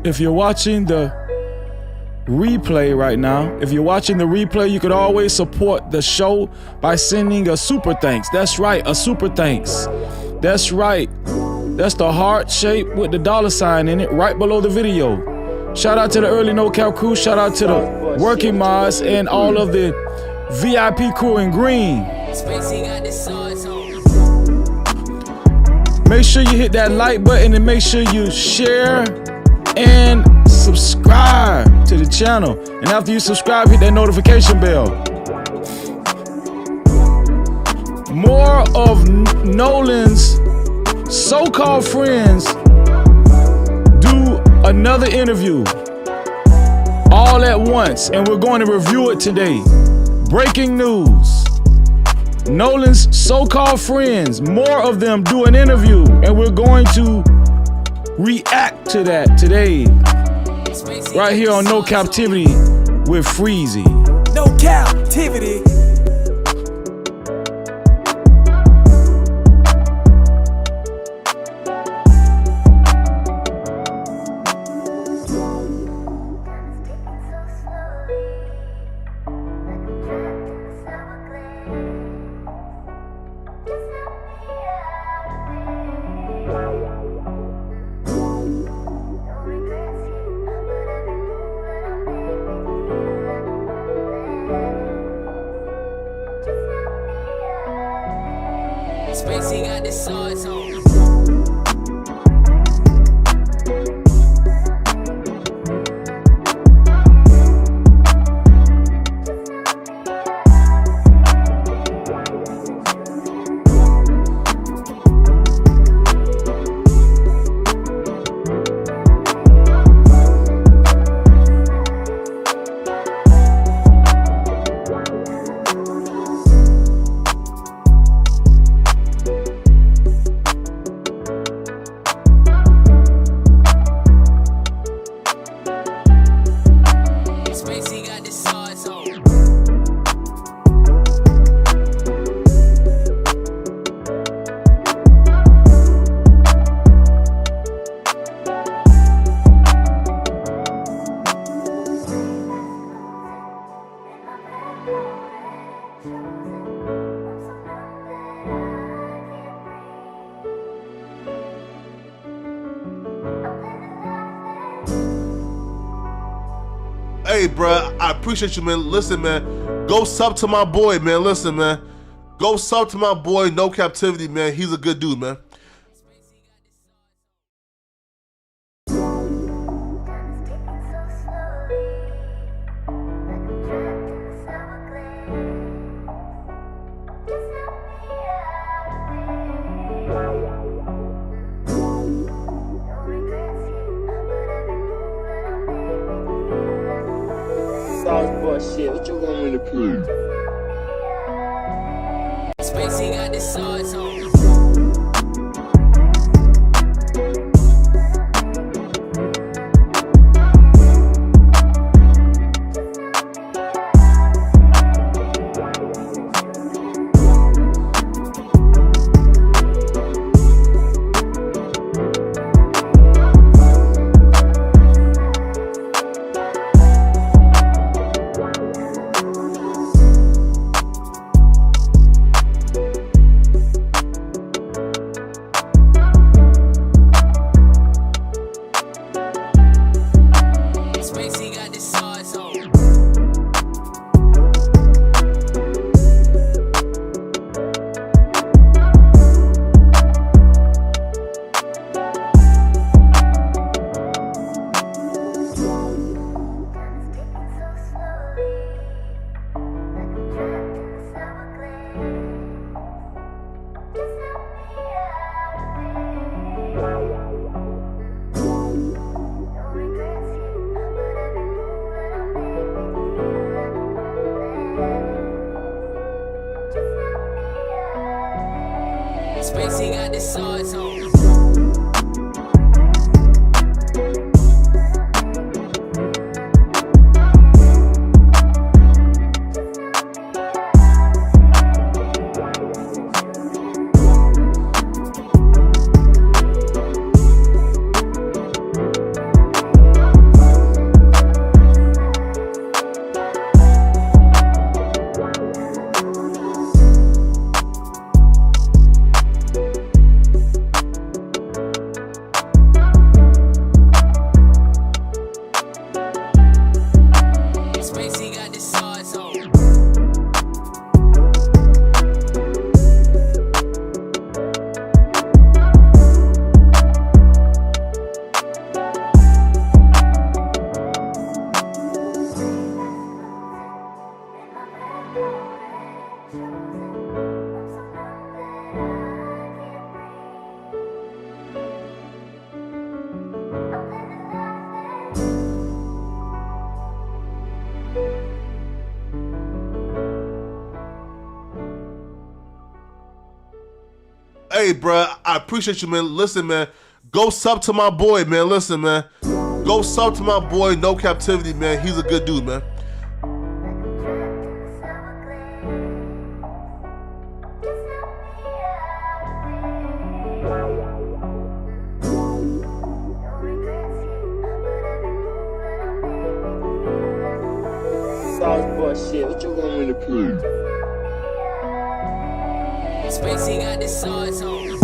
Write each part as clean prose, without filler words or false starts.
If you're watching the replay right now, you could always support the show by sending a super thanks. That's right, a super thanks. That's right. That's the heart shape with the $sign in it right below the video. Shout out to the early No Cap crew. Shout out to the working mods and all of the VIP crew in green. Make sure you hit that like button and make sure you share and subscribe to the channel. And after you subscribe, hit that notification bell. More of Nolan's so-called friends do another interview all at once, and we're going to review it today. Breaking news. Nolan's so-called friends, more of them do an interview, and we're going to react to that today. Right here on No Cap-tivity with Freezy. No Cap-tivity. Spacey got the swords on. Hey, bruh, I appreciate you, man. Listen, man, go sub to my boy, man. Listen, man, go sub to my boy, No Cap-tivity, man. He's a good dude, man. Shit, what you want me to prove? Spacey got the swords on. Hey, bro, I appreciate you, man. Listen, man, go sub to my boy, man. Listen, man, go sub to my boy, No Cap-tivity, man. He's a good dude, man. Sauce boy shit, what you want me to prove? Spacey got the sauce on.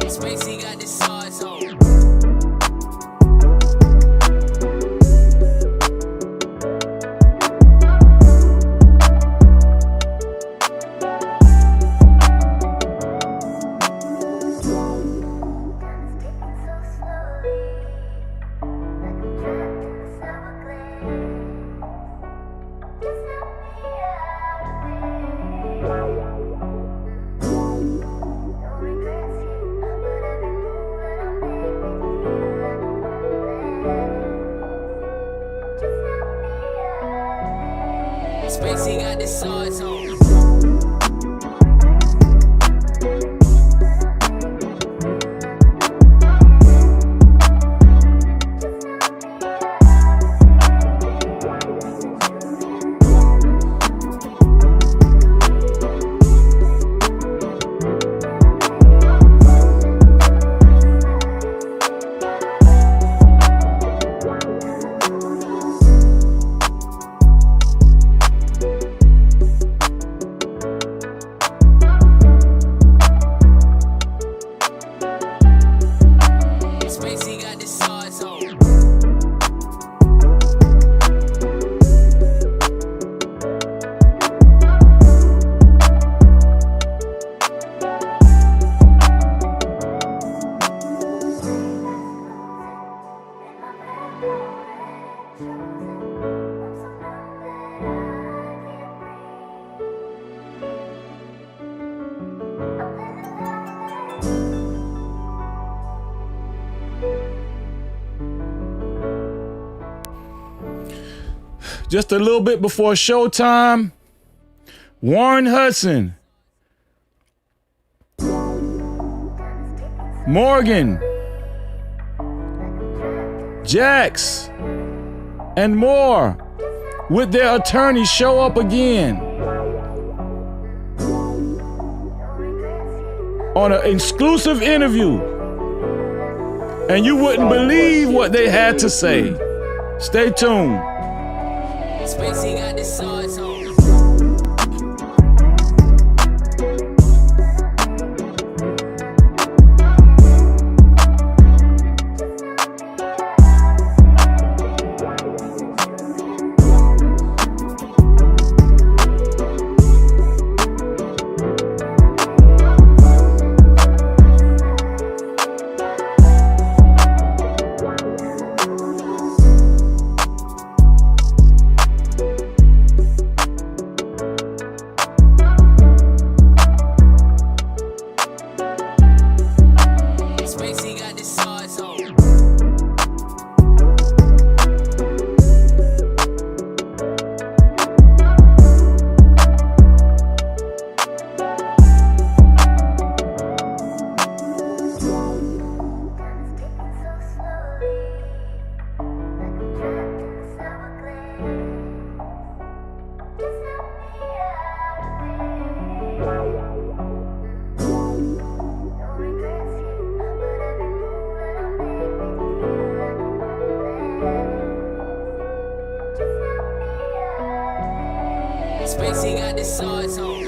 Spacey got the sauce on. Spacey got the sauce on. Spacey got the sauce on. Just a little bit before showtime, Warren Hudson, Morgan, Jax, and more with their attorneys show up again on an exclusive interview. And you wouldn't believe what they had to say. Stay tuned. Spacey got the sauce on. Spacey got the sauce on. Spacey got the sauce on.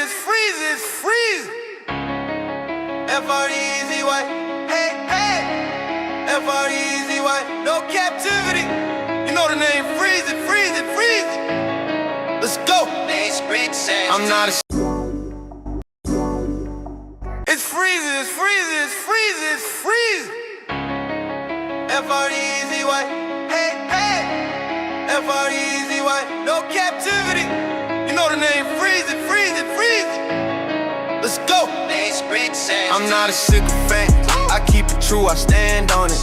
freezes. F-R-E-E-Z-Y, hey, hey. F-R-E-E-Z-Y, no captivity. You know the name, freeze it. Let's go. I'm not a It's freezes. F-R-E-E-Z-Y, hey, hey. F-R-E-E-Z-Y, no captivity. You know the name, freeze it. Let's go. I'm not a sycophant. I keep it true, I stand on it.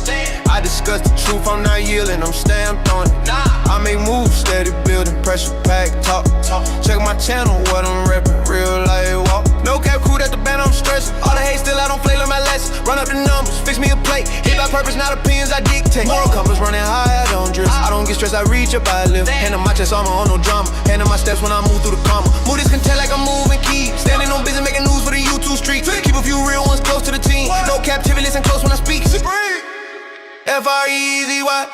I discuss the truth, I'm not yielding, I'm stamped on it. I make moves, steady building, pressure pack, talk. Check my channel, what I'm reppin', real life walk. No cap crew at the band, I'm stressing. All the hate still, I don't play like my lessons. Run up the numbers, fix me a plate. Hit by purpose, not opinions, I dictate. Moral compass running high, I don't drift. I don't get stressed, I reach up, I live. Hand on my chest, armor on no drama. Hand on my steps when I move through the comma. Move this content like I'm moving keys. Standing on business, making news for the YouTube street. Keep a few real ones close to the team. No captivity, listen close when I speak. F-R-E-E-Z-Y,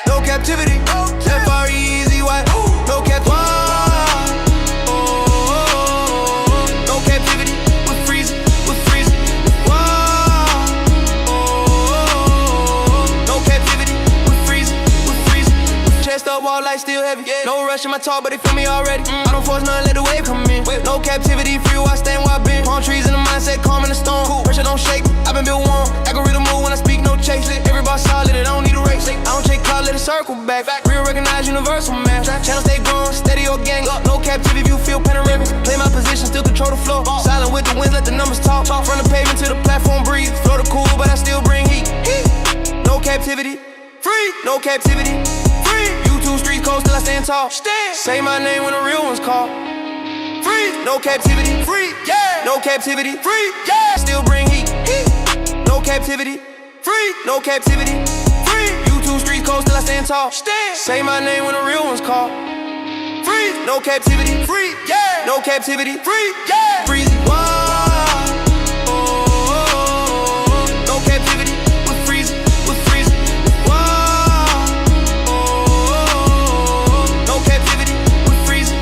no captivity. F-R-E-E-Z-Y, no captivity. No captivity, we're freezing. No captivity, we're freezing. Chest up, wall light still heavy. No rush in my talk, but they feel me already. I don't force nothing, let the wave come in. No captivity, free where I stand where I been. Palm trees in the mindset, calm in the storm. Pressure don't shake, I've been built warm. Algorithm move when I speak, no chase. Every boss solid, I don't need a race. I don't take call, let it circle back. Real recognize universal match. Channel stay growing, steady organic. No captivity, view feel panoramic. Play my position, still control the flow. Silent with the winds, let the numbers talk. From the pavement to the platform, breathe. Flow the cool, but I still bring heat. No captivity, free. No captivity, free. YouTube street coast till I stand tall. Say my name when the real ones call. Free. No captivity, free. Yeah. No captivity, free. Yeah. Still bring heat. No captivity, free. No captivity, free. YouTube street coast till I stand tall. Say my name when the real ones call. Free. No captivity, free. Yeah. No captivity, free. Yeah. Freeze. No captivity, we're freezing. No captivity, we're freezing.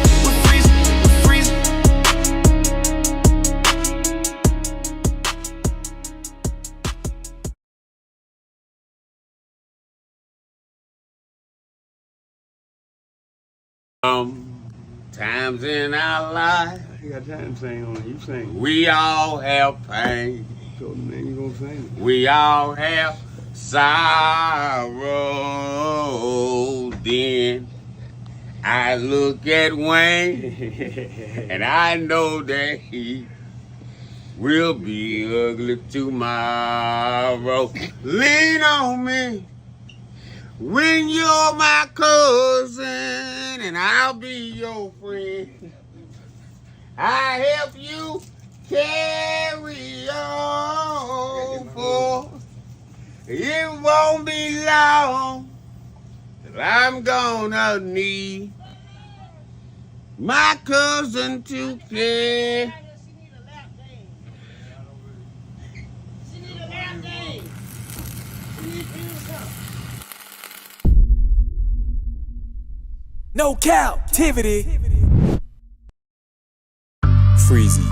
Times in our life, You got time to sing on it. You sing. we all have pain. So then you gonna sing. We all have sorrow. Then I look at Wayne and I know that he will be ugly tomorrow. Lean on me when you're my cousin and I'll be your friend. I help you carry on, for it won't be long till I'm gonna need my cousin to care. No captivity. Freezy.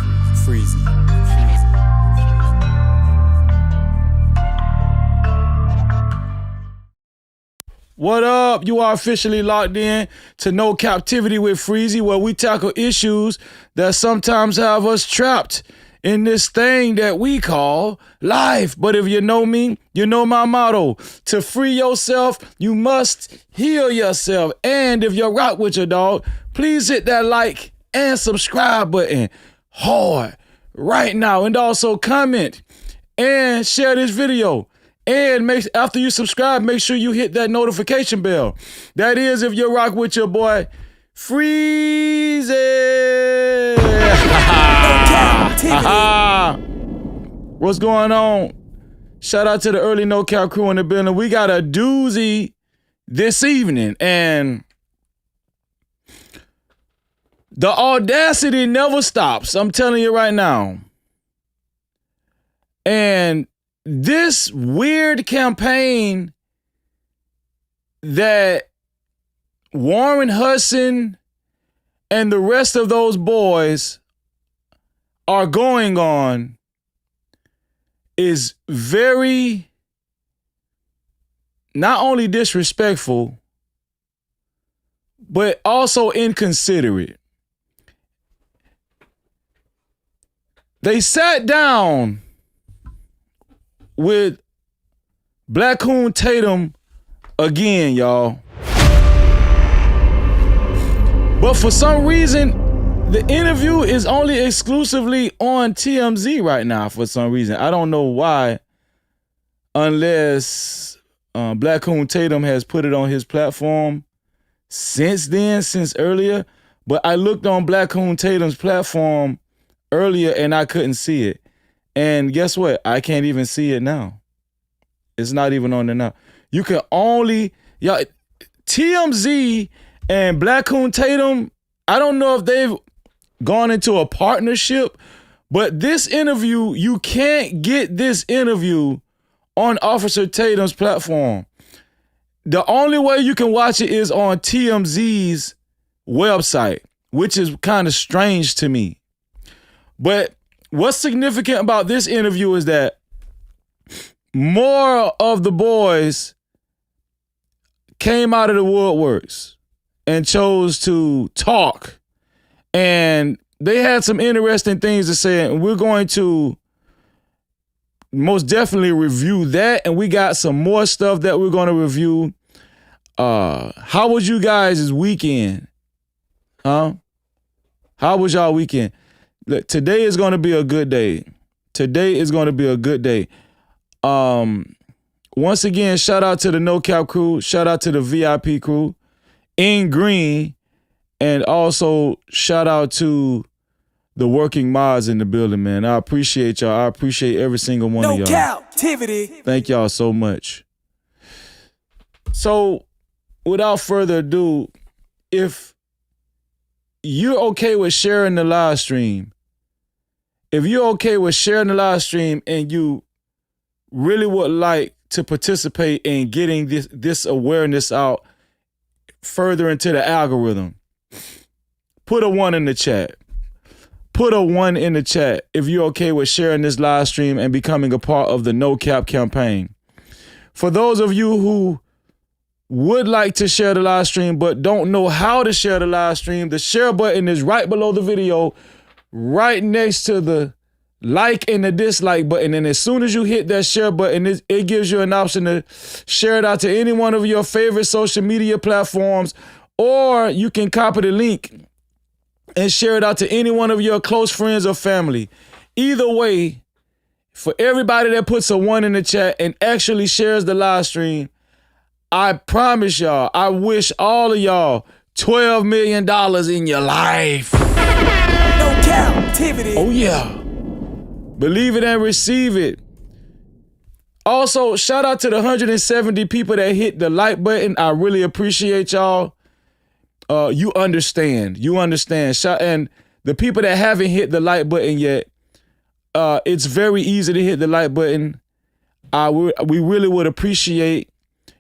What up? You are officially locked in to No Captivity with Freezy, where we tackle issues that sometimes have us trapped in this thing that we call life. But if you know me, you know my motto. To free yourself, you must heal yourself. And if you rock with your dog, please hit that like and subscribe button hard right now. And also comment and share this video. And after you subscribe, make sure you hit that notification bell. That is if you rock with your boy, Freezy. What's going on? Shout out to the early No Cap crew in the building. We got a doozy this evening. And the audacity never stops. I'm telling you right now. And this weird campaign that Warren Hudson and the rest of those boys are going on is very not only disrespectful, but also inconsiderate. They sat down with Black Coon Tatum again, y'all. But for some reason, the interview is only exclusively on TMZ right now for some reason. I don't know why, unless Black Coon Tatum has put it on his platform since earlier. But I looked on Black Coon Tatum's platform earlier and I couldn't see it. And guess what? I can't even see it now. It's not even on there now. You can only, y'all, TMZ and Black Coon Tatum, I don't know if they've gone into a partnership, but this interview, you can't get this interview on Officer Tatum's platform. The only way you can watch it is on TMZ's website, which is kind of strange to me. But what's significant about this interview is that more of the boys came out of the woodworks and chose to talk. And they had some interesting things to say, and we're going to most definitely review that. And we got some more stuff that we're going to review. How was you guys' weekend? How was y'all weekend? Look, today is going to be a good day. Today is going to be a good day. Once again, shout out to the No Cap crew. Shout out to the VIP crew in green. And also shout out to the working mods in the building, man. I appreciate y'all. I appreciate every single one of y'all. No Cap-tivity. Thank y'all so much. So without further ado, if you're okay with sharing the live stream, if you're okay with sharing the live stream and you really would like to participate in getting this awareness out further into the algorithm, put a 1 in the chat. Put a 1 in the chat if you're okay with sharing this live stream and becoming a part of the No Cap campaign. For those of you who would like to share the live stream but don't know how to share the live stream, the share button is right below the video, right next to the like and the dislike button. And as soon as you hit that share button, it gives you an option to share it out to any one of your favorite social media platforms, or you can copy the link and share it out to any one of your close friends or family. Either way, for everybody that puts a 1 in the chat and actually shares the live stream, I promise y'all, I wish all of y'all $12 million in your life. No Cap-tivity. Oh yeah. Believe it and receive it. Also, shout out to the 170 people that hit the like button. I really appreciate y'all. You understand. And the people that haven't hit the like button yet, it's very easy to hit the like button. We really would appreciate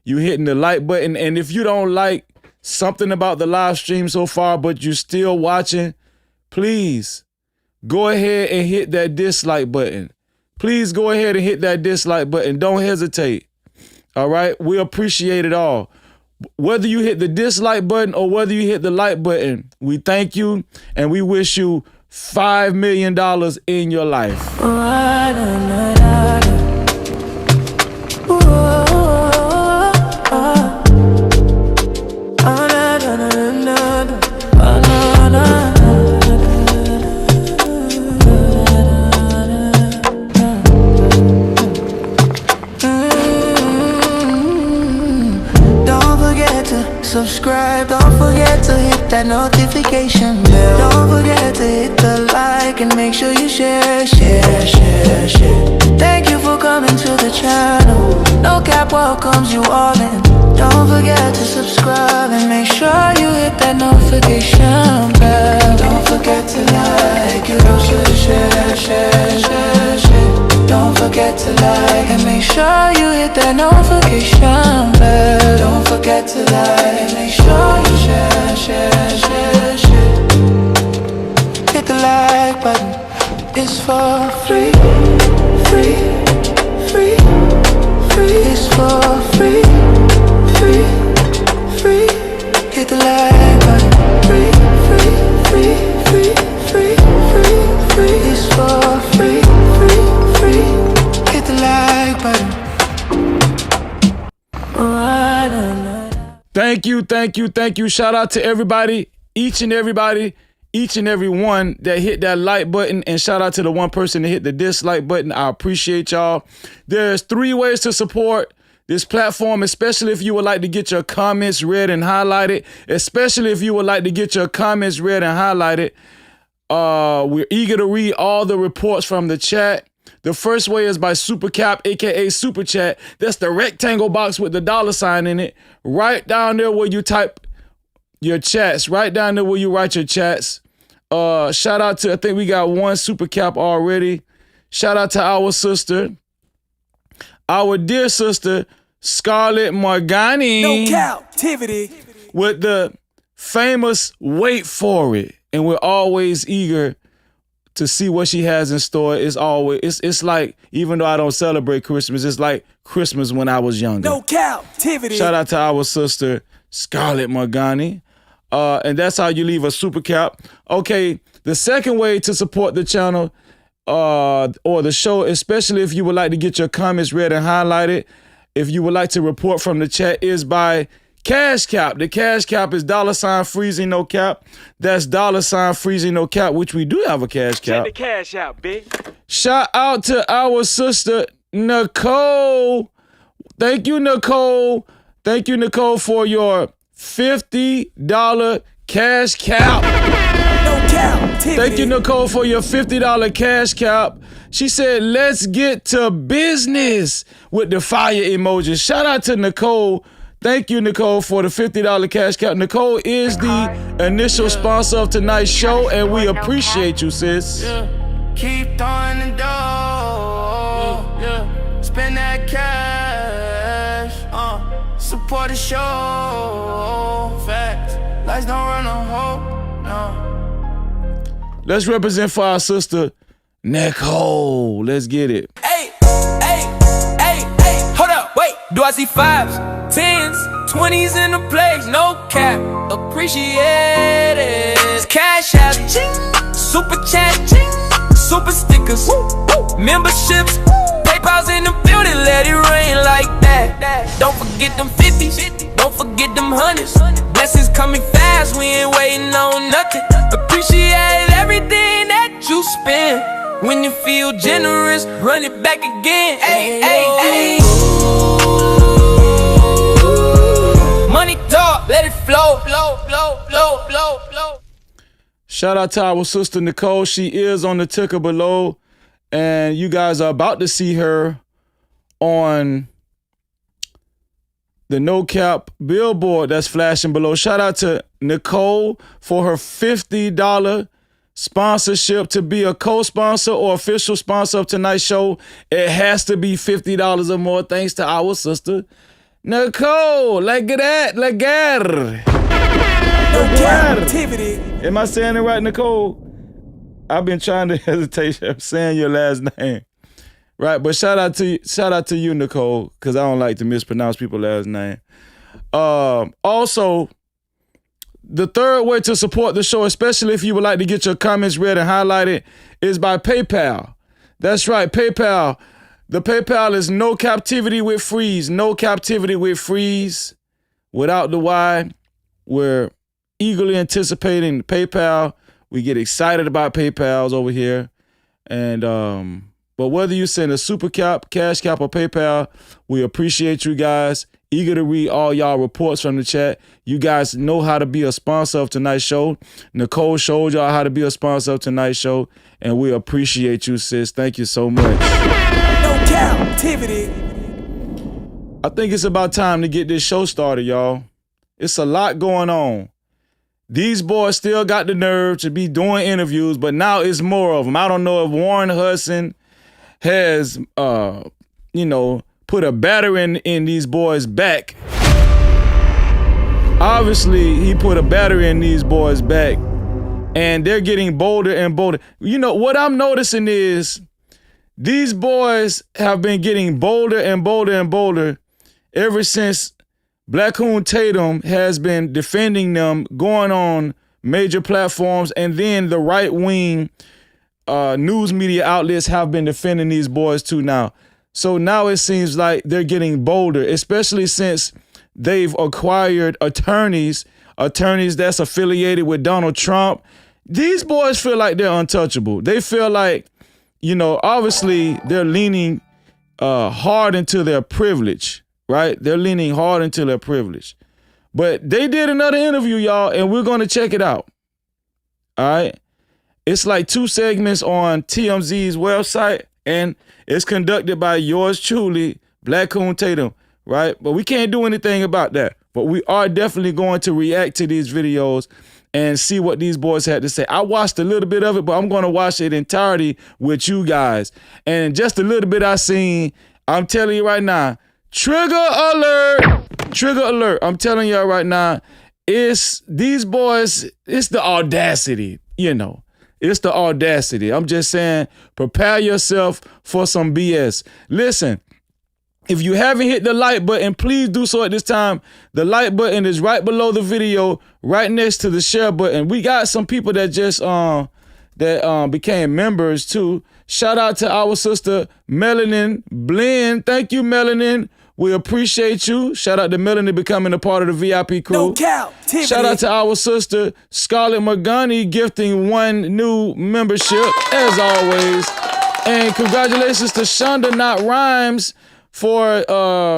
you hitting the like button. And if you don't like something about the live stream so far, but you're still watching, please go ahead and hit that dislike button. Please go ahead and hit that dislike button. Don't hesitate. All right? We appreciate it all. Whether you hit the dislike button or whether you hit the like button, we thank you and we wish you $5 million in your life. Subscribe, don't forget to hit that notification bell. Don't forget to hit the like and make sure you share. Thank you for coming to the channel. No Cap welcomes you all in. Don't forget to subscribe and make sure you hit that notification bell. Don't forget to like, you know, share. Don't forget to like and make sure you hit that notification bell. Don't forget to like and make sure you share. Hit the like button. It's for free, free, free, free. It's for free, free, free. Hit the like button. Free, free, free, free, free, free, free. It's for free, free, free. Hit the like button. Thank you, thank you, thank you. Shout out to everybody, each and every one that hit that like button, and shout out to the one person that hit the dislike button. I appreciate y'all. There's 3 ways to support this platform, especially if you would like to get your comments read and highlighted. We're eager to read all the reports from the chat. The first way is by Super Cap, aka Super Chat. That's the rectangle box with the $ in it. Right down there where you type your chats. Right down there where you write your chats. Shout out to, I think we got 1 Super Cap already. Shout out to our sister, our dear sister, Scarlett Morgani. No Cap-tivity. With the famous Wait For It. And we're always eager to see what she has in store. It's like, even though I don't celebrate Christmas, it's like Christmas when I was younger. No Cap-tivity. Shout out to our sister, Scarlett Morgani. And that's how you leave a super cap. Okay, the second way to support the channel or the show, especially if you would like to get your comments read and highlighted, if you would like to report from the chat, is by Cash Cap. The Cash Cap is $ freezing no cap. That's $ freezing no cap, which we do have a Cash Cap. Check the cash out, bitch. Shout out to our sister, Nicole. Thank you, Nicole. Thank you, Nicole, for your $50 Cash Cap. No Cap-tivity. Thank you, Nicole, for your $50 Cash Cap. She said, let's get to business with the fire emojis. Shout out to Nicole. Thank you, Nicole, for the $50 Cash Cap. Nicole is the initial sponsor of tonight's show, and we appreciate you, sis. Keep throwing the dough. Spend that cash. Support the show. Facts. Lights don't run a hole. No. Let's represent for our sister, Nicole. Let's get it. Hey, hold up, wait. Do I see 5s, 10s, 20s in the place? No cap, appreciate it. It's cash out, super chat, super stickers, memberships, PayPal's in the building, let it rain like that. Don't forget them 50s, don't forget them 100s. Blessings coming fast, we ain't waiting on nothing. Appreciate everything that you spend. When you feel generous, run it back again. Ay. Money talk, let it flow. Shout out to our sister, Nicole. She is on the ticker below, and you guys are about to see her on the No Cap billboard that's flashing below. Shout out to Nicole for her $50 sponsorship. To be a co-sponsor or official sponsor of tonight's show, it has to be $50 or more, thanks to our sister, Nicole. Look at that. Look at her. No Cap-tivity. Am I saying it right, Nicole? I've been trying to hesitate saying your last name. Right, but shout out to you, Nicole, because I don't like to mispronounce people's last name. Also, the third way to support the show, especially if you would like to get your comments read and highlighted, is by PayPal. That's right, PayPal. The PayPal is No Cap-tivity with Freeze. No Cap-tivity with Freeze. Without the Y. We're eagerly anticipating PayPal. We get excited about PayPals over here. And but whether you send a Super Cap, Cash Cap, or PayPal, we appreciate you guys. Eager to read all y'all reports from the chat. You guys know how to be a sponsor of tonight's show. Nicole showed y'all how to be a sponsor of tonight's show, and we appreciate you, sis. Thank you so much. No Cap-tivity. I think it's about time to get this show started, y'all. It's a lot going on. These boys still got the nerve to be doing interviews, but now it's more of them. I don't know if Warren Hudson has, put a battery in these boys' back. Obviously, he put a battery in these boys' back and they're getting bolder and bolder. You know, what I'm noticing is these boys have been getting bolder and bolder and bolder ever since Blackcoon Tatum has been defending them, going on major platforms, and then the right-wing news media outlets have been defending these boys too now. So now it seems like they're getting bolder, especially since they've acquired attorneys that's affiliated with Donald Trump. These boys feel like they're untouchable. They feel like, you know, obviously they're leaning hard into their privilege, right? They're leaning hard into their privilege. But they did another interview, y'all, and we're going to check it out. All right? It's like 2 segments on TMZ's website, and it's conducted by yours truly, Blackcoon Tatum, right? But we can't do anything about that. But we are definitely going to react to these videos and see what these boys had to say. I watched a little bit of it, but I'm going to watch it entirely with you guys. And just a little bit I seen, I'm telling you right now, trigger alert. Trigger alert. I'm telling y'all right now, it's these boys, it's the audacity, you know. It's the audacity. I'm just saying, prepare yourself for some BS. Listen, if you haven't hit the like button, please do so at this time. The like button is right below the video, right next to the share button. We got some people that just became members too. Shout out to our sister Melanin Blend. Thank you, Melanin. We appreciate you. Shout out to Melanie becoming a part of the VIP crew. No Cap-tivity. Shout out to our sister Scarlett Magani gifting 1 new membership, as always. And congratulations to Shonda Not Rhymes for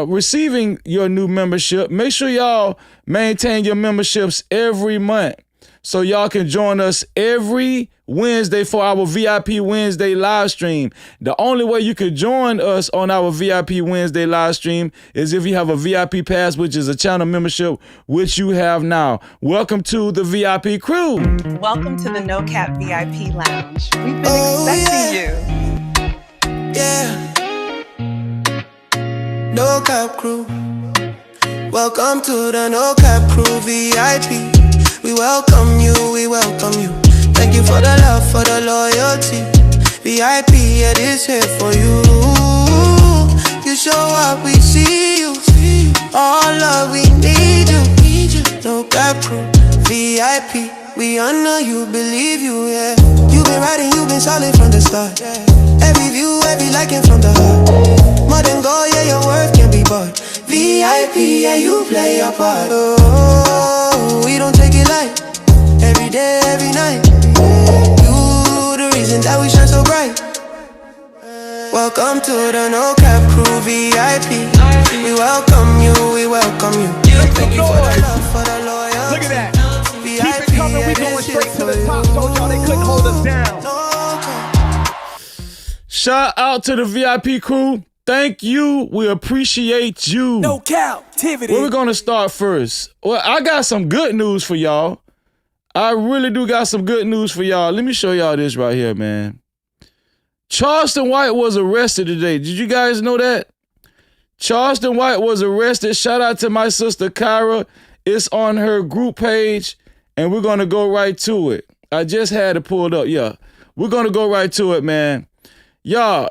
receiving your new membership. Make sure y'all maintain your memberships every month so y'all can join us every Wednesday for our VIP Wednesday live stream. The only way you could join us on our VIP Wednesday live stream is if you have a VIP pass, which is a channel membership, which you have now. Welcome to the VIP crew. Welcome to the No Cap VIP Lounge. We've been expecting you. Yeah. No Cap crew. Welcome to the No Cap crew VIP. We welcome you, we welcome you. Thank you for the love, for the loyalty. VIP, it is here for you. You show up, we see you. All love, we need you. No Cap crew, VIP. We honor you, believe you, yeah. You've been riding, you've been solid from the start. Every view, every liking from the heart. More than gold, yeah, your worth can be bought. VIP, yeah, you play your part. Oh, we don't take it light. Every day, every night. You the reason that we shine so bright. Welcome to the No Cap crew VIP. We welcome you, we welcome you. Thank you for the love, for the loyalty. Look at that. Keep it coming, we going straight to the top. Told y'all they couldn't hold us down. Shout out to the VIP crew. Thank you. We appreciate you. No Cap-tivity. Where we going to start first? Well, I got some good news for y'all. I really do got some good news for y'all. Let me show y'all this right here, man. Charleston White was arrested today. Did you guys know that? Charleston White was arrested. Shout out to my sister Kyra. It's on her group page, and we're going to go right to it. I just had it pulled up. Yeah, we're going to go right to it, man. Y'all,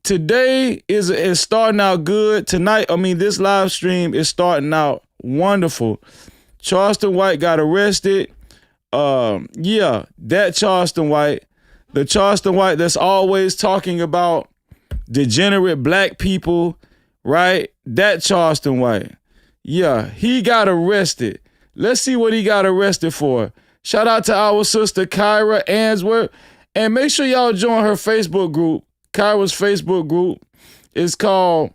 today is starting out good. Tonight, this live stream is starting out wonderful. Charleston White got arrested. That Charleston White, the Charleston White that's always talking about degenerate black people, right? That Charleston White. Yeah, he got arrested. Let's see what he got arrested for. Shout out to our sister Kyra Answorth. And make sure y'all join her Facebook group. Kyra's Facebook group is called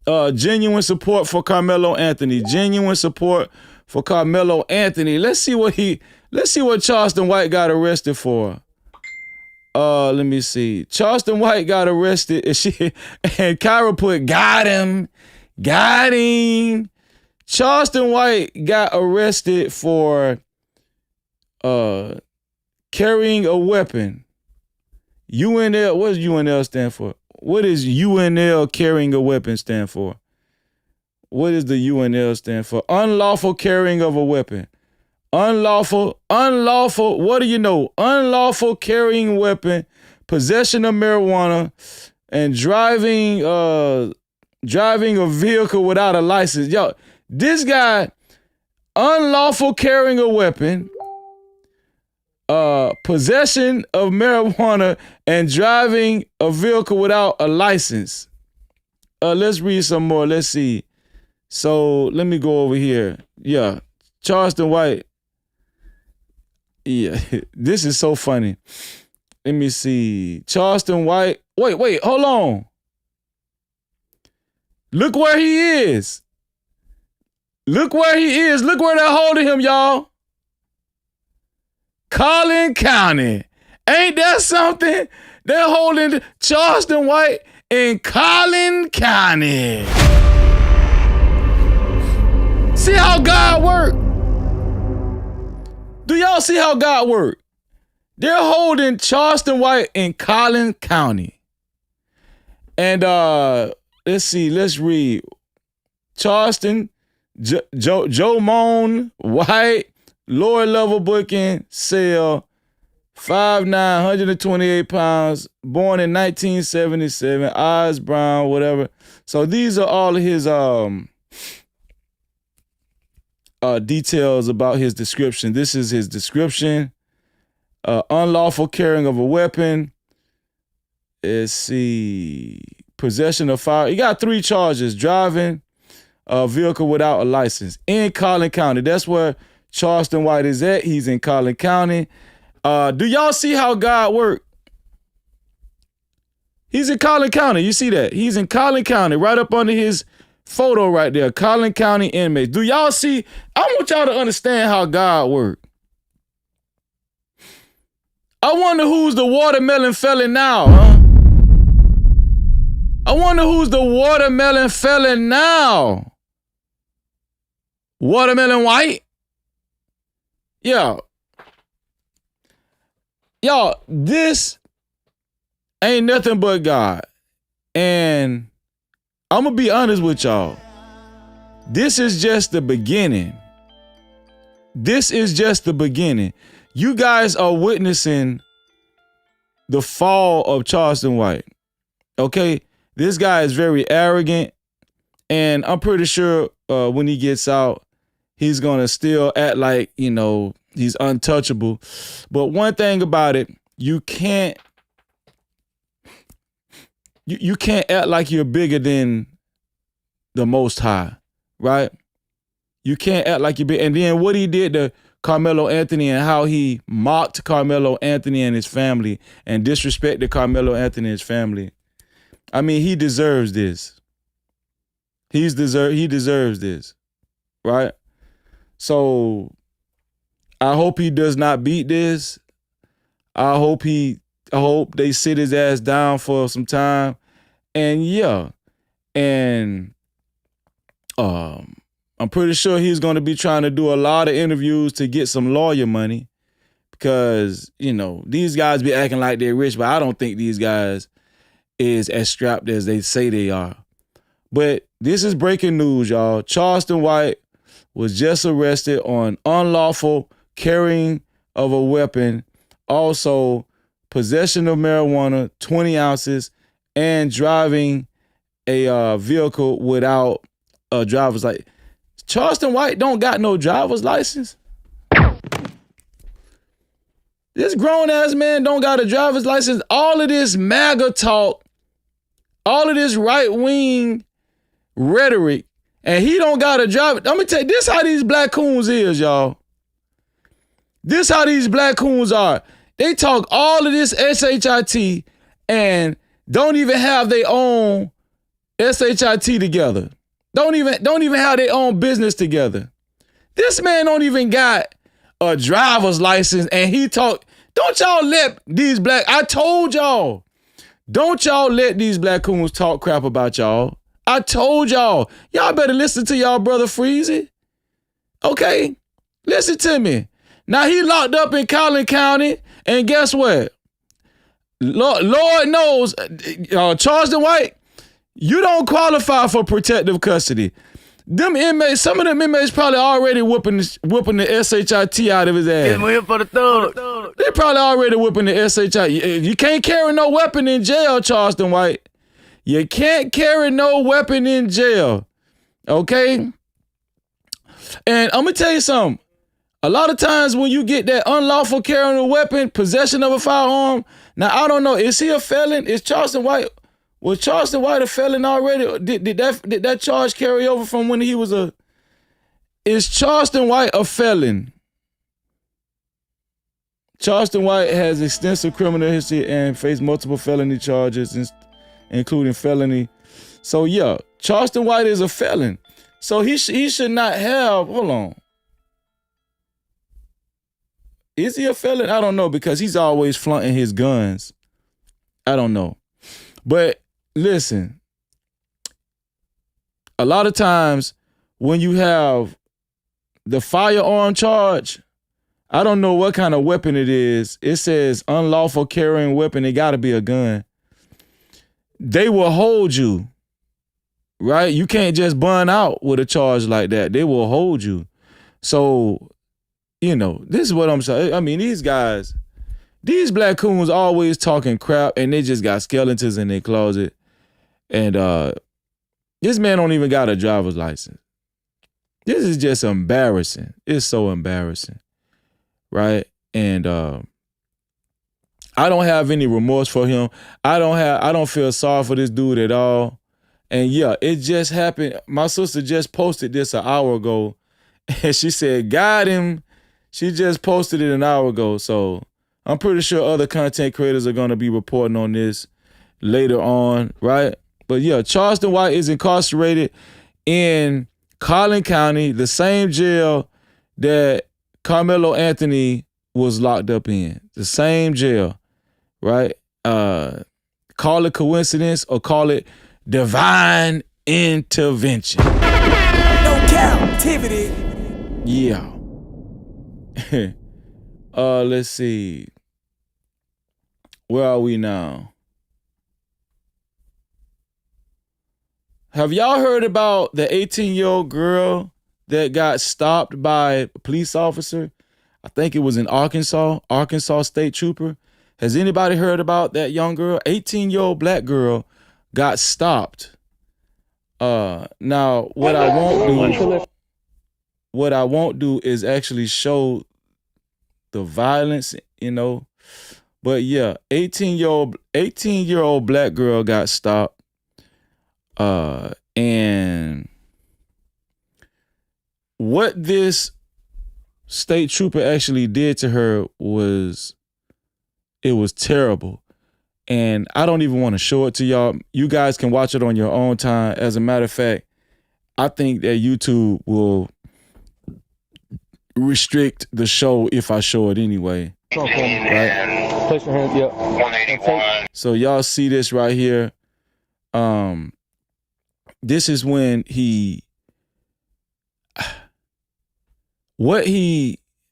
Genuine Support for Carmelo Anthony. Genuine Support for Carmelo Anthony. Let's see what Charleston White got arrested for. Let me see. Charleston White got arrested, and Kyra put got him. Charleston White got arrested for carrying a weapon. UNL, what does UNL stand for? What does UNL carrying a weapon stand for? What does the UNL stand for? Unlawful carrying of a weapon. Unlawful, what do you know? Unlawful carrying weapon, possession of marijuana, and driving a vehicle without a license. Yo, this guy, unlawful carrying a weapon, possession of marijuana, and driving a vehicle without a license. Let's read some more. Let's see. So let me go over here. Yeah, Charleston White. Yeah, this is so funny. Let me see. Charleston White. Wait, hold on. Look where he is. Look where he is. Look where they're holding him, y'all. Collin County. Ain't that something? They're holding Charleston White in Collin County. See how God work? Do y'all see how God work? They're holding Charleston White in Collin County. And let's see, let's read. Charleston, Joe Moan, White, lower level booking, cell, 5'9", 128 pounds, born in 1977, eyes brown, whatever. So these are all of his details about his description. This is his description. Unlawful carrying of a weapon. Let's see. Possession of fire. He got 3 charges. Driving a vehicle without a license in Collin County. That's where Charleston White is at. He's in Collin County. Do y'all see how God work? He's in Collin County. You see that? He's in Collin County, right up under his photo right there. Collin County inmates. Do y'all see? I want y'all to understand how God work. I wonder who's the watermelon felon now, huh? I wonder who's the watermelon felon now. Watermelon White? Yeah. Y'all, this ain't nothing but God. And I'm going to be honest with y'all. This is just the beginning. This is just the beginning. You guys are witnessing the fall of Charleston White. Okay? This guy is very arrogant. And I'm pretty sure when he gets out, he's going to still act like, you know, he's untouchable. But one thing about it, you can't act like you're bigger than the Most High, right? You can't act like you're big. And then what he did to Carmelo Anthony and how he mocked Carmelo Anthony and his family and disrespected Carmelo Anthony and his family. I mean, he deserves this. He deserves this, right? So I hope he does not beat this. I hope they sit his ass down for some time. And yeah, and I'm pretty sure he's going to be trying to do a lot of interviews to get some lawyer money because, you know, these guys be acting like they're rich, but I don't think these guys is as strapped as they say they are. But this is breaking news, y'all. Charleston White was just arrested on unlawful carrying of a weapon, also possession of marijuana, 20 ounces, and driving a vehicle without a driver's license. Charleston White don't got no driver's license. This grown-ass man don't got a driver's license. All of this MAGA talk, all of this right-wing rhetoric, and he don't got a driver. Let me tell you, this how these black coons is, y'all. This how these black coons are. They talk all of this SHIT and don't even have their own SHIT together. Don't even have their own business together. This man don't even got a driver's license and he talk. Don't y'all let these black, I told y'all, don't y'all let these black coons talk crap about y'all. I told y'all better listen to y'all brother Freezy. Okay, listen to me. Now he locked up in Collin County and guess what? Lord knows, Charleston White, you don't qualify for protective custody. Them inmates, some of them inmates probably already whooping the SHIT out of his ass. We're here for the thug. They probably already whooping the SHIT. You can't carry no weapon in jail, Charleston White. You can't carry no weapon in jail. Okay? And I'm going to tell you something. A lot of times when you get that unlawful carrying a weapon, possession of a firearm, now I don't know, is he a felon? Is Charleston White, was Charleston White a felon already? Did that charge carry over from when he was is Charleston White a felon? Charleston White has extensive criminal history and faced multiple felony charges, including felony. So yeah, Charleston White is a felon. So he should not have, hold on. Is he a felon? I don't know, because he's always flaunting his guns. I don't know. But listen, a lot of times when you have the firearm charge, I don't know what kind of weapon it is. It says unlawful carrying weapon. It got to be a gun. They will hold you, right? You can't just burn out with a charge like that. They will hold you. So, you know, this is what I'm saying. I mean, these guys, these black coons always talking crap, and they just got skeletons in their closet. And this man don't even got a driver's license. This is just embarrassing. It's so embarrassing, right? And I don't have any remorse for him. I don't feel sorry for this dude at all. And yeah, it just happened. My sister just posted this an hour ago, and she said, got him. She just posted it an hour ago. So I'm pretty sure other content creators are going to be reporting on this later on, right? But yeah, Charleston White is incarcerated in Collin County, the same jail that Carmelo Anthony was locked up in. The same jail, right? Call it coincidence or call it divine intervention. No captivity. Yeah. Let's see. Where are we now? Have y'all heard about the 18-year-old girl that got stopped by a police officer? I think it was in Arkansas State Trooper. Has anybody heard about that young girl? 18-year-old black girl got stopped. Now, what I won't do is actually show the violence, you know. But yeah, 18-year-old black girl got stopped. And what this state trooper actually did to her was terrible. And I don't even want to show it to y'all. You guys can watch it on your own time. As a matter of fact, I think that YouTube will restrict the show if I show it anyway. Right? Place your hands, yeah. So y'all see this right here. This is when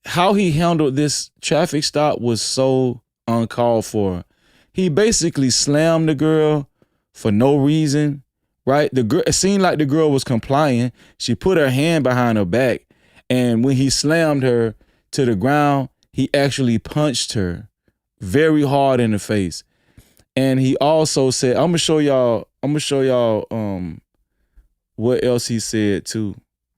how he handled this traffic stop was so uncalled for. He basically slammed the girl for no reason, right? It seemed like the girl was complying. She put her hand behind her back, and when he slammed her to the ground, he actually punched her very hard in the face. And he also said, I'm gonna show y'all what else he said too.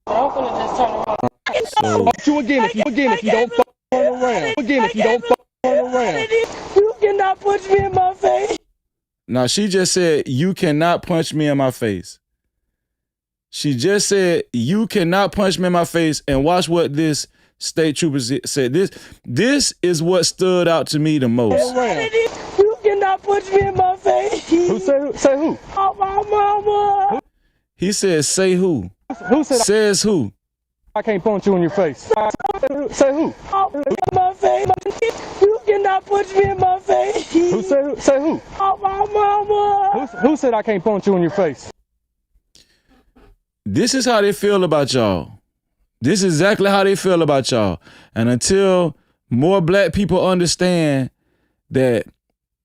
I'm gonna just turn around. So, you again if you don't turn around. If you don't turn around. You cannot punch me in my face. Now she just said, you cannot punch me in my face. She just said, you cannot punch me in my face. And watch what this state trooper said. This is what stood out to me the most. You cannot punch me in my face. Who say who? Oh, my mama. He said, say who? Who said? Says who? I can't punch you in your face. Say who? My face. You cannot punch me in my face. Who said? Say who? Oh, my mama. Who said I can't punch you in your face? This is how they feel about y'all. This is exactly how they feel about y'all. And until more black people understand that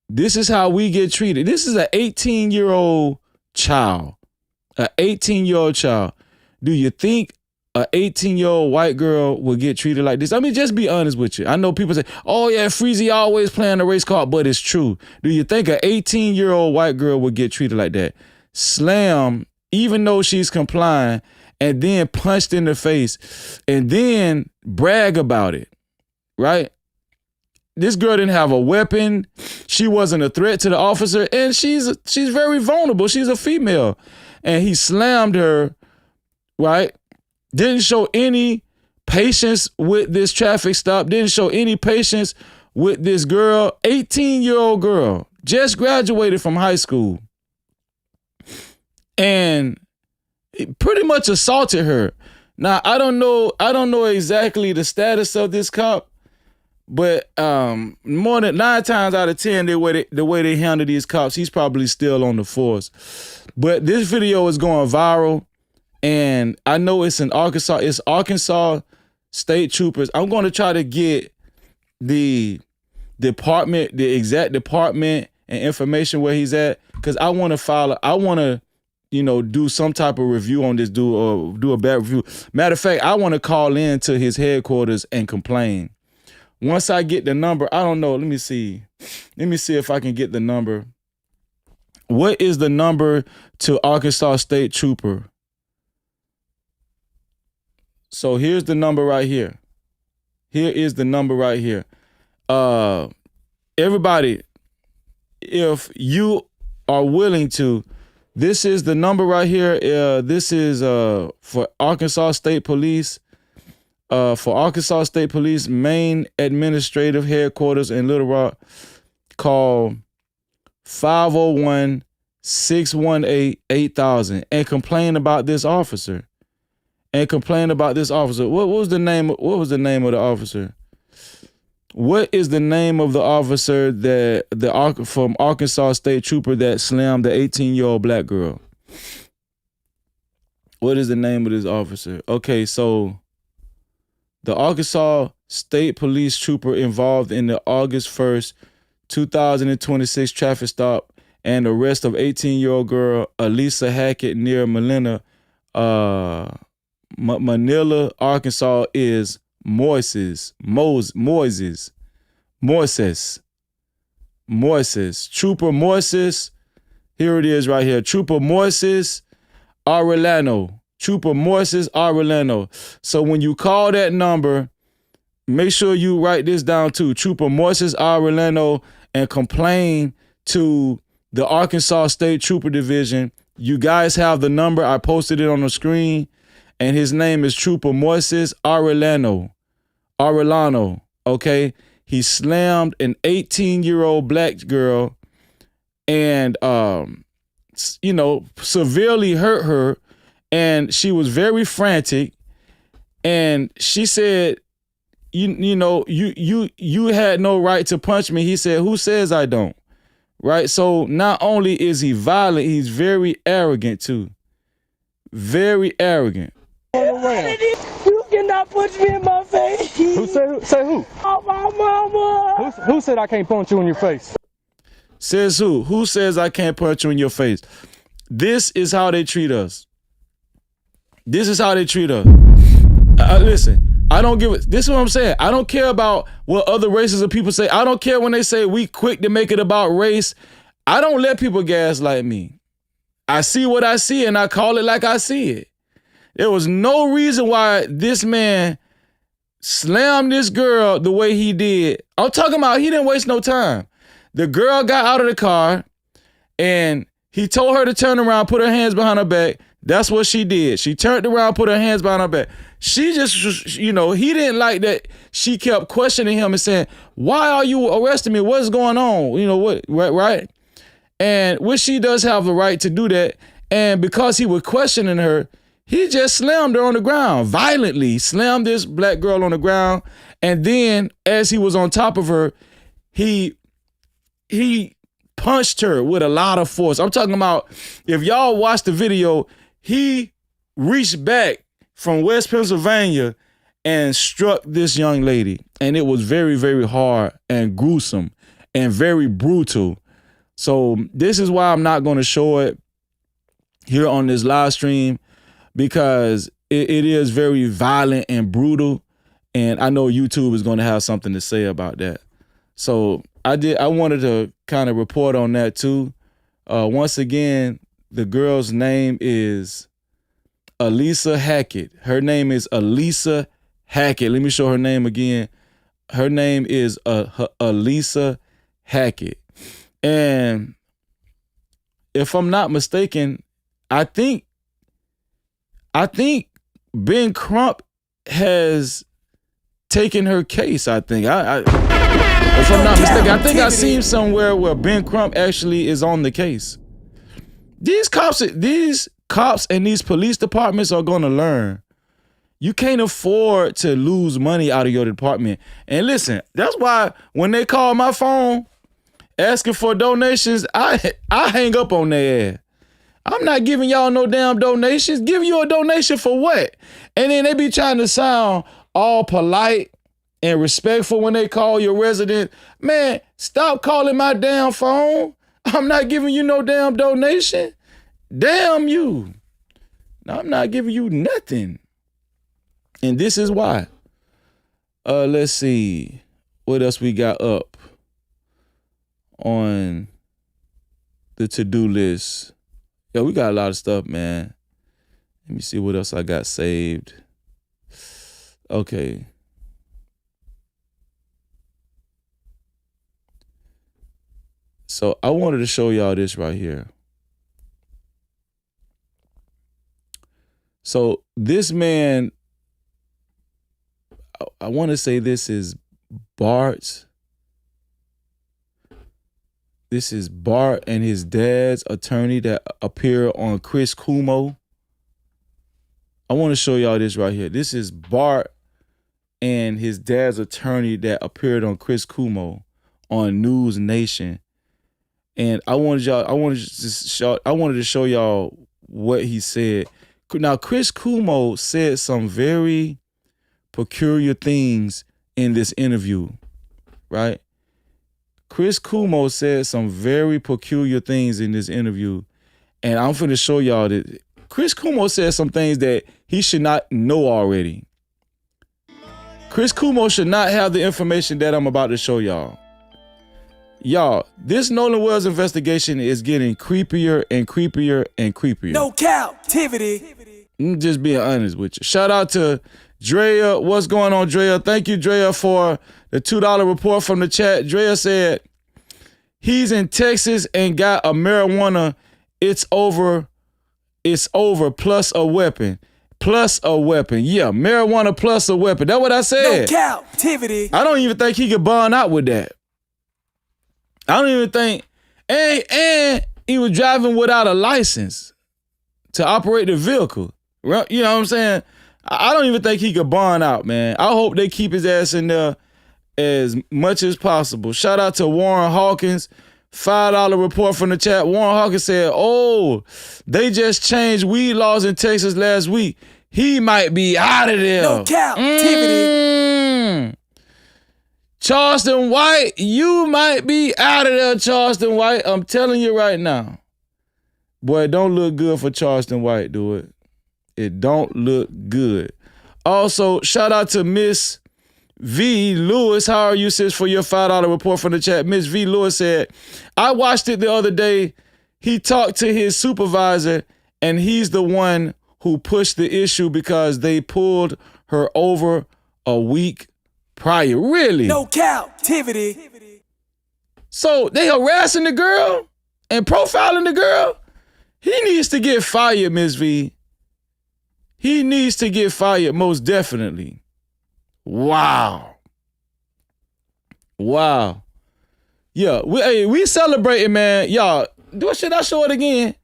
this is how we get treated. This is an 18-year-old child. An 18-year-old child. Do you think a 18-year-old white girl will get treated like this? I mean, just be honest with you. I know people say, oh yeah, Freezy always playing a race card, but it's true. Do you think an 18-year-old white girl will get treated like that? Slam, even though she's complying, and then punched in the face, and then brag about it, right? This girl didn't have a weapon. She wasn't a threat to the officer, and she's very vulnerable. She's a female, and he slammed her, right? Didn't show any patience with this traffic stop. Didn't show any patience with this girl, 18-year-old girl, just graduated from high school, and pretty much assaulted her. Now, I don't know exactly the status of this cop, but more than 9 times out of 10, the way they handle these cops, he's probably still on the force. But this video is going viral, and I know it's in Arkansas. It's Arkansas State Troopers. I'm going to try to get the department, the exact department and information where he's at, because I want to do some type of review on this dude, or do a bad review. Matter of fact, I want to call in to his headquarters and complain. Once I get the number, I don't know. Let me see if I can get the number. What is the number to Arkansas State Trooper? So here's the number right here. Here is the number right here. Everybody, if you are willing to, this is the number right here. This is for Arkansas State Police. For Arkansas State Police main administrative headquarters in Little Rock. Call 501-618-8000 and complain about this officer. What was the name of the officer? What is the name of the officer from Arkansas State Trooper that slammed the 18-year-old black girl? What is the name of this officer? Okay, so the Arkansas State Police Trooper involved in the August 1st, 2026 traffic stop and arrest of 18-year-old girl Elisa Hackett near Manila, Arkansas is Moises. Trooper Moises. Here it is right here. Trooper Moises Arellano. Trooper Moises Arellano. So when you call that number, make sure you write this down too. Trooper Moises Arellano, and complain to the Arkansas State Trooper Division. You guys have the number. I posted it on the screen. And his name is Trooper Moises Arellano, okay? He slammed an 18-year-old black girl and, severely hurt her. And she was very frantic. And she said, you had no right to punch me. He said, who says I don't? Right? So not only is he violent, he's very arrogant too. Very arrogant. You cannot punch me in my face. Who say who? Oh, my mama. Who said I can't punch you in your face? Says who? Who says I can't punch you in your face? This is how they treat us. Listen, I don't give it. This is what I'm saying. I don't care about what other races of people say. I don't care when they say we quick to make it about race. I don't let people gaslight me. I see what I see and I call it like I see it. There was no reason why this man slammed this girl the way he did. I'm talking about he didn't waste no time. The girl got out of the car and he told her to turn around, put her hands behind her back. That's what she did. She turned around, put her hands behind her back. She just, he didn't like that. She kept questioning him and saying, why are you arresting me? What's going on? Right? And which she does have the right to do that. And because he was questioning her, he just slammed her on the ground, violently slammed this black girl on the ground. And then as he was on top of her, he punched her with a lot of force. I'm talking about, if y'all watch the video, he reached back from West Pennsylvania and struck this young lady. And it was very, very hard and gruesome and very brutal. So this is why I'm not going to show it here on this live stream, because it is very violent and brutal, and I know YouTube is going to have something to say about that. So I wanted to kind of report on that too. Once again, the girl's name is Elisa Hackett. Her name is Elisa Hackett. Let me show her name again. Her name is Elisa Hackett. And if I'm not mistaken, I think Ben Crump has taken her case. I think. If I'm not mistaken, I think I seen somewhere where Ben Crump actually is on the case. These cops and these police departments are gonna learn. You can't afford to lose money out of your department. And listen, that's why when they call my phone asking for donations, I hang up on their ass. I'm not giving y'all no damn donations. Give you a donation for what? And then they be trying to sound all polite and respectful when they call your resident. Man, stop calling my damn phone. I'm not giving you no damn donation. Damn you. No, I'm not giving you nothing. And this is why. Let's see. What else we got up on the to-do list? Yo, we got a lot of stuff, man. Let me see what else I got saved. Okay. So I wanted to show y'all this right here. So this man, I want to say this is Bart. This is Bart and his dad's attorney that appeared on Chris Cuomo. I want to show y'all this right here. This is Bart and his dad's attorney that appeared on Chris Cuomo on News Nation. And I wanted to show y'all what he said. Now, Chris Cuomo said some very peculiar things in this interview, right? Chris Cuomo said some very peculiar things in this interview, and I'm finna show y'all that Chris Cuomo said some things that he should not know already. Chris Cuomo should not have the information that I'm about to show y'all. Y'all, this Nolan Wells investigation is getting creepier and creepier and creepier. No Cap-tivity. I'm just being honest with you. Shout out to Drea. What's going on, Drea? Thank you, Drea, for the $2 report from the chat. Drea said he's in Texas and got a marijuana. It's over plus a weapon. Plus a weapon. Yeah, marijuana plus a weapon. That's what I said. No Cap-tivity. I don't even think he could bond out with that. I don't even think, and he was driving without a license to operate the vehicle. You know what I'm saying? I don't even think he could bond out, man. I hope they keep his ass in there as much as possible. Shout out to Warren Hawkins. $5 report from the chat. Warren Hawkins said, oh, they just changed weed laws in Texas last week. He might be out of there. No Cap-tivity. Charleston White, you might be out of there, Charleston White. I'm telling you right now. Boy, it don't look good for Charleston White, do it? It don't look good. Also, shout out to Miss V. Lewis. How are you, sis, for your $5 report from the chat? Miss V. Lewis said, I watched it the other day. He talked to his supervisor, and he's the one who pushed the issue because they pulled her over a week prior. Really? No Cap-tivity. So they harassing the girl and profiling the girl? He needs to get fired, Miss V. He needs to get fired, most definitely. Wow. Yeah, we celebrating, man. Y'all, should I show it again?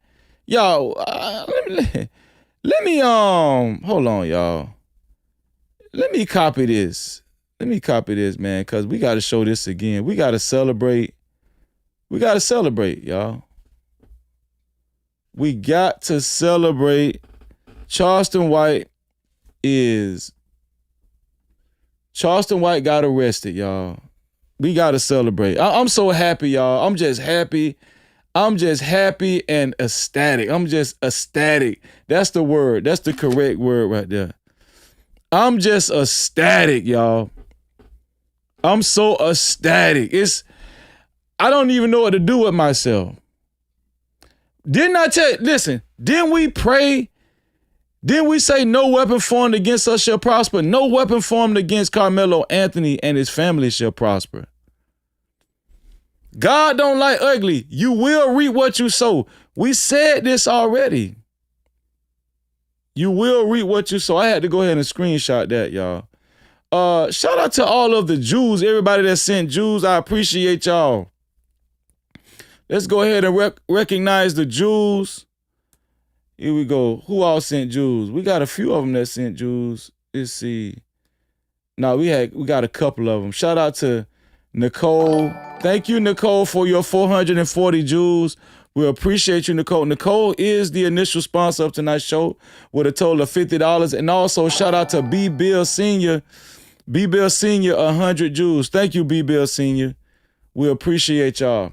Y'all, let me hold on, y'all. Let me copy this. Man, because we got to show this again. We got to celebrate. Y'all. We got to celebrate. Charleston White got arrested, y'all. We got to celebrate. I'm so happy, y'all. I'm just happy. I'm just happy and ecstatic. I'm just ecstatic. That's the word. That's the correct word right there. I'm just ecstatic, y'all. I'm so ecstatic. I don't even know what to do with myself. Didn't I tell you, listen, didn't we pray? Didn't we say no weapon formed against us shall prosper? No weapon formed against Carmelo Anthony and his family shall prosper. God don't like ugly. You will reap what you sow. We said this already. You will reap what you sow. I had to go ahead and screenshot that, y'all. Shout out to all of the Jews, everybody that sent Jews. I appreciate y'all. Let's go ahead and recognize the Jews. Here we go. Who all sent Jews? We got a few of them that sent Jews. Let's see. No, we got a couple of them. Shout out to Nicole. Thank you, Nicole, for your 440 Jews. We appreciate you, Nicole. Nicole is the initial sponsor of tonight's show with a total of $50. And also shout out to B. Bill Sr. B. Bill Sr., 100 Jews. Thank you, B. Bill Sr. We appreciate y'all.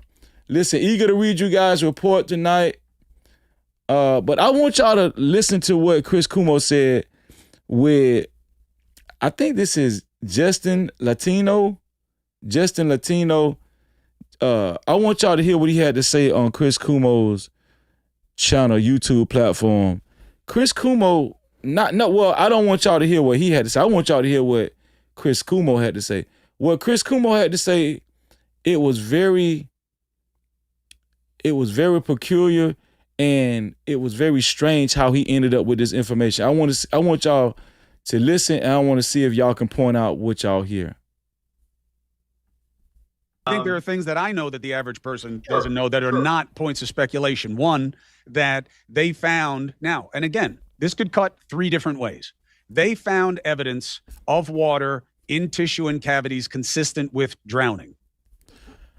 Listen, eager to read you guys' report tonight. But I want y'all to listen to what Chris Cuomo said with, I think this is Justin Latino. I want y'all to hear what he had to say on Chris Cuomo's channel, YouTube platform. Chris Cuomo, I don't want y'all to hear what he had to say. I want y'all to hear what Chris Cuomo had to say. What Chris Cuomo had to say, it was very peculiar, and it was very strange how he ended up with this information. I want y'all to listen, and I want to see if y'all can point out what y'all hear. I think there are things that I know that the average person doesn't know that are not points of speculation. One, that they found now, and again, this could cut three different ways. They found evidence of water in tissue and cavities consistent with drowning.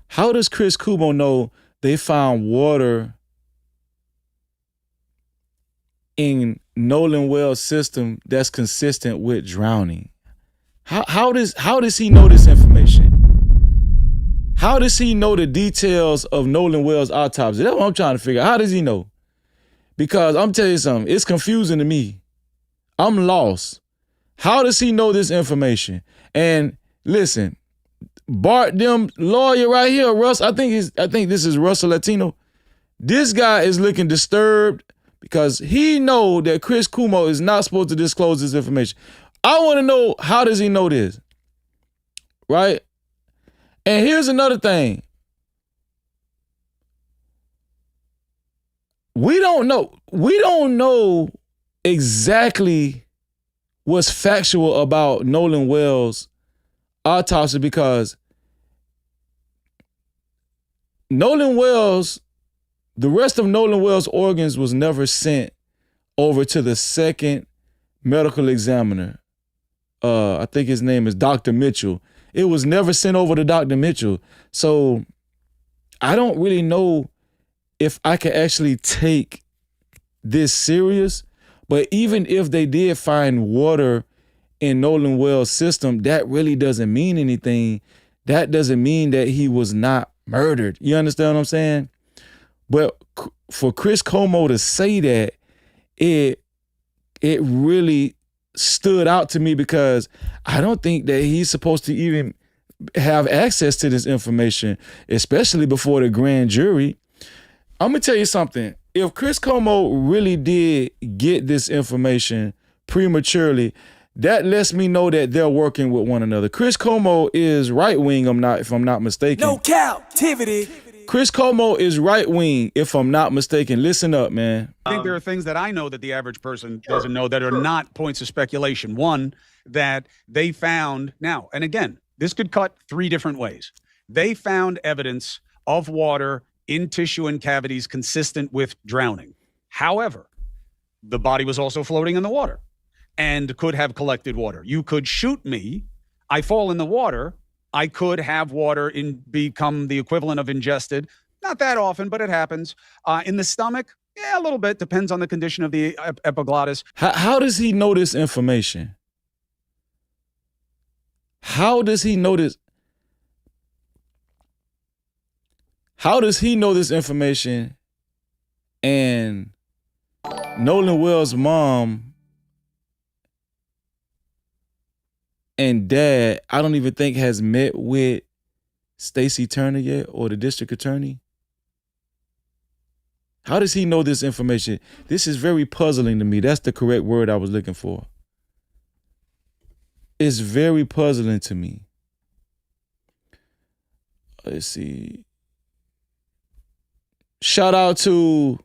How does Chris Cuomo know they found water in Nolan Well's system that's consistent with drowning? How does he know this information? How does he know the details of Nolan Well's autopsy? That's what I'm trying to figure out. How does he know? Because I'm telling you something, it's confusing to me. I'm lost. How does he know this information? And listen, Bart, them lawyer right here, Russ, I think this is Russell Latino. This guy is looking disturbed because he know that Chris Cuomo is not supposed to disclose this information. I want to know, how does he know this? Right? And here's another thing. We don't know exactly what's factual about Nolan Well's autopsy, because the rest of Nolan Well's organs was never sent over to the second medical examiner. I think his name is Dr. Mitchell. It was never sent over to Dr. Mitchell. So I don't really know if I can actually take this serious. But even if they did find water in Nolan Well's system, that really doesn't mean anything. That doesn't mean that he was not murdered. You understand what I'm saying? But for Chris Cuomo to say that, it really stood out to me, because I don't think that he's supposed to even have access to this information, especially before the grand jury. I'm gonna tell you something. If Chris Cuomo really did get this information prematurely, that lets me know that they're working with one another. Chris Cuomo is right wing, if I'm not mistaken. No Cap-tivity. Chris Cuomo is right wing, if I'm not mistaken. Listen up, man. I think there are things that I know that the average person doesn't know that are not points of speculation. One, that they found now, and again, this could cut three different ways. They found evidence of water in tissue and cavities consistent with drowning. However, the body was also floating in the water and could have collected water. You could shoot me, I fall in the water, I could have water become the equivalent of ingested. Not that often, but it happens. In the stomach, yeah, a little bit. Depends on the condition of the epiglottis. How does he know this information? How does he know this? How does he know this information? And Nolan Wells' mom and dad, I don't even think has met with Stacey Turner yet or the district attorney. How does he know this information? This is very puzzling to me. That's the correct word I was looking for. It's very puzzling to me. Let's see. Shout out to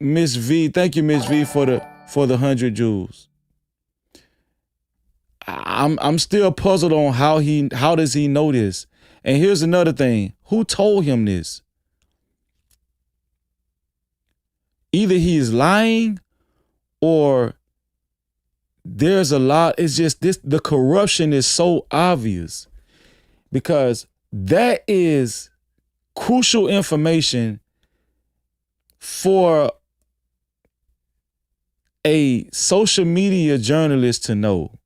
Miss V. Thank you, Miss V, for the 100 jewels. I'm still puzzled on how does he know this? And here's another thing. Who told him this? Either he is lying or there's a lot. It's just the corruption is so obvious because that is crucial information for a social media journalist to know.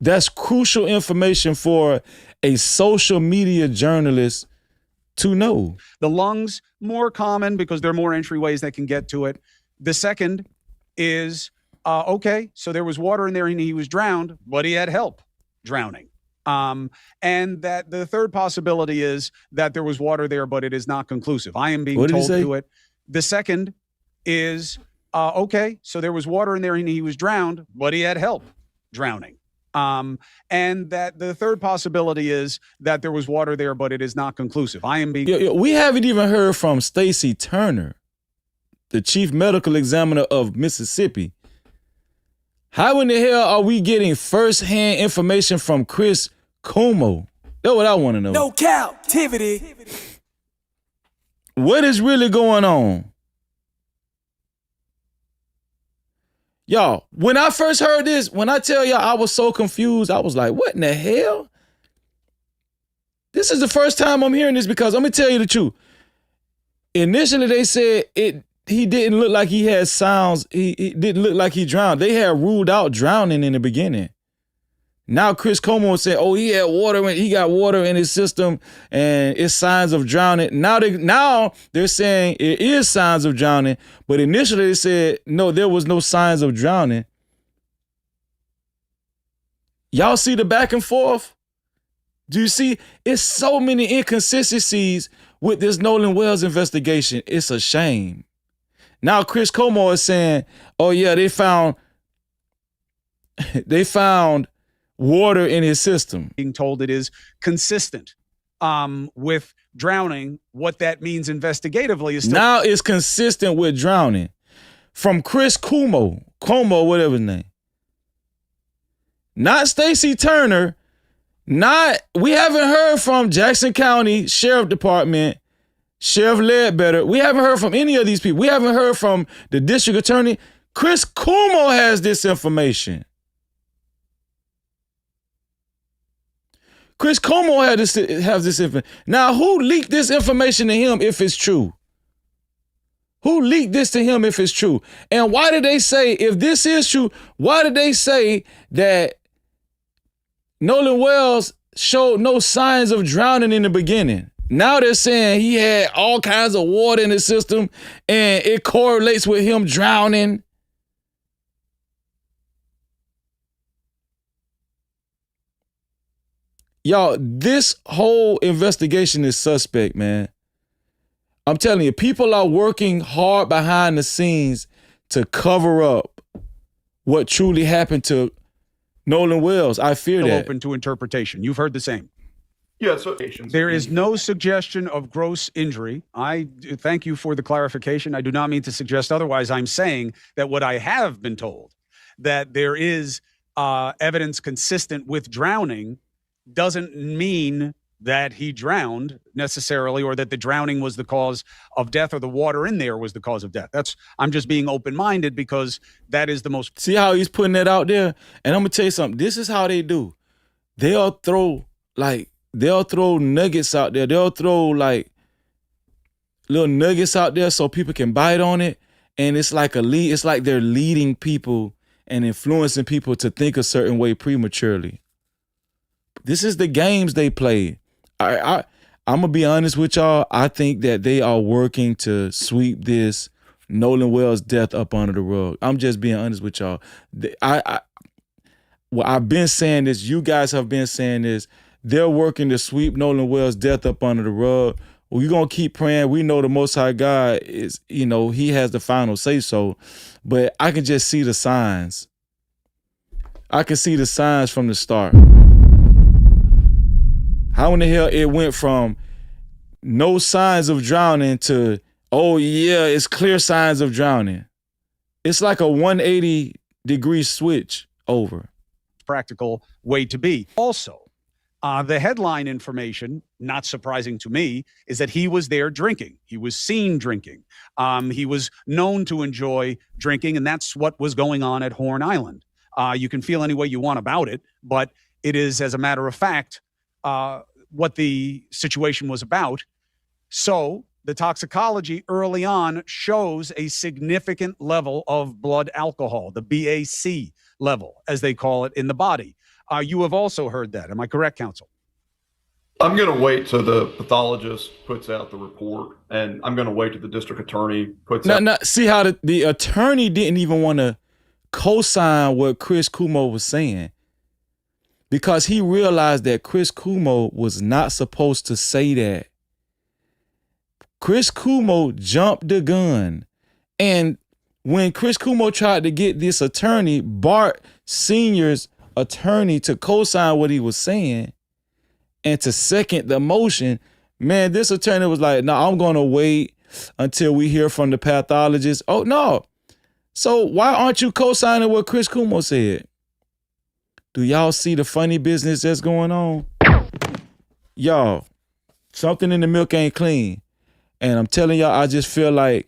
That's crucial information for a social media journalist to know. The lungs, more common because there are more entryways that can get to it. The second is, okay, so there was water in there and he was drowned, but he had help drowning. And that the third possibility is that there was water there, but it is not conclusive. I am being told to it. The second is, okay, so there was water in there and he was drowned, but he had help drowning. And that the third possibility is that there was water there, but it is not conclusive. I am being... We haven't even heard from Stacey Turner, the chief medical examiner of Mississippi. How in the hell are we getting firsthand information from Chris Cuomo? That's what I want to know. No Cap-tivity. What is really going on? Y'all, when I first heard this, when I tell y'all I was so confused, I was like, what in the hell? This is the first time I'm hearing this because I'm going to tell you the truth. Initially, they said he didn't look like he had sounds. He didn't look like he drowned. They had ruled out drowning in the beginning. Now Chris Cuomo said, oh, he had water, he got water in his system and it's signs of drowning. Now they're saying it is signs of drowning, but initially they said, no, there was no signs of drowning. Y'all see the back and forth? Do you see? It's so many inconsistencies with this Nolan Wells investigation. It's a shame. Now Chris Cuomo is saying, oh yeah, they found water in his system. Being told it is consistent with drowning. What that means investigatively is still... Now it's consistent with drowning. From Chris Cuomo, whatever his name. Not Stacey Turner. We haven't heard from Jackson County Sheriff Department, Sheriff Ledbetter. We haven't heard from any of these people. We haven't heard from the district attorney. Chris Cuomo has this information. Chris Cuomo has this information. Now, who leaked this information to him if it's true? Who leaked this to him if it's true? And why did they say, if this is true, why did they say that Nolan Wells showed no signs of drowning in the beginning? Now they're saying he had all kinds of water in his system and it correlates with him drowning. Y'all, this whole investigation is suspect, man. I'm telling you, people are working hard behind the scenes to cover up what truly happened to Nolan Wells. I fear that. Open to interpretation. You've heard the same. Yeah, so there is no suggestion of gross injury. I thank you for the clarification. I do not mean to suggest otherwise. I'm saying that what I have been told, that there is evidence consistent with drowning, doesn't mean that he drowned necessarily, or that the drowning was the cause of death, or the water in there was the cause of death. I'm just being open-minded because that is the most... See how he's putting that out there? And I'm going to tell you something. This is how they do. They'll throw nuggets out there. They'll throw like little nuggets out there so people can bite on it. And it's like it's like they're leading people and influencing people to think a certain way prematurely. This is the games they play. I'm gonna be honest with y'all. I think that they are working to sweep this Nolan Wells death up under the rug. I'm just being honest with y'all. I've been saying this. You guys have been saying this. They're working to sweep Nolan Wells death up under the rug. We're gonna keep praying. We know the Most High God is, He has the final say so. But I can just see the signs. I can see the signs from the start. How in the hell it went from no signs of drowning to, oh yeah, it's clear signs of drowning. It's like a 180-degree switch over. Practical way to be. Also, the headline information, not surprising to me, is that he was there drinking. He was seen drinking. He was known to enjoy drinking, and that's what was going on at Horn Island. You can feel any way you want about it, but it is, as a matter of fact, what the situation was about. So the toxicology early on shows a significant level of blood alcohol, the BAC level, as they call it in the body. You have also heard that. Am I correct, counsel? I'm going to wait till the pathologist puts out the report, and I'm going to wait till the district attorney puts out. Now, see how the attorney didn't even want to co-sign what Chris Cuomo was saying, because he realized that Chris Cuomo was not supposed to say that. Chris Cuomo jumped the gun. And when Chris Cuomo tried to get this attorney, Bart Sr.'s attorney, to co-sign what he was saying and to second the motion, man, this attorney was like, no, I'm going to wait until we hear from the pathologist. Oh, no. So why aren't you co-signing what Chris Cuomo said? Do y'all see the funny business that's going on? Y'all, something in the milk ain't clean. And I'm telling y'all, I just feel like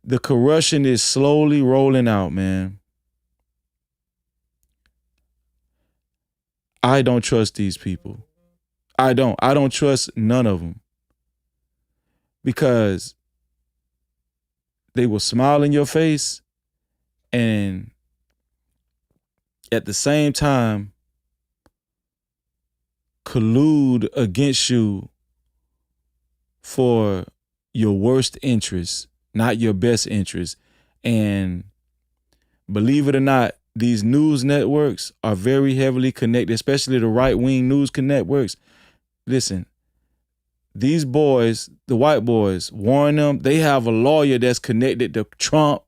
the corruption is slowly rolling out, man. I don't trust these people. I don't trust none of them. Because they will smile in your face and at the same time collude against you for your worst interests, not your best interests. And believe it or not, these news networks are very heavily connected, especially the right-wing news networks. Listen, these boys, the white boys, warn them. They have a lawyer that's connected to Trump.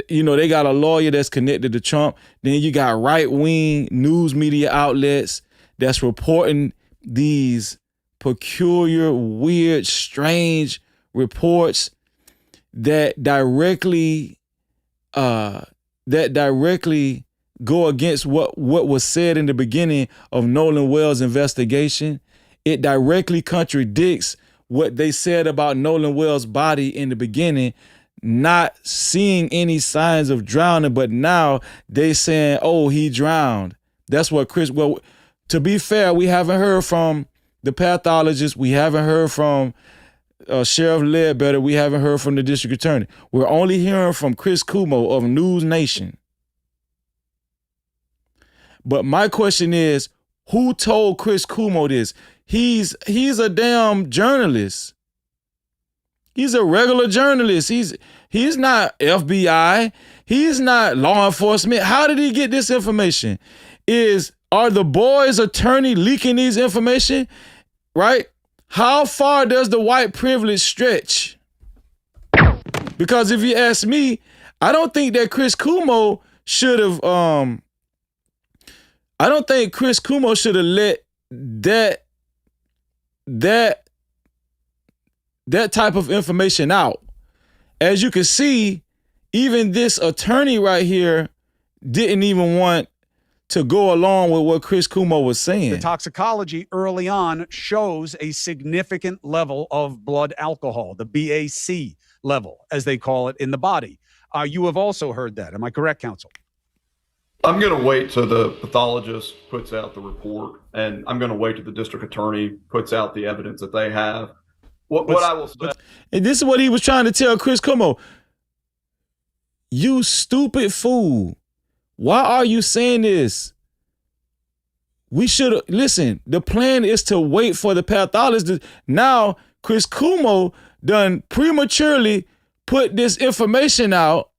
They got a lawyer that's connected to Trump. Then you got right-wing news media outlets that's reporting these peculiar, weird, strange reports that directly go against what was said in the beginning of Nolan Wells' investigation. It directly contradicts what they said about Nolan Wells' body in the beginning, not seeing any signs of drowning, but now they saying, oh, he drowned. That's what well, to be fair, we haven't heard from the pathologist. We haven't heard from Sheriff Ledbetter. We haven't heard from the district attorney. We're only hearing from Chris Cuomo of News Nation. But my question is, who told Chris Cuomo this? He's a damn journalist. He's a regular journalist. He's not FBI. He's not law enforcement. How did he get this information? Are the boys' attorney leaking these information? Right? How far does the white privilege stretch? Because if you ask me, I don't think that Chris Cuomo should have let that type of information out. As you can see, even this attorney right here didn't even want to go along with what Chris Cuomo was saying. The toxicology early on shows a significant level of blood alcohol, the BAC level, as they call it in the body. You have also heard that. Am I correct, counsel? I'm going to wait till the pathologist puts out the report, and I'm going to wait till the district attorney puts out the evidence that they have. What I will say. And this is what he was trying to tell Chris Cuomo. You stupid fool. Why are you saying this? We should listen. The plan is to wait for the pathologist. Now, Chris Cuomo done prematurely put this information out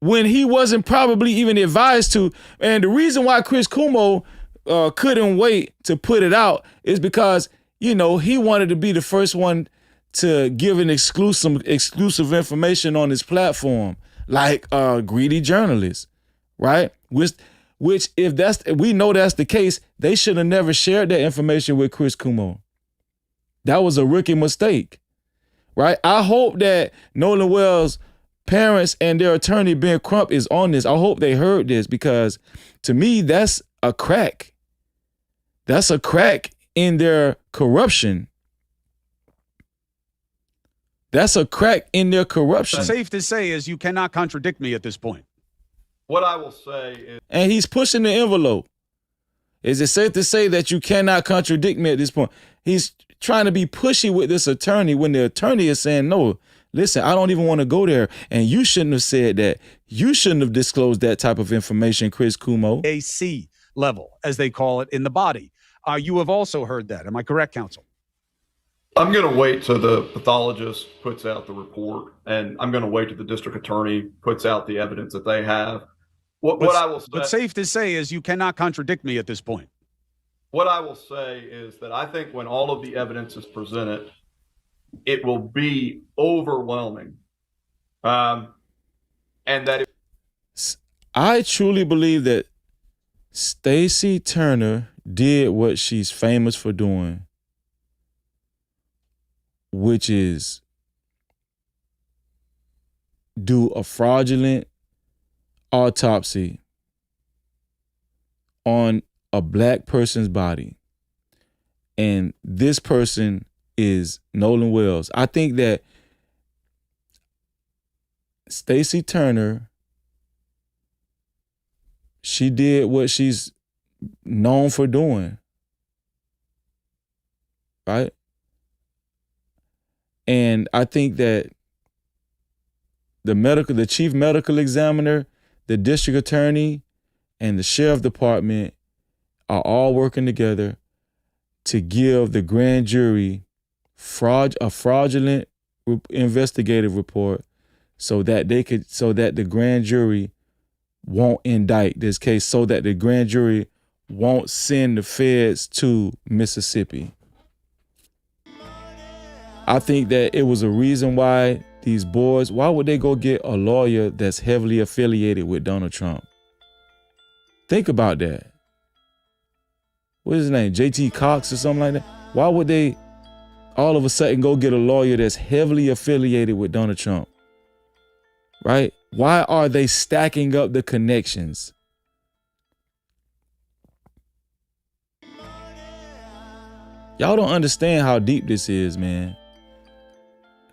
when he wasn't probably even advised to. And the reason why Chris Cuomo couldn't wait to put it out is because, he wanted to be the first one to give an exclusive information on his platform, like greedy journalists, right? Which if we know that's the case, they should have never shared that information with Chris Cuomo. That was a rookie mistake, right? I hope that Nolan Wells' parents and their attorney, Ben Crump, is on this. I hope they heard this, because to me, that's a crack. That's a crack in their corruption. That's a crack in their corruption. Safe to say is you cannot contradict me at this point. What I will say is... And he's pushing the envelope. Is it safe to say that you cannot contradict me at this point? He's trying to be pushy with this attorney when the attorney is saying, no, listen, I don't even want to go there. And you shouldn't have said that. You shouldn't have disclosed that type of information, Chris Cuomo. AC level, as they call it in the body. You have also heard that. Am I correct, counsel? I'm going to wait till the pathologist puts out the report, and I'm going to wait till the district attorney puts out the evidence that they have. What I will say, but safe to say is you cannot contradict me at this point. What I will say is that I think when all of the evidence is presented, it will be overwhelming. And that I truly believe that Stacey Turner did what she's famous for doing, which is do a fraudulent autopsy on a black person's body. And this person is Nolan Wells. I think that Stacey Turner, she did what she's known for doing, right? And I think that the chief medical examiner, the district attorney, and the sheriff department are all working together to give the grand jury a fraudulent investigative report so that the grand jury won't indict this case, so that the grand jury won't send the feds to Mississippi. I think that it was a reason why these boys, why would they go get a lawyer that's heavily affiliated with Donald Trump? Think about that. What is his name? JT Cox or something like that? Why would they all of a sudden go get a lawyer that's heavily affiliated with Donald Trump? Right? Why are they stacking up the connections? Y'all don't understand how deep this is, man.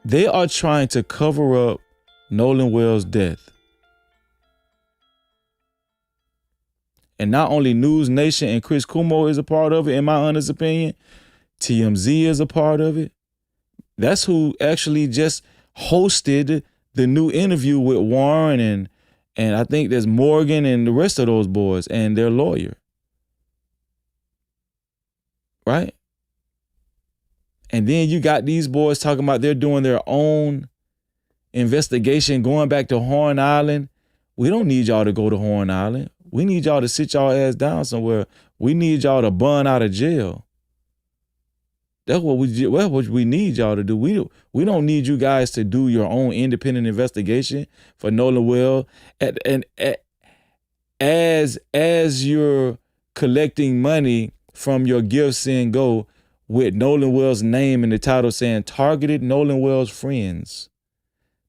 They are trying to cover up Nolan Wells' death. And not only News Nation and Chris Cuomo is a part of it, in my honest opinion, TMZ is a part of it. That's who actually just hosted the new interview with Warren, and I think there's Morgan and the rest of those boys and their lawyer. Right? And then you got these boys talking about they're doing their own investigation, going back to Horn Island. We don't need y'all to go to Horn Island. We need y'all to sit y'all ass down somewhere. We need y'all to bun out of jail. That's what we need y'all to do. We don't need you guys to do your own independent investigation for Nolan Wells. As you're collecting money from your Give, Send, Go with Nolan Wells' name in the title saying targeted Nolan Wells friends.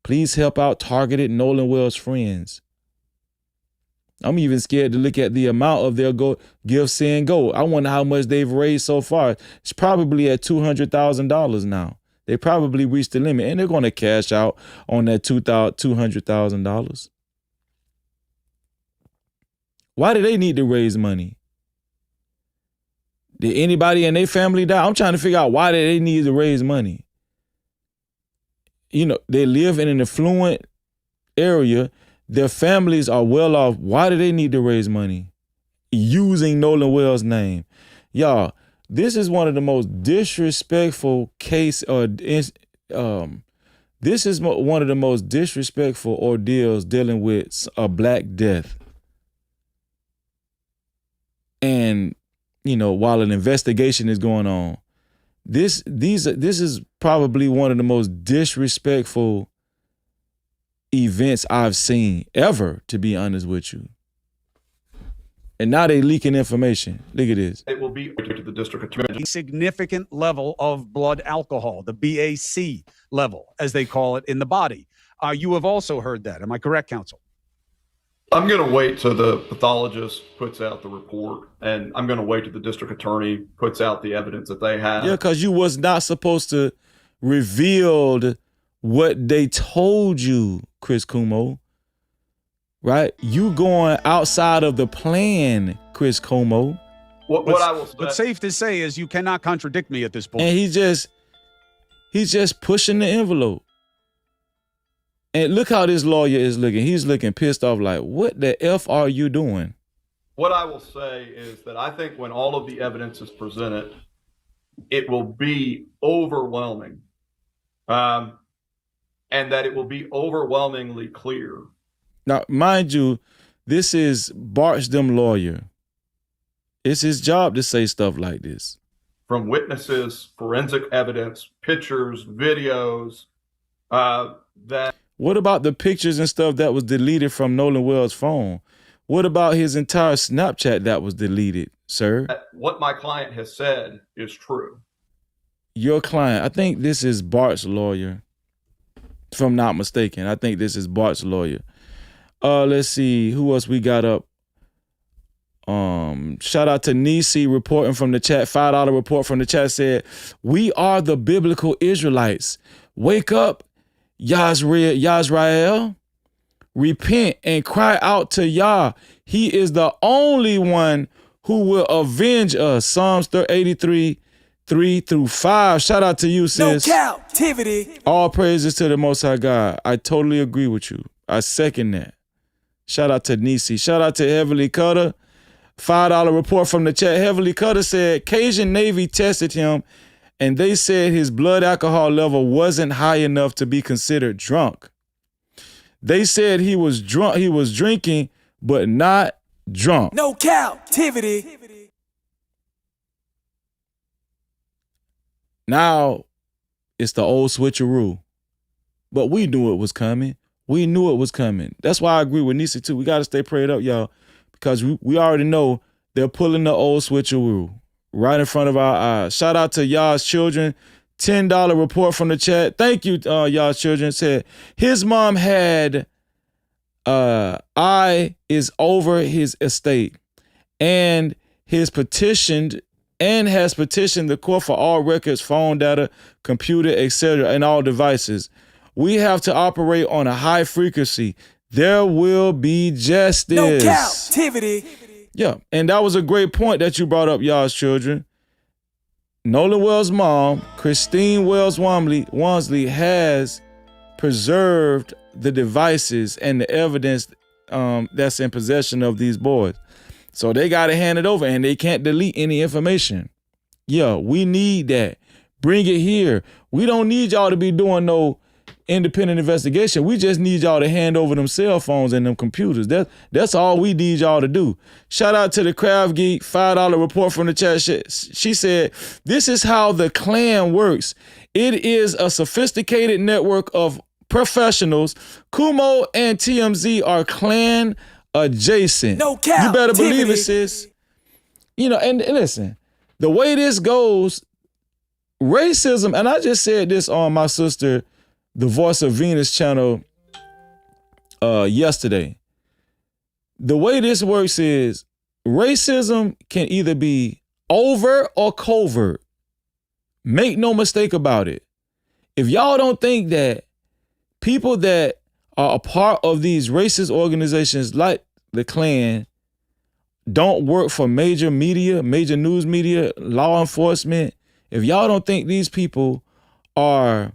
Please help out targeted Nolan Wells friends. I'm even scared to look at the amount of their Give, Send, Go. I wonder how much they've raised so far. It's probably at $200,000 now. They probably reached the limit, and they're going to cash out on that $200,000. Why do they need to raise money? Did anybody in their family die? I'm trying to figure out why they need to raise money. You know, they live in an affluent area. Their families are well off. Why do they need to raise money? using Nolan Wells' name. Y'all, this is one of the most disrespectful this is one of the most disrespectful ordeals dealing with a Black death. And, while an investigation is going on, this is probably one of the most disrespectful events I've seen ever, to be honest with you. And now they leaking information. Look at this. It will be to the district attorney. A significant level of blood alcohol, the BAC level, as they call it in the body. You have also heard that. Am I correct, counsel? I'm going to wait till the pathologist puts out the report, and I'm going to wait till the district attorney puts out the evidence that they have. Yeah, because you was not supposed to reveal what they told you, Chris Cuomo. Right? You going outside of the plan, Chris Cuomo. What I will say, what's safe to say is you cannot contradict me at this point. And he's just pushing the envelope. And look how this lawyer is looking. He's looking pissed off like, what the F are you doing? what I will say is that I think when all of the evidence is presented, it will be overwhelming. And that it will be overwhelmingly clear. Now, mind you, this is Bart's lawyer. It's his job to say stuff like this. From witnesses, forensic evidence, pictures, videos, that... What about the pictures and stuff that was deleted from Nolan Wells' phone? What about his entire Snapchat that was deleted, sir? What my client has said is true. Your client, I think this is Bart's lawyer. If I'm not mistaken, I think this is Bart's lawyer. Let's see who else we got up. Shout out to Nisi reporting from the chat. $5 report from the chat said, "We are the biblical Israelites. Wake up, Yazrael. Repent and cry out to Yah. He is the only one who will avenge us." Psalms 83, 3-5. Shout out to you, sis. No captivity. All praises to the Most High God. I totally agree with you. I second that. Shout out to Nisi. Shout out to Heavenly Cutter. $5 report from the chat. Heavenly Cutter said Cajun Navy tested him and they said his blood alcohol level wasn't high enough to be considered drunk. They said he was drunk. He was drinking, but not drunk. No captivity. Now it's the old switcheroo. But we knew it was coming. We knew it was coming. That's why I agree with Nisi too. We got to stay prayed up, y'all, because we already know they're pulling the old switcheroo right in front of our eyes. Shout out to y'all's children. $10 report from the chat. Thank you, y'all's children. Said his mom had is over his estate and has petitioned the court for all records, phone data, computer, etc., and all devices. We have to operate on a high frequency. There will be justice. No captivity. Yeah, and that was a great point that you brought up, y'all's children. Nolan Wells' mom, Christine Wells Wansley, has preserved the devices and the evidence that's in possession of these boys. So they got to hand it over, and they can't delete any information. Yeah, we need that. Bring it here. We don't need y'all to be doing no independent investigation. We just need y'all to hand over them cell phones and them computers. That's all we need y'all to do. Shout out to the Craft Geek, $5 report from the chat. She said, "This is how the Klan works. It is a sophisticated network of professionals. Kumo and TMZ are Klan adjacent." No captivity. You better believe it, sis. You know, and listen, the way this goes, racism, and I just said this on my sister, the Voice of Venus channel yesterday. The way this works is racism can either be overt or covert. Make no mistake about it. If y'all don't think that people that are a part of these racist organizations like the Klan don't work for major media, major news media, law enforcement, if y'all don't think these people are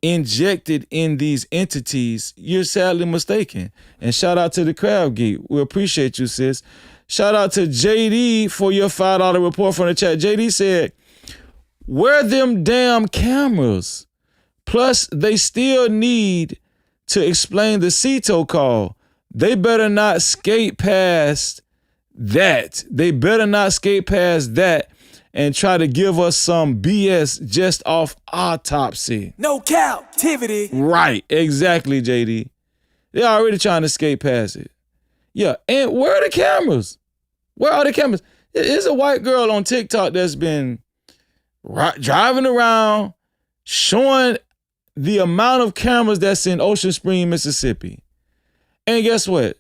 injected in these entities, you're sadly mistaken. And shout out to the Crowd Geek. We appreciate you, sis. Shout out to JD for your $5 report from the chat. JD said, where them damn cameras? Plus, they still need to explain the CETO call. They better not skate past that. They better not skate past that and try to give us some BS just off autopsy. No captivity. Right, exactly, JD. They're already trying to skate past it. Yeah, and where are the cameras? Where are the cameras? There's a white girl on TikTok that's been driving around showing the amount of cameras that's in Ocean Spring, Mississippi. And guess what?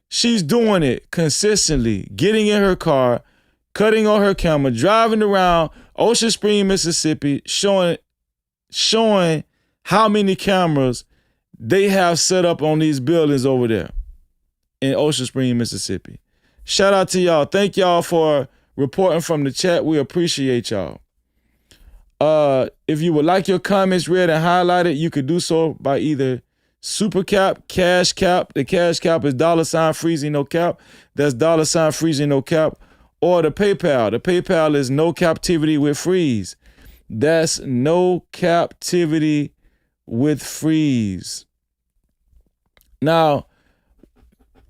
She's doing it consistently, getting in her car, cutting on her camera, driving around Ocean Spring, Mississippi, showing how many cameras they have set up on these buildings over there in Ocean Spring, Mississippi. Shout out to y'all. Thank y'all for reporting from the chat. We appreciate y'all. If you would like your comments read and highlighted, you could do so by either Super Cap, Cash Cap. The Cash Cap is $freezing no cap. That's $freezing no cap. Or the PayPal. The PayPal is no captivity with freeze. That's no captivity with freeze. Now,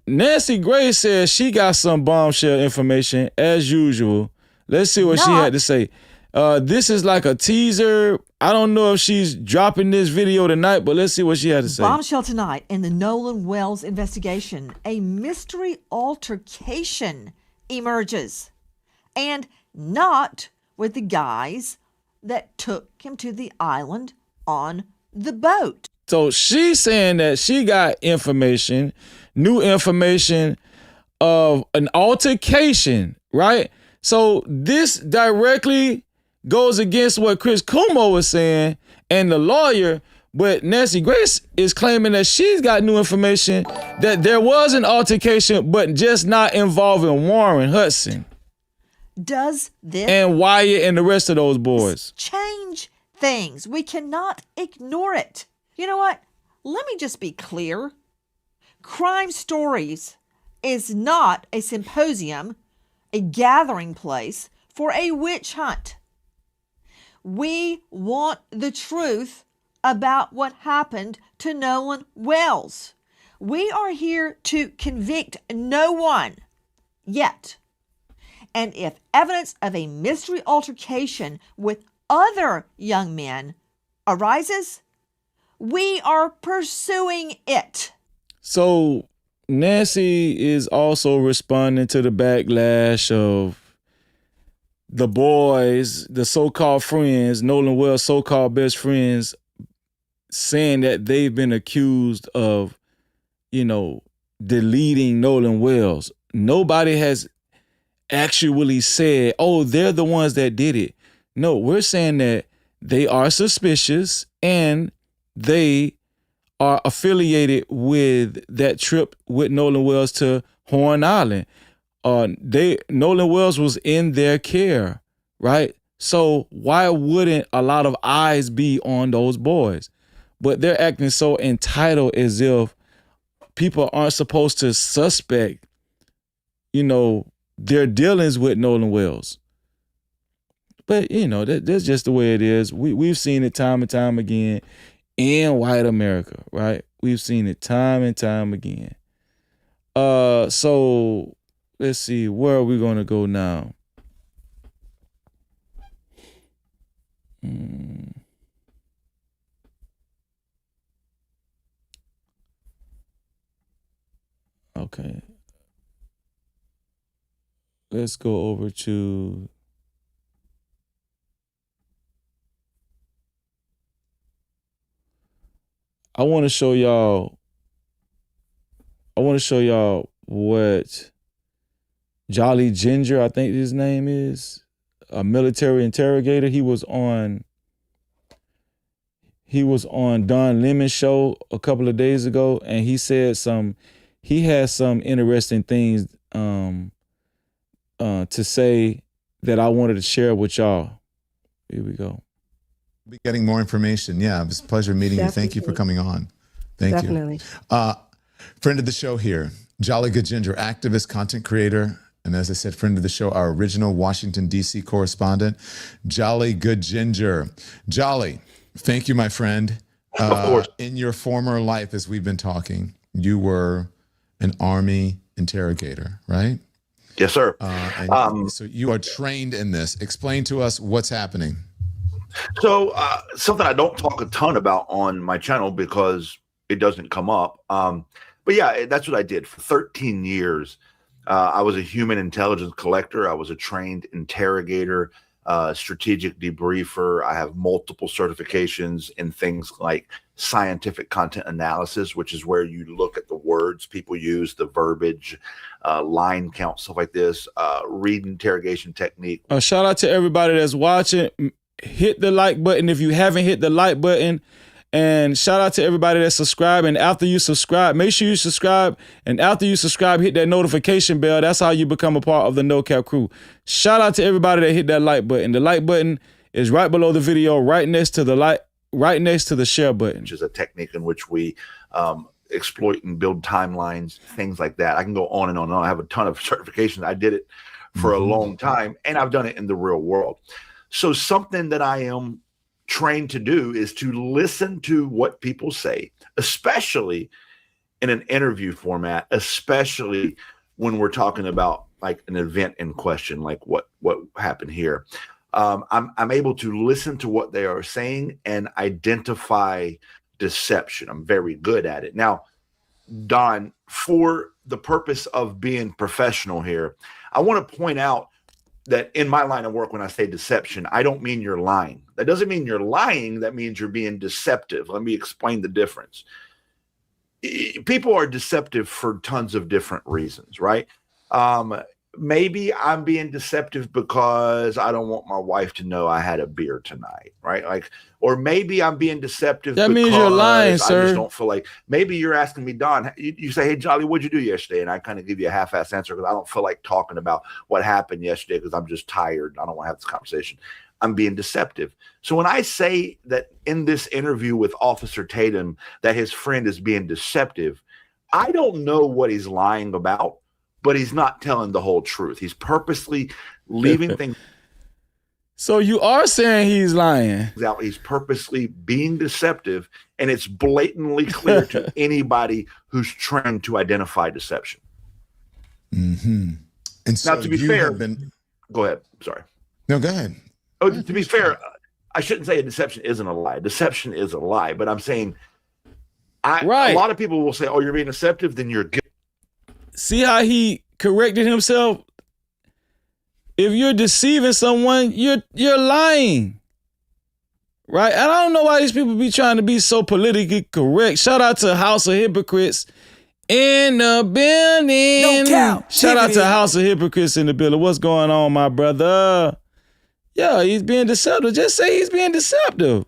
Nancy Grace says she got some bombshell information as usual. Let's see what she had to say. This is like a teaser. I don't know if she's dropping this video tonight, but let's see what she had to say. Bombshell tonight in the Nolan Wells investigation. A mystery altercation emerges. And not with the guys that took him to the island on the boat. So she's saying that she got information, new information of an altercation, right? So this directly goes against what Chris Cuomo was saying and the lawyer, but Nancy Grace is claiming that she's got new information that there was an altercation, but just not involving Warren Hudson. Does this and Wyatt and the rest of those boys change things? We cannot ignore it. You know what? Let me just be clear. Crime Stories is not a symposium, a gathering place for a witch hunt. We want the truth about what happened to Nolan Wells. We are here to convict no one yet. And if evidence of a mystery altercation with other young men arises, we are pursuing it. So Nancy is also responding to the backlash of the boys, the so-called friends, Nolan Wells' so-called best friends, saying that they've been accused of, deleting Nolan Wells. Nobody has actually said, oh, they're the ones that did it. No, we're saying that they are suspicious and they are affiliated with that trip with Nolan Wells to Horn Island. Nolan Wells was in their care, right? So why wouldn't a lot of eyes be on those boys? But they're acting so entitled as if people aren't supposed to suspect, their dealings with Nolan Wells. But, that's just the way it is. We've seen it time and time again in white America, right? We've seen it time and time again. So let's see, where are we going to go now? Okay. Let's go over to I want to show y'all what Jolly Ginger, I think his name is, a military interrogator. He was on Don Lemon's show a couple of days ago, and he said he has some interesting things to say that I wanted to share with y'all. Here we go. Be getting more information. Yeah, it was a pleasure meeting you. Thank you for coming on. Thank you. Friend of the show here. Jolly Good Ginger, activist, content creator, and as I said, friend of the show, our original Washington, D.C. correspondent, Jolly Good Ginger. Jolly, thank you, my friend. Of course. In your former life, as we've been talking, you were an Army interrogator, right? Yes, sir. So you are trained in this. Explain to us what's happening. So something I don't talk a ton about on my channel because it doesn't come up. But yeah, that's what I did for 13 years. I was a human intelligence collector. I was a trained interrogator, strategic debriefer. I have multiple certifications in things like scientific content analysis, which is where you look at the words people use, the verbiage, line count, stuff like this, read interrogation technique. Shout out to everybody that's watching. Hit the like button if you haven't hit the like button. And shout out to everybody that subscribed. And after you subscribe, make sure you subscribe. And after you subscribe, hit that notification bell. That's how you become a part of the No Cap crew. Shout out to everybody that hit that like button. The like button is right below the video, right next to the like, right next to the share button. Which is a technique in which we exploit and build timelines, things like that. I can go on and on and on. I have a ton of certifications. I did it for a long time, and I've done it in the real world. So something that I am trained to do is to listen to what people say, especially in an interview format, especially when we're talking about like an event in question, like what happened here. I'm able to listen to what they are saying and identify deception. I'm very good at it. Now, Don, for the purpose of being professional here, I want to point out that in my line of work, when I say deception, I don't mean you're lying. That doesn't mean you're lying. That means you're being deceptive. Let me explain the difference. People are deceptive for tons of different reasons, right? Maybe I'm being deceptive because I don't want my wife to know I had a beer tonight, right? Like, or maybe I'm being deceptive. That means you're lying, sir. I just don't feel like. Maybe you're asking me, Don. You say, "Hey, Jolly, what'd you do yesterday?" And I kind of give you a half-ass answer because I don't feel like talking about what happened yesterday because I'm just tired. I don't want to have this conversation. I'm being deceptive. So when I say that in this interview with Officer Tatum that his friend is being deceptive, I don't know what he's lying about. But he's not telling the whole truth. He's purposely leaving things. So you are saying he's lying. Out. He's purposely being deceptive, and it's blatantly clear to anybody who's trying to identify deception. Mm-hmm. And so now, to be fair, go ahead. Sorry. No, go ahead. Oh, to be fair, I shouldn't say a deception isn't a lie. Deception is a lie, but I'm saying, a lot of people will say, "Oh, you're being deceptive," then you're guilty. See how he corrected himself? If you're deceiving someone, you're lying. Right? And I don't know why these people be trying to be so politically correct. Shout out to House of Hypocrites in the building. No cap. Shout out to House of Hypocrites in the building. What's going on, my brother? Yeah, he's being deceptive. Just say he's being deceptive.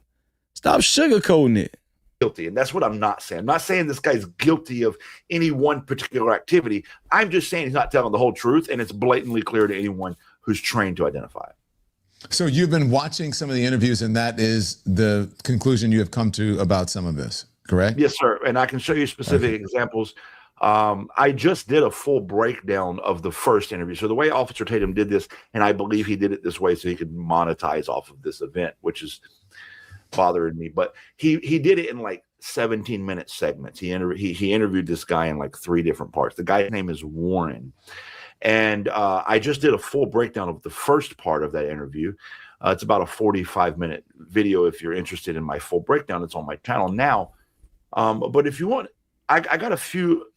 Stop sugarcoating it. Guilty. And that's what I'm not saying. I'm not saying this guy's guilty of any one particular activity. I'm just saying he's not telling the whole truth, and it's blatantly clear to anyone who's trained to identify it. So you've been watching some of the interviews, and that is the conclusion you have come to about some of this, correct? Yes, sir. And I can show you specific examples. I just did a full breakdown of the first interview. So the way Officer Tatum did this, and I believe he did it this way so he could monetize off of this event, which is bothering me, but he did it in like 17-minute segments. He interviewed this guy in like 3 different parts. The guy's name is Warren, and I just did a full breakdown of the first part of that interview. It's about a 45-minute video. If you're interested in my full breakdown, it's on my channel now. But if you want, I got a few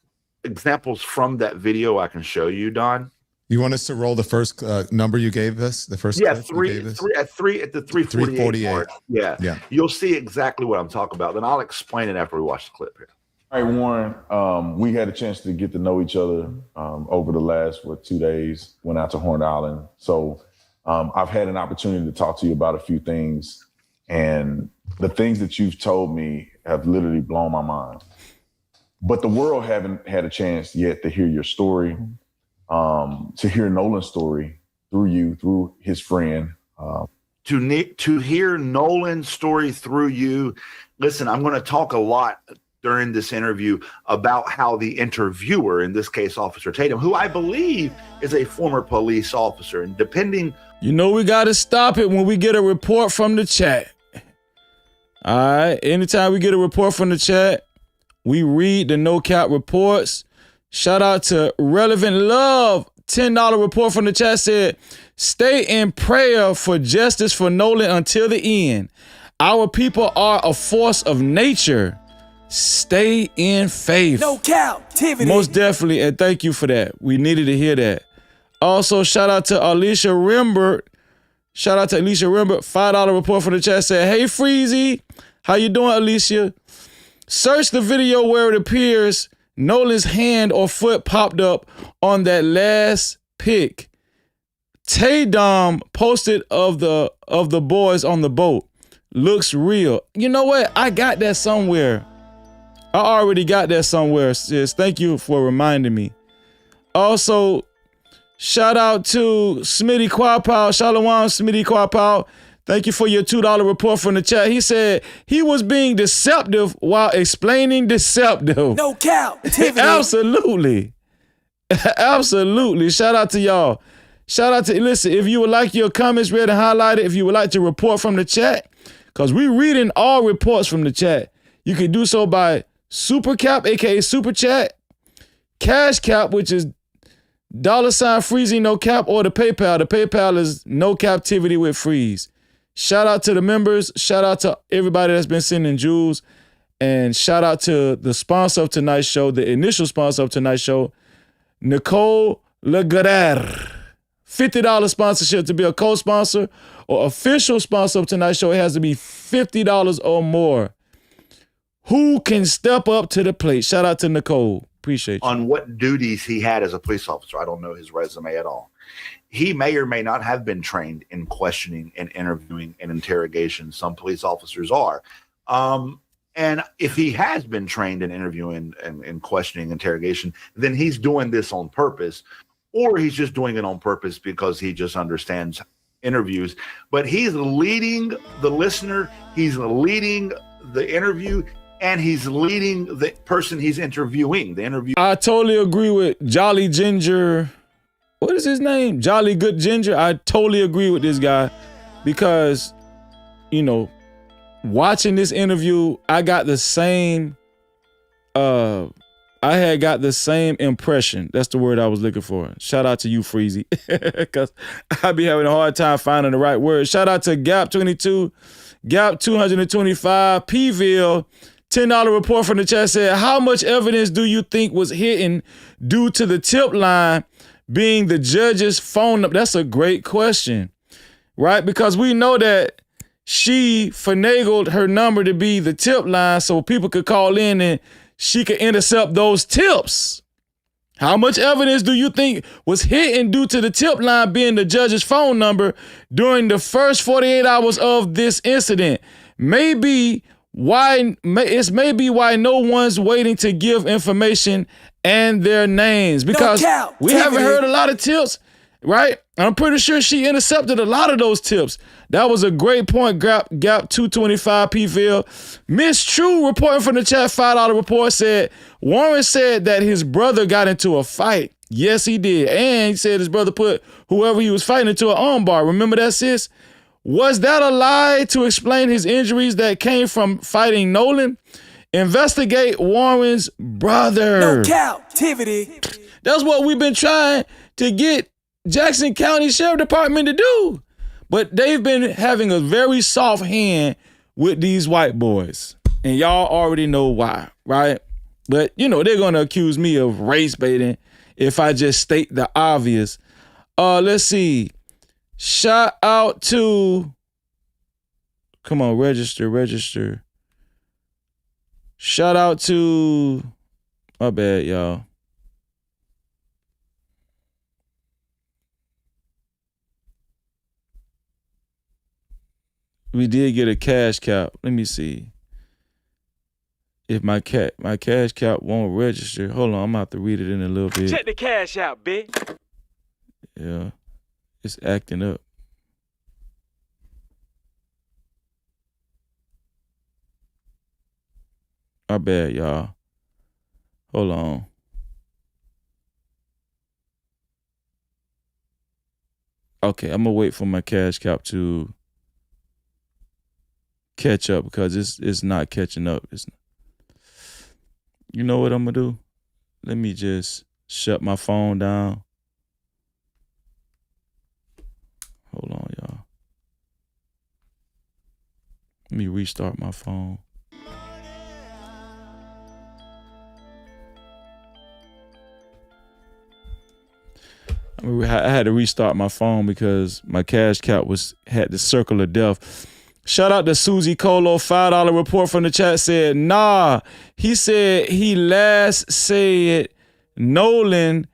examples from that video I can show you, Don. You want us to roll the first number you gave us? The first at the 348 mark. Yeah. You'll see exactly what I'm talking about. Then I'll explain it after we watch the clip here. All right, Warren, we had a chance to get to know each other over the last 2 days. Went out to Horn Island. So I've had an opportunity to talk to you about a few things, and the things that you've told me have literally blown my mind. But the world haven't had a chance yet to hear your story. To hear Nolan's story through his friend. To hear Nolan's story through you. Listen, I'm going to talk a lot during this interview about how the interviewer, in this case, Officer Tatum, who I believe is a former police officer, and depending... You know we got to stop it when we get a report from the chat. All right, anytime we get a report from the chat, we read the No Cap reports. Shout out to Relevant Love. $10 report from the chat said, stay in prayer for justice for Nolan until the end. Our people are a force of nature. Stay in faith. No Cap-tivity. Most definitely, and thank you for that. We needed to hear that. Also, shout out to Alicia Rimbert. Shout out to Alicia Rimbert. $5 report from the chat said, hey, Freezy. How you doing, Alicia? Search the video where it appears Nolan's hand or foot popped up on that last pic. Taydom posted of the boys on the boat. Looks real. You know what? I got that somewhere. I already got that somewhere, sis. Thank you for reminding me. Also, shout out to Smitty Quapow. Shalom, Smitty Quapow. Thank you for your $2 report from the chat. He said he was being deceptive while explaining deceptive. No Cap-tivity. Absolutely. Absolutely. Shout out to y'all. Shout out to, listen, if you would like your comments read and highlighted, if you would like to report from the chat, because we're reading all reports from the chat, you can do so by Super Cap, aka Super Chat, Cash Cap, which is $Freezy No Cap, or the PayPal. The PayPal is No Cap-tivity with Freeze. Shout out to the members. Shout out to everybody that's been sending jewels. And shout out to the sponsor of tonight's show, the initial sponsor of tonight's show, Nicole Legarer. $50 sponsorship to be a co-sponsor or official sponsor of tonight's show. It has to be $50 or more. Who can step up to the plate? Shout out to Nicole. Appreciate you. On what duties he had as a police officer. I don't know his resume at all. He may or may not have been trained in questioning and interviewing and interrogation. Some police officers are. And if he has been trained in interviewing and questioning interrogation, then he's doing this on purpose, or he's just doing it on purpose because he just understands interviews. But he's leading the listener, he's leading the interview, and he's leading the person he's interviewing. The interview. I totally agree with Jolly Ginger. What is his name? Jolly Good Ginger. I totally agree with this guy because, you know, watching this interview, I got the same, I had got the same impression. That's the word I was looking for. Shout out to you, Freezy, because I be having a hard time finding the right word. Shout out to Gap22, Gap225, Pville. $10 report from the chat said, how much evidence do you think was hidden due to the tip line being the judge's phone number? That's a great question, right? Because we know that she finagled her number to be the tip line so people could call in and she could intercept those tips. How much evidence do you think was hidden due to the tip line being the judge's phone number during the first 48 hours of this incident? Maybe why no one's waiting to give information and their names, because we haven't heard a lot of tips, right? I'm pretty sure she intercepted a lot of those tips. That was a great point, Gap 225 Pville. Miss True reporting from the chat, $5 report, said Warren said that his brother got into a fight. Yes, he did. And he said his brother put whoever he was fighting into an armbar. Remember that, sis? Was that a lie to explain his injuries that came from fighting Nolan? Investigate Warren's brother. No Cap-tivity. That's what we've been trying to get Jackson County Sheriff Department to do. But they've been having a very soft hand with these white boys. And y'all already know why, right? But, you know, they're going to accuse me of race baiting if I just state the obvious. Let's see. Shout out to, come on, register. Shout out to, my bad, y'all. We did get a cash cap. Let me see if my cash cap won't register. Hold on, I'm gonna have to read it in a little bit. Check the cash out, bitch. Yeah, it's acting up. My bad, y'all. Hold on. Okay, I'm gonna wait for my cash cap to catch up because it's not catching up. You know what I'm gonna do? Let me just shut my phone down. Hold on, y'all. Let me restart my phone. I had to restart my phone because my cash cap had the circle of death. Shout out to Susie Colo, $5 report from the chat said, nah, he said he last seen Nolan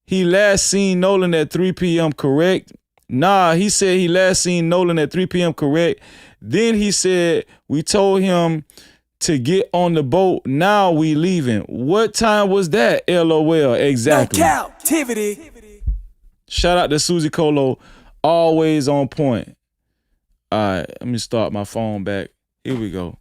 at 3 p.m. correct? Nah, he said he last seen Nolan at 3 p.m. correct. Then he said, we told him to get on the boat. Now we leaving. What time was that? LOL. Exactly. No Cap-tivity. Shout out to Susie Colo, always on point. All right, let me start my phone back. Here we go.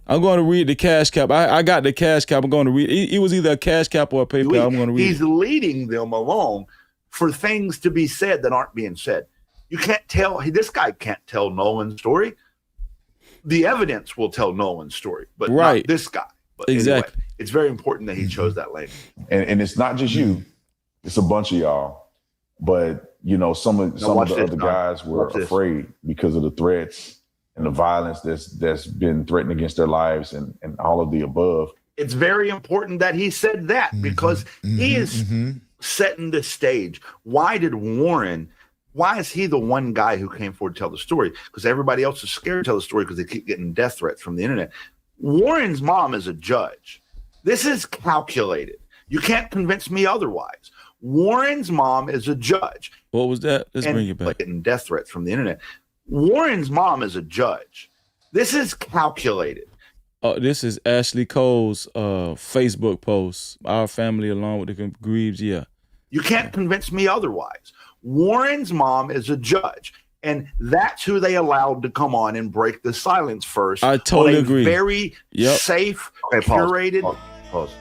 I'm going to read the cash cap. I got the cash cap. I'm going to read. It was either a cash cap or a PayPal. I'm going to read. He's leading them along for things to be said that aren't being said. You can't tell. This guy can't tell Nolan's story. The evidence will tell Nolan's story, but not this guy. But exactly. Anyway, it's very important that he chose that lane. And it's not just you. It's a bunch of y'all. But, you know, some of the other guys were afraid because of the threats and the violence that's been threatened against their lives and all of the above. It's very important that he said that because he is setting the stage. Why is he the one guy who came forward to tell the story? Because everybody else is scared to tell the story because they keep getting death threats from the internet. Warren's mom is a judge. This is calculated. You can't convince me otherwise. Warren's mom is a judge. What was that? Let's bring it back. Getting death threats from the internet. Warren's mom is a judge. This is calculated. This is Ashley Cole's Facebook post. Our family along with the Greaves. Yeah. You can't convince me otherwise. Warren's mom is a judge. And that's who they allowed to come on and break the silence first. I totally agree. Very safe, curated. Pause.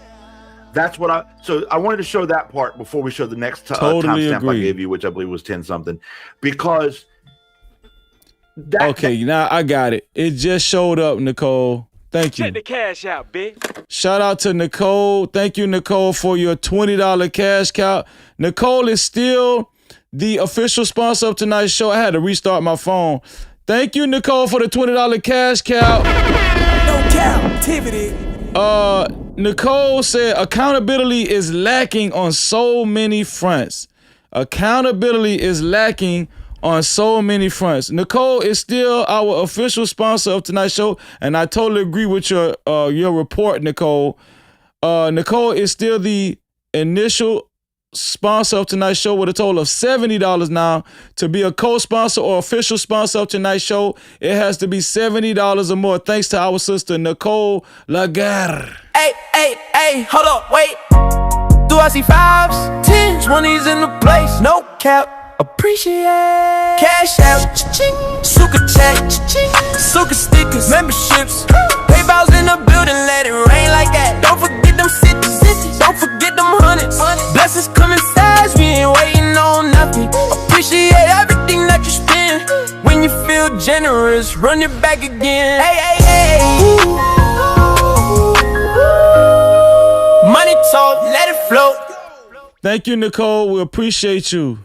That's what I wanted to show that part before we show the next timestamp I gave you, which I believe was 10 something, because now I got it. It just showed up, Nicole. Thank you. Check the cash out, bitch. Shout out to Nicole. Thank you, Nicole, for your $20 cash cow. Nicole is still the official sponsor of tonight's show. I had to restart my phone. Thank you, Nicole, for the $20 cash cow. No Cap-tivity. Nicole said accountability is lacking on so many fronts. Accountability is lacking on so many fronts. Nicole is still our official sponsor of tonight's show, and I totally agree with your report, Nicole. Nicole is still the initial sponsor of tonight's show with a total of $70 now. To be a co-sponsor or official sponsor of tonight's show, it has to be $70 or more. Thanks to our sister Nicole Lagarde. Hey, hold up, wait. Do I see 5s, 10s, 20s in the place? No cap, appreciate. Cash out, cha-ching. Suka chat, cha-ching. Suka stickers, memberships. PayPal's in the building, let it rain like that. Don't forget them cities, don't forget them hundreds. Blessings coming fast, we ain't waiting on nothing. Appreciate everything that you spend. When you feel generous, run it back again. Hey. Money talk, let it flow. Thank you, Nicole. We appreciate you.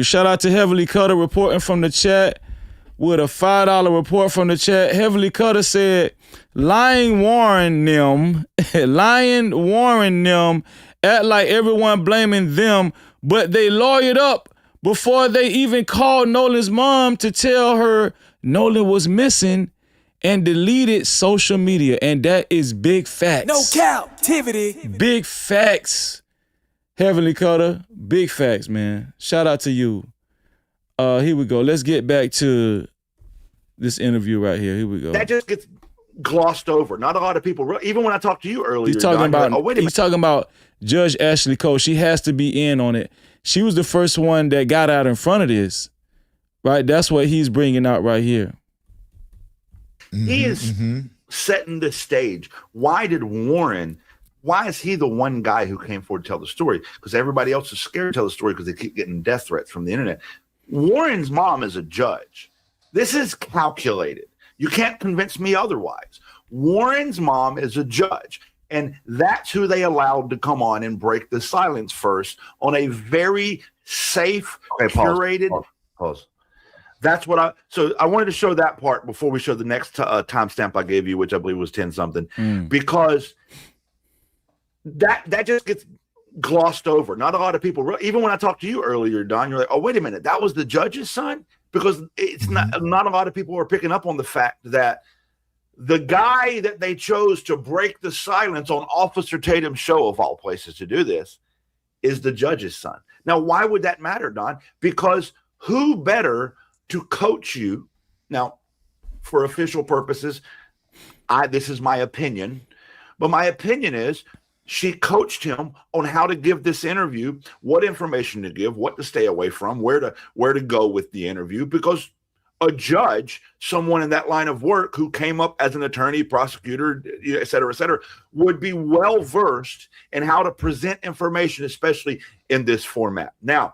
Shout out to Heavenly Cutter reporting from the chat with a $5 report from the chat. Heavenly Cutter said, lying Warren them, act like everyone blaming them, but they lawyered up before they even called Nolan's mom to tell her Nolan was missing and deleted social media. And that is big facts. No Cap-tivity. Big facts. Heavenly Cutter, big facts, man. Shout out to you. Here we go. Let's get back to this interview right here. Here we go. That just gets glossed over. Not a lot of people, even when I talked to you earlier. He's talking about Judge Ashley Cole. She has to be in on it. She was the first one that got out in front of this, right? That's what he's bringing out right here. He is setting the stage. Why is he the one guy who came forward to tell the story? Because everybody else is scared to tell the story because they keep getting death threats from the internet. Warren's mom is a judge. This is calculated. You can't convince me otherwise. Warren's mom is a judge. And that's who they allowed to come on and break the silence first on a very safe, curated. Pause. That's what so I wanted to show that part before we show the next timestamp I gave you, which I believe was 10 something, because that just gets glossed over. Not a lot of people, even when I talked to you earlier, Don, you're like, oh, wait a minute, that was the judge's son? Because it's not a lot of people are picking up on the fact that the guy that they chose to break the silence on Officer Tatum's show, of all places to do this, is the judge's son. Now, why would that matter, Don? Because who better to coach you? Now, for official purposes, this is my opinion, but my opinion is she coached him on how to give this interview, what information to give, what to stay away from, where to go with the interview, because a judge, someone in that line of work who came up as an attorney, prosecutor, et cetera, would be well-versed in how to present information, especially in this format. Now,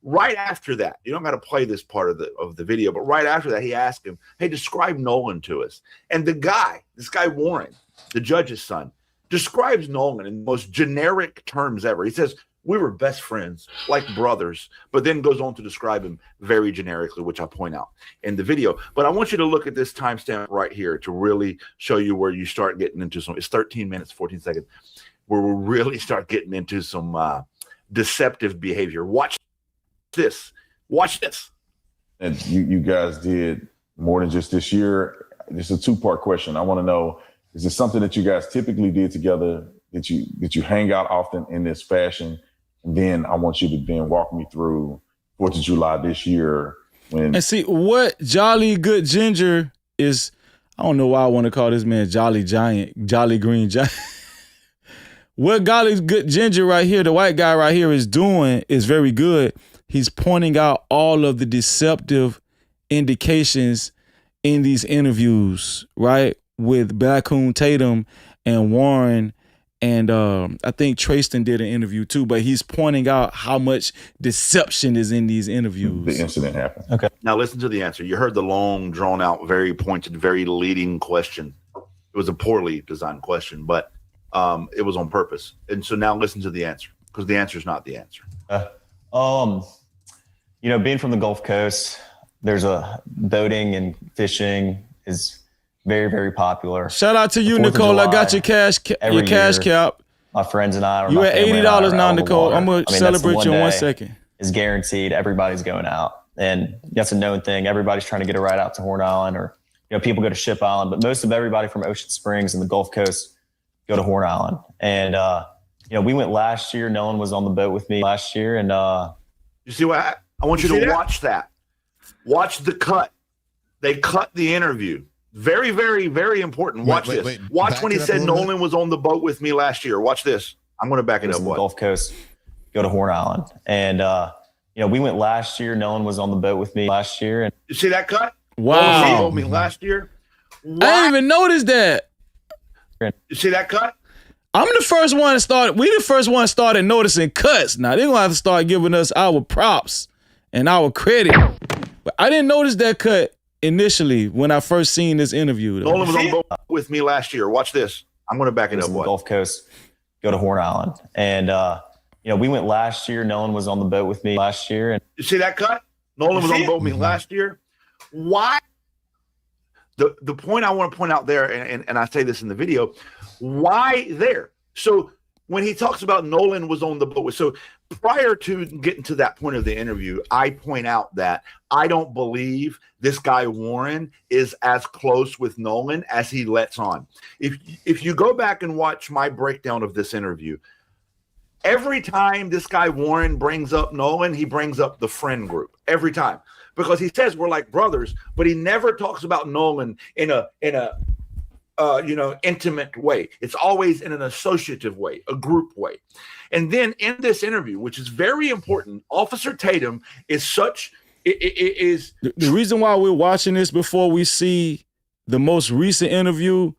right after that, you don't got to play this part of the video, but right after that, he asked him, hey, describe Nolan to us. And this guy Warren, the judge's son, describes Nolan in the most generic terms ever. He says, we were best friends, like brothers, but then goes on to describe him very generically, which I point out in the video. But I want you to look at this timestamp right here to really show you where you start getting into it's 13 minutes, 14 seconds, where we really start getting into some deceptive behavior. Watch this. Watch this. And you guys did more than just this year. It's a two-part question. I want to know, is it something that you guys typically did together, that you hang out often in this fashion? And then I want you to then walk me through 4th of July this year. And see what Jolly Good Ginger is. I don't know why I want to call this man Jolly Giant, Jolly Green Giant. What Jolly Good Ginger right here, the white guy right here, is doing is very good. He's pointing out all of the deceptive indications in these interviews, right? With Blackcoon Tatum and Warren. And I think Trayston did an interview too, but he's pointing out how much deception is in these interviews. The incident happened. Okay. Now listen to the answer. You heard the long, drawn out, very pointed, very leading question. It was a poorly designed question, but it was on purpose. And so now listen to the answer, because the answer is not the answer. Being from the Gulf Coast, there's a boating and fishing is very, very popular. Shout out to you, Nicole. I got your cash cap. My friends and I. You at $80 now, Nicole. I'm gonna celebrate you in 1 second. Is guaranteed. Everybody's going out, and that's a known thing. Everybody's trying to get a ride out to Horn Island, or people go to Ship Island, but most of everybody from Ocean Springs and the Gulf Coast go to Horn Island. And we went last year. Nolan was on the boat with me last year, and you see what I want you to watch that. Watch the cut. They cut the interview. Very, very, very important. Watch this. Watch when he said Nolan was on the boat with me last year. Watch this. I'm going to back it up. The Gulf Coast, go to Horn Island. And, we went last year. Nolan was on the boat with me last year. And you see that cut? Wow. He told me last year. I didn't even notice that. You see that cut? We the first one started noticing cuts. Now they're going to have to start giving us our props and our credit. But I didn't notice that cut initially when I first seen this interview. Nolan was on the boat with me last year. Watch this. I'm going to back it up. The Gulf Coast, go to Horn Island. And, we went last year. Nolan was on the boat with me last year. And you see that cut? Nolan was on the boat with me last year. Why? The point I want to point out there, and I say this in the video, why there? So when he talks about Nolan was on the boat, so prior to getting to that point of the interview, I point out that I don't believe this guy Warren is as close with Nolan as he lets on. If you go back and watch my breakdown of this interview, every time this guy Warren brings up Nolan, he brings up the friend group every time, because he says we're like brothers, but he never talks about Nolan in a intimate way. It's always in an associative way, a group way. And then in this interview, which is very important, Officer Tatum is the reason why we're watching this before we see the most recent interview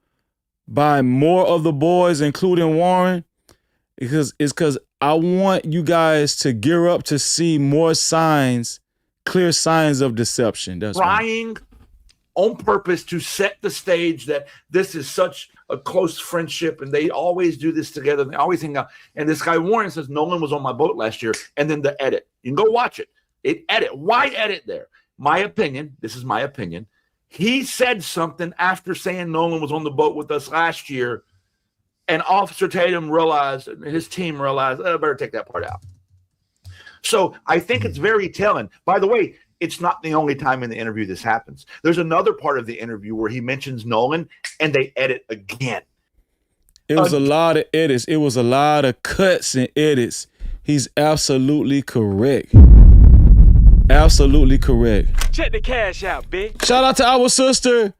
by more of the boys, including Warren, because I want you guys to gear up to see more signs, clear signs of deception. That's why. Trying on purpose to set the stage that this is such a close friendship and they always do this together. And they always hang out. And this guy Warren says, Nolan was on my boat last year. And then the edit. You can go watch it. Edit. Why edit there? My opinion, this is my opinion. He said something after saying Nolan was on the boat with us last year. And Officer Tatum realized, his team realized, I better take that part out. So I think it's very telling. By the way, it's not the only time in the interview this happens. There's another part of the interview where he mentions Nolan and they edit again. It was a lot of edits. It was a lot of cuts and edits. He's absolutely correct. Absolutely correct. Check the cash out, bitch. Shout out to our sister,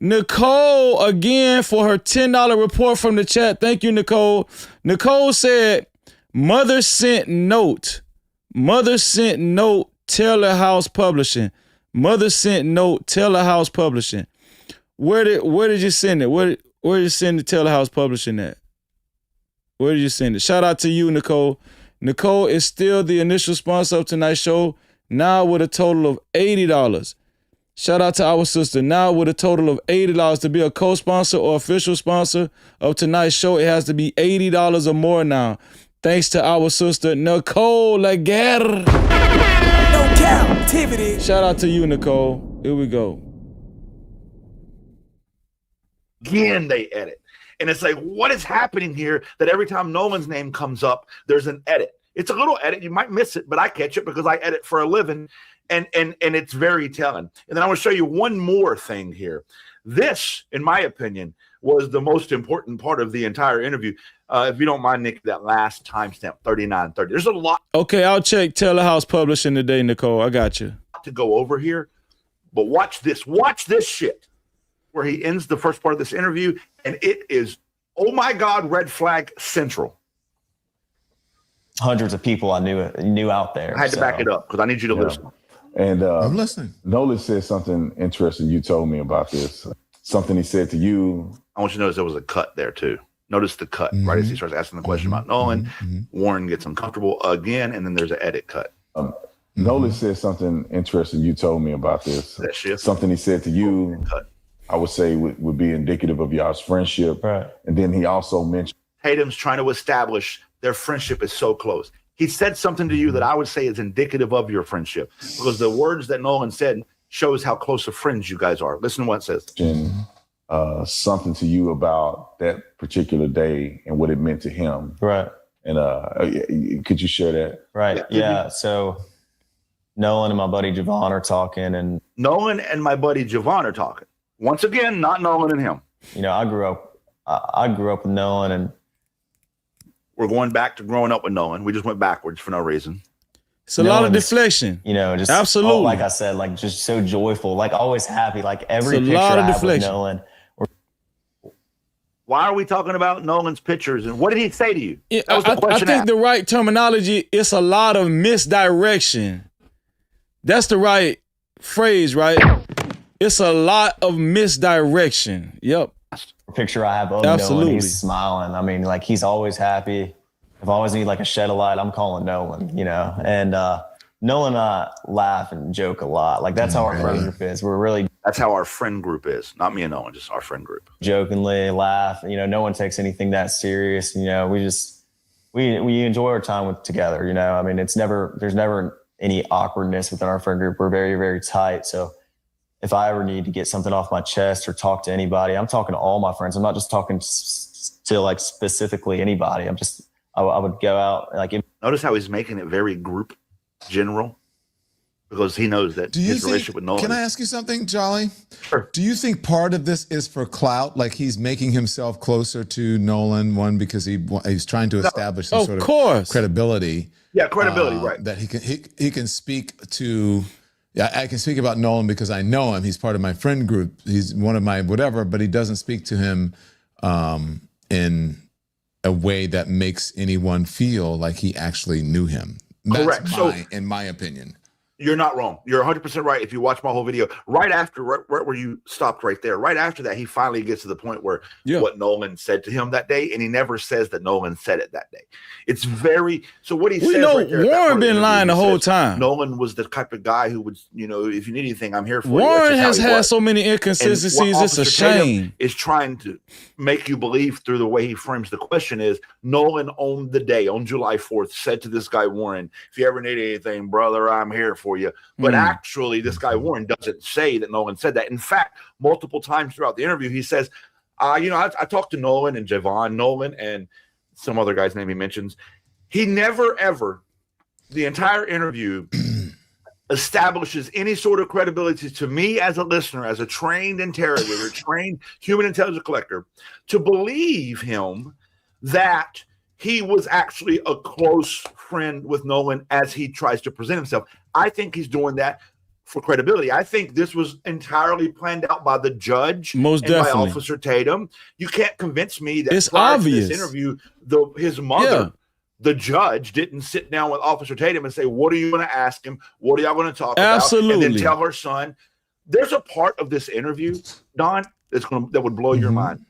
Nicole, again for her $10 report from the chat. Thank you, Nicole. Nicole said, Mother sent note. Mother sent note, Taylor House Publishing. Mother sent note, Taylor House Publishing. Where did you send it? Where did you send the Taylor House Publishing at? Where did you send it? Shout out to you, Nicole. Nicole is still the initial sponsor of tonight's show, now with a total of $80. Shout out to our sister, now with a total of $80 to be a co-sponsor or official sponsor of tonight's show. It has to be $80 or more now. Thanks to our sister, Nicole Laguerre. No Cap-tivity. Shout out to you, Nicole. Here we go. Again, they edit. And it's like, what is happening here that every time Nolan's name comes up, there's an edit? It's a little edit. You might miss it, but I catch it because I edit for a living. And it's very telling. And then I want to show you one more thing here. This, in my opinion, was the most important part of the entire interview. If you don't mind, Nick, that last timestamp, 39:30. There's a lot. Okay, I'll check Taylor House Publishing today, Nicole. I got you. To go over here, but watch this. Watch this shit where he ends the first part of this interview, and it is, oh my God, red flag central. Hundreds of people I knew out there. I had to back it up because I need you to listen. And I'm listening. Nolan said something interesting. You told me about this. Something he said to you. I want you to notice there was a cut there too. Notice the cut right as he starts asking the question about Nolan. Warren gets uncomfortable again, and then there's an edit cut. Nolan said something interesting. You told me about this. That shift. Something he said to you, I would say would be indicative of y'all's friendship. Right. And then he also mentioned Tatum's trying to establish their friendship is so close. He said something to you that I would say is indicative of your friendship because the words that Nolan said shows how close of friends you guys are. Listen to what it says. Something to you about that particular day and what it meant to him. Right. And could you share that? Right. Yeah. So Nolan and my buddy Javon are talking, and Nolan and my buddy Javon are talking. Once again, not Nolan and him. You know, I grew up with Nolan, and we're going back to growing up with Nolan. We just went backwards for no reason. It's a lot of deflection. You know, just absolutely. Like I said, like just so joyful, like always happy. Like every picture I have with Nolan. Why are we talking about Nolan's pictures? And what did he say to you? Yeah, I think the right terminology, it's a lot of misdirection. That's the right phrase, right? It's a lot of misdirection. Yep. Picture I have of Nolan, he's smiling. I mean, like he's always happy. If I always need like a shed of light, I'm calling Nolan, you know. And Nolan and I laugh and joke a lot. Like that's how our friend group is. That's how our friend group is. Not me and Nolan, just our friend group. Jokingly laugh. You know, no one takes anything that serious. You know, we enjoy our time together. You know, I mean, there's never any awkwardness within our friend group. We're very, very tight. So if I ever need to get something off my chest or talk to anybody, I'm talking to all my friends. I'm not just talking to like specifically anybody. I would go out like. Notice how he's making it very group general because he knows that his relationship with Nolan. Can I ask you something, Jolly? Sure. Do you think part of this is for clout? Like he's making himself closer to Nolan, one, because he's trying to establish some sort of credibility. Yeah, credibility, right. That he can speak to. Yeah, I can speak about Nolan because I know him. He's part of my friend group. He's one of my whatever, but he doesn't speak to him in a way that makes anyone feel like he actually knew him. Correct. That's in my opinion. You're not wrong. You're 100% right. If you watch my whole video, right where you stopped right there, right after that, he finally gets to the point where what Nolan said to him that day, and he never says that Nolan said it that day. It's very so. What he says right there, Warren been lying the whole time. Nolan was the type of guy who would, if you need anything, I'm here for you. Warren has had so many inconsistencies. It's a shame. Is trying to make you believe through the way he frames the question is Nolan on the day, on July 4th, said to this guy Warren, if you ever need anything, brother, I'm here for you. But actually, this guy Warren doesn't say that Nolan said that. In fact, multiple times throughout the interview, he says, I talked to Nolan and Javon, Nolan and some other guy's name he mentions. He never, ever, the entire interview, establishes any sort of credibility to me as a listener, as a trained interrogator, trained human intelligence collector, to believe him that he was actually a close friend with Nolan as he tries to present himself. I think he's doing that for credibility. I think this was entirely planned out by the judge Most and definitely. by Officer Tatum. You can't convince me that It's prior obvious. to this interview, his mother, the judge, didn't sit down with Officer Tatum and say, what are you going to ask him? What are y'all going to talk about? And then tell her son. There's a part of this interview, Don, that would blow your mind.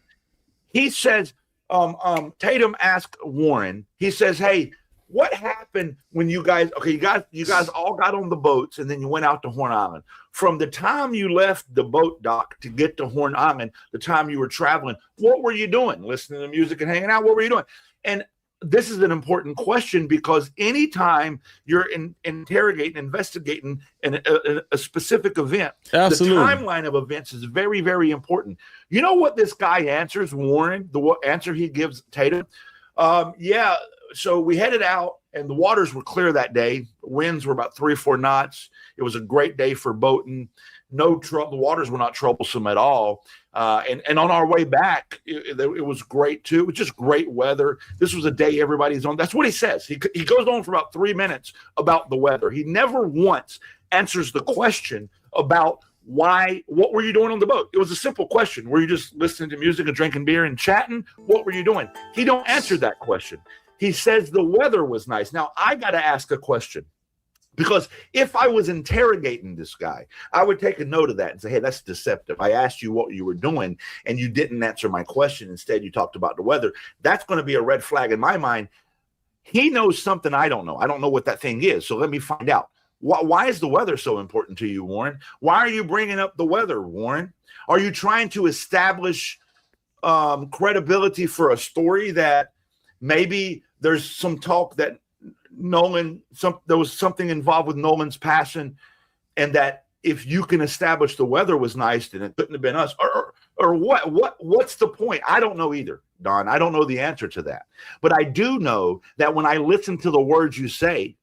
He says, Tatum asked Warren, he says, hey, what happened when you guys all got on the boats and then you went out to Horn Island? From the time you left the boat dock to get to Horn Island, the time you were traveling, what were you doing? Listening to music and hanging out? What were you doing? And this is an important question because anytime you're interrogating, investigating a specific event, Absolutely. the timeline of events is very, very important. You know what this guy answers, Warren, the answer he gives Tatum? So we headed out and the waters were clear that day. Winds were about 3 or 4 knots. It was a great day for boating. No trouble. The waters were not troublesome at all. And on our way back, it was great too. It was just great weather. This was a day everybody's on. That's what he says. He goes on for about 3 minutes about the weather. He never once answers the question about what were you doing on the boat? It was a simple question. Were you just listening to music and drinking beer and chatting? What were you doing? He don't answer that question. He says the weather was nice. Now, I got to ask a question. Because if I was interrogating this guy, I would take a note of that and say, hey, that's deceptive. I asked you what you were doing and you didn't answer my question. Instead, you talked about the weather. That's going to be a red flag in my mind. He knows something I don't know. I don't know what that thing is. So let me find out. Why is the weather so important to you, Warren? Why are you bringing up the weather, Warren? Are you trying to establish credibility for a story that maybe there's some talk that there was something involved with Nolan's passion, and that if you can establish the weather was nice, then it couldn't have been us, or what's the point? I don't know either, Don. I don't know the answer to that, but I do know that when I listen to the words you say,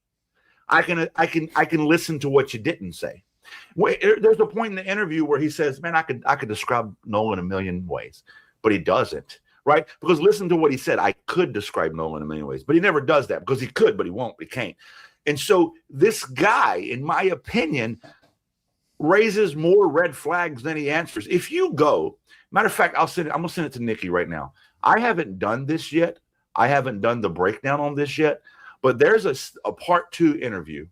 I can listen to what you didn't say. There's a point in the interview where he says, "Man, I could describe Nolan a million ways," but he doesn't. Right? Because listen to what he said. I could describe Nolan in many ways, but he never does that because he could, but he won't, he can't. And so this guy, in my opinion, raises more red flags than he answers. If you go, matter of fact, I'm going to send it to Nikki right now. I haven't done this yet. I haven't done the breakdown on this yet, but there's a part 2 interview.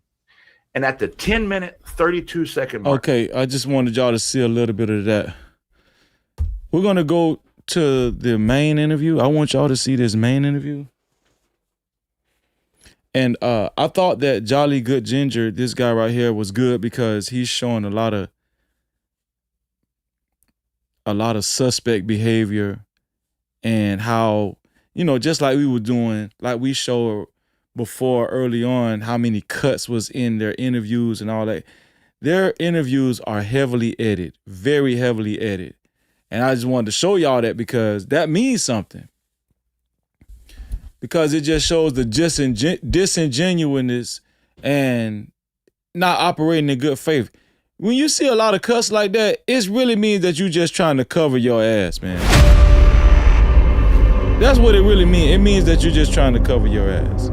And at the 10-minute, 32-second mark. Okay, I just wanted y'all to see a little bit of that. We're going to go to the main interview. I want y'all to see this main interview. And I thought that Jolly Good Ginger, this guy right here, was good because he's showing a lot of suspect behavior and how, just like we were doing, like we showed before early on, how many cuts was in their interviews and all that. Their interviews are heavily edited, very heavily edited. And I just wanted to show y'all that because that means something. Because it just shows the disingenuousness and not operating in good faith. When you see a lot of cuts like that, it really means that you're just trying to cover your ass, man. That's what it really means. It means that you're just trying to cover your ass.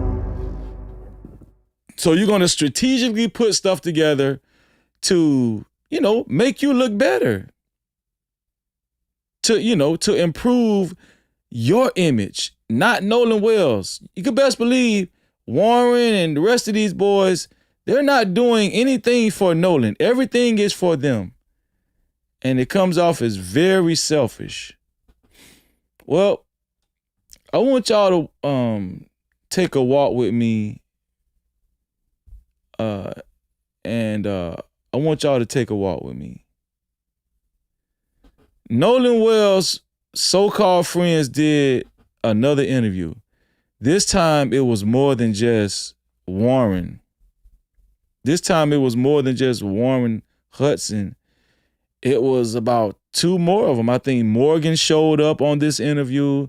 So you're going to strategically put stuff together to, make you look better. To improve your image, not Nolan Wells. You can best believe Warren and the rest of these boys, They're not doing anything for Nolan. Everything is for them. And it comes off as very selfish. Well, I want y'all to take a walk with me. And I want y'all to take a walk with me. Nolan Wells' so-called friends did another interview. This time it was more than just Warren. This time it was more than just Warren Hudson. It was about two more of them. I think Morgan showed up on this interview.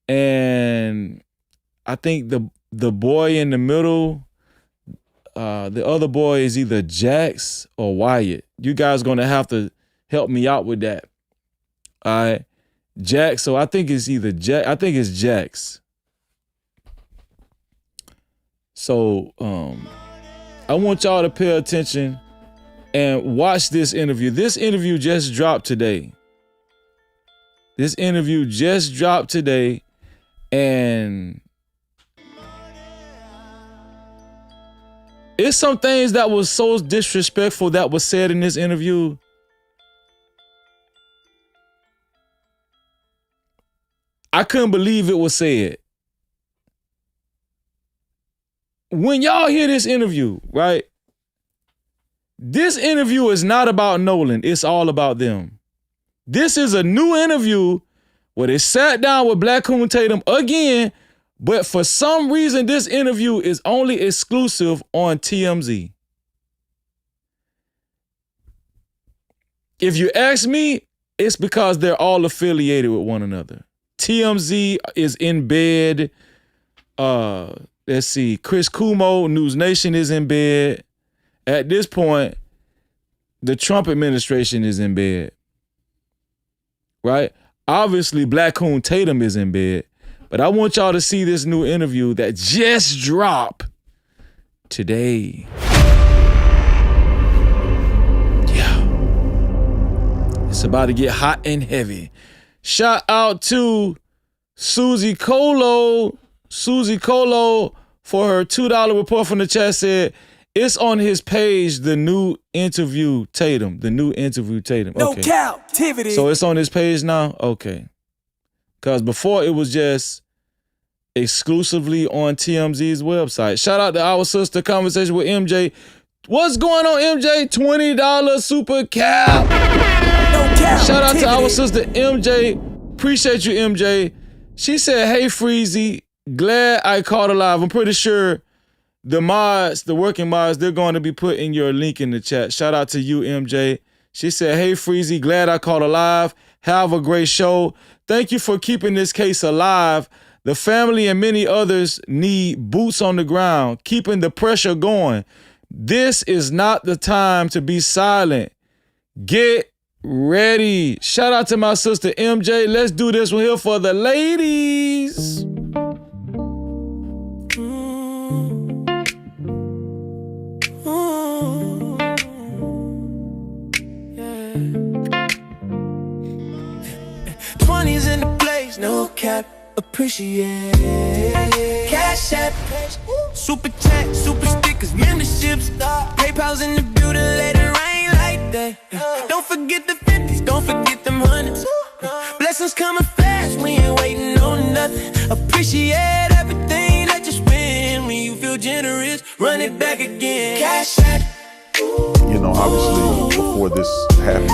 And I think the boy in the middle, the other boy is either Jax or Wyatt. You guys going to have to help me out with that. All right. Jax. So I think it's either Jax. I think it's Jax. So I want y'all to pay attention and watch this interview. This interview just dropped today. This interview just dropped today. And it's some things that was so disrespectful that was said in this interview. I couldn't believe it was said. When y'all hear this interview, right? This interview is not about Nolan. It's all about them. This is a new interview where they sat down with Black Coon Tatum again, but for some reason, this interview is only exclusive on TMZ. If you ask me, it's because they're all affiliated with one another. TMZ is in bed. Let's see. Chris Cuomo, News Nation is in bed. At this point, the Trump administration is in bed. Right? Obviously, Black Coon Tatum is in bed. But I want y'all to see this new interview that just dropped today. Yeah. It's about to get hot and heavy. Shout out to Susie Colo. Susie Colo for her $2 report from the chat said, it's on his page, the new interview Tatum. The new interview Tatum. No okay. Cap-tivity. So it's on his page now? Okay. Because before it was just exclusively on TMZ's website. Shout out to our sister Conversation with MJ. What's going on, MJ? $20 super cap. No Cap. Shout out to our sister MJ. Appreciate you, MJ. She said, hey, Freezy. Glad I caught alive. I'm pretty sure the mods, the working mods, they're going to be putting your link in the chat. Shout out to you, MJ. She said, hey, Freezy, glad I caught alive. Have a great show. Thank you for keeping this case alive. The family and many others need boots on the ground, keeping the pressure going. This is not the time to be silent. Get ready. Shout out to my sister, MJ. Let's do this one here for the ladies. 20s in the place, no cap, appreciate. Cash app, super chat, super stickers, memberships, PayPal's in the building, let it rain like that. Don't forget the 50s, don't forget them hundreds. Blessings coming fast, we ain't waiting on nothing. Appreciate everything that you spend. When you feel generous, run it back again. Cash app. You know, obviously, before this happened,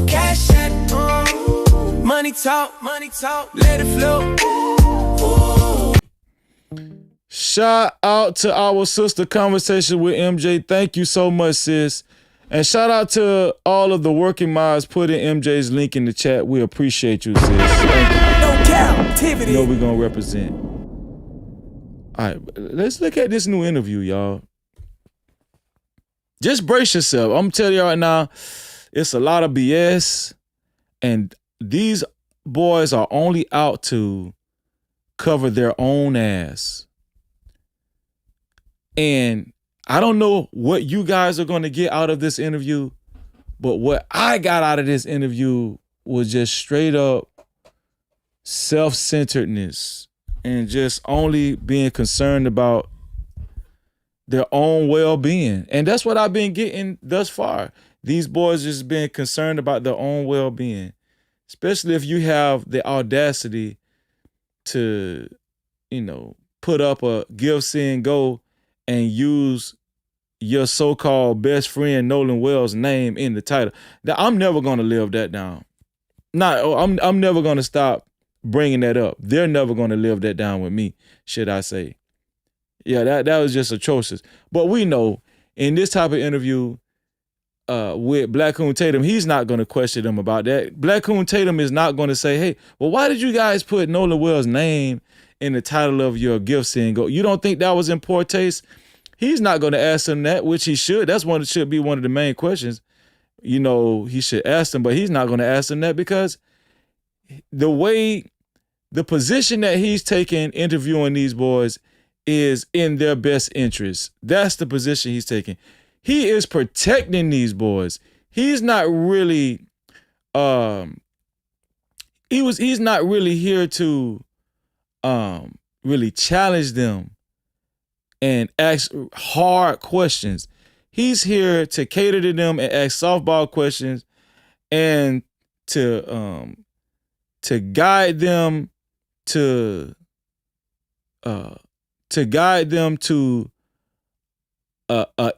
cash app. Money talk, let it flow. Shout out to our sister Conversation with MJ. Thank you so much, sis. And shout out to all of the working mods putting MJ's link in the chat. We appreciate you, sis. Thank you. No Cap-tivity. You know we're going to represent. All right, let's look at this new interview, y'all. Just brace yourself. I'm telling you right now, it's a lot of BS. And these boys are only out to cover their own ass. And I don't know what you guys are going to get out of this interview, but what I got out of this interview was just straight up self-centeredness and just only being concerned about their own well-being. And that's what I've been getting thus far. These boys just been concerned about their own well-being, especially if you have the audacity to, put up a give, send, go and use your so-called best friend Nolan Wells' name in the title. I'm never going to live that down. I'm never going to stop bringing that up. They're never going to live that down with me, should I say. Yeah, that was just atrocious. But we know in this type of interview with Black Coon Tatum, he's not going to question them about that. Black Coon Tatum is not going to say, hey, well, why did you guys put Nolan Wells' name in the title of your gift send go? You don't think that was in poor taste? He's not going to ask them that, which he should. That's should be one of the main questions. He should ask them, but he's not going to ask them that because the position that he's taking interviewing these boys is in their best interest. That's the position he's taking. He is protecting these boys. He's not really he's not really here to really challenge them and ask hard questions. He's here to cater to them and ask softball questions and to guide them to a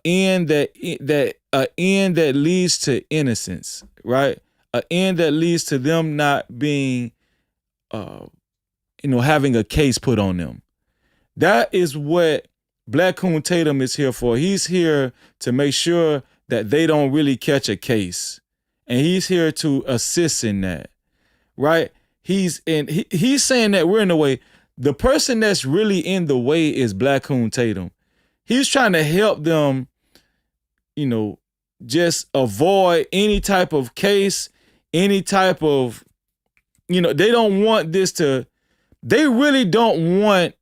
end that leads to innocence, right? An end that leads to them not being having a case put on them. That is what Black Coon Tatum is here for. He's here to make sure that they don't really catch a case. And he's here to assist in that, right? He's saying that we're in the way. The person that's really in the way is Black Coon Tatum. He's trying to help them, just avoid any type of case, any type of, they don't want they really don't want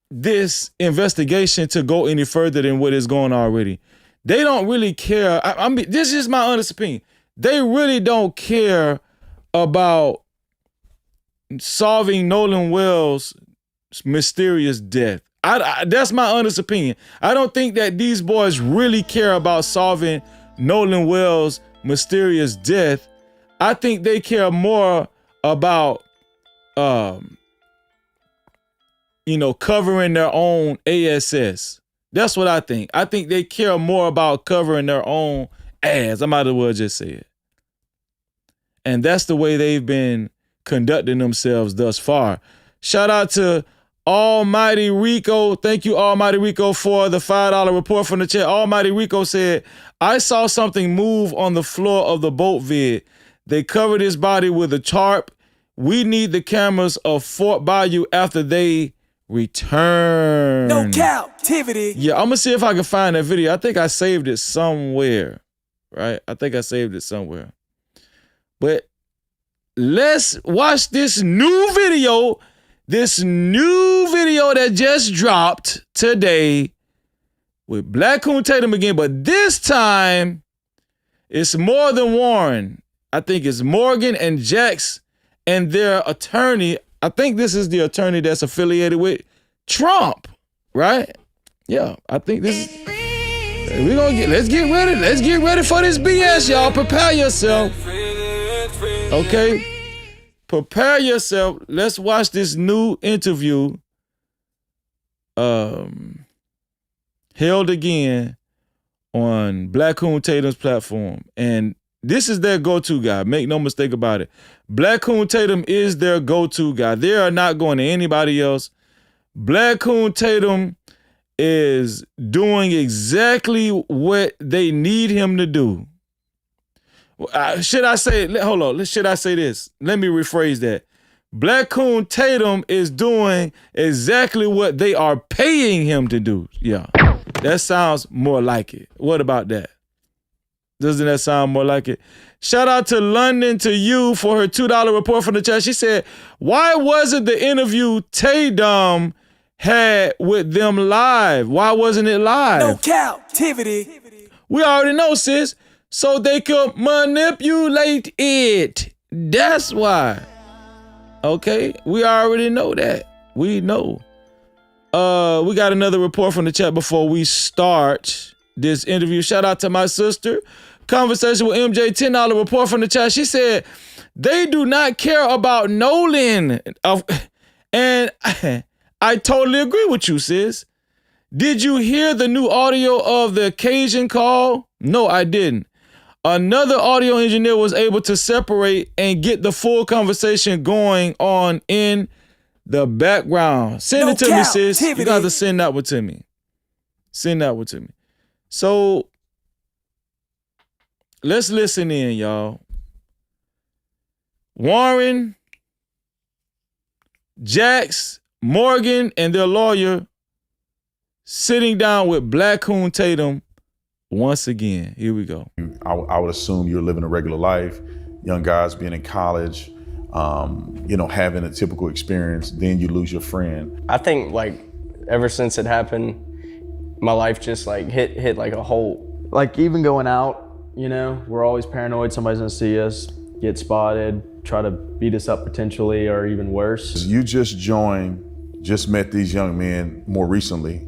this investigation to go any further than what is going already. They don't really care. I mean, this is my honest opinion. They really don't care about solving Nolan Wells' mysterious death. That's my honest opinion. I don't think that these boys really care about solving Nolan Wells' mysterious death. I think they care more about covering their own ASS. That's what I think. I think they care more about covering their own ass. I might as well just say it. And that's the way they've been conducting themselves thus far. Shout out to Almighty Rico. Thank you, Almighty Rico, for the $5 report from the chat. Almighty Rico said, I saw something move on the floor of the boat vid. They covered his body with a tarp. We need the cameras of Fort Bayou after they return. No Cap-tivity. Yeah, I'm going to see if I can find that video. I think I saved it somewhere, right? I think I saved it somewhere. But let's watch this new video that just dropped today with Black Coon Tatum again, but this time it's more than Warren. I think it's Morgan and Jax and their attorney. I think this is the attorney that's affiliated with Trump, right? Yeah, I think this is. Let's get ready. Let's get ready for this BS, y'all. Prepare yourself. Okay? Prepare yourself. Let's watch this new interview held again on Black Coon Tatum's platform. And this is their go-to guy. Make no mistake about it. Black Coon Tatum is their go-to guy. They are not going to anybody else. Black Coon Tatum is doing exactly what they need him to do. Should I say this? Let me rephrase that. Black Coon Tatum is doing exactly what they are paying him to do. Yeah, that sounds more like it. What about that? Doesn't that sound more like it? Shout out to London to you for her $2 report from the chat. She said, why wasn't the interview Tatum had with them live? Why wasn't it live? No Cap-tivity. We already know, sis. So they could manipulate it. That's why. Okay? We already know that. We know. We got another report from the chat before we start this interview. Shout out to my sister. Conversation with MJ, $10 report from the chat. She said, they do not care about Nolan. And I totally agree with you, sis. Did you hear the new audio of the occasion call? No, I didn't. Another audio engineer was able to separate and get the full conversation going on in the background. Send it to me, sis. You got to send that one to me. Send that one to me. So let's listen in, y'all. Warren, Jax, Morgan, and their lawyer sitting down with Black Coon Tatum once again. Here we go. I would assume you're living a regular life, young guys being in college, having a typical experience, then you lose your friend. I think ever since it happened, my life just hit like a hole. Like even going out, we're always paranoid somebody's gonna see us, get spotted, try to beat us up potentially, or even worse. You just met these young men more recently.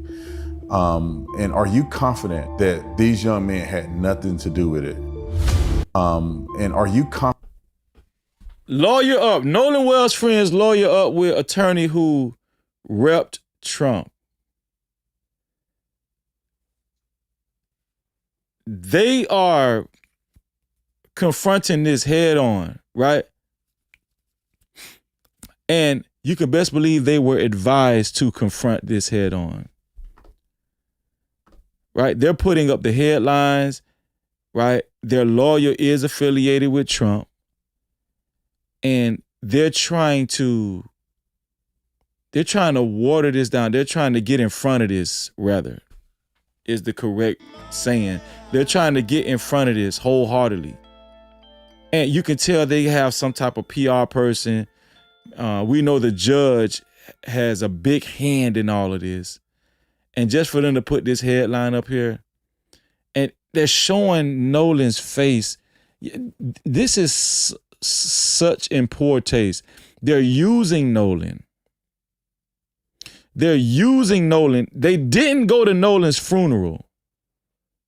And are you confident that these young men had nothing to do with it? And are you confident? Lawyer up. Nolan Wells' friends lawyer up with attorney who repped Trump. They are confronting this head on, right? And you can best believe they were advised to confront this head on. Right? They're putting up the headlines, right? Their lawyer is affiliated with Trump. And they're trying to water this down. They're trying to get in front of this, rather, is the correct saying. They're trying to get in front of this wholeheartedly. And you can tell they have some type of PR person. We know the judge has a big hand in all of this. And just for them to put this headline up here, and they're showing Nolan's face, this is such in poor taste. They're using Nolan. They didn't go to Nolan's funeral.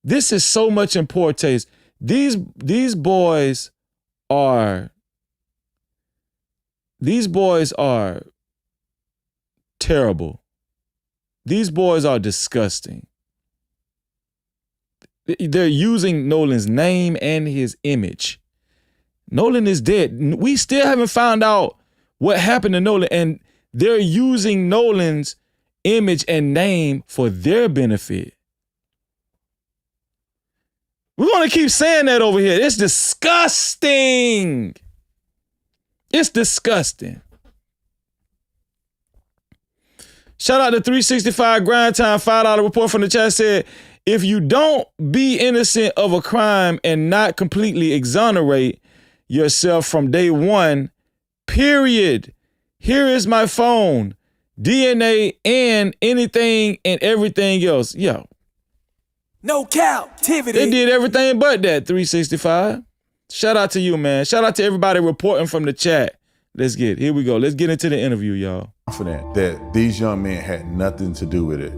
This is so much in poor taste. These boys are terrible. These boys are disgusting. They're using Nolan's name and his image. Nolan is dead. We still haven't found out what happened to Nolan, and they're using Nolan's image and name for their benefit. We're going to keep saying that over here. It's disgusting. It's disgusting. Shout out to 365 Grind Time, $5 report from the chat said, if you don't be innocent of a crime and not completely exonerate yourself from day one, period. Here is my phone, DNA, and anything and everything else. Yo. No Cap-tivity. They did everything but that, 365. Shout out to you, man. Shout out to everybody reporting from the chat. Here we go. Let's get into the interview, y'all. Confident that these young men had nothing to do with it.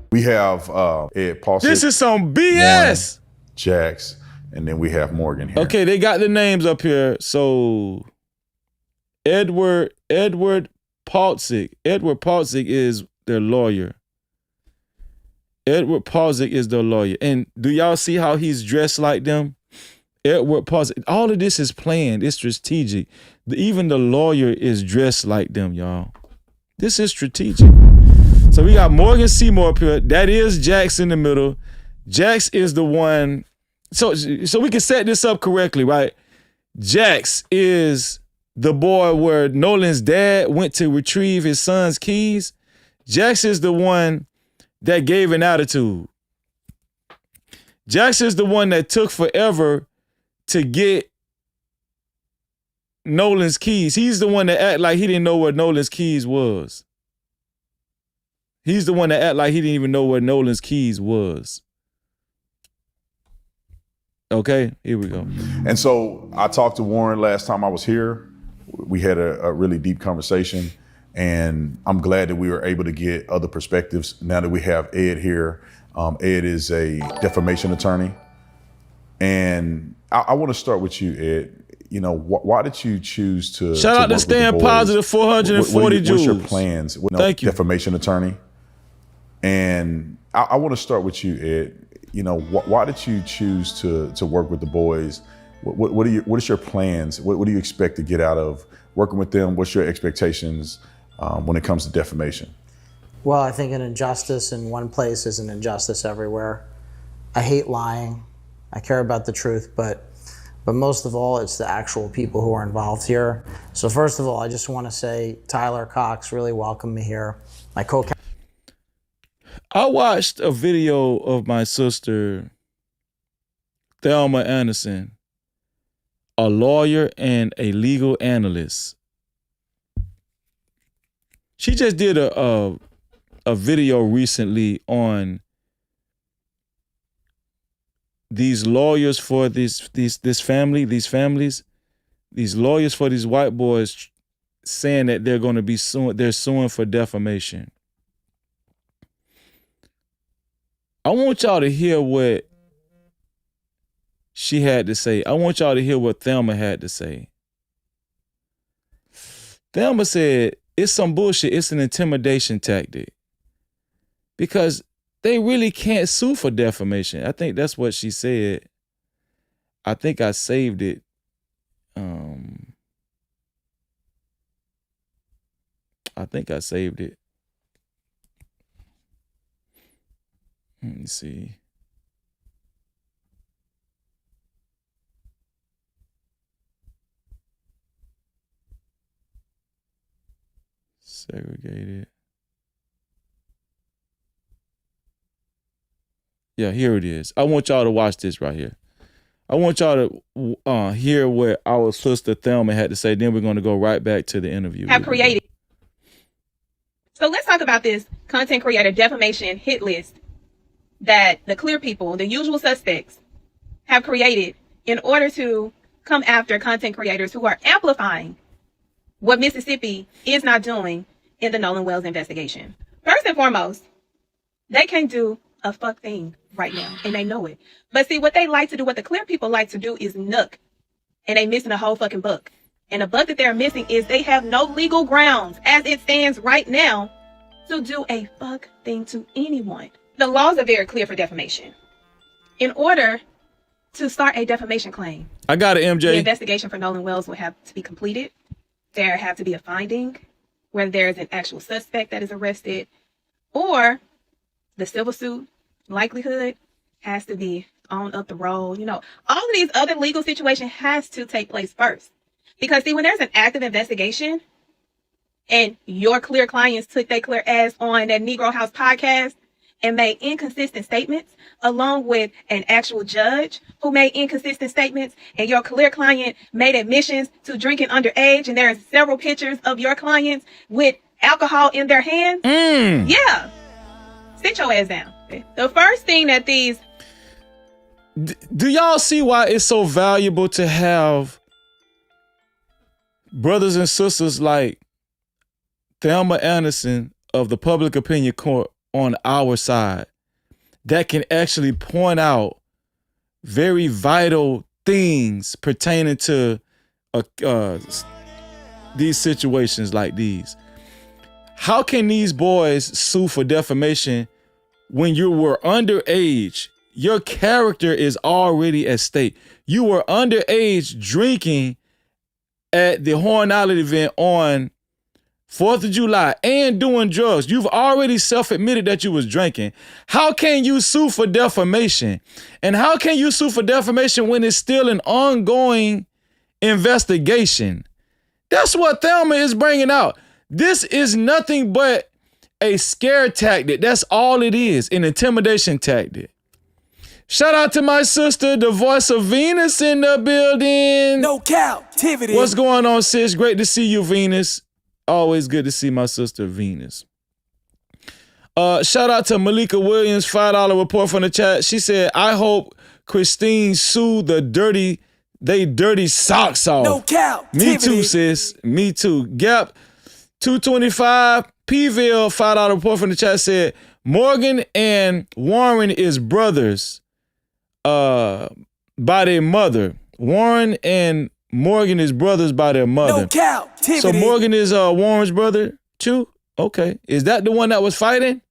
We have Ed Paul. This is some BS. Jax, and then we have Morgan here. Okay, they got the names up here. So Edward Paltzik. Edward Paltzik is their lawyer. Edward Paltzik is their lawyer. And do y'all see how he's dressed like them? Edward Paltzik. All of this is planned. It's strategic. Even the lawyer is dressed like them, y'all. This is strategic. So we got Morgan Seymour up here. That is Jax in the middle. Jax is the one. So we can set this up correctly, right? Jax is the boy where Nolan's dad went to retrieve his son's keys. Jax is the one that gave an attitude. Jax is the one that took forever to get Nolan's keys. He's the one that act like he didn't know where Nolan's keys was. He's the one that act like he didn't even know where Nolan's keys was. Okay, here we go. And so I talked to Warren last time I was here. we had a really deep conversation, and I'm glad that we were able to get other perspectives. Now that we have Ed here, Ed is a defamation attorney, and I want to start with you, Ed. You know, why did you choose to shout out to work with the Stand boys? Positive 440 Joules. What's your plans? Thank you. Defamation attorney. And I want to start with you, Ed. You know, why did you choose to work with the boys? What is your plans? What do you expect to get out of working with them? What's your expectations when it comes to defamation? Well, I think an injustice in one place is an injustice everywhere. I hate lying. I care about the truth, but most of all, it's the actual people who are involved here. So first of all, I just want to say Tyler Cox really welcomed me here. My I watched a video of my sister, Thelma Anderson, a lawyer and a legal analyst. She just did a video recently on these lawyers for these families, these lawyers for these white boys saying that they're going to be suing for defamation. I want y'all to hear what she had to say. I want y'all to hear what Thelma had to say. Thelma said, it's some bullshit. It's an intimidation tactic. Because they really can't sue for defamation. I think that's what she said. I think I saved it. I think I saved it. Let me see. Segregated. Yeah, here it is. I want y'all to watch this right here. I want y'all to hear what our sister Thelma had to say. Then we're going to go right back to the interview. Have created. So let's talk about this content creator defamation hit list that the clear people, the usual suspects, have created in order to come after content creators who are amplifying what Mississippi is not doing in the Nolan Wells investigation. First and foremost, they can't do a fuck thing right now, and they know it. But see, what they like to do, what the clear people like to do is nook, and they missing a whole fucking book. And the book that they're missing is they have no legal grounds, as it stands right now, to do a fuck thing to anyone. The laws are very clear for defamation. In order to start a defamation claim, I got it, MJ. The investigation for Nolan Wells will have to be completed. There have to be a finding, whether there is an actual suspect that is arrested, or the civil suit likelihood has to be on up the road. You know, all of these other legal situations has to take place first. Because see, when there's an active investigation and your clear clients took their clear ass on that Negro House podcast and made inconsistent statements, along with an actual judge who made inconsistent statements, and your clear client made admissions to drinking underage, and there are several pictures of your clients with alcohol in their hands. Yeah. Sit your ass down. The first thing that these... Do y'all see why it's so valuable to have brothers and sisters like Thelma Anderson of the Public Opinion Court on our side that can actually point out very vital things pertaining to these situations like these? How can these boys sue for defamation when you were underage? Your character is already at stake. You were underage drinking at the Horn Island event on 4th of July and doing drugs. You've already self-admitted that you was drinking. How can you sue for defamation? And how can you sue for defamation when it's still an ongoing investigation? That's what Thelma is bringing out. This is nothing but a scare tactic. That's all it is, an intimidation tactic. Shout out to my sister, the voice of Venus in the building. No Cap-tivity. What's going on, sis? Great to see you, Venus. Always good to see my sister, Venus. Shout out to Malika Williams, $5 report from the chat. She said, I hope Christine sued the dirty they dirty socks off. No cap. Me too, sis. Me too. Gap 225. Pville $5 report from the chat said Morgan and Warren is brothers by their mother. Warren and Morgan is brothers by their mother. No Cap-tivity. So Morgan is Warren's brother too? Okay. Is that the one that was fighting?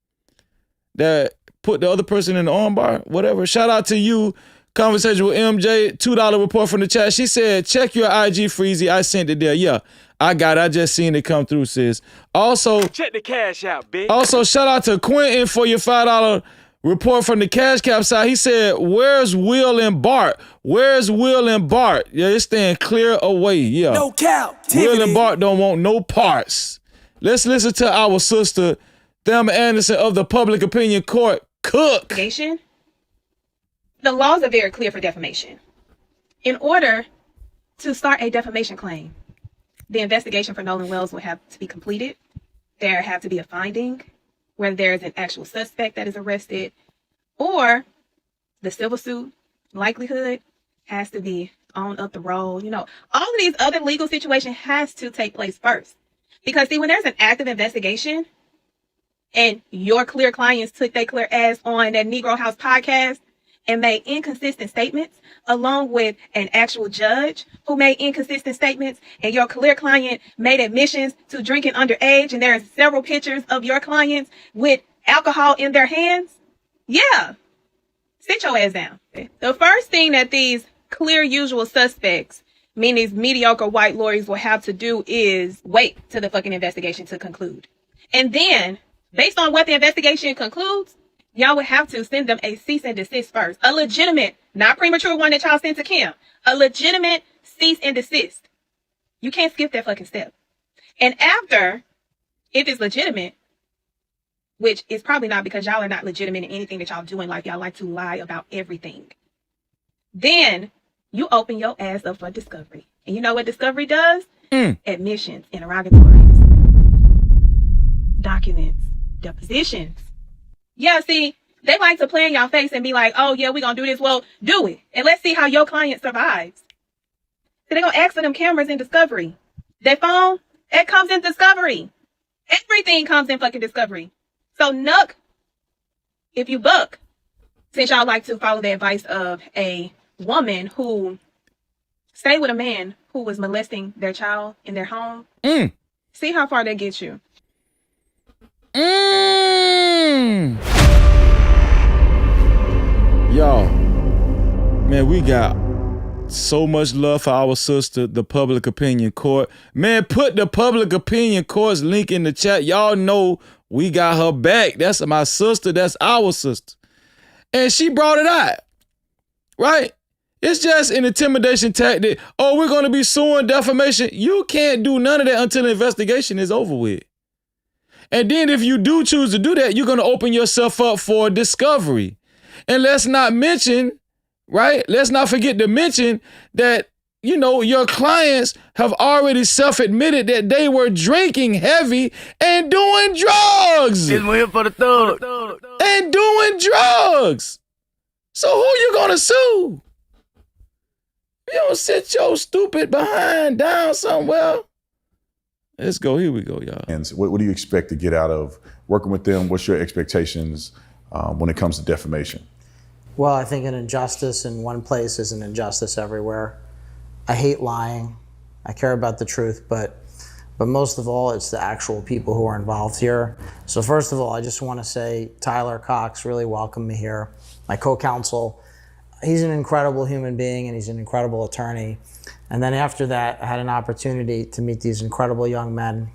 That put the other person in the armbar? Whatever. Shout out to you. Conversation with MJ. $2 report from the chat. She said, check your IG, Freezy. I sent it there. Yeah, I got it. I just seen it come through, sis. Also, check the cash out, bitch. Also, shout out to Quentin for your $5 report from the Cash Cap side. He said, where's Will and Bart? Where's Will and Bart? Yeah, it's staying clear away. Yeah. No cap. Will and Bart don't want no parts. Let's listen to our sister, Thelma Anderson of the Public Opinion Court, Cook. Defamation. The laws are very clear for defamation. In order to start a defamation claim, the investigation for Nolan Wells will have to be completed. There have to be a finding where there is an actual suspect that is arrested, or the civil suit likelihood has to be on up the road. You know, all of these other legal situations has to take place first. Because see, when there's an active investigation and your clear clients took their clear ass on that Negro House podcast and made inconsistent statements, along with an actual judge who made inconsistent statements, and your clear client made admissions to drinking underage, and there are several pictures of your clients with alcohol in their hands, yeah, sit your ass down. The first thing that these clear usual suspects, meaning these mediocre white lawyers, will have to do is wait till the fucking investigation to conclude. And then, based on what the investigation concludes, y'all would have to send them a cease and desist first. A legitimate, not premature one that y'all sent to Kim. A legitimate cease and desist. You can't skip that fucking step. And after, if it's legitimate, which is probably not because y'all are not legitimate in anything that y'all do in life, y'all like to lie about everything, then you open your ass up for discovery. And you know what discovery does? Admissions, interrogatories, documents, depositions. Yeah, see, they like to play in your face and be like, oh, yeah, we're going to do this. Well, do it. And let's see how your client survives. So they're going to ask for them cameras in discovery. That phone, it comes in discovery. Everything comes in fucking discovery. So, Nuck, if you buck, since y'all like to follow the advice of a woman who stayed with a man who was molesting their child in their home, see how far that gets you. Y'all, man, we got so much love for our sister, the Public Opinion Court. Man, put the Public Opinion Court's link in the chat. Y'all know we got her back. That's my sister. That's our sister. And she brought it out, right? It's just an intimidation tactic. Oh, we're going to be suing defamation. You can't do none of that until the investigation is over with. And then if you do choose to do that, you're going to open yourself up for discovery. And let's not mention, right? Let's not forget to mention that, you know, your clients have already self-admitted that they were drinking heavy and doing drugs. Just waiting for the thug. And doing drugs. So who you going to sue? You don't sit your stupid behind down somewhere. Let's go. Here we go, y'all. And so what do you expect to get out of working with them? What's your expectations when it comes to defamation? Well, I think an injustice in one place is an injustice everywhere. I hate lying. I care about the truth, but most of all, it's the actual people who are involved here. So first of all, I just want to say Tyler Cox really welcomed me here. My co-counsel, he's an incredible human being and he's an incredible attorney. And then after that, I had an opportunity to meet these incredible young men.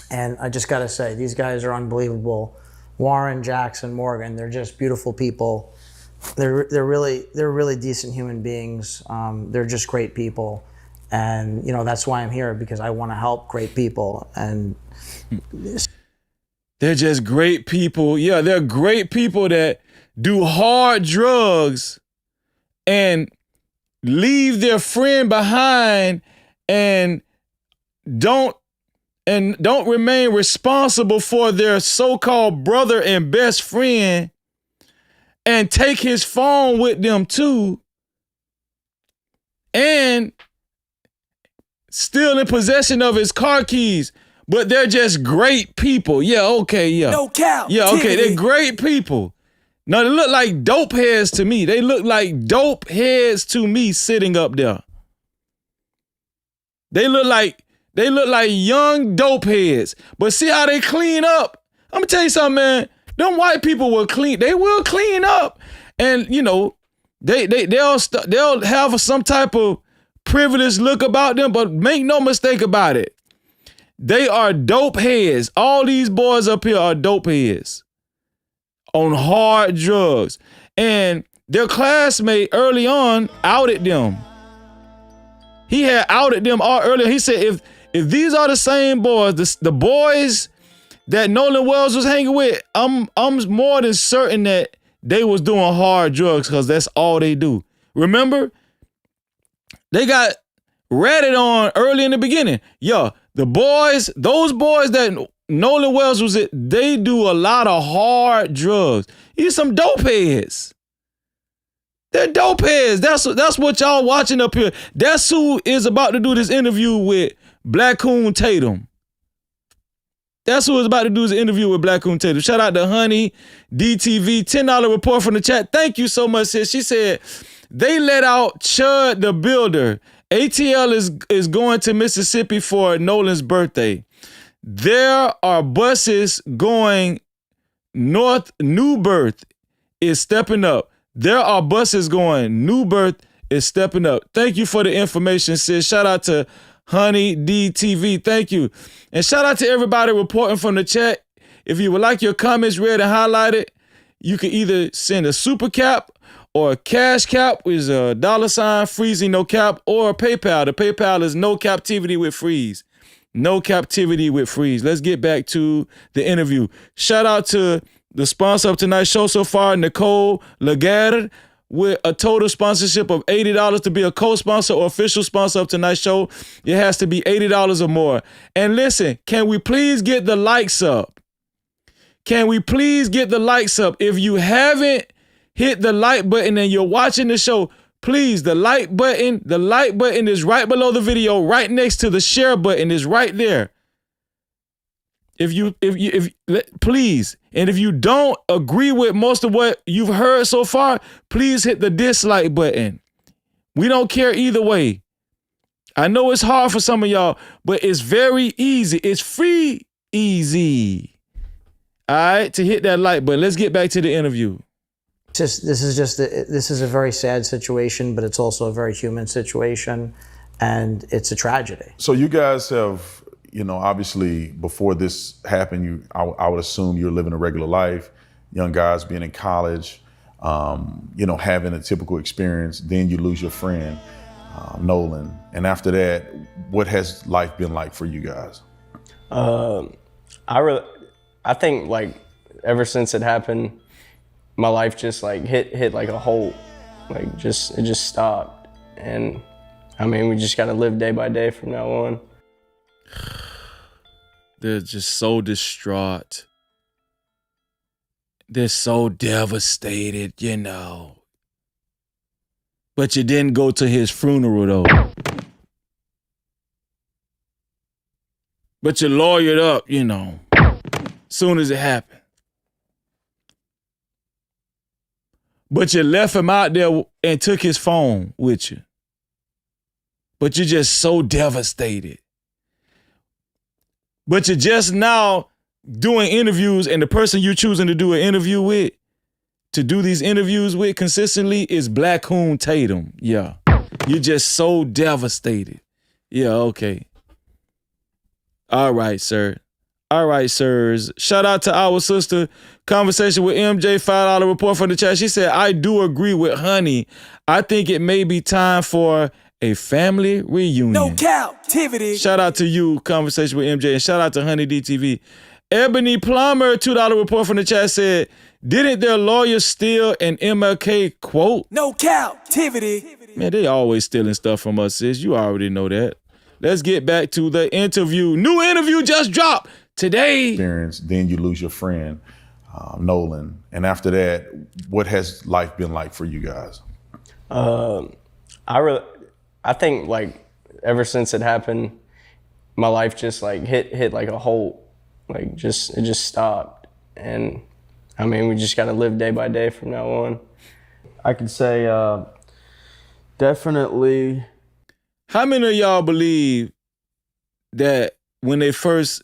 And I just got to say, these guys are unbelievable. Warren, Jackson, Morgan, they're just beautiful people. They're really decent human beings. They're just great people. And, you know, that's why I'm here, because I want to help great people. And they're just great people. Yeah, they're great people that do hard drugs and leave their friend behind and don't remain responsible for their so-called brother and best friend and take his phone with them too and still in possession of his car keys, but they're just great people. Yeah, okay, yeah. No cap. Yeah, okay, they're great people. No, they look like dope heads to me. They look like dope heads to me sitting up there. They look like young dope heads. But see how they clean up? I'm gonna tell you something, man. Them white people will clean. They will clean up, and you know, they'll have some type of privileged look about them. But make no mistake about it, they are dope heads. All these boys up here are dope heads on hard drugs, and their classmate early on outed them. He had outed them all earlier. He said, if these are the same boys, the boys that Nolan Wells was hanging with, I'm more than certain that they was doing hard drugs because that's all they do. Remember, they got ratted on early in the beginning. Yo, those boys that Nolan Wells was at, they do a lot of hard drugs. He's some dope heads. They're dope heads. That's what y'all watching up here. That's who is about to do this interview with Black Coon Tatum. That's who is about to do this interview with Black Coon Tatum. Shout out to Honey, DTV, $10 report from the chat. Thank you so much, sis. She said, they let out Chud the Builder. ATL is going to Mississippi for Nolan's birthday. There are buses going north. New Birth is stepping up. There are buses going. New Birth is stepping up. Thank you for the information, sis. Shout out to Honey DTV. Thank you. And shout out to everybody reporting from the chat. If you would like your comments read and highlighted, you can either send a super cap or a cash cap, which is a $ freezing no cap, or a PayPal. The PayPal is no captivity with freeze. No captivity with freeze. Let's get back to the interview. Shout out to the sponsor of tonight's show so far, Nicole Lagarde, with a total sponsorship of $80 to be a co-sponsor or official sponsor of tonight's show. It has to be $80 or more. And listen, can we please get the likes up? Can we please get the likes up? If you haven't hit the like button and you're watching the show, please, the like button is right below the video, right next to the share button is right there. Please, and if you don't agree with most of what you've heard so far, please hit the dislike button. We don't care either way. I know it's hard for some of y'all, but it's very easy. It's free, easy. All right, to hit that like button. Let's get back to the interview. This is a very sad situation, but it's also a very human situation, and it's a tragedy. So you guys have, obviously before this happened, I would assume you're living a regular life, young guys being in college, having a typical experience. Then you lose your friend, Nolan. And after that, what has life been like for you guys? I think like ever since it happened, my life just like hit like a hole, it just stopped. And I mean, we just gotta live day by day from now on. They're just so distraught. They're so devastated, But you didn't go to his funeral though. But you lawyered up, soon as it happened. But you left him out there and took his phone with you. But you're just so devastated. But you're just now doing interviews, and the person you're choosing to do an interview with, to do these interviews with consistently, is Black Coon Tatum. Yeah. You're just so devastated. Yeah, okay. All right, sir. All right, sirs. Shout out to our sister. Conversation with MJ, $5 report from the chat. She said, I do agree with Honey. I think it may be time for a family reunion. No Cap-tivity. Shout out to you, Conversation with MJ, and shout out to Honey DTV. Ebony Plumber, $2 report from the chat said, didn't their lawyer steal an MLK quote? No Cap-tivity. Man, they always stealing stuff from us, sis. You already know that. Let's get back to the interview. New interview just dropped today. Experience, then you lose your friend, Nolan. And after that, what has life been like for you guys? I think like ever since it happened, my life just like hit like a hole, like it just stopped. And I mean, we just got to live day by day from now on. I could say definitely. How many of y'all believe that when they first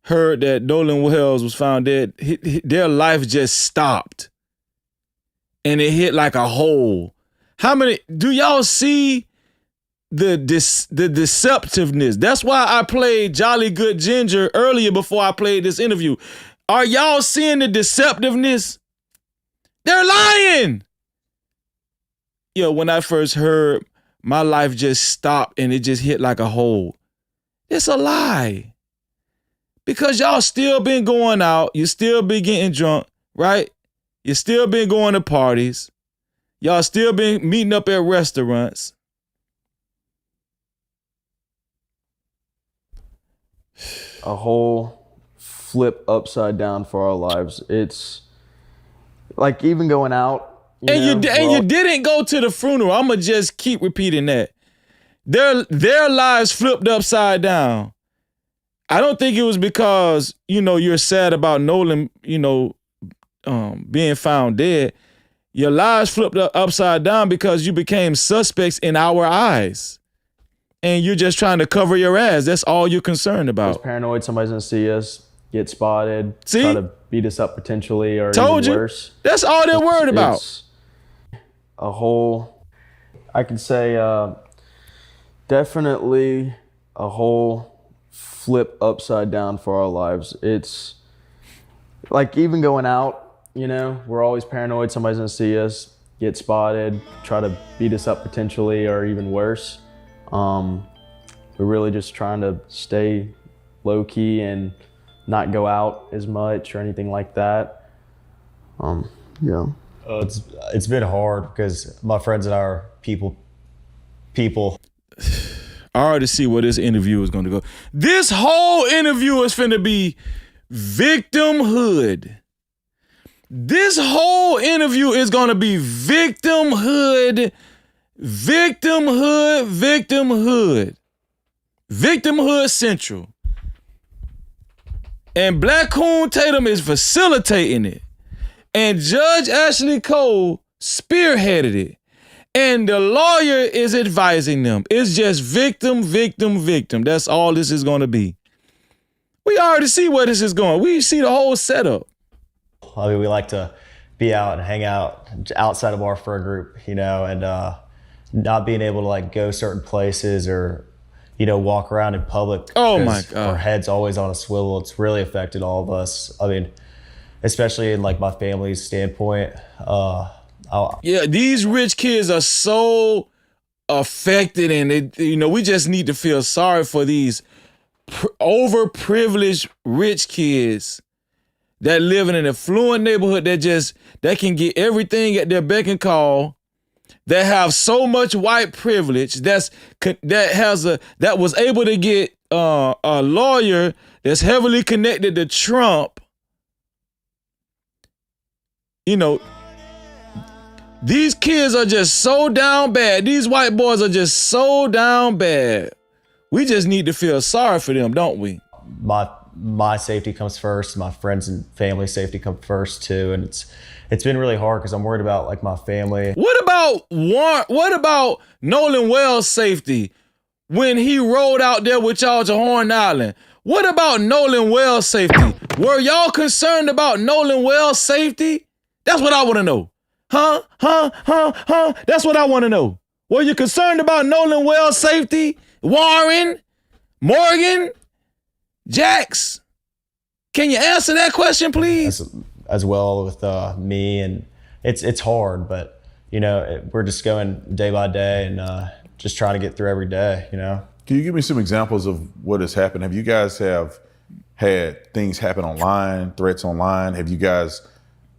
heard that Nolan Wells was found dead, their life just stopped and it hit like a hole? How many do y'all see the deceptiveness? That's why I played Jolly Good Ginger earlier before I played this interview. Are y'all seeing the deceptiveness? They're lying. Yo, when I first heard, my life just stopped and it just hit like a hole. It's a lie. Because y'all still been going out, you still been getting drunk, right? You still been going to parties. Y'all still been meeting up at restaurants. A whole flip upside down for our lives. It's like even going out. You didn't go to the funeral. I'm gonna just keep repeating that. Their lives flipped upside down. I don't think it was because, you're sad about Nolan, being found dead. Your lives flipped upside down because you became suspects in our eyes. And you're just trying to cover your ass. That's all you're concerned about. I was paranoid somebody's gonna see us, get spotted, See? try to beat us up potentially, or Told even you. worse. That's all they're worried about. It's a whole, I could say, definitely a whole flip upside down for our lives. It's like even going out, we're always paranoid somebody's gonna see us, get spotted, try to beat us up potentially, or even worse. We're really just trying to stay low key and not go out as much or anything like that. Yeah. It's been hard because my friends and I are people. I already see where this interview is going to go. This whole interview is finna be victimhood. This whole interview is going to be victimhood. Victimhood Central. And Black Coon Tatum is facilitating it. And Judge Ashley Cole spearheaded it. And the lawyer is advising them. It's just victim. That's all this is going to be. We already see where this is going. We see the whole setup. I mean, we like to be out and hang out outside of our friend group, and not being able to like go certain places or, walk around in public. Oh my God. Our head's always on a swivel. It's really affected all of us. I mean, especially in like my family's standpoint. Yeah, these rich kids are so affected, and we just need to feel sorry for these overprivileged rich kids that live in an affluent neighborhood that can get everything at their beck and call, that have so much white privilege, that was able to get a lawyer that's heavily connected to Trump. These kids are just so down bad. These white boys are just so down bad. We just need to feel sorry for them, don't we? My safety comes first. My friends and family safety come first too, and it's been really hard because I'm worried about like my family. What about Nolan Wells' safety when he rode out there with y'all to Horn Island? What about Nolan Wells' safety? Were y'all concerned about Nolan Wells' safety? That's what I want to know. Huh? That's what I want to know. Were you concerned about Nolan Wells' safety? Warren? Morgan? Jax? Can you answer that question, please? As well with me, and it's hard, but we're just going day by day and just trying to get through every day. Can you give me some examples of what has happened? Have you guys had things happen online, threats online? Have you guys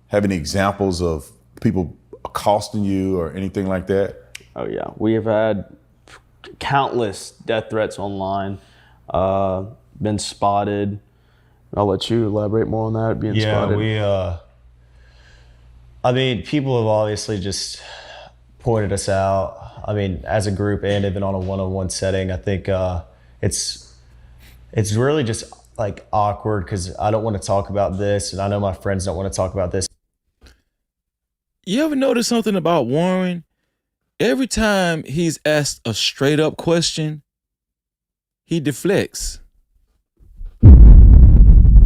have any examples of people accosting you or anything like that? Oh yeah, we have had countless death threats online. Been spotted. I'll let you elaborate more on that. Spotted. I mean, people have obviously just pointed us out. I mean, as a group and even on a one-on-one setting, I think it's really just like awkward because I don't want to talk about this, and I know my friends don't want to talk about this. You ever notice something about Warren? Every time he's asked a straight up question, he deflects.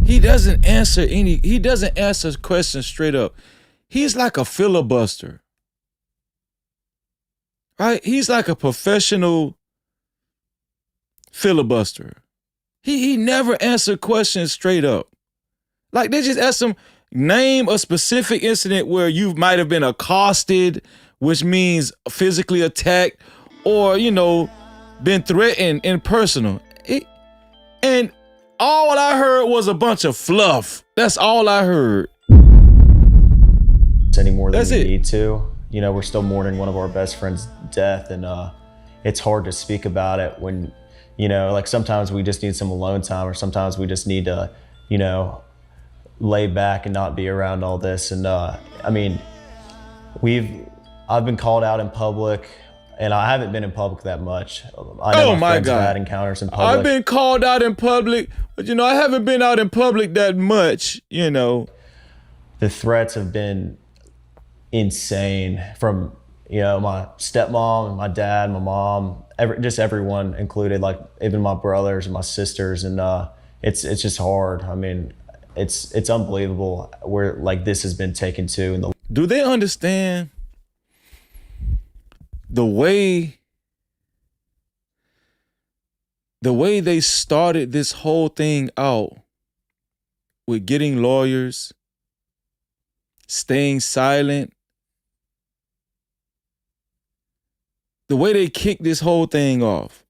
He doesn't answer questions straight up. He's like a filibuster. Right? He's like a professional filibuster. He never answered questions straight up. Like they just asked him, name a specific incident where you might have been accosted, which means physically attacked, or, been threatened in personal. And all I heard was a bunch of fluff. That's all I heard. Any more than we need to. We're still mourning one of our best friends' death, and it's hard to speak about it when, like sometimes we just need some alone time, or sometimes we just need to, lay back and not be around all this. And I mean, I've been called out in public, and I haven't been in public that much. I know my friends have had encounters in public. I've been called out in public, but I haven't been out in public that much, The threats have been insane from, my stepmom and my dad, my mom, just everyone included, like even my brothers and my sisters. And it's just hard. I mean, it's unbelievable where like this has been taken to. Do they understand the way they started this whole thing out with getting lawyers, staying silent? The way they kicked this whole thing off,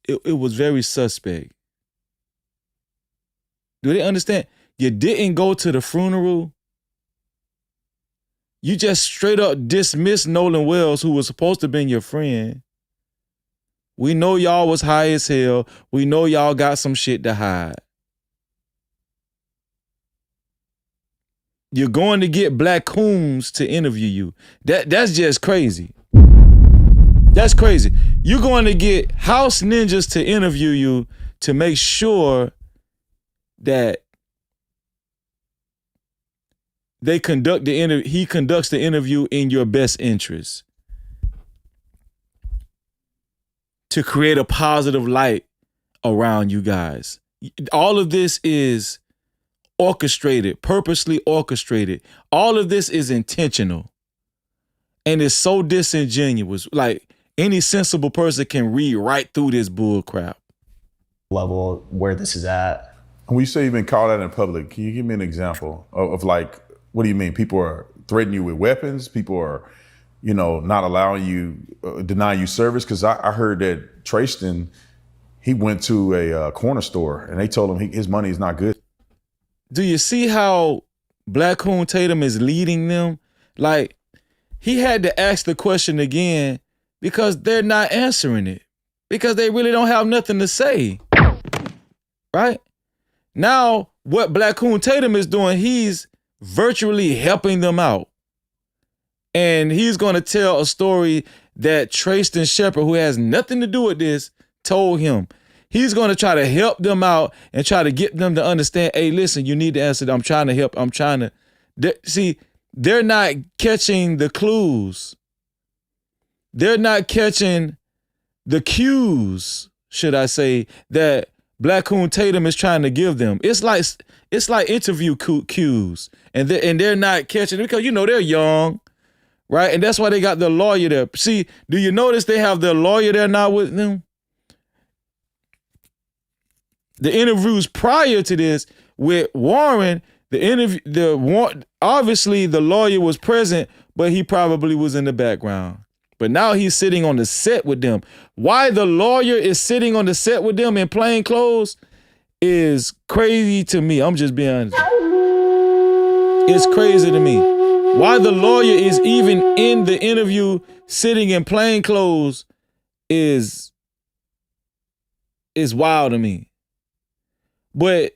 it was very suspect. Do they understand? You didn't go to the funeral. You just straight up dismissed Nolan Wells, who was supposed to have been your friend. We know y'all was high as hell. We know y'all got some shit to hide. You're going to get Black Coons to interview you. That's just crazy. That's crazy. You're going to get house ninjas to interview you to make sure that he conducts the interview in your best interest to create a positive light around you guys. All of this is orchestrated, purposely orchestrated. All of this is intentional. And it's so disingenuous. Like any sensible person can read right through this bull crap. Level where this is at. When you say you've been called out in public, can you give me an example of like, what do you mean? People are threatening you with weapons? People are, not allowing you, denying you service? Because I heard that Trayston, he went to a corner store and they told him his money is not good. Do you see how Black Coon Tatum is leading them? Like, he had to ask the question again because they're not answering it. Because they really don't have nothing to say. Right? Now, what Black Coon Tatum is doing, he's virtually helping them out. And he's going to tell a story that Trayston Shepard, who has nothing to do with this, told him. He's going to try to help them out and try to get them to understand, hey, listen, you need to answer. I'm trying to help. I'm trying to. See, they're not catching the clues. They're not catching the cues, should I say, that Black Coon Tatum is trying to give them. It's like interview cues, and they're not catching it because they're young, right? And that's why they got the lawyer there. See, do you notice they have their lawyer there now with them? The interviews prior to this with Warren, obviously the lawyer was present, but he probably was in the background. But now he's sitting on the set with them. Why the lawyer is sitting on the set with them in plain clothes is crazy to me. I'm just being honest. It's crazy to me. Why the lawyer is even in the interview sitting in plain clothes is wild to me. But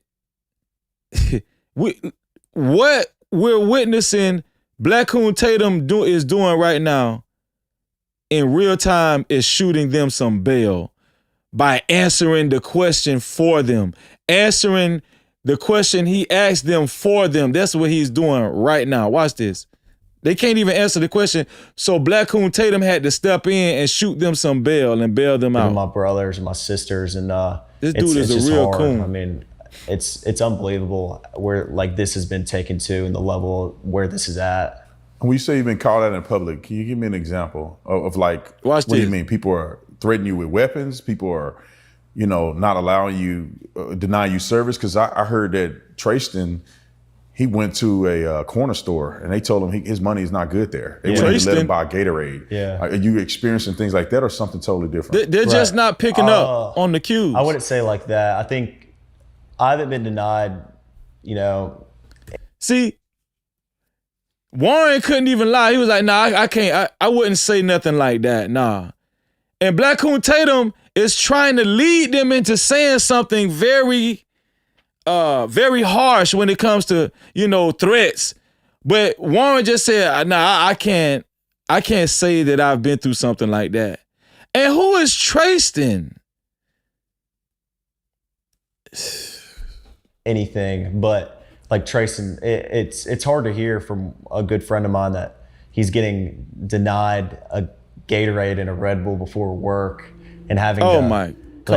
what we're witnessing Black Coon Tatum is doing right now in real time is shooting them some bail by answering the question for them, answering the question he asked them for them. That's what he's doing right now. Watch this. They can't even answer the question. So Black Coon Tatum had to step in and shoot them some bail and bail them out. My brothers and my sisters, and this dude is a real coon. I mean, it's unbelievable where like this has been taken to and the level where this is at. When you say you've been called out in public, can you give me an example of like, what do you mean? People are threatening you with weapons? People are, not allowing you, denying you service? Because I heard that Trayston, he went to a corner store and they told him his money is not good there. They wouldn't even let him buy Gatorade. Yeah. Are you experiencing things like that or something totally different? They're just not picking up on the cues. I wouldn't say like that. I think I haven't been denied, See, Warren couldn't even lie. He was like, nah, I can't. I wouldn't say nothing like that. Nah. And Black Coon Tatum is trying to lead them into saying something very harsh when it comes to, threats. But Warren just said, nah, I can't say that I've been through something like that. And who is Trayston? Anything, but like Trayston, it's hard to hear from a good friend of mine that he's getting denied a Gatorade and a Red Bull before work and having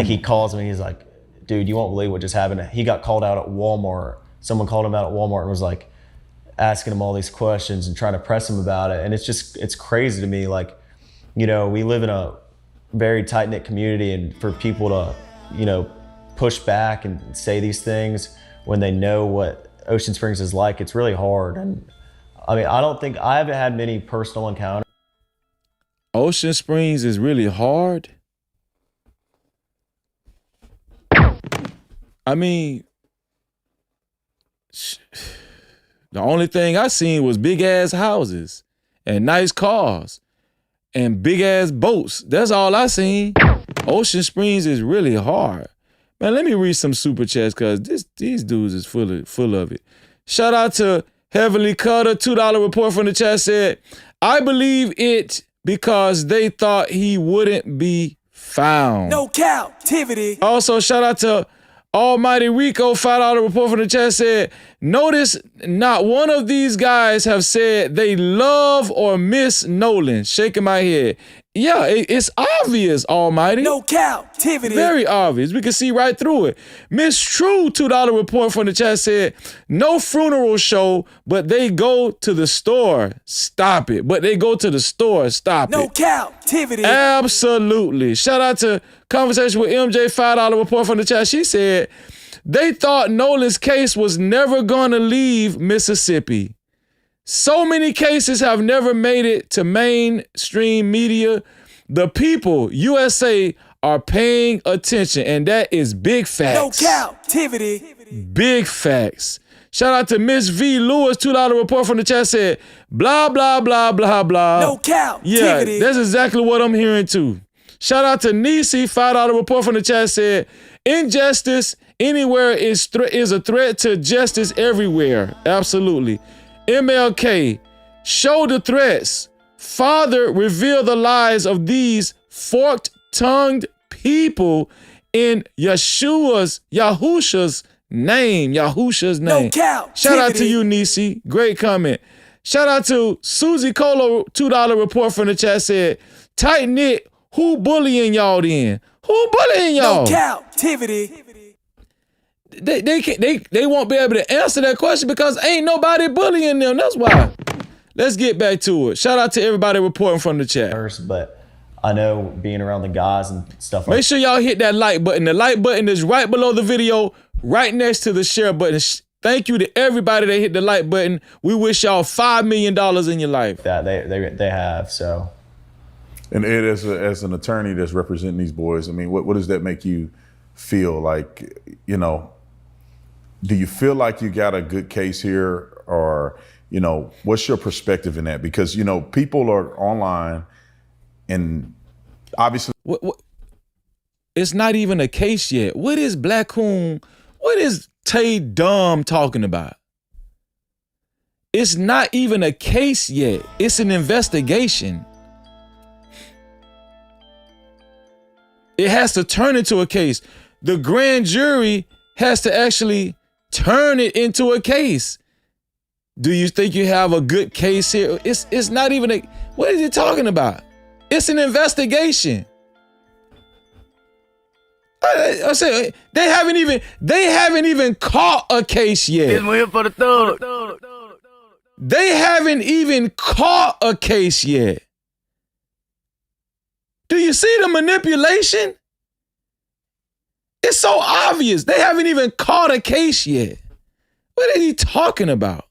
he calls me, he's like, dude, you won't believe what just happened. He got called out at Walmart. Someone called him out at Walmart and was like asking him all these questions and trying to press him about it. And it's crazy to me. Like, we live in a very tight-knit community, and for people to, push back and say these things when they know what Ocean Springs is like, it's really hard. And I mean, I haven't had many personal encounters. Ocean Springs is really hard. I mean, the only thing I seen was big ass houses and nice cars and big ass boats. That's all I seen. Ocean Springs is really hard. Man, let me read some super chats because these dudes is full of it. Shout out to Heavenly Cutter, $2 report from the chat said, I believe it because they thought he wouldn't be found. No Cap-tivity. Also, shout out to Almighty Rico, $5 report from the chat said, notice not one of these guys have said they love or miss Nolan. Shaking my head. Yeah, it's obvious, Almighty. No Cap-tivity. Very obvious. We can see right through it. Miss True, $2 report from the chat said, no funeral show, but they go to the store. Stop it. But they go to the store. Stop it. No Cap-tivity. Absolutely. Shout out to Conversation with MJ, $5 report from the chat. She said, they thought Nolan's case was never going to leave Mississippi. So many cases have never made it to mainstream media. The people, USA, are paying attention, and that is big facts. No Cap-tivity. Big facts. Shout out to Miss V. Lewis, $2 report from the chat said, blah, blah, blah, blah, blah. No Cap-tivity. Yeah, that's exactly what I'm hearing too. Shout out to Nisi, $5 report from the chat said, injustice anywhere is a threat to justice everywhere. Absolutely. MLK, show the threats. Father, reveal the lies of these forked-tongued people in Yahusha's name. No Cap-tivity. Shout out to you, Nisi. Great comment. Shout out to Susie Colo, $2 report from the chat said, tight knit, who bullying y'all then? Who bullying y'all? No Cap-tivity. They won't be able to answer that question because ain't nobody bullying them. That's why. Let's get back to it. Shout out to everybody reporting from the chat. But I know being around the guys and stuff like that. Make sure y'all hit that like button. The like button is right below the video, right next to the share button. Thank you to everybody that hit the like button. We wish y'all $5 million in your life. That they have, so. And Ed, as an attorney that's representing these boys, I mean, what does that make you feel like, do you feel like you got a good case here, or, what's your perspective in that? Because, people are online and obviously. It's not even a case yet. What is Black Coon? What is Tay Dumb talking about? It's not even a case yet. It's an investigation. It has to turn into a case. The grand jury has to actually turn it into a case. Do you think you have a good case here? It's not even a, what is he talking about? It's an investigation. I said they haven't even caught a case yet. For the thug. They haven't even caught a case yet. Do you see the manipulation? It's so obvious. They haven't even caught a case yet. What is he talking about?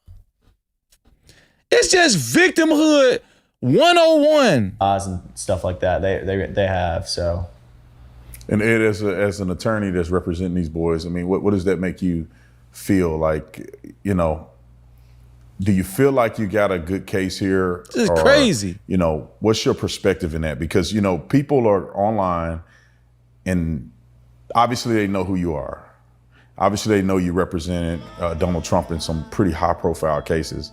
It's just victimhood 101. And stuff like that. They have, so. And Ed, as an attorney that's representing these boys, I mean, what does that make you feel like? You know, do you feel like you got a good case here? This is crazy. You know, what's your perspective in that? Because, you know, people are online and obviously they know who you are. Obviously they know you represented Donald Trump in some pretty high profile cases.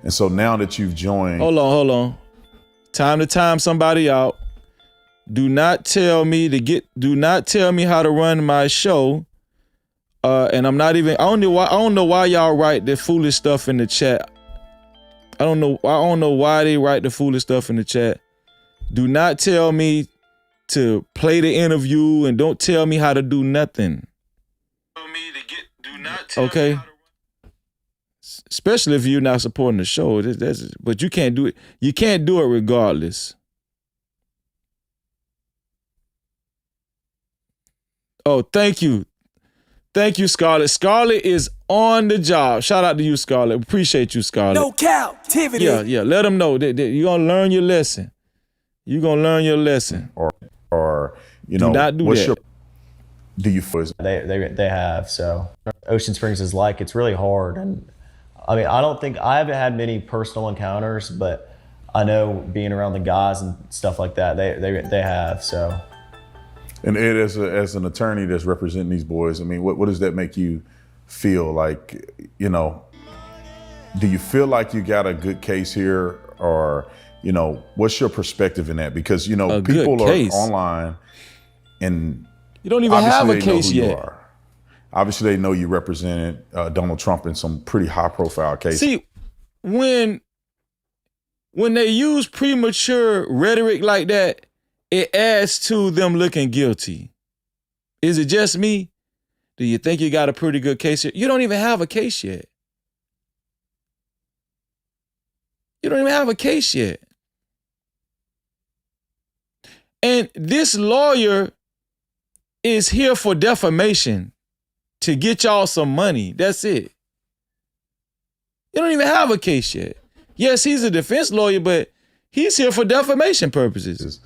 And so now that you've joined. Hold on. Time to time somebody out. Do not tell me how to run my show. And I don't know why y'all write the foolish stuff in the chat. I don't know why they write the foolish stuff in the chat. Do not tell me to play the interview and don't tell me how to do nothing. Okay? Especially if you're not supporting the show. But you can't do it. You can't do it regardless. Oh, thank you. Thank you, Scarlett. Scarlett is on the job. Shout out to you, Scarlett. Appreciate you, Scarlett. No Cap-tivity. Yeah. Let them know that you're going to learn your lesson. You're going to learn your lesson. Or you know, do not do that. Do you feel They have, so. Ocean Springs is like, it's really hard. And I mean, I haven't had many personal encounters, but I know being around the guys and stuff like that, they have, so. And Ed, as an attorney that's representing these boys, I mean, what does that make you feel like? You know, do you feel like you got a good case here, or you know, what's your perspective in that? Because you know, people are online, and you don't even have a case yet. Obviously, they know you represented Donald Trump in some pretty high-profile cases. See, when they use premature rhetoric like that, it adds to them looking guilty. Is it just me? Do you think you got a pretty good case here? You don't even have a case yet. You don't even have a case yet. And this lawyer is here for defamation, to get y'all some money. That's it. You don't even have a case yet. Yes, he's a defense lawyer, but he's here for defamation purposes.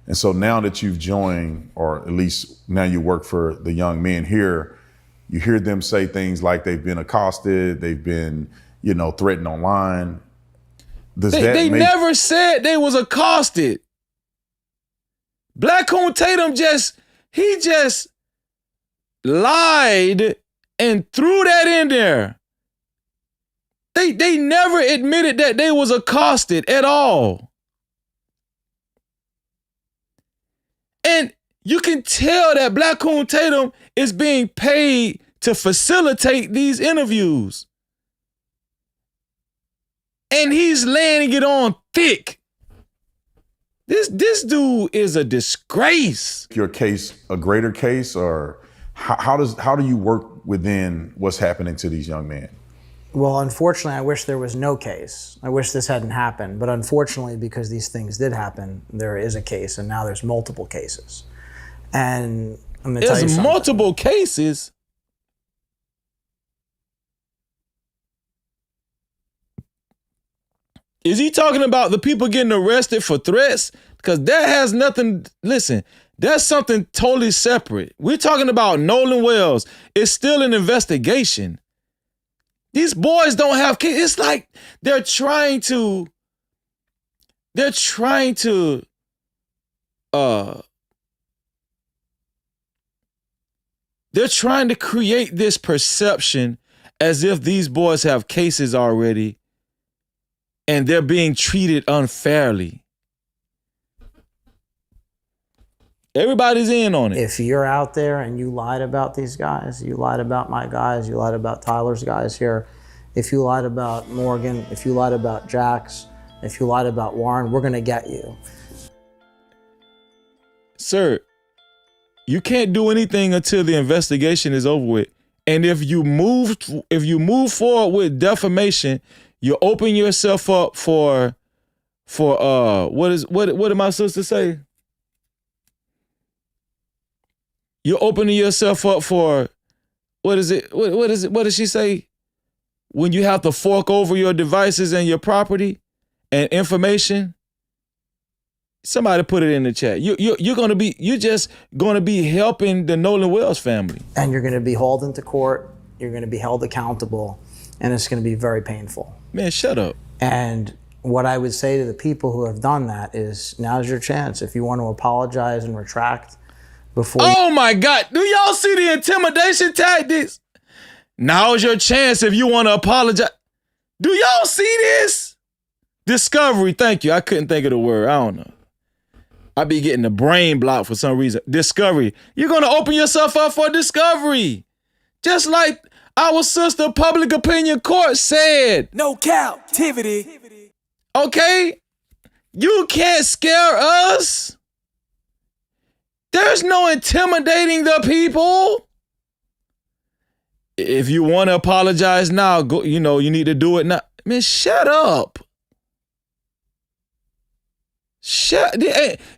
And so now that you've joined, or at least now you work for the young men here, you hear them say things like they've been accosted, they've been, you know, threatened online. They never said they was accosted. Black Coon Tatum just lied and threw that in there. They never admitted that they was accosted at all. And you can tell that Black Coon Tatum is being paid to facilitate these interviews. And he's laying it on thick. This dude is a disgrace. Your case, a greater case, or how do you work within what's happening to these young men? Well, unfortunately, I wish there was no case. I wish this hadn't happened. But unfortunately, because these things did happen, there is a case, and now there's multiple cases. And I'm going to tell you something. There's multiple cases. Is he talking about the people getting arrested for threats? Because that has nothing, listen, that's something totally separate. We're talking about Nolan Wells. It's still an investigation. These boys don't have kids. It's like they're trying to create this perception as if these boys have cases already and they're being treated unfairly. Everybody's in on it. If you're out there and you lied about these guys, you lied about my guys, you lied about Tyler's guys here, if you lied about Morgan, if you lied about Jax, if you lied about Warren, we're going to get you. Sir, you can't do anything until the investigation is over with. And if you move forward with defamation, you open yourself up for what did my sister say? You're opening yourself up for what is it? What does she say? When you have to fork over your devices and your property and information. Somebody put it in the chat. You're just gonna be helping the Nolan Wells family. And you're gonna be hauled into court, you're gonna be held accountable, and it's gonna be very painful. Man, shut up. And what I would say to the people who have done that is, now's your chance. If you want to apologize and retract before. Oh my God, do y'all see the intimidation tactics? Now's your chance if you want to apologize. Do y'all see this? Discovery, thank you. I couldn't think of the word, I don't know. I be getting the brain blocked for some reason. Discovery. You're going to open yourself up for discovery. Just like our sister public opinion court said. No captivity. Okay? You can't scare us. There's no intimidating the people. If you want to apologize now, go, you need to do it now. Man, shut up.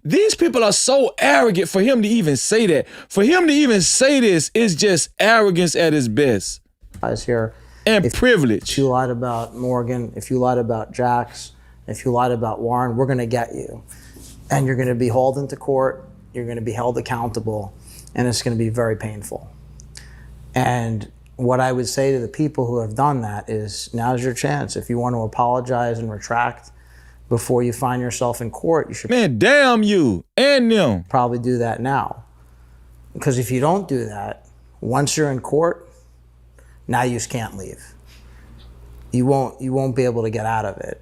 These people are so arrogant for him to even say that. For him to even say this is just arrogance at its best. Here. And privilege. If you lied about Morgan, if you lied about Jax, if you lied about Warren, we're going to get you. And you're going to be hauled into court, you're going to be held accountable, and it's going to be very painful. And what I would say to the people who have done that is, now's your chance. If you want to apologize and retract before you find yourself in court, you should. Man, damn you and them. Probably do that now. Because if you don't do that, once you're in court, now you just can't leave. You won't be able to get out of it.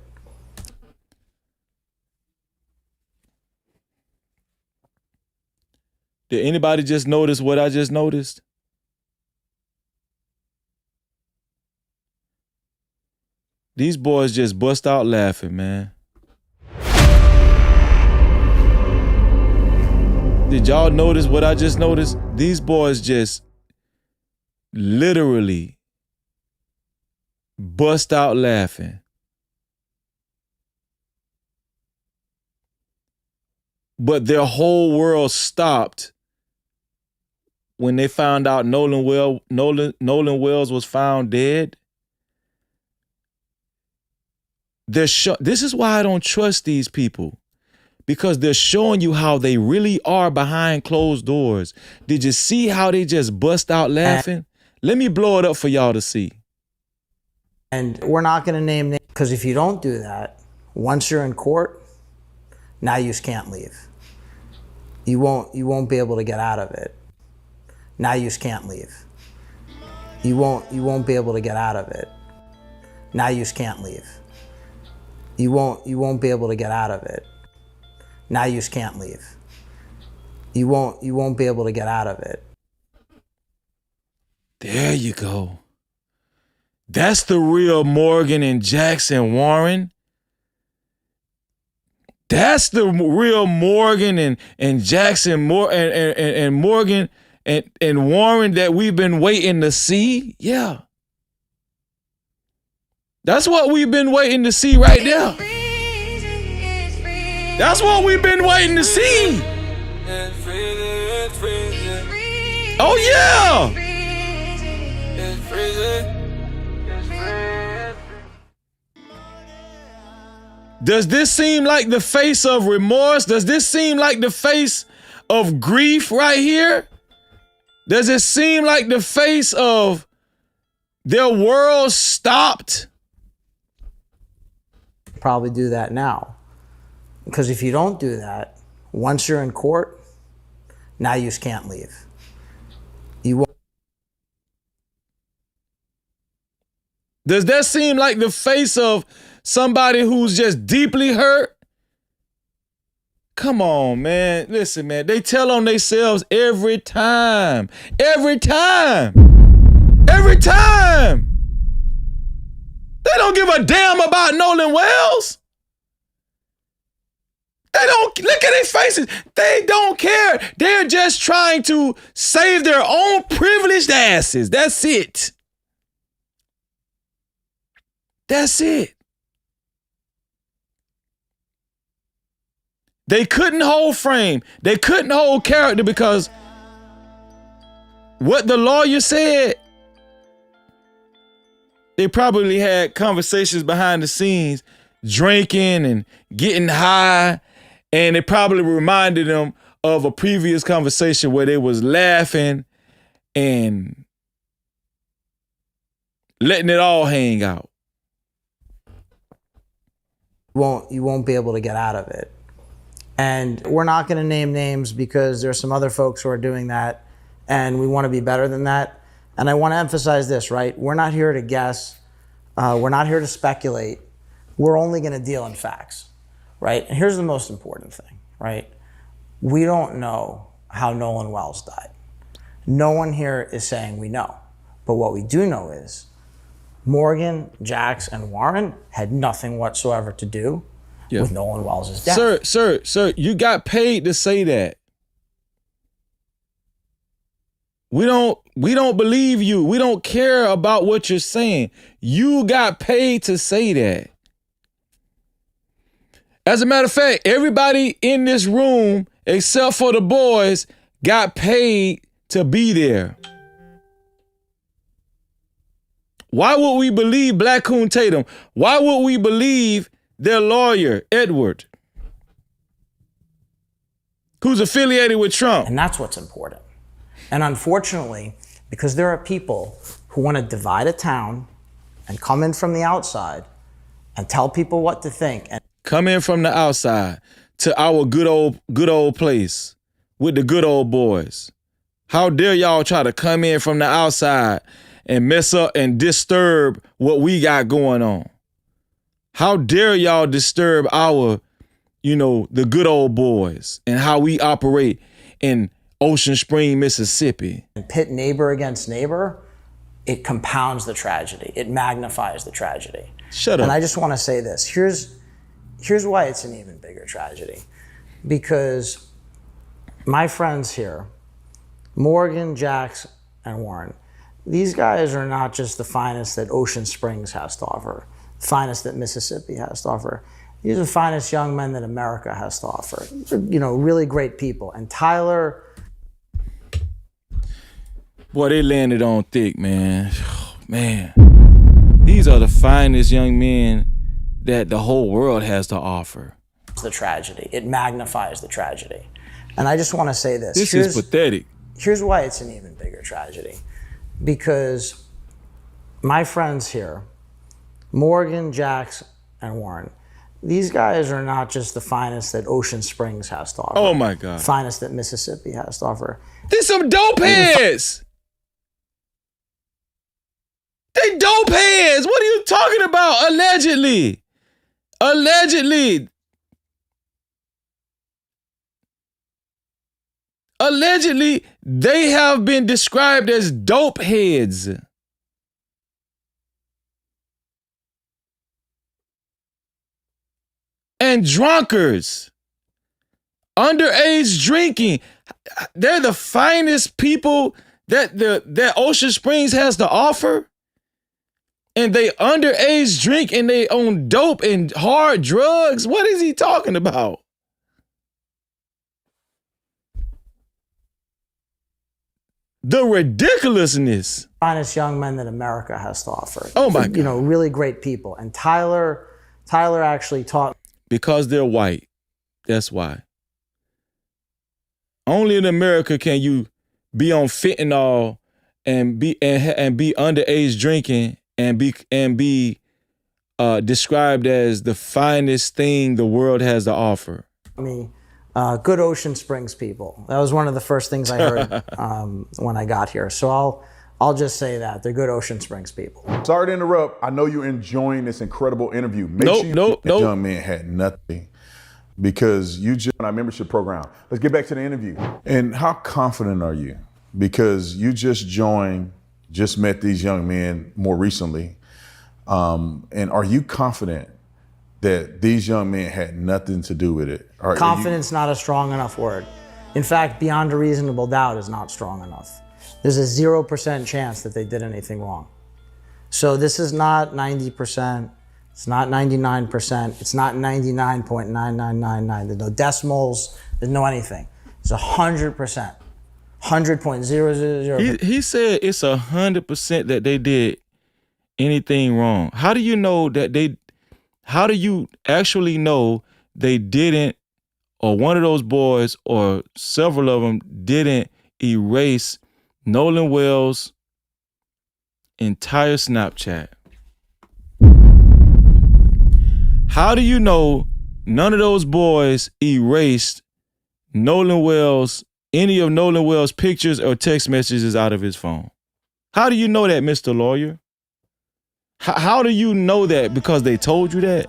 Did anybody just notice what I just noticed? These boys just bust out laughing, man. Did y'all notice what I just noticed? These boys just literally bust out laughing. But their whole world stopped when they found out Nolan Wells was found dead. This is why I don't trust these people. Because they're showing you how they really are behind closed doors. Did you see how they just bust out laughing? Let me blow it up for y'all to see. And we're not going to name names, because if you don't do that, once you're in court, now you just can't leave. You won't be able to get out of it. Now you just can't leave. You won't be able to get out of it. Now you just can't leave. You won't be able to get out of it. Now you just can't leave. You won't be able to get out of it. There you go. That's the real Morgan and Jackson Warren. That's the real Morgan and Jackson and Morgan and Warren that we've been waiting to see. Yeah. That's what we've been waiting to see right there. That's what we've been waiting to see. Oh yeah. Does this seem like the face of remorse? Does this seem like the face of grief right here? Does it seem like the face of their world stopped? Probably do that now. Because if you don't do that, once you're in court, now you just can't leave. You won't. Does that seem like the face of somebody who's just deeply hurt? Come on, man. Listen, man. They tell on themselves every time. Every time. Every time. They don't give a damn about Nolan Wells. They don't, look at their faces. They don't care. They're just trying to save their own privileged asses. That's it. That's it. They couldn't hold frame. They couldn't hold character because what the lawyer said, they probably had conversations behind the scenes, drinking and getting high, and it probably reminded them of a previous conversation where they was laughing and letting it all hang out. You won't be able to get out of it. And we're not going to name names because there's some other folks who are doing that, and we want to be better than that. And I want to emphasize this, right? We're not here to guess. We're not here to speculate. We're only going to deal in facts, right? And here's the most important thing, right? We don't know how Nolan Wells died. No one here is saying we know. But what we do know is Morgan, Jax, and Warren had nothing whatsoever to do with Nolan Wells' death. Sir, you got paid to say that. We don't believe you. We don't care about what you're saying. You got paid to say that. As a matter of fact, everybody in this room, except for the boys, got paid to be there. Why would we believe Black Coon Tatum? Why would we believe their lawyer, Edward, who's affiliated with Trump? And that's what's important. And unfortunately, because there are people who want to divide a town and come in from the outside and tell people what to think. And come in from the outside to our good old place with the good old boys. How dare y'all try to come in from the outside and mess up and disturb what we got going on? How dare y'all disturb our, the good old boys and how we operate in Ocean Spring, Mississippi. And pit neighbor against neighbor, it compounds the tragedy. It magnifies the tragedy. Shut up. And I just want to say this. Here's why it's an even bigger tragedy. Because my friends here, Morgan, Jax, and Warren, these guys are not just the finest that Ocean Springs has to offer, finest that Mississippi has to offer. These are the finest young men that America has to offer. They're, really great people. And Tyler... Boy, they landed on thick, man. Oh, man. These are the finest young men that the whole world has to offer. The tragedy. It magnifies the tragedy. And I just want to say this. This is pathetic. Here's why it's an even bigger tragedy. Because my friends here, Morgan, Jax, and Warren, these guys are not just the finest that Ocean Springs has to offer. Oh, my God. Finest that Mississippi has to offer. These some dope heads. They dope heads. What are you talking about? Allegedly. Allegedly, they have been described as dope heads. And drunkards. Underage drinking. They're the finest people that Ocean Springs has to offer. And they underage drink and they own dope and hard drugs. What is he talking about? The ridiculousness. Finest young men that America has to offer. Oh my God. Really great people. And Tyler actually taught. Because they're white. That's why. Only in America can you be on fentanyl and be underage drinking and be described as the finest thing the world has to offer. Good Ocean Springs people. That was one of the first things I heard when I got here. So I'll just say that. They're good Ocean Springs people. Sorry to interrupt. I know you're enjoying this incredible interview. Make Nope, sure you nope, that nope. young man had nothing because you joined our membership program. Let's get back to the interview. And how confident are you? Because you just joined, just met these young men more recently. And are you confident that these young men had nothing to do with it? Confidence not a strong enough word. In fact, beyond a reasonable doubt is not strong enough. There's a 0% chance that they did anything wrong. So this is not 90%, it's not 99%, it's not 99.9999. There's no decimals, there's no anything. It's 100%, 100.000. He said it's 100% that they did anything wrong. How do you know that how do you actually know they didn't, or one of those boys or several of them didn't erase Nolan Wells' entire Snapchat? How do you know none of those boys erased any of Nolan Wells' pictures or text messages out of his phone? How do you know that, Mr. Lawyer? How do you know that? Because they told you that?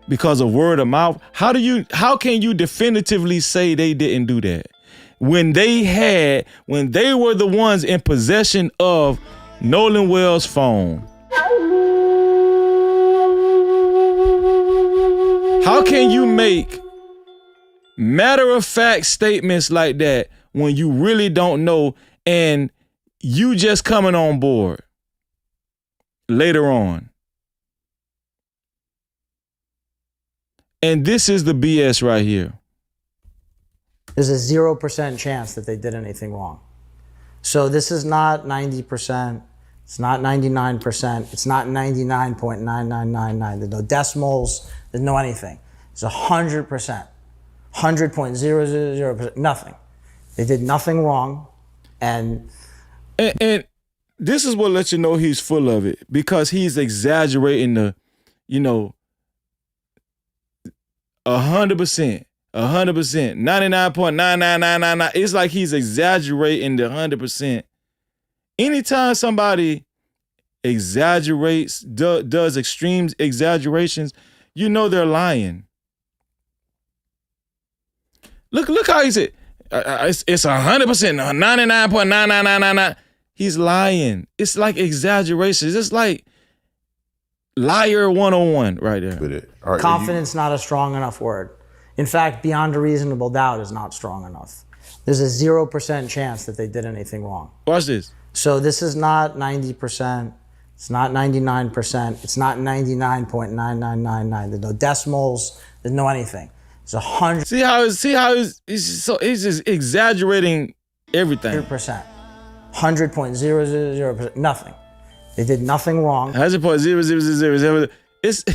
Because of word of mouth? How can you definitively say they didn't do that? When they were the ones in possession of Nolan Wells' phone. How can you make matter-of-fact statements like that when you really don't know and you just coming on board later on? And this is the BS right here. There's a 0% chance that they did anything wrong. So this is not 90%, it's not 99%, it's not 99.9999. There's no decimals, there's no anything. It's 100%, 100.000%, nothing. They did nothing wrong, and this is what lets you know he's full of it, because he's exaggerating the, 100%, 99.99999. It's like he's exaggerating the 100%. Anytime somebody exaggerates, does extreme exaggerations, they're lying. Look how he said it's 100%, 99.99999. He's lying. It's like exaggerations. It's like liar 101 right there. confidence not a strong enough word. In fact, beyond a reasonable doubt is not strong enough. There's a 0% chance that they did anything wrong. Watch this. So this is not 90%, it's not 99%, it's not 99.9999. There's no decimals, there's no anything. It's 100. See how he's just exaggerating everything. 100%. 100.000%, nothing. They did nothing wrong. 100.00000. It's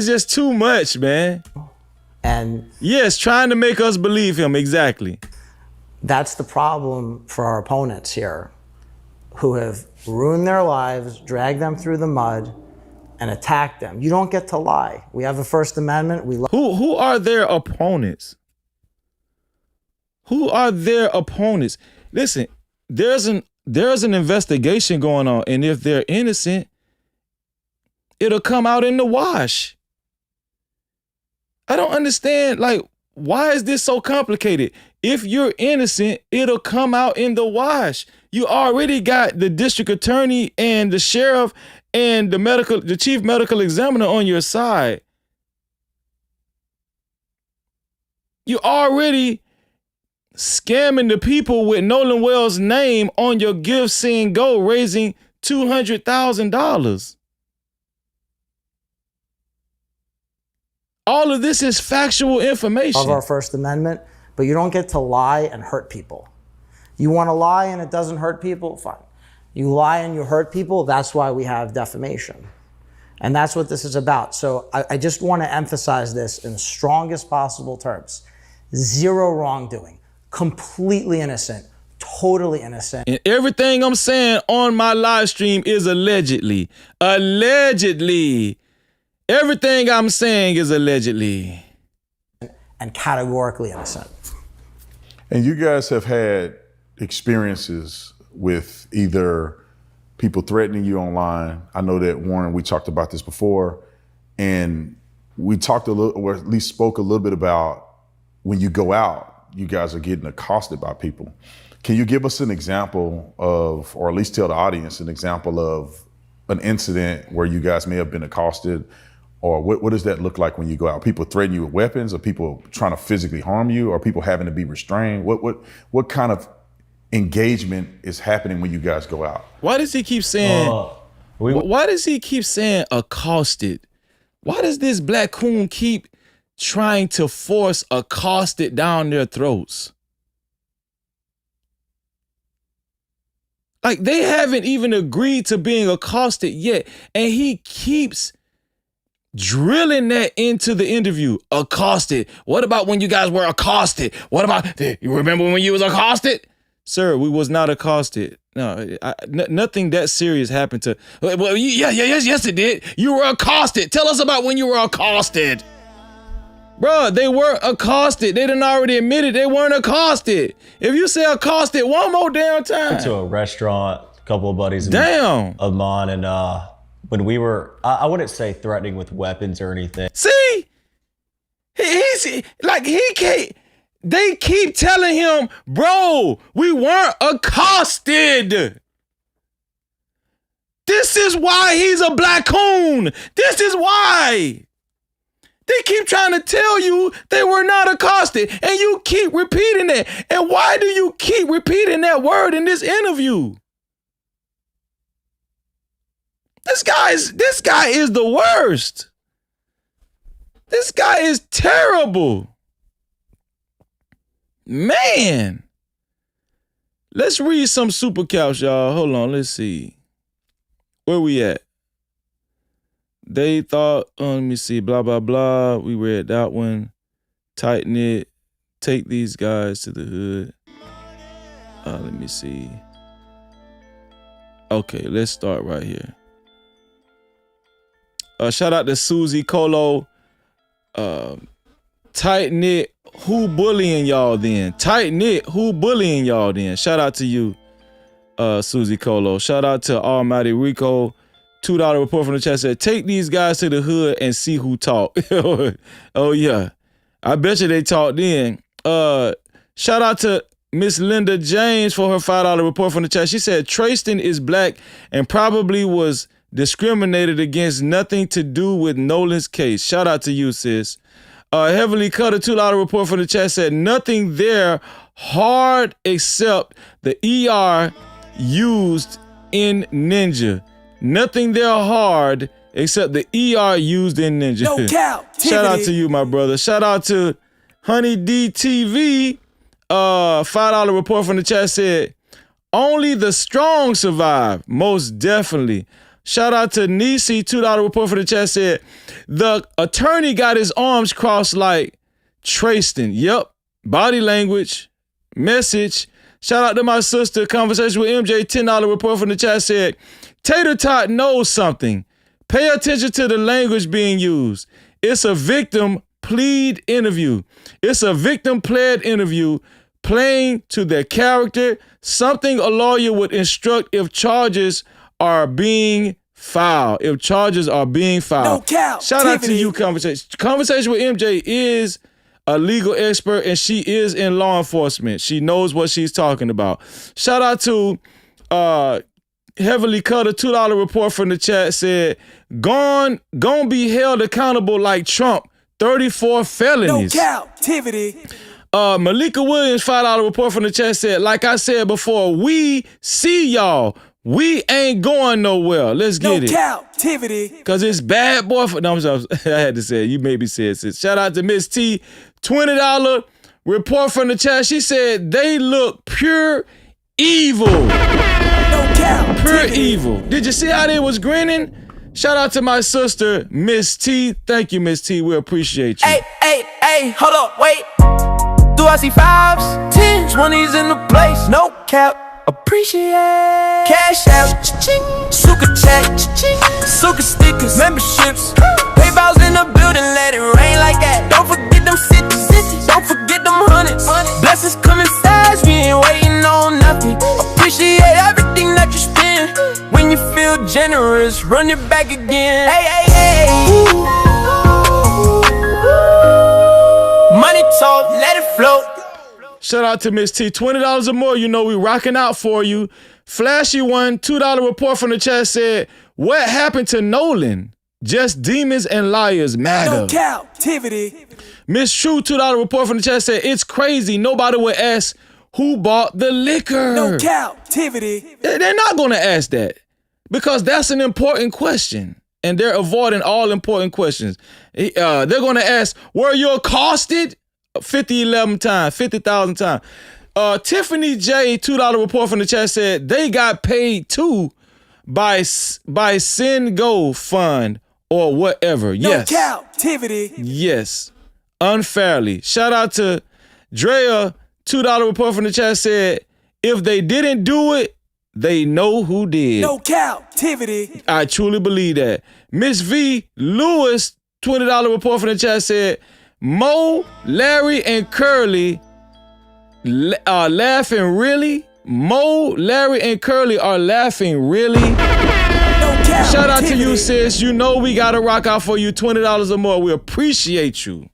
just too much, man. And yes, trying to make us believe him, exactly. That's the problem for our opponents here, who have ruined their lives, dragged them through the mud, and attacked them. You don't get to lie. We have a First Amendment. Who are their opponents? Who are their opponents? Listen, there's an investigation going on, and if they're innocent, it'll come out in the wash. I don't understand, why is this so complicated? If you're innocent, it'll come out in the wash. You already got the district attorney and the sheriff and the chief medical examiner on your side. You already scamming the people with Nolan Wells' name on your Give, Send, Go, raising $200,000. All of this is factual information. Of our First Amendment, but you don't get to lie and hurt people. You want to lie and it doesn't hurt people? Fine. You lie and you hurt people, that's why we have defamation. And that's what this is about. So I just want to emphasize this in the strongest possible terms. Zero wrongdoing. Completely innocent. Totally innocent. And everything I'm saying on my live stream is allegedly. Allegedly. Everything I'm saying is allegedly. And categorically innocent. And you guys have had experiences with either people threatening you online. I know that, Warren, we talked about this before, and we talked a little, or at least spoke a little bit about when you go out, you guys are getting accosted by people. Can you give us an example of, or at least tell the audience an example of an incident where you guys may have been accosted, or what does that look like when you go out? People threaten you with weapons, or people trying to physically harm you, or people having to be restrained? What kind of engagement is happening when you guys go out? Why does he keep saying, why does he keep saying accosted? Why does this black coon keep trying to force accosted down their throats? Like, they haven't even agreed to being accosted yet, and he keeps drilling that into the interview. Accosted. What about when you guys were accosted? What about, you remember when you was accosted? Sir, we was not accosted. No, nothing that serious happened to, well, yes, it did. You were accosted. Tell us about when you were accosted. Bruh, they weren't accosted. They done already admitted they weren't accosted. If you say accosted one more damn time. Went to a restaurant, a couple of buddies of mine, and when we were, I wouldn't say threatening with weapons or anything. See? He's like, he can't, they keep telling him, bro, we weren't accosted. This is why he's a black coon. This is why. They keep trying to tell you they were not accosted, and you keep repeating it. And why do you keep repeating that word in this interview? This guy is the worst. This guy is terrible. Man. Let's read some super caps, y'all. Hold on, let's see. Where we at? They thought, let me see, blah, blah, blah. We read that one. Tighten it. Take these guys to the hood. Let me see. Okay, let's start right here. Shout out to Susie Colo. Tighten it. Who bullying y'all then? Tighten it. Who bullying y'all then? Shout out to you, Susie Colo. Shout out to Almighty Rico. $2 report from the chat said, take these guys to the hood and see who talk. Oh, yeah. I bet you they talked then. Shout out to Miss Linda James for her $5 report from the chat. She said, Trayston is black and probably was discriminated against, nothing to do with Nolan's case. Shout out to you, sis. Heavenly Cutter, $2 report from the chat said, nothing there hard except the ER used in Ninja. Nothing there hard except the ER used in Ninja. No Cap-tivity. Shout out to you, my brother. Shout out to Honey DTV. $5 report from the chat said, only the strong survive. Most definitely. Shout out to Nisi. $2 report from the chat said, the attorney got his arms crossed like Trayston. Yep. Body language. Message. Shout out to my sister. Conversation with MJ. $10 report from the chat said, Tater Tot knows something. Pay attention to the language being used. It's a victim plead interview. It's a victim pled interview playing to their character, something a lawyer would instruct if charges are being filed. If charges are being filed. No cap. Shout out to you, Conversation. Conversation with MJ is a legal expert, and she is in law enforcement. She knows what she's talking about. Shout out to Heavily Cutter. $2 report from the chat said, gone be held accountable like Trump. 34 felonies. No Cap-tivity. Malika Williams, $5 report from the chat said, like I said before, we see y'all. We ain't going nowhere. Let's get it. No Cap-tivity. Cause it's bad boy for, no, I'm sorry. I had to say it. You maybe said it. Shout out to Miss T. $20 report from the chat. She said they look pure evil. No Cap. Pure evil. Did you see how they was grinning? Shout out to my sister, Miss T. Thank you, Miss T. We appreciate you. Hey, hold up, wait. Do I see 5s, 10s, 20s in the place? No cap. Appreciate. Cash out, cha-ching. Suka chat, cha-ching. Suka stickers, memberships. Payballs in the building, let it rain like that. Don't forget them cities, don't forget them hundreds. Blessings coming fast, we ain't waiting on nothing. Appreciate everything. generous, run it back again. Hey, hey, hey. Money talk, let it float. Shout out to Miss T. $20 or more, you know we rocking out for you. Flashy one, $2 report from the chat said, what happened to Nolan? Just demons and liars matter. No captivity. Miss True, $2 report from the chat said, it's crazy. Nobody would ask who bought the liquor. No captivity. They're not going to ask that because that's an important question. And they're avoiding all important questions. They're going to ask, were you accosted? 50,000 times. Tiffany J, $2 report from the chat said, they got paid too by Send Go Fund or whatever. Yes. No captivity. Yes. Unfairly. Shout out to Drea, $2 report from the chat said, if they didn't do it, they know who did. No captivity. I truly believe that. Miss V Lewis, $20 report from the chat said, Mo, Larry, and Curly are laughing really? Mo, Larry, and Curly are laughing really? Shout out to you, sis. You know we gotta rock out for you. $20 or more. We appreciate you.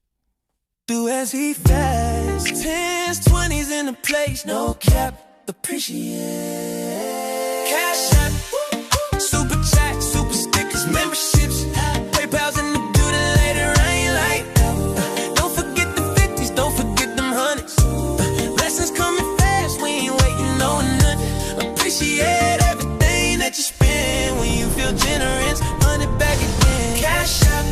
Do as he fast. 10s, 20s in the place. No cap. Appreciate. Cash app. Super chat. Super stickers. Memberships. PayPal's in the building later. I ain't like that. Don't forget the 50s. Don't forget them hundreds. Blessings coming fast. We ain't waiting on nothing. Appreciate everything that you spend when you feel generous. Run it back again. Cash app.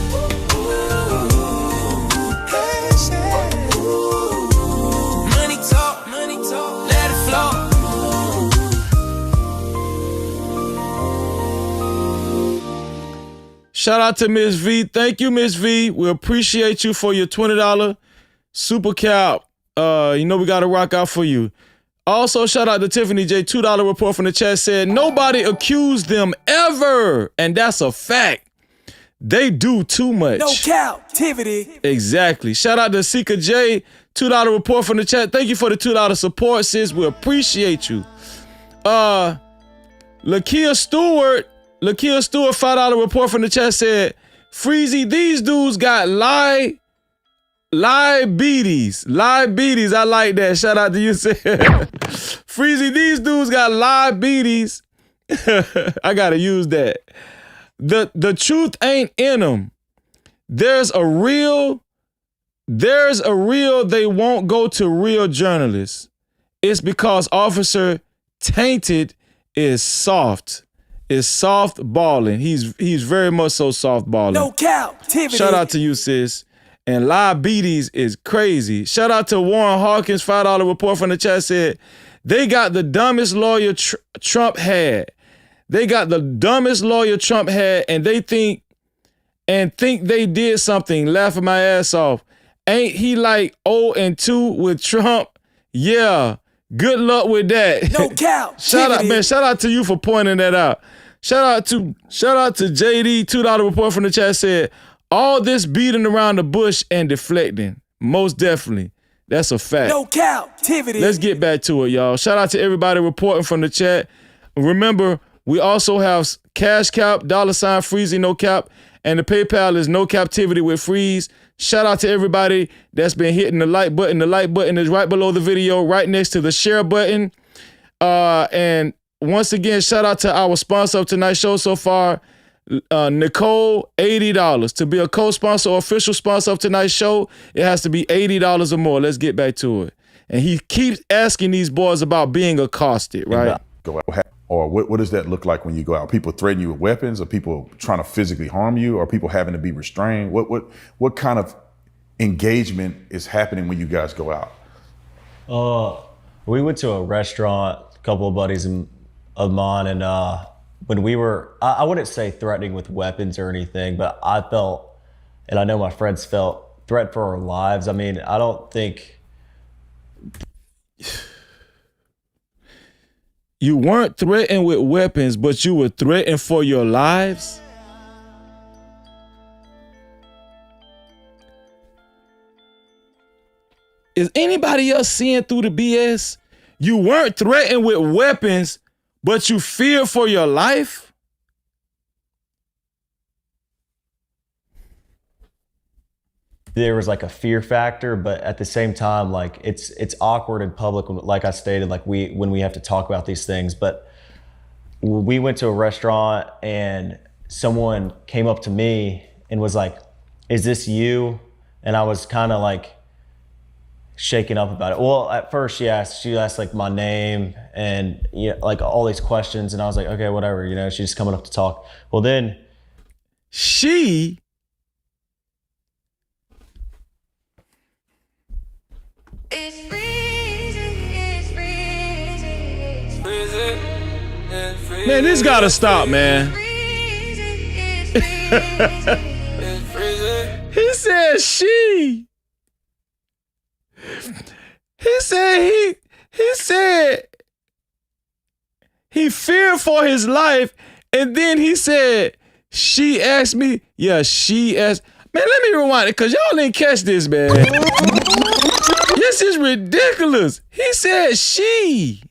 Shout out to Miss V. Thank you, Miss V. We appreciate you for your $20 super cap. You know we got to rock out for you. Also, shout out to Tiffany J. $2 report from the chat said, nobody accused them ever. And that's a fact. They do too much. No captivity. Exactly. Shout out to Sika J. $2 report from the chat. Thank you for the $2 support, sis. We appreciate you. Lakia Stewart, $5 report from the chat said, Freezy, these dudes got liabilities. Liabilities, I like that. Shout out to you, Freezy, these dudes got liabilities. I gotta use that. The truth ain't in them. There's a real, they won't go to real journalists. It's because Officer Tainted is soft. Is soft balling. He's very much so soft balling. No captivity. Shout out to you, sis. And liabilities is crazy. Shout out to Warren Hawkins, $5 report from the chat said, they got the dumbest lawyer Trump had. They got the dumbest lawyer Trump had, and they think they did something, laughing my ass off. Ain't he like 0-2 with Trump? Yeah. Good luck with that. No cap. Shout out to you for pointing that out. Shout out to JD, $2 report from the chat said, all this beating around the bush and deflecting. Most definitely. That's a fact. No captivity. Let's get back to it, y'all. Shout out to everybody reporting from the chat. Remember, we also have Cash Cap, $Freezy, no cap, and the PayPal is no captivity with Freeze. Shout out to everybody that's been hitting the like button. The like button is right below the video, right next to the share button. And once again, shout out to our sponsor of tonight's show so far, Nicole, $80. To be a co-sponsor or official sponsor of tonight's show, it has to be $80 or more. Let's get back to it. And he keeps asking these boys about being accosted, right? Go out. Or what does that look like when you go out? People threaten you with weapons, or people trying to physically harm you, or people having to be restrained? What kind of engagement is happening when you guys go out? We went to a restaurant, a couple of buddies of mine, and when we were, I wouldn't say threatening with weapons or anything, but I felt, and I know my friends felt, threat for our lives. I mean, I don't think... You weren't threatened with weapons, but you were threatened for your lives? Is anybody else seeing through the BS? You weren't threatened with weapons, but you feared for your life? there was like a fear factor, but at the same time, like it's awkward in public. Like I stated, like when we have to talk about these things, but we went to a restaurant and someone came up to me and was like, "Is this you?" And I was kind of like shaken up about it. Well, at first she asked like my name and like all these questions, and I was like, okay, whatever, she's just coming up to talk. Well, then she man, this gotta stop, man. He said she. He said he feared for his life, and then he said she asked me. Yeah, she asked. Man, let me rewind it because y'all didn't catch this, man. This is ridiculous. He said she.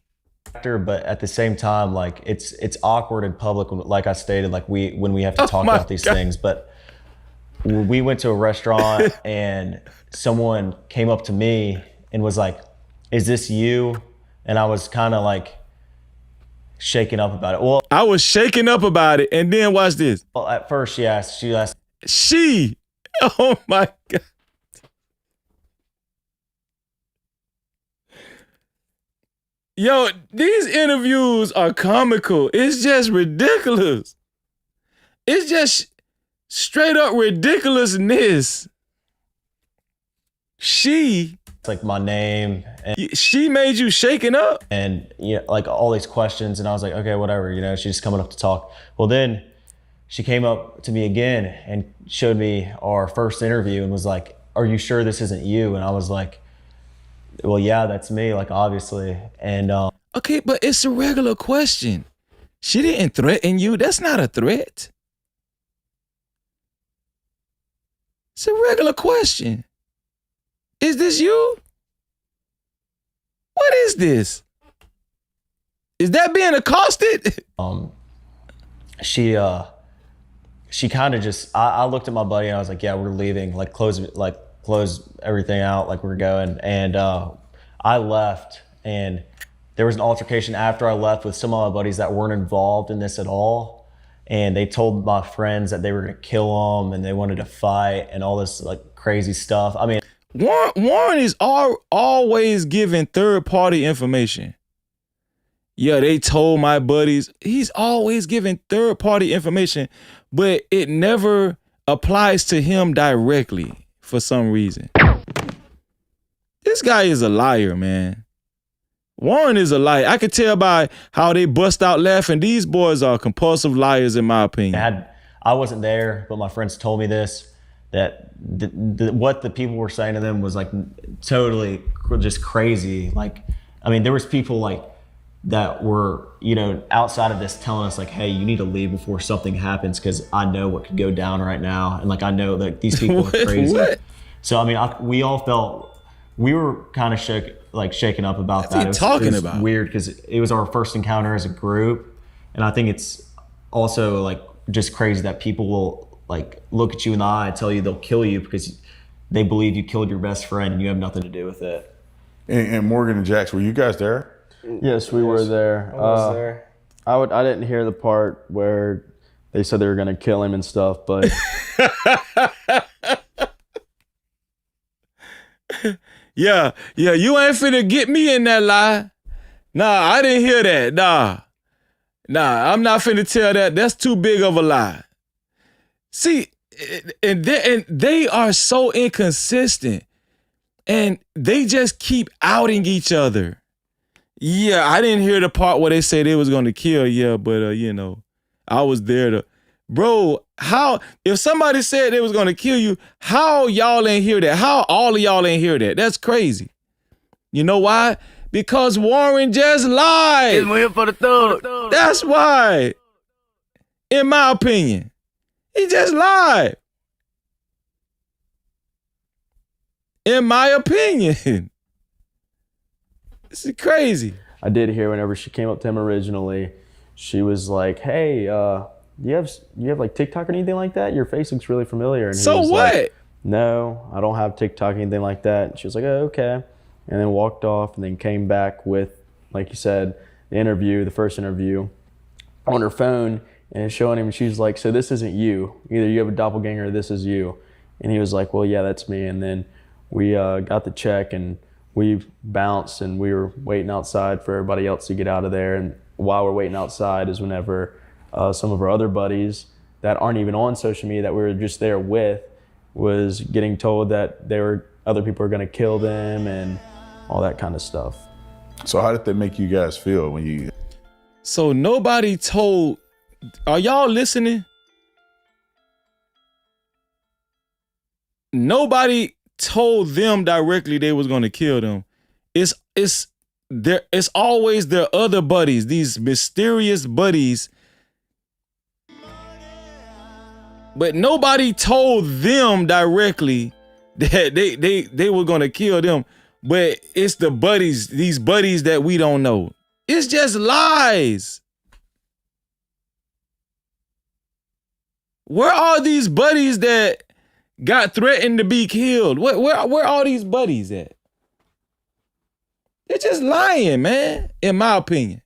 But at the same time, like it's awkward in public. Like I stated, like when we have to talk about these things. But we went to a restaurant and someone came up to me and was like, "Is this you?" And I was kind of like shaken up about it. Well, I was shaken up about it, and then watch this. Well, at first she asked. She. Oh my God. Yo, these interviews are comical. It's just ridiculous. It's just straight up ridiculousness. She. It's like my name. And she made you shaken up? And like all these questions, and I was like, okay, whatever, she's just coming up to talk. Well, then she came up to me again and showed me our first interview and was like, "Are you sure this isn't you?" And I was like, "Well, yeah, that's me, like obviously." And okay, but it's a regular question. She didn't threaten you. That's not a threat. It's a regular question. Is this you? What is this? Is that being accosted? She kind of just, I looked at my buddy and I was like, "Yeah, we're leaving, like close everything out, like we're going." And I left, and there was an altercation after I left with some of my buddies that weren't involved in this at all. And they told my friends that they were gonna kill them and they wanted to fight and all this like crazy stuff. I mean, Warren is always giving third-party information. Yeah, they told my buddies. He's always giving third-party information, but it never applies to him directly for some reason. This guy is a liar, man. Warren is a liar. I could tell by how they bust out laughing. These boys are compulsive liars, in my opinion. I wasn't there, but my friends told me this, that what the people were saying to them was like totally just crazy. Like, I mean, there was people like that were, outside of this telling us like, "Hey, you need to leave before something happens because I know what could go down right now." And like, I know that these people are crazy. What? So, I mean, we all felt, we were kind of shaken up about that. It was weird because it was our first encounter as a group. And I think it's also like just crazy that people will like look at you in the eye and tell you they'll kill you because they believe you killed your best friend and you have nothing to do with it. And Morgan and Jax, were you guys there? Yes, we were there. I was there. I didn't hear the part where they said they were gonna kill him and stuff, but yeah, you ain't finna get me in that lie. Nah, I didn't hear that. Nah, I'm not finna tell that. That's too big of a lie. See, and they are so inconsistent, and they just keep outing each other. Yeah, I didn't hear the part where they say they was gonna kill. Yeah, but I was there to, bro. How if somebody said they was gonna kill you? How y'all ain't hear that? How all of y'all ain't hear that? That's crazy. You know why? Because Warren just lied. That's why. In my opinion, he just lied. In my opinion. This is crazy. I did hear whenever she came up to him originally, she was like, "Hey, you have like TikTok or anything like that? Your face looks really familiar." And he So was what? Like, no, I don't have TikTok, anything like that. And she was like, oh, okay. And then walked off and then came back with, like you said, the first interview on her phone and showing him. She was like, so this isn't you. Either you have a doppelganger or this is you. And he was like, well, yeah, that's me. And then we got the check and we bounced and we were waiting outside for everybody else to get out of there. And while we're waiting outside is whenever some of our other buddies that aren't even on social media that we were just there with was getting told that other people were going to kill them and all that kind of stuff. So how did that make you guys feel when you... So nobody told, are y'all listening? Nobody told them directly they was going to kill them. It's always their other buddies, these mysterious buddies. But nobody told them directly that they were going to kill them. But it's the buddies, these buddies that we don't know. It's just lies. Where are these buddies that got threatened to be killed? Where are all these buddies at? They're just lying, man, in my opinion.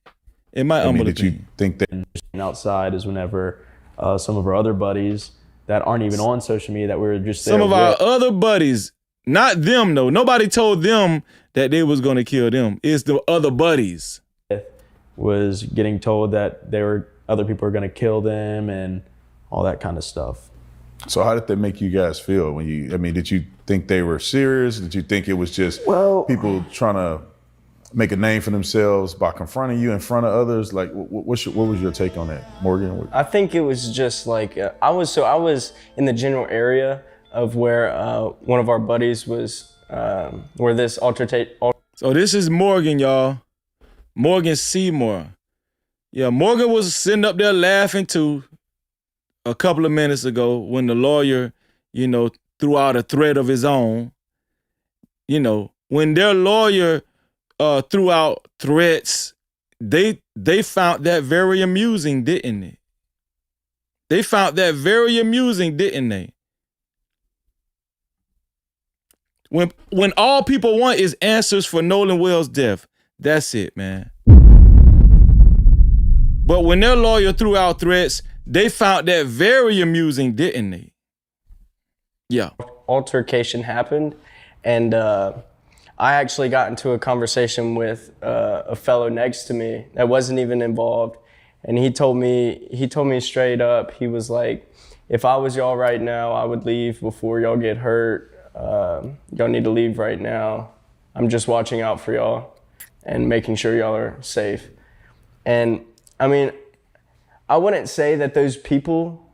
In my humble opinion. You think that outside is whenever some of our other buddies that aren't even on social media that we were just there some of with. our other buddies, not them though. Nobody told them that they was going to kill them. It's the other buddies. Was getting told that other people were going to kill them and all that kind of stuff. So how did that make you guys feel when you, I mean, did you think they were serious? Did you think it was just people trying to make a name for themselves by confronting you in front of others? Like, what was your take on that, Morgan? I think it was just like, I was in the general area of where one of our buddies was, where this So this is Morgan, y'all. Morgan Seymour. Yeah, Morgan was sitting up there laughing too a couple of minutes ago when the lawyer, threw out a threat of his own. When their lawyer threw out threats, they found that very amusing, didn't they? They found that very amusing, didn't they? When all people want is answers for Nolan Wells' death, that's it, man. But when their lawyer threw out threats, they found that very amusing, didn't they? Yeah. Altercation happened, and I actually got into a conversation with a fellow next to me that wasn't even involved, and he told me straight up, he was like, if I was y'all right now, I would leave before y'all get hurt. Y'all need to leave right now. I'm just watching out for y'all and making sure y'all are safe. And I mean, I wouldn't say that those people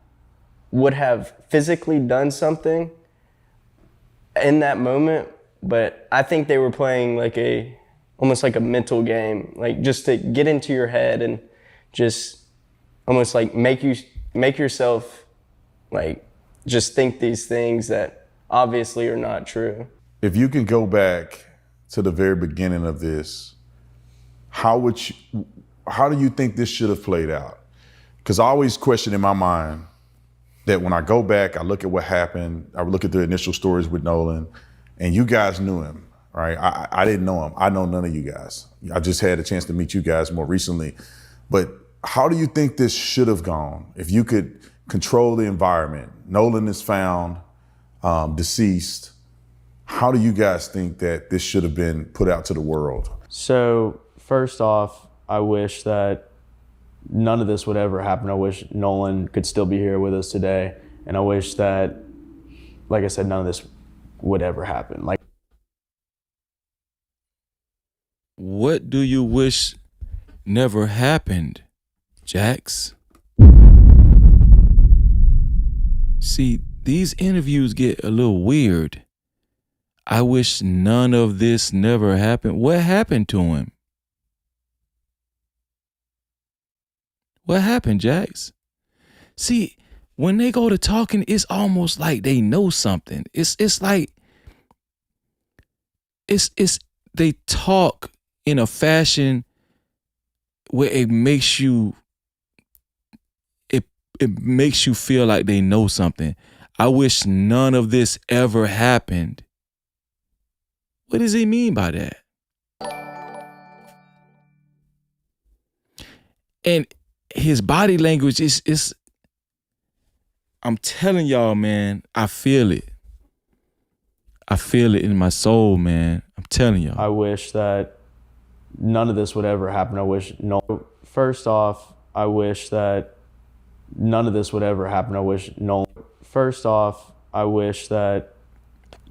would have physically done something in that moment, but I think they were playing almost like a mental game, like just to get into your head and just almost like make yourself like just think these things that obviously are not true. If you can go back to the very beginning of this, how do you think this should have played out? Because I always question in my mind that when I go back, I look at what happened, I look at the initial stories with Nolan, and you guys knew him, right? I didn't know him. I know none of you guys. I just had a chance to meet you guys more recently. But how do you think this should have gone? If you could control the environment, Nolan is found deceased. How do you guys think that this should have been put out to the world? So first off, I wish that none of this would ever happen. I wish Nolan could still be here with us today. And I wish that, like I said, none of this would ever happen. What do you wish never happened, Jax? See, these interviews get a little weird. I wish none of this never happened. What happened to him? What happened, Jax? See, when they go to talking, it's almost like they know something. It's like they talk in a fashion where it makes you feel like they know something. I wish none of this ever happened. What does he mean by that? And his body language is I'm telling y'all, man, I feel it. I feel it in my soul, man. I'm telling y'all. I wish that none of this would ever happen. First off, I wish that none of this would ever happen. First off, I wish that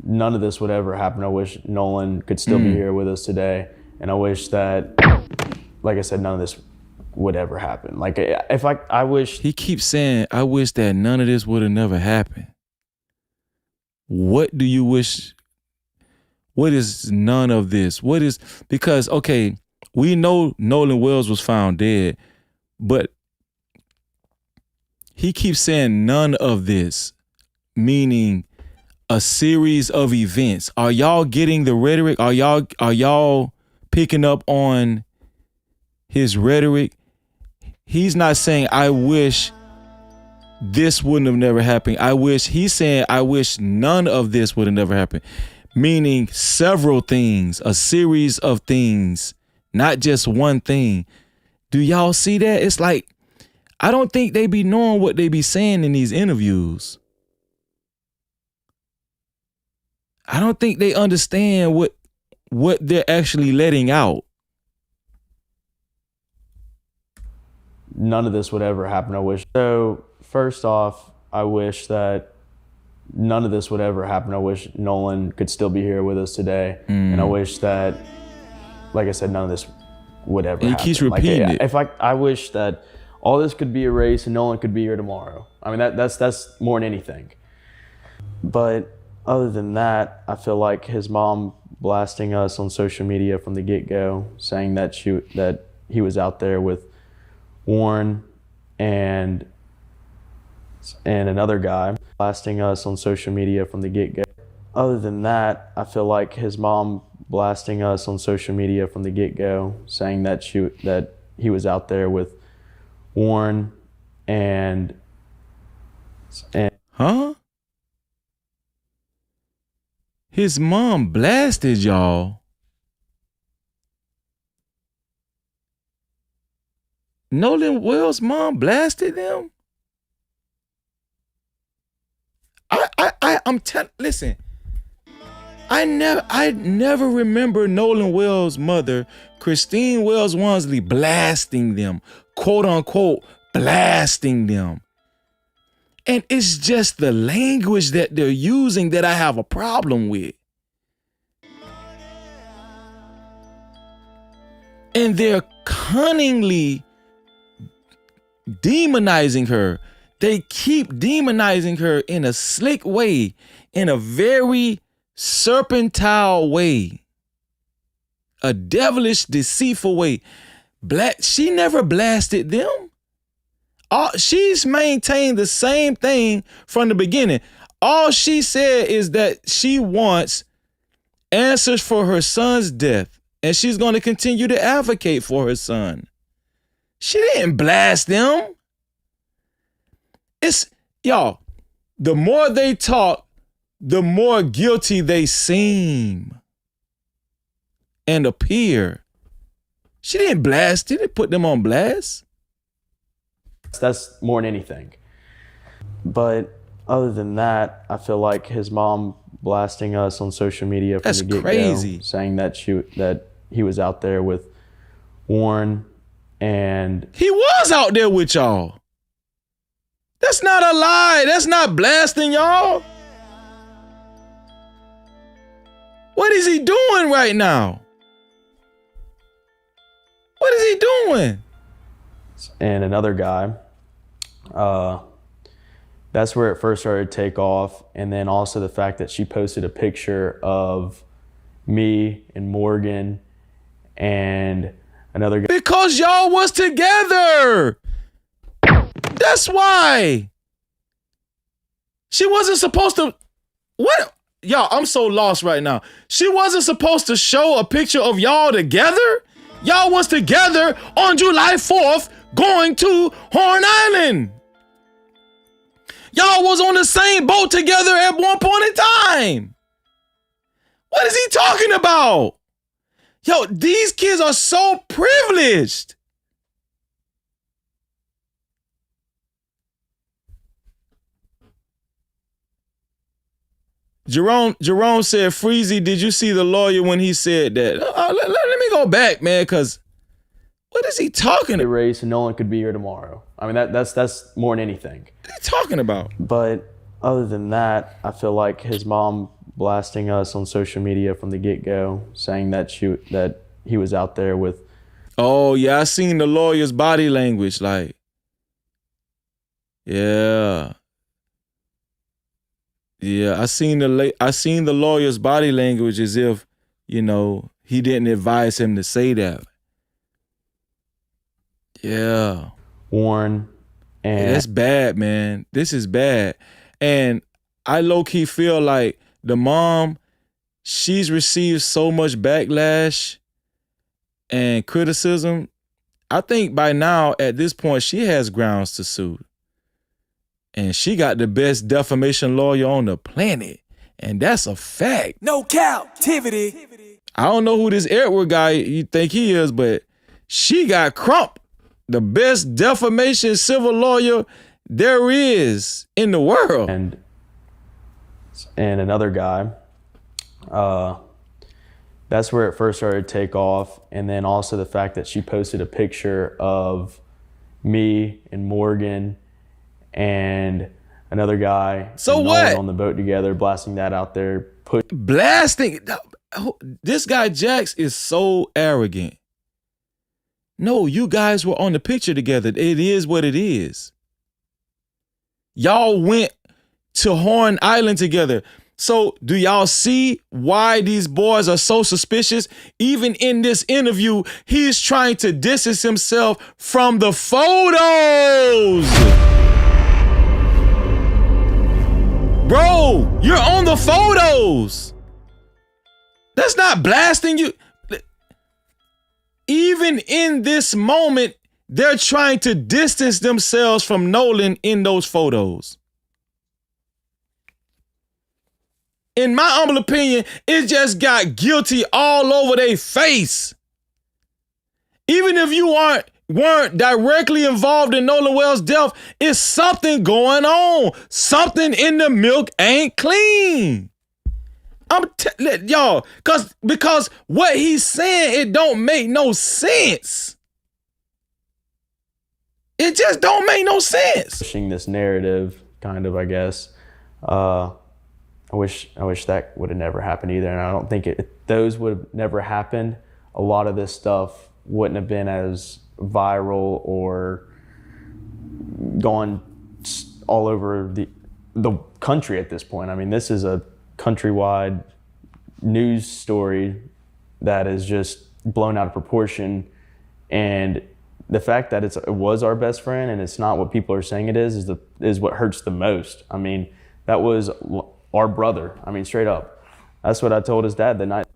none of this would ever happen. I wish Nolan could still be here with us today. And I wish that, like I said, none of this would ever happen. Like, I wish. He keeps saying, I wish that none of this would have never happened. What do you wish? What is none of this? What is, because, okay, we know Nolan Wells was found dead, but he keeps saying none of this, meaning a series of events. Are y'all getting the rhetoric? Are y'all picking up on his rhetoric? He's not saying, I wish this wouldn't have never happened. He's saying, I wish none of this would have never happened. Meaning several things, a series of things, not just one thing. Do y'all see that? It's like, I don't think they be knowing what they be saying in these interviews. I don't think they understand what they're actually letting out. None of this would ever happen. I wish. So first off, I wish that none of this would ever happen. I wish Nolan could still be here with us today. And I wish that, like I said, none of this would ever happen. He keeps repeating it. I wish that all this could be erased and Nolan could be here tomorrow. I mean, that's more than anything. But other than that, I feel like his mom blasting us on social media from the get-go, saying that he was out there with Warren and another guy, blasting us on social media from the get-go. Other than that, I feel like his mom blasting us on social media from the get-go, saying that he was out there with Warren and huh? His mom blasted y'all. Nolan Wells' mom blasted them? Listen, I never remember Nolan Wells' mother, Christine Wells Wansley, blasting them, quote unquote, blasting them. And it's just the language that they're using that I have a problem with. And they're cunningly demonizing her. They keep demonizing her in a slick way, in a very serpentine way, a devilish, deceitful way. She never blasted them. She's maintained the same thing from the beginning. All she said is that she wants answers for her son's death, and she's going to continue to advocate for her son. She didn't blast them. Y'all, the more they talk, the more guilty they seem and appear. She didn't blast, didn't put them on blast. That's more than anything. But other than that, I feel like his mom blasting us on social media from the get-go, crazy. saying that he was out there with Warren and he was out there with y'all. That's not a lie. That's not blasting y'all. What is he doing right now? What is he doing? And another guy. That's where it first started to take off. And then also the fact that she posted a picture of me and Morgan and another guy. Because y'all was together. That's why. She wasn't supposed to. What? Y'all, I'm so lost right now. She wasn't supposed to show a picture of y'all together? Y'all was together on July 4th going to Horn Island. Y'all was on the same boat together at one point in time. What is he talking about? Yo, these kids are so privileged. Jerome said, Freezy, did you see the lawyer when he said that? Let me go back, man, because what is he talking about? Race and Nolan could be here tomorrow. I mean, that's more than anything. What are you talking about? But other than that, I feel like his mom blasting us on social media from the get-go, saying that he was out there with. Oh, yeah, I seen the lawyer's body language, like, yeah. Yeah, I seen the lawyer's body language as if, you know, he didn't advise him to say that. Yeah. Warren and that's bad, man. This is bad. And I low-key feel like the mom, she's received so much backlash and criticism. I think by now, at this point, she has grounds to sue. And she got the best defamation lawyer on the planet. And that's a fact. No Cap-tivity. I don't know who this Edward guy you think he is, but she got Crump, the best defamation civil lawyer there is in the world. And another guy. That's where it first started to take off. And then also the fact that she posted a picture of me and Morgan and another guy. So and what? Nolan on the boat together, blasting that out there. Blasting. This guy Jax is so arrogant. No, you guys were on the picture together. It is what it is. Y'all went to Horn Island together. So do y'all see why these boys are so suspicious? Even in this interview, he's trying to distance himself from the photos. Bro, you're on the photos. That's not blasting you. Even in this moment, they're trying to distance themselves from Nolan in those photos. In my humble opinion, it just got guilty all over their face. Even if you weren't directly involved in Nolan Wells' death, it's something going on. Something in the milk ain't clean. Y'all, because what he's saying, it don't make no sense. It just don't make no sense. Pushing this narrative, kind of, I guess. I wish that would have never happened either. And I don't think if those would have never happened, a lot of this stuff wouldn't have been as viral or gone all over the country at this point. I mean, this is a countrywide news story that is just blown out of proportion. And the fact that it was our best friend and it's not what people are saying it is what hurts the most. I mean, that was our brother. I mean, straight up. That's what I told his dad the night.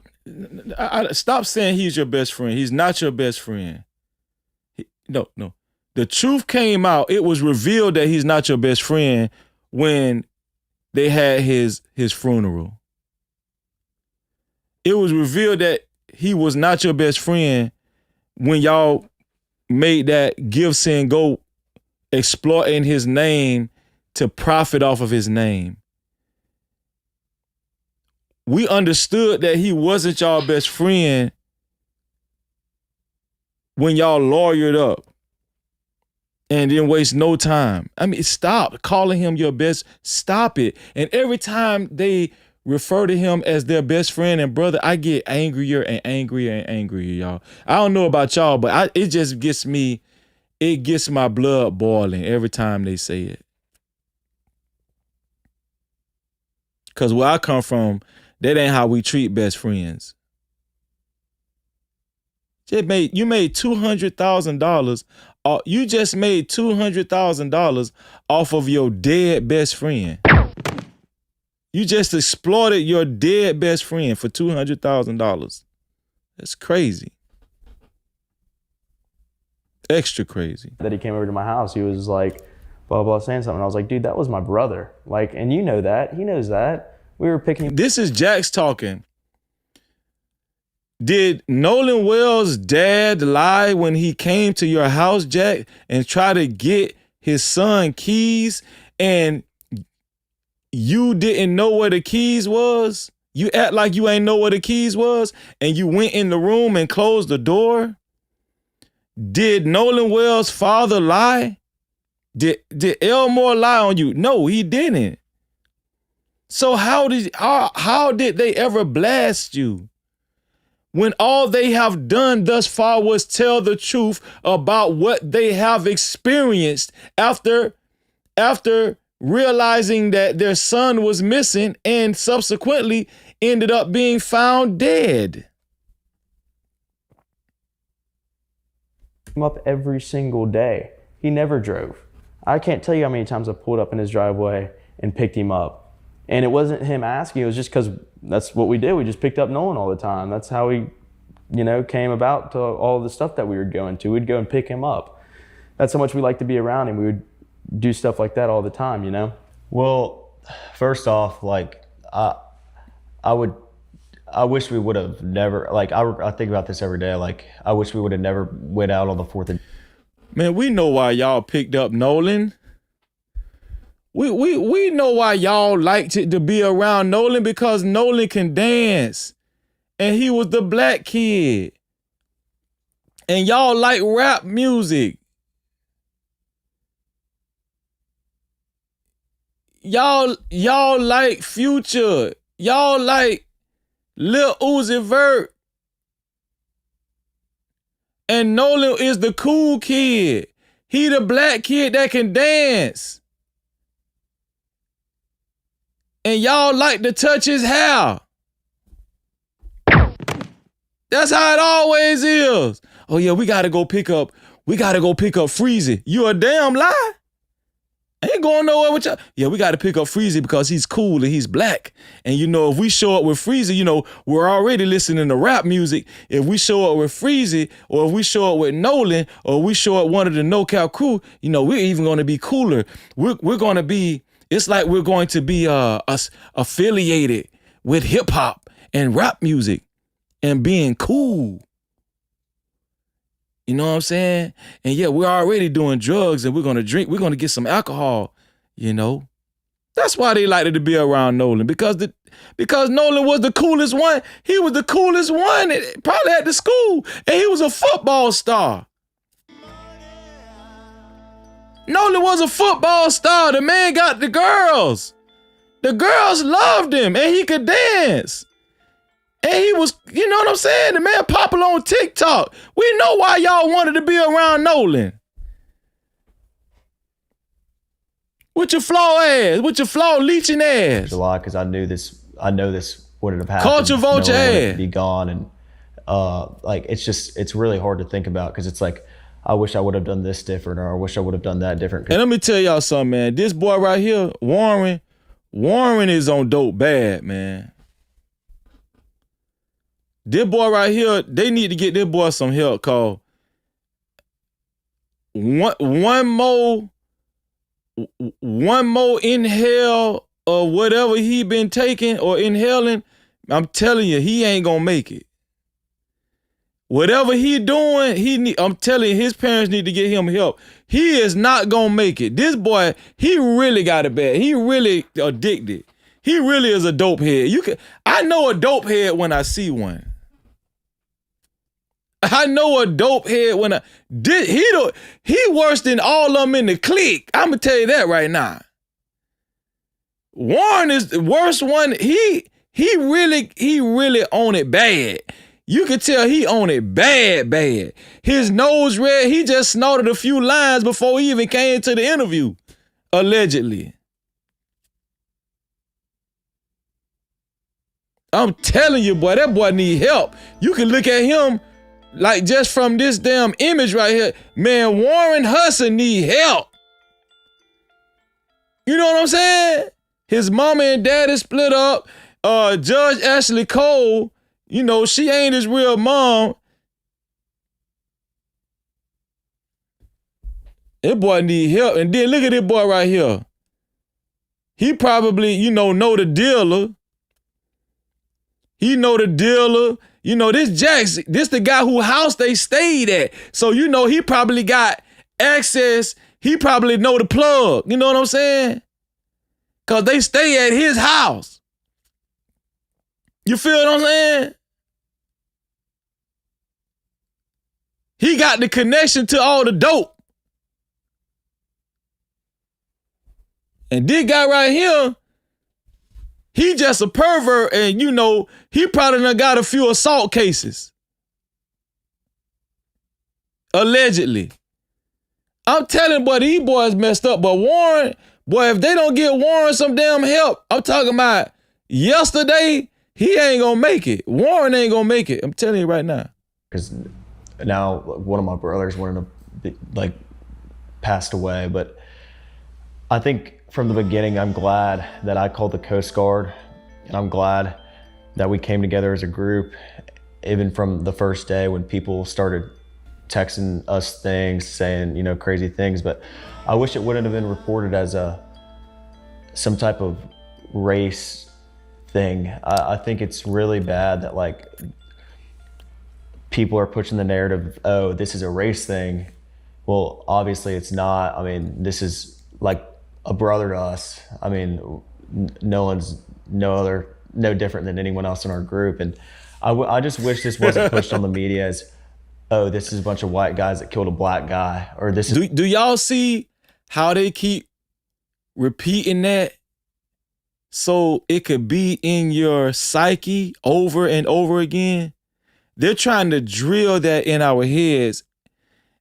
Stop saying he's your best friend. He's not your best friend. No. The truth came out. It was revealed that he's not your best friend when they had his funeral. It was revealed that he was not your best friend when y'all made that give, send, go, exploiting his name to profit off of his name. We understood that he wasn't y'all best friend when y'all lawyered up and didn't waste no time. I mean, stop calling him your best. Stop it. And every time they refer to him as their best friend and brother, I get angrier and angrier and angrier, y'all. I don't know about y'all, but it just gets me, it gets my blood boiling every time they say it. Because where I come from, that ain't how we treat best friends. You made $200,000. You just made $200,000 off of your dead best friend. You just exploited your dead best friend for $200,000. That's crazy. Extra crazy. That he came over to my house. He was like, blah, blah, saying something. I was like, dude, that was my brother. Like, and you know that. He knows that. We were picking. This is Jax talking. Did Nolan Wells' dad lie when he came to your house, Jack, and try to get his son keys, and you didn't know where the keys was? You act like you ain't know where the keys was, and you went in the room and closed the door? Did Nolan Wells' father lie? Did Elmore lie on you? No, he didn't. So how did they ever blast you when all they have done thus far was tell the truth about what they have experienced after realizing that their son was missing and subsequently ended up being found dead? Him up every single day. He never drove. I can't tell you how many times I pulled up in his driveway and picked him up. And it wasn't him asking, it was just because that's what we did. We just picked up Nolan all the time. That's how we, came about to all the stuff that we were going to. We'd go and pick him up. That's how much we like to be around him. We would do stuff like that all the time, Well, first off, I wish we would have never, I think about this every day. I wish we would have never went out on the 4th of. Man, we know why y'all picked up Nolan. We know why y'all liked it to be around Nolan, because Nolan can dance. And he was the black kid. And y'all like rap music. Y'all like Future. Y'all like Lil Uzi Vert. And Nolan is the cool kid. He the black kid that can dance. And y'all like to touch his hair. That's how it always is. Oh yeah, we gotta go pick up Freezy. You a damn lie. I ain't going nowhere with y'all. Yeah, we gotta pick up Freezy because he's cool and he's black. And if we show up with Freezy, we're already listening to rap music. If we show up with Freezy, or if we show up with Nolan, or we show up one of the No Cap crew, we're even gonna be cooler. We're gonna be, it's like we're going to be us affiliated with hip hop and rap music and being cool. You know what I'm saying? And yeah, we're already doing drugs and we're going to drink. We're going to get some alcohol, That's why they liked it to be around Nolan, because Nolan was the coolest one. He was the coolest one probably at the school, and he was a football star. Nolan was a football star. The man got the girls. The girls loved him, and he could dance. And he was, you know what I'm saying? The man popular on TikTok. We know why y'all wanted to be around Nolan. With your flaw ass, with your flaw leeching ass. A lot, because I know this wouldn't have happened. Culture vulture ass. Be gone, and it's really hard to think about, because it's like, I wish I would have done this different, or I wish I would have done that different. And let me tell y'all something, man. This boy right here, Warren is on dope bad, man. This boy right here, they need to get this boy some help, cause one more inhale or whatever he been taking or inhaling, I'm telling you, he ain't gonna make it. Whatever he doing, I'm telling you, his parents need to get him help. He is not gonna make it. This boy, he really got it bad. He really addicted. He really is a dope head. I know a dope head when I see one. I know a dope head when he worse than all of them in the clique. I'm gonna tell you that right now. Warren is the worst one. He really on it bad. You can tell he on it bad. His nose red. He just snorted a few lines before he even came to the interview, allegedly. I'm telling you, boy, that boy need help. You can look at him like just from this damn image right here. Man, Warren Hudson need help. You know what I'm saying? His mama and daddy split up. Judge Ashley Cole, she ain't his real mom. This boy need help. And then look at this boy right here. He probably, know the dealer. He know the dealer. This Jackson, this the guy whose house they stayed at. So, he probably got access. He probably know the plug. You know what I'm saying? Because they stay at his house. You feel what I'm saying? He got the connection to all the dope. And this guy right here, he just a pervert, and he probably done got a few assault cases. Allegedly. I'm telling boy, these boys messed up. But Warren, boy, if they don't get Warren some damn help, I'm talking about yesterday, he ain't gonna make it. Warren ain't gonna make it. I'm telling you right now. Because now one of my brothers wanted to be, passed away, but I think from the beginning, I'm glad that I called the Coast Guard, and I'm glad that we came together as a group, even from the first day when people started texting us things, saying, crazy things. But I wish it wouldn't have been reported as some type of race thing. I think it's really bad that people are pushing the narrative, oh, this is a race thing. Well, obviously it's not. I mean, this is like a brother to us. I mean, Nolan's no different than anyone else in our group. And I just wish this wasn't pushed on the media as, oh, this is a bunch of white guys that killed a black guy, or this is. Do y'all see how they keep repeating that so it could be in your psyche over and over again? They're trying to drill that in our heads,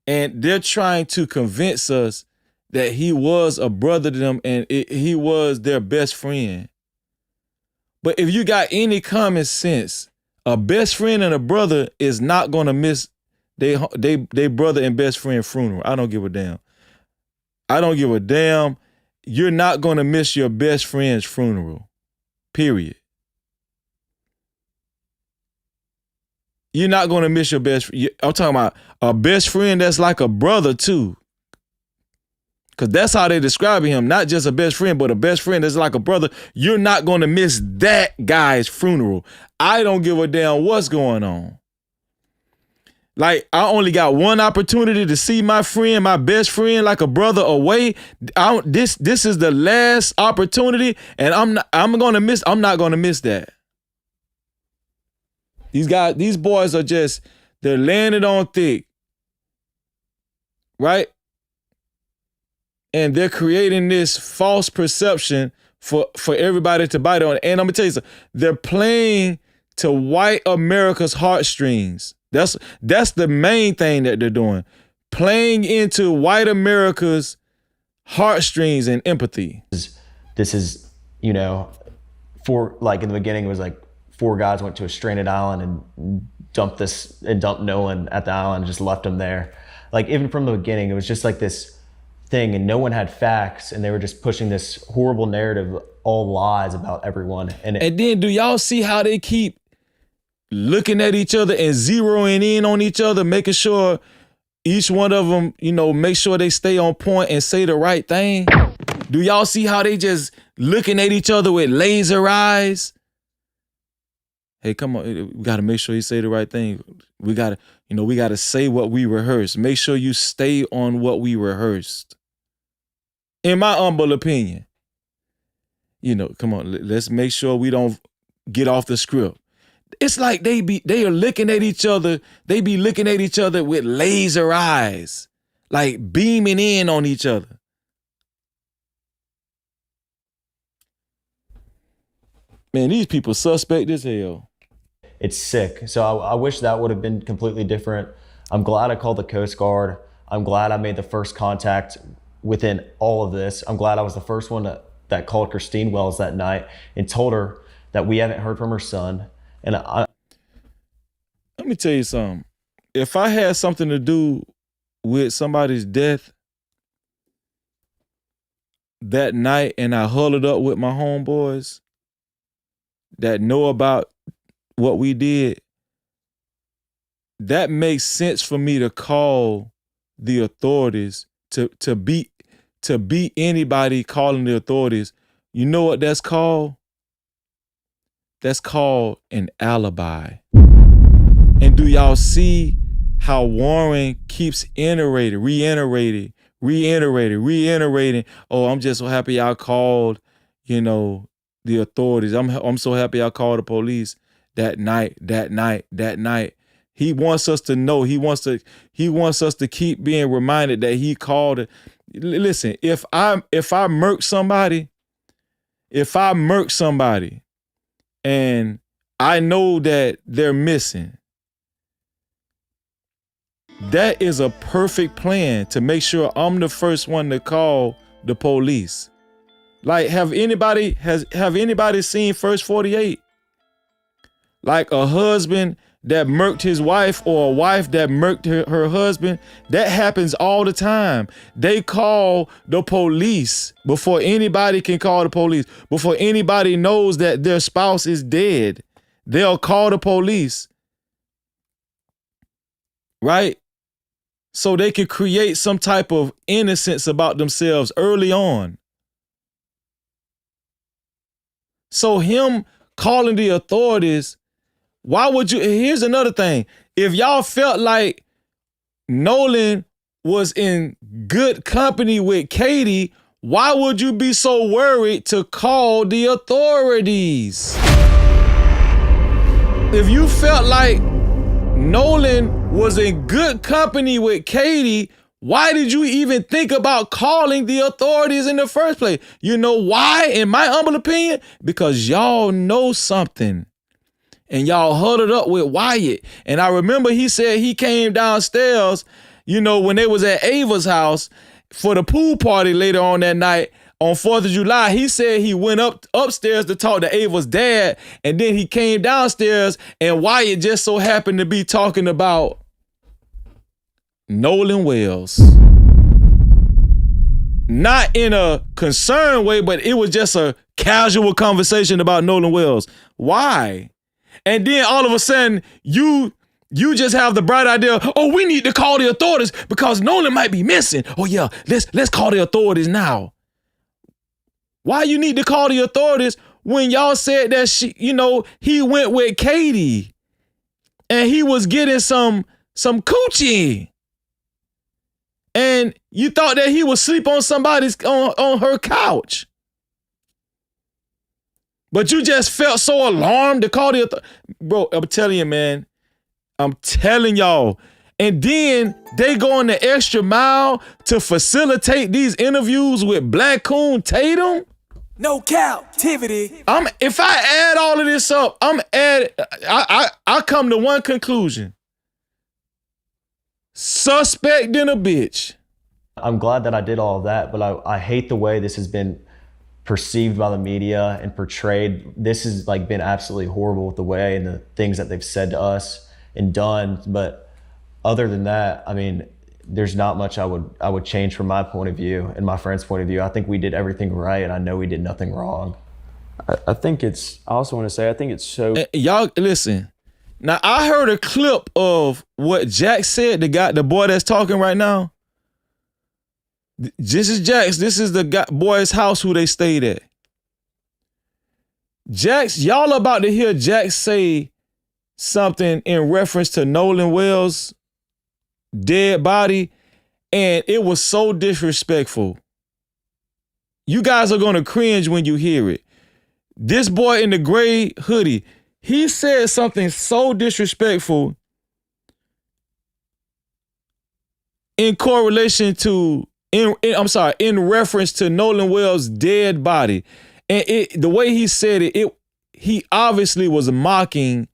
and they're trying to convince us that he was a brother to them and he was their best friend. But if you got any common sense, a best friend and a brother is not going to miss they brother and best friend funeral. I don't give a damn. I don't give a damn. You're not going to miss your best friend's funeral. Period. You're not going to miss your best friend. I'm talking about a best friend that's like a brother too. Because that's how they describe him. Not just a best friend, but a best friend that's like a brother. You're not going to miss that guy's funeral. I don't give a damn what's going on. Like, I only got one opportunity to see my friend, my best friend, like a brother away. This is the last opportunity, and I'm not going to miss that. These boys are just, they're laying it on thick. Right? And they're creating this false perception for everybody to bite on. And I'm gonna tell you something, they're playing to white America's heartstrings. That's the main thing that they're doing. Playing into white America's heartstrings and empathy. This is, in the beginning it was like 4 guys went to a stranded island and dumped Nolan at the island and just left him there. Like, even from the beginning, it was just like this thing, and no one had facts, and they were just pushing this horrible narrative, all lies about everyone. And then do y'all see how they keep looking at each other and zeroing in on each other, making sure each one of them, make sure they stay on point and say the right thing? Do y'all see how they just looking at each other with laser eyes? Hey, come on, we got to make sure you say the right thing. We got to say what we rehearsed. Make sure you stay on what we rehearsed. In my humble opinion, come on, let's make sure we don't get off the script. It's like they are looking at each other. They be looking at each other with laser eyes, like beaming in on each other. Man, these people suspect as hell. It's sick. So I wish that would have been completely different. I'm glad I called the Coast Guard. I'm glad I made the first contact within all of this. I'm glad I was the first one that called Christine Wells that night and told her that we haven't heard from her son. And let me tell you something. If I had something to do with somebody's death that night and I huddled up with my homeboys that know about what we did, that makes sense for me to call the authorities to beat anybody calling the authorities. You know what that's called? That's called an alibi. And do y'all see how Warren keeps reiterating? Oh, I'm just so happy y'all called, the authorities. I'm so happy y'all called the police that night. He wants us to know. He wants us to keep being reminded that he called it. Listen, if I murk somebody, and I know that they're missing, that is a perfect plan to make sure I'm the first one to call the police. Like, have anybody seen First 48? Like a husband that murked his wife or a wife that murked her husband? That happens all the time. They call the police before anybody can call the police. Before anybody knows that their spouse is dead, they'll call the police. Right? So they can create some type of innocence about themselves early on. So him calling the authorities, why would you? Here's another thing. If y'all felt like Nolan was in good company with Katie, why would you be so worried to call the authorities? If you felt like Nolan was in good company with Katie, why did you even think about calling the authorities in the first place? You know why, in my humble opinion? Because y'all know something. And y'all huddled up with Wyatt. And I remember he said he came downstairs, when they was at Ava's house for the pool party later on that night on 4th of July. He said he went upstairs to talk to Ava's dad, and then he came downstairs and Wyatt just so happened to be talking about Nolan Wells. Not in a concerned way, but it was just a casual conversation about Nolan Wells. Why? And then all of a sudden, you just have the bright idea, oh, we need to call the authorities because Nolan might be missing. Oh yeah, let's call the authorities now. Why you need to call the authorities when y'all said that he went with Katie and he was getting some coochie? And you thought that he would sleep on on her couch. But you just felt so alarmed to call the authorities. Bro, I'm telling you, man. I'm telling y'all. And then they go on the extra mile to facilitate these interviews with Black Coon Tatum. No Cap-tivity. If I add all of this up, I come to one conclusion. Suspect in a bitch. I'm glad that I did all of that, but I hate the way this has been perceived by the media and portrayed. This has been absolutely horrible with the way and the things that they've said to us and done. But other than that, there's not much I would change from my point of view and my friend's point of view. I think we did everything right, and I know we did nothing wrong. I also want to say, I think it's so... Y'all, listen. Now, I heard a clip of what Jack said, the boy that's talking right now. This is Jax. This is the boy's house who they stayed at. Jax, y'all about to hear Jax say something in reference to Nolan Wells' dead body, and it was so disrespectful. You guys are going to cringe when you hear it. This boy in the gray hoodie, he said something so disrespectful in correlation to, in reference to Nolan Wells' dead body. And the way he said it, he obviously was mocking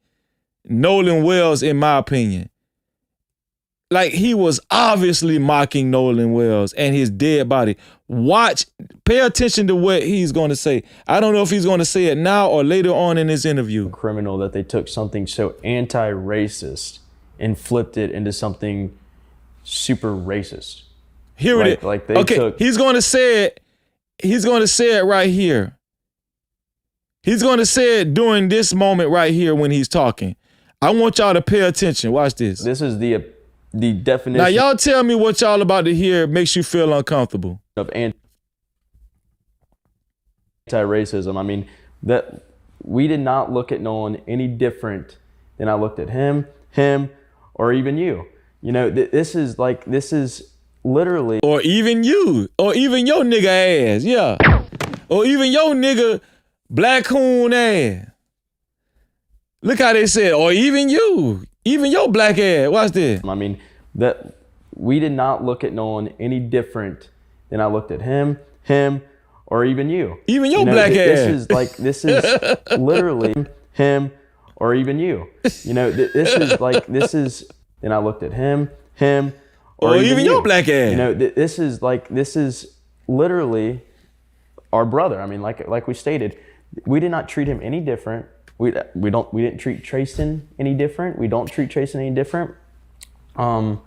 Nolan Wells, in my opinion. Like, he was obviously mocking Nolan Wells and his dead body. Pay attention to what he's going to say. I don't know if he's going to say it now or later on in this interview. Criminal that they took something so anti-racist and flipped it into something super racist. Here it is. He's going to say it. He's going to say it right here. He's going to say it during this moment right here when he's talking. I want y'all to pay attention. Watch this. This is the the definition. Now y'all tell me what y'all about to hear makes you feel uncomfortable. Of anti-racism. I mean, that we did not look at Nolan any different than I looked at him, or even you. You know, this is literally. Or even you, or even your nigga ass, yeah. Or even your nigga black coon ass. Look how they said, or even you, even your black ass. Watch this. I mean, that we did not look at Nolan any different than I looked at him, or even you. Even your black ass. This is literally him, or even you. You know, this is, and I looked at him, or even your black ass. You know, this is literally our brother. I mean, like we stated, we did not treat him any different. We didn't treat Trayson any different. We don't treat Trayson any different. And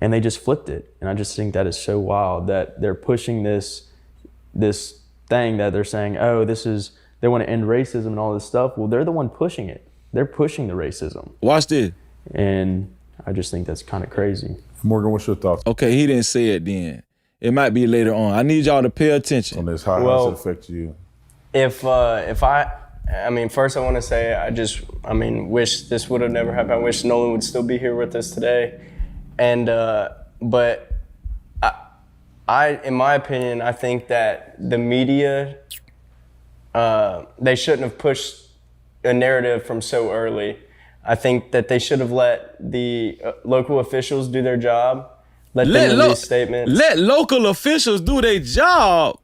they just flipped it. And I just think that is so wild that they're pushing this thing that they're saying, oh, they want to end racism and all this stuff. Well, they're the one pushing it. They're pushing the racism. Watch this. And I just think that's kind of crazy. Morgan, what's your thoughts? Okay, he didn't say it then. It might be later on. I need y'all to pay attention. On this, how does it affect you? First I want to say wish this would have never happened. I wish Nolan would still be here with us today. And but I in my opinion, I think that the media they shouldn't have pushed a narrative from so early. I think that they should have let the local officials do their job. Let them release statements. Let local officials do their job.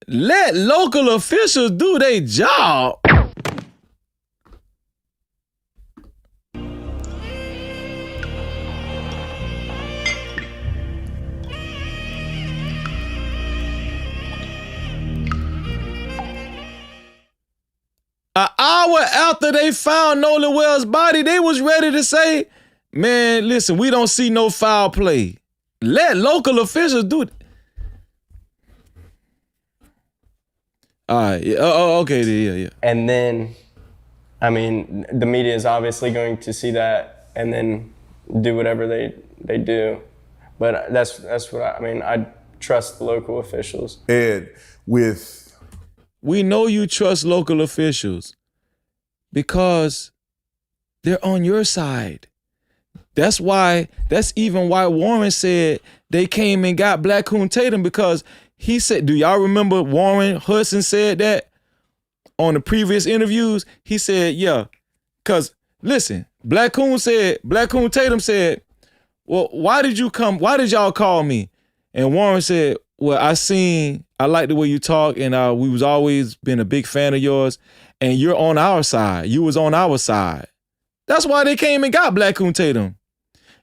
Let local officials do their job. An hour after they found Nolan Wells' body, they was ready to say, man, listen, we don't see no foul play. Let local officials do it. All right. Yeah. Okay. Yeah. And then, I mean, the media is obviously going to see that and then do whatever they do. But that's what I trust the local officials. Ed, we know you trust local officials because they're on your side. That's even why Warren said they came and got Black Coon Tatum, because he said, do y'all remember Warren Hudson said that on the previous interviews? He said, yeah, because listen, Black Coon Tatum said, well, why did y'all call me? And Warren said, well, I like the way you talk, and we was always been a big fan of yours, and you're on our side. You was on our side. That's why they came and got Black Coon Tatum.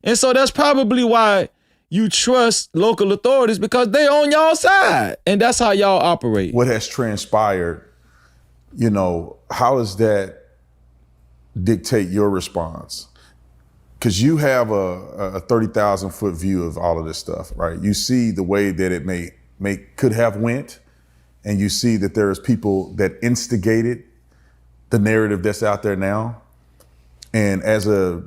And so that's probably why you trust local authorities, because they on y'all side, and that's how y'all operate. What has transpired, how does that dictate your response? Because you have a 30,000 foot view of all of this stuff, right? You see the way that it could have went, and you see that there's people that instigated the narrative that's out there now. And as a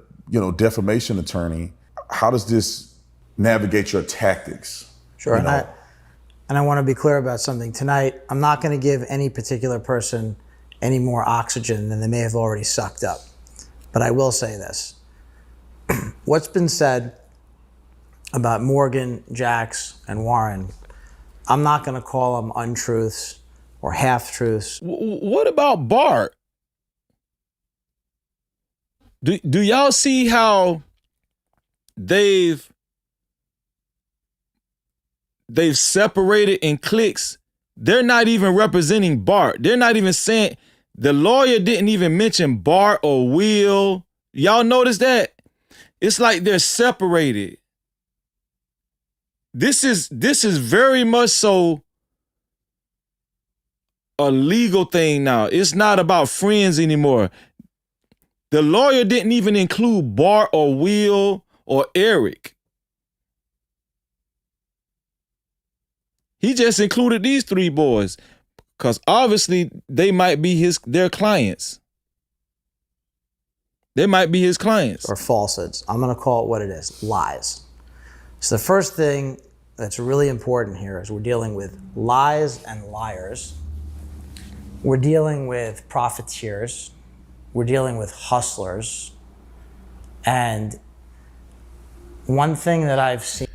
defamation attorney, how does this navigate your tactics? Sure, and I want to be clear about something. Tonight, I'm not going to give any particular person any more oxygen than they may have already sucked up. But I will say this. What's been said about Morgan, Jax, and Warren, I'm not going to call them untruths or half-truths. What about Bart? Do y'all see how they've separated in cliques? They're not even representing Bart. They're not even saying, the lawyer didn't even mention Bart or Will. Y'all notice that? It's like they're separated. This is very much so a legal thing now. It's not about friends anymore. The lawyer didn't even include Bart or Will or Eric. He just included these three boys because obviously they might be their clients. They might be his clients. Or falsehoods. I'm going to call it what it is, lies. So the first thing that's really important here is we're dealing with lies and liars. We're dealing with profiteers. We're dealing with hustlers. And one thing that I've seen.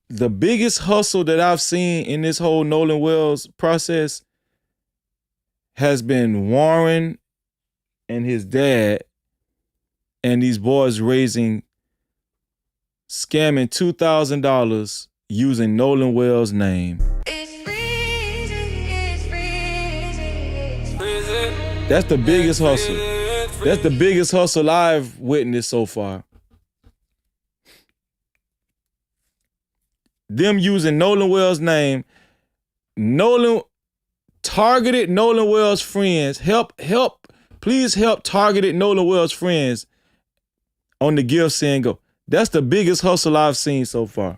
The biggest hustle that I've seen in this whole Nolan Wells process has been Warren and his dad and these boys scamming $2,000 using Nolan Wells' name. That's the biggest hustle. That's the biggest hustle I've witnessed so far. Them using Nolan Wells' name. Nolan targeted Nolan Wells' friends. Please help targeted Nolan Wells' friends on the Give, Send, Go. That's the biggest hustle I've seen so far.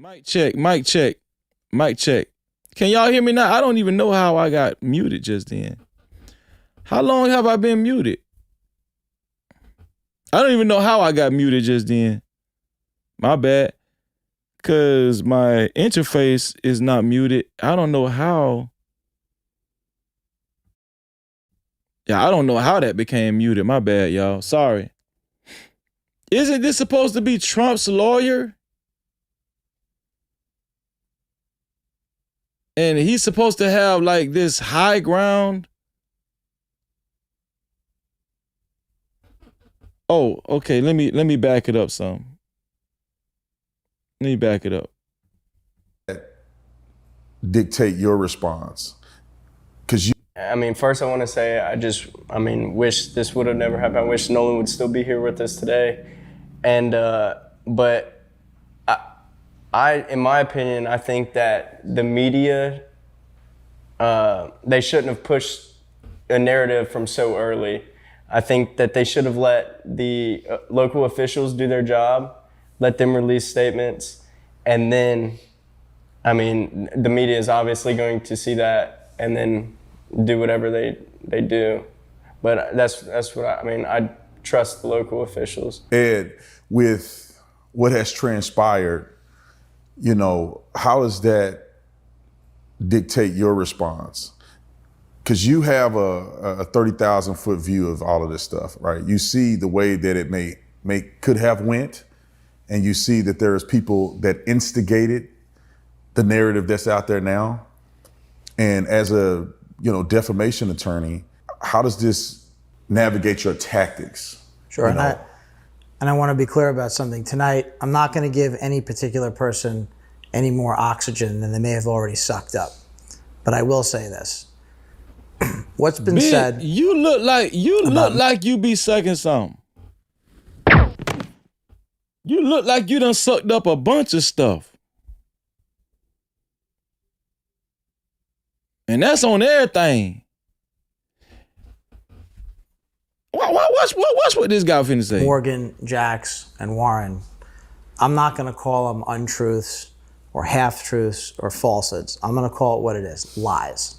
Mic check, mic check, mic check. Can y'all hear me now? I don't even know how I got muted just then. How long have I been muted? I don't even know how I got muted just then. My bad. Cause my interface is not muted. I don't know how. Yeah, I don't know how that became muted. My bad, y'all. Sorry. Isn't this supposed to be Trump's lawyer? And he's supposed to have like this high ground. Oh, okay. Let me back it up some. Let me back it up. Dictate your response. I mean, first I want to say wish this would have never happened. I wish Nolan would still be here with us today. And but I, in my opinion, I think that the media, they shouldn't have pushed a narrative from so early. I think that they should have let the local officials do their job, let them release statements, and then, I mean, the media is obviously going to see that and then do whatever they do. But that's what I mean. I trust the local officials. Ed, with what has transpired, you know, how does that dictate your response? Because you have a 30,000 foot view of all of this stuff, right? You see the way that it could have went, and you see that there's people that instigated the narrative that's out there now. And as a, defamation attorney, how does this navigate your tactics? Sure, and I want to be clear about something. Tonight, I'm not going to give any particular person any more oxygen than they may have already sucked up. But I will say this. What's been said... You look like you be sucking something. You look like you done sucked up a bunch of stuff. And that's on everything. What's what this guy finna say? Morgan, Jax, and Warren, I'm not going to call them untruths or half-truths or falsehoods. I'm going to call it what it is, lies.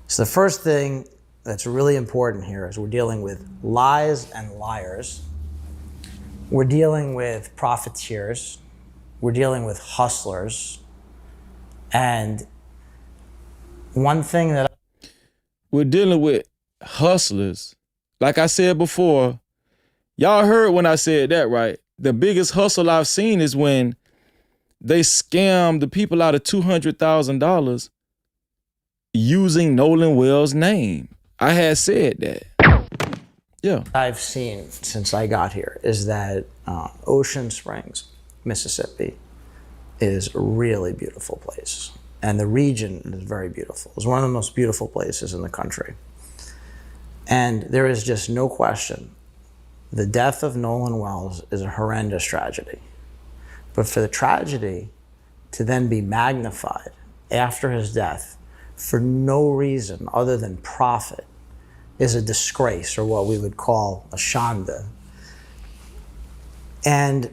So the first thing that's really important here is we're dealing with lies and liars. We're dealing with profiteers. we're dealing with hustlers. And one thing that we're dealing with hustlers. Like I said before, y'all heard when I said that, right? The biggest hustle I've seen is when they scam the people out of $200,000 using Nolan Wells' name. I had said that. Yeah. I've seen since I got here is that Ocean Springs, Mississippi, is a really beautiful place. And the region is very beautiful. It's one of the most beautiful places in the country. And there is just no question, the death of Nolan Wells is a horrendous tragedy. But for the tragedy to then be magnified after his death for no reason other than profit is a disgrace, or what we would call a shanda. And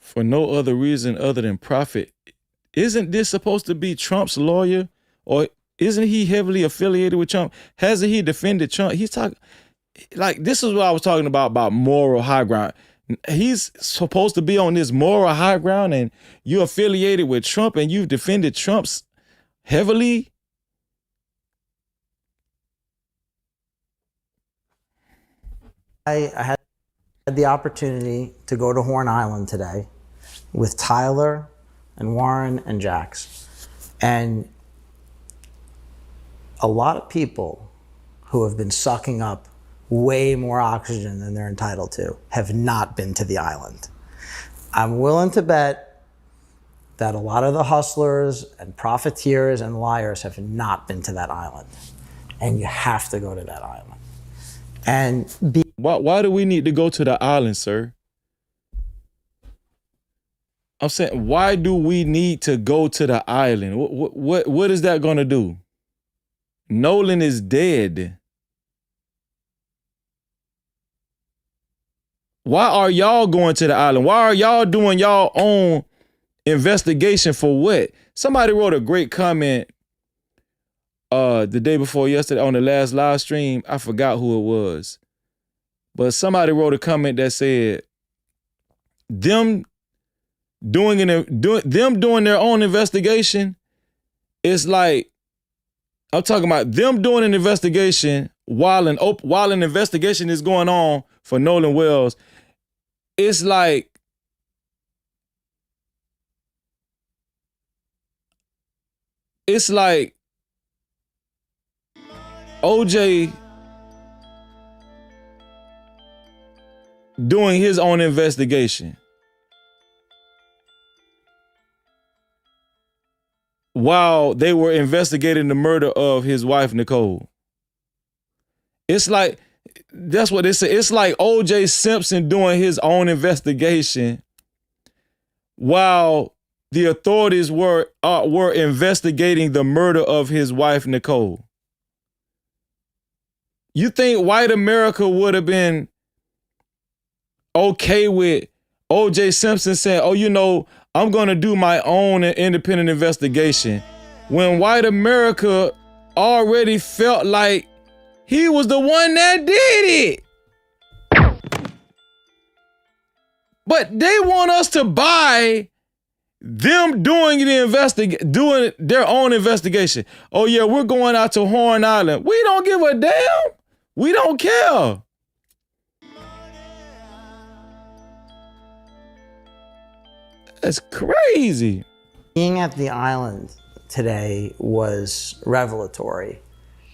for no other reason other than profit. Isn't this supposed to be Trump's lawyer? Or isn't he heavily affiliated with Trump? Hasn't he defended Trump? He's talking, like, this is what I was talking about moral high ground. He's supposed to be on this moral high ground, and you're affiliated with Trump and you've defended Trump's heavily. I had the opportunity to go to Horn Island today with Tyler and Warren and Jax. And a lot of people who have been sucking up way more oxygen than they're entitled to have not been to the island. I'm willing to bet that a lot of the hustlers and profiteers and liars have not been to that island. And you have to go to that island. And why do we need to go to the island, sir? I'm saying, why do we need to go to the island? What is that going to do? Nolan is dead. Why are y'all going to the island? Why are y'all doing y'all own investigation for what? Somebody wrote a great comment the day before yesterday on the last live stream. I forgot who it was. But somebody wrote a comment that said, them doing their own investigation is like, I'm talking about them doing an investigation while an investigation is going on for Nolan Wells. It's like OJ doing his own investigation while they were investigating the murder of his wife, Nicole. It's like, that's what they say. It's like OJ Simpson doing his own investigation while the authorities were investigating the murder of his wife, Nicole. You think white America would have been okay with OJ Simpson saying, oh, you know, I'm going to do my own independent investigation, when white America already felt like he was the one that did it? But they want us to buy them doing their own investigation. Oh yeah, we're going out to Horn Island. We don't give a damn. We don't care. That's crazy. Being at the island today was revelatory.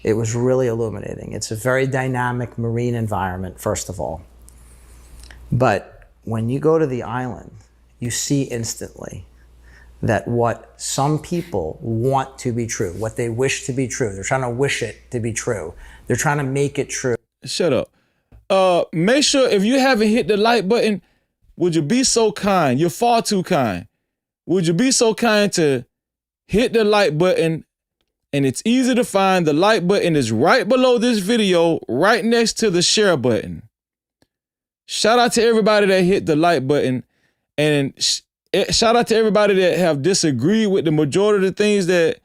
It was really illuminating. It's a very dynamic marine environment, first of all. But when you go to the island, you see instantly that what some people want to be true, what they wish to be true, they're trying to wish it to be true. They're trying to make it true. Shut up. Make sure if you haven't hit the like button, would you be so kind? You're far too kind. Would you be so kind to hit the like button? And it's easy to find. The like button is right below this video, right next to the share button. Shout out to everybody that hit the like button. And shout out to everybody that have disagreed with the majority of the things that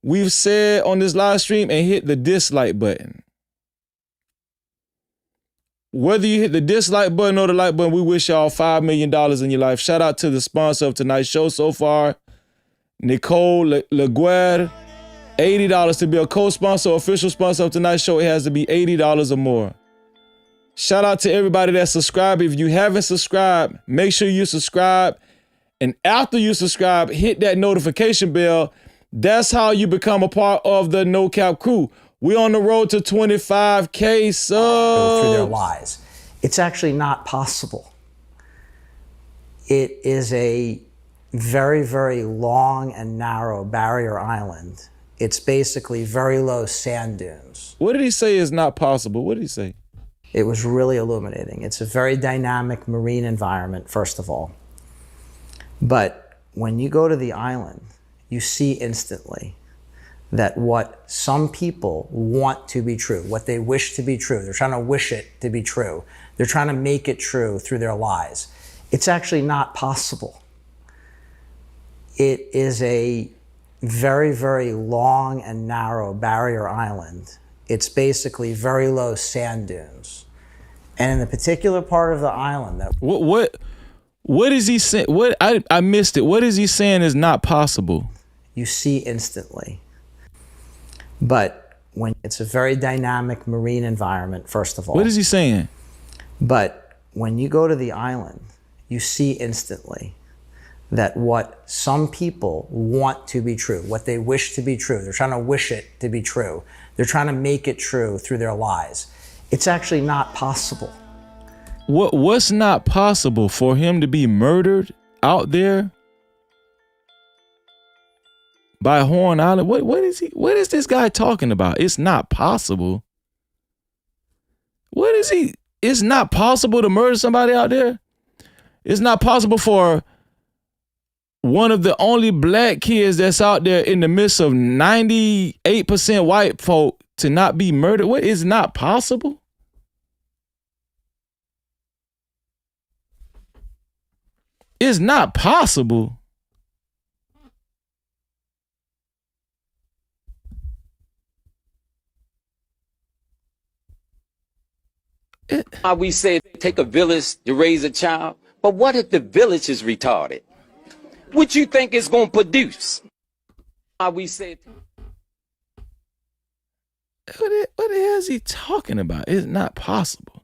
we've said on this live stream and hit the dislike button. Whether you hit the dislike button or the like button, we wish y'all $5 million in your life. Shout out to the sponsor of tonight's show so far, Nicole Laguerre. $80 to be a co-sponsor, official sponsor of tonight's show. It has to be $80 or more. Shout out to everybody that subscribed. If you haven't subscribed, make sure you subscribe. And after you subscribe, hit that notification bell. That's how you become a part of the No Cap crew. We're on the road to 25K subs. Through their lies. It's actually not possible. It is a very, very long and narrow barrier island. It's basically very low sand dunes. What did he say is not possible? What did he say? It was really illuminating. It's a very dynamic marine environment, first of all. But when you go to the island, you see instantly that what some people want to be true, what they wish to be true, they're trying to wish it to be true. They're trying to make it true through their lies. It's actually not possible. It is a very, very long and narrow barrier island. It's basically very low sand dunes. And in the particular part of the island that what is he saying? What I missed it. What is he saying is not possible? You see instantly. But when it's a very dynamic marine environment, first of all. What is he saying? But when you go to the island, you see instantly that what some people want to be true, what they wish to be true, they're trying to wish it to be true. They're trying to make it true through their lies. It's actually not possible. What's not possible? For him to be murdered out there by Horn Island? What is this guy talking about? It's not possible. What is he? It's not possible to murder somebody out there? It's not possible for one of the only black kids that's out there in the midst of 98% white folk to not be murdered? What is not possible? It's not possible. We say it take a village to raise a child, but what if the village is retarded? What you think it's going to produce? We say. What the hell is he talking about? It's not possible.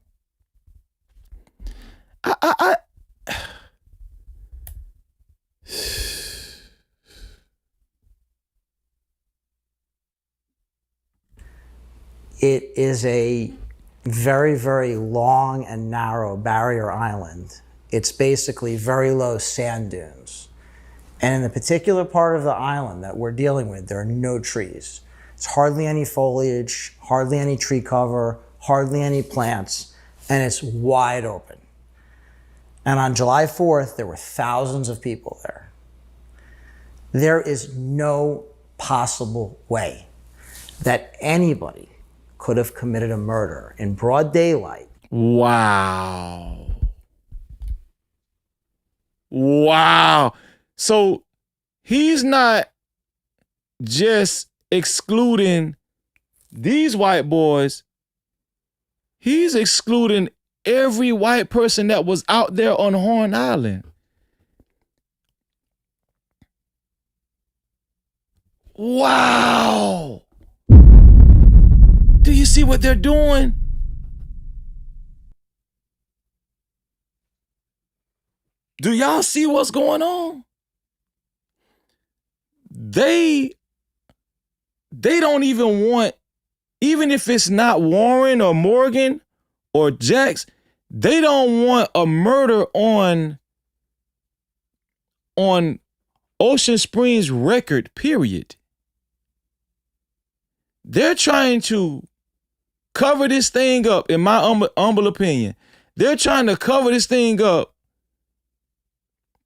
It is a very, very long and narrow barrier island. It's basically very low sand dunes. And in the particular part of the island that we're dealing with, there are no trees. It's hardly any foliage, hardly any tree cover, hardly any plants, and it's wide open. And on July 4th, there were thousands of people there. There is no possible way that anybody could have committed a murder in broad daylight. Wow. Wow. So he's not just excluding these white boys. He's excluding every white person that was out there on Horn Island. Wow. Do you see what they're doing? Do y'all see what's going on? They don't even want, even if it's not Warren or Morgan or Jax, they don't want a murder on Ocean Springs record, period. They're trying to cover this thing up, in my humble opinion. They're trying to cover this thing up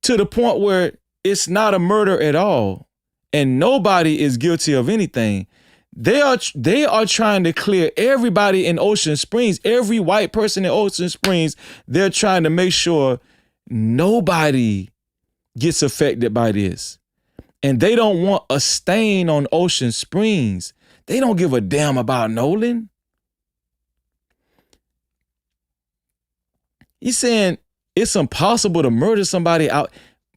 to the point where it's not a murder at all and nobody is guilty of anything. They are trying to clear everybody in Ocean Springs, every white person in Ocean Springs. They're trying to make sure nobody gets affected by this. And they don't want a stain on Ocean Springs. They don't give a damn about Nolan. He's saying it's impossible to murder somebody out.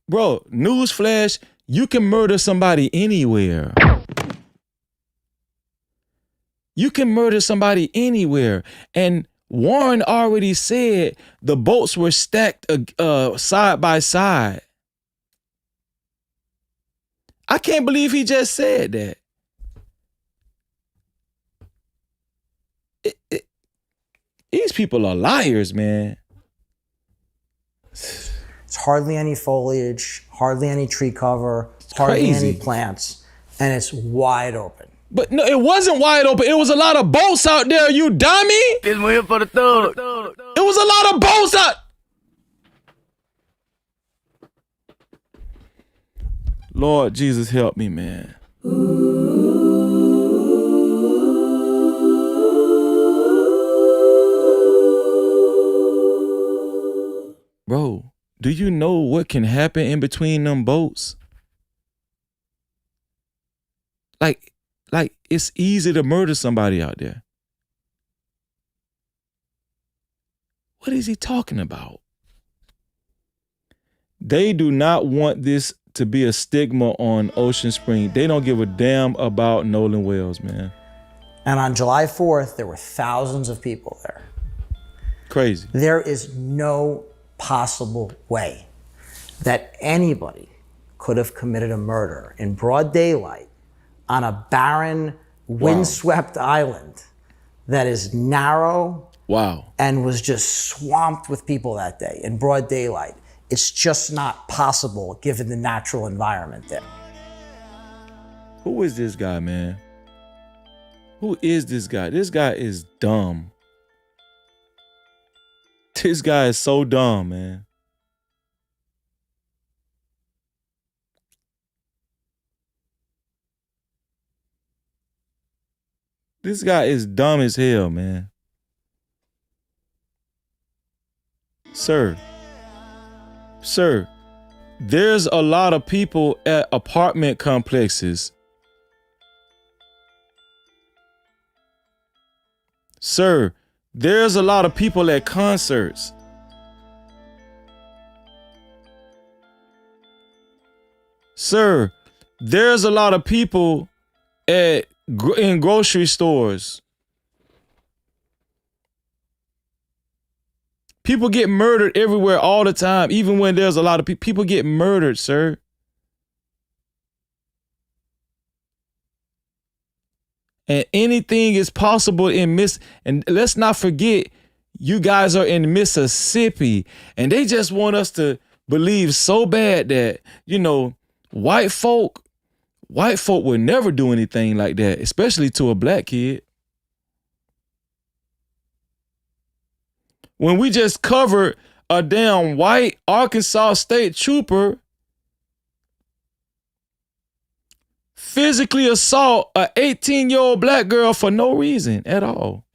Bro, newsflash, you can murder somebody anywhere. You can murder somebody anywhere. And Warren already said the boats were stacked side by side. I can't believe he just said that. These people are liars, man. It's hardly any foliage, hardly any tree cover, hardly any plants, and it's wide open. But no, it wasn't wide open. It was a lot of boats out there, you dummy. This one here for the thug. It was a lot of boats out. Lord Jesus, help me, man. Bro, do you know what can happen in between them boats? Like it's easy to murder somebody out there. What is he talking about? They do not want this to be a stigma on Ocean Spring. They don't give a damn about Nolan Wells, man. And on July 4th, there were thousands of people there. Crazy. There is no possible way that anybody could have committed a murder in broad daylight on a barren, windswept island that is narrow and was just swamped with people that day in broad daylight. It's just not possible given the natural environment there. Who is this guy, man? Who is this guy? This guy is dumb. This guy is so dumb, man. This guy is dumb as hell, man. Sir, there's a lot of people at apartment complexes. Sir, there's a lot of people at concerts. Sir, there's a lot of people in grocery stores. People get murdered everywhere all the time, even when there's a lot of people. People get murdered, sir. And anything is possible and let's not forget, you guys are in Mississippi, and they just want us to believe so bad that, you know, white folk would never do anything like that, especially to a black kid. When we just covered a damn white Arkansas State trooper physically assault a 18-year-old black girl for no reason at all.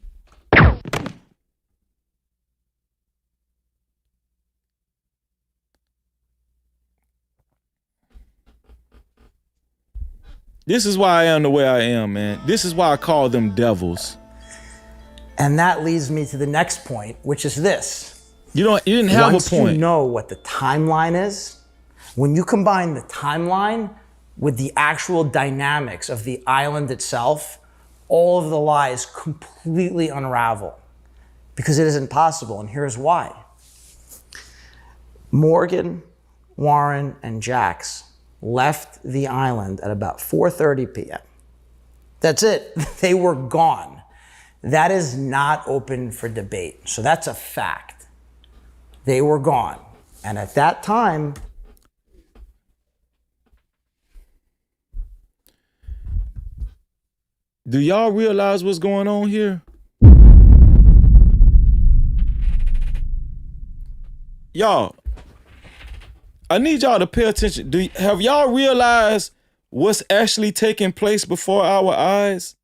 This is why I am the way I am, man. This is why I call them devils. And that leads me to the next point, which is this. You didn't have a point. Once you know what the timeline is, when you combine the timeline with the actual dynamics of the island itself, all of the lies completely unravel because it isn't possible, and here's why. Morgan, Warren, and Jax left the island at about 4:30 p.m. That's it. They were gone. That is not open for debate. So that's a fact. They were gone. And at that time, do y'all realize what's going on here? Y'all, I need y'all to pay attention. Have y'all realized what's actually taking place before our eyes?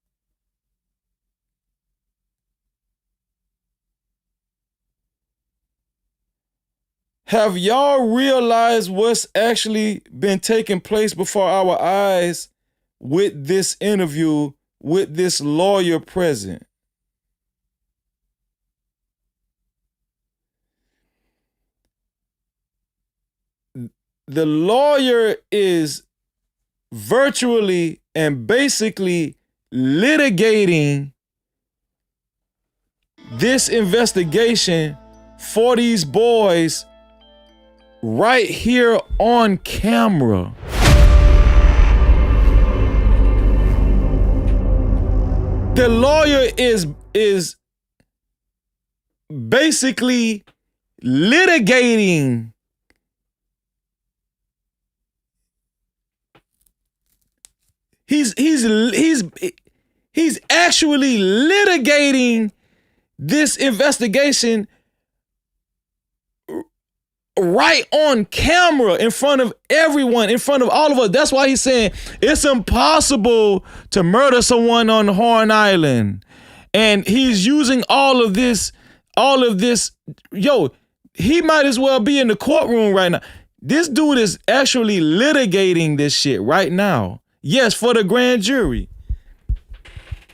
Have y'all realized what's actually been taking place before our eyes with this interview, with this lawyer present? the lawyer is virtually and basically litigating this investigation for these boys right here on camera. The lawyer is basically litigating he's actually litigating this investigation right on camera in front of everyone, in front of all of us. That's why he's saying it's impossible to murder someone on Horn Island. And he's using all of this. Yo, he might as well be in the courtroom right now. This dude is actually litigating this shit right now. Yes, for the grand jury.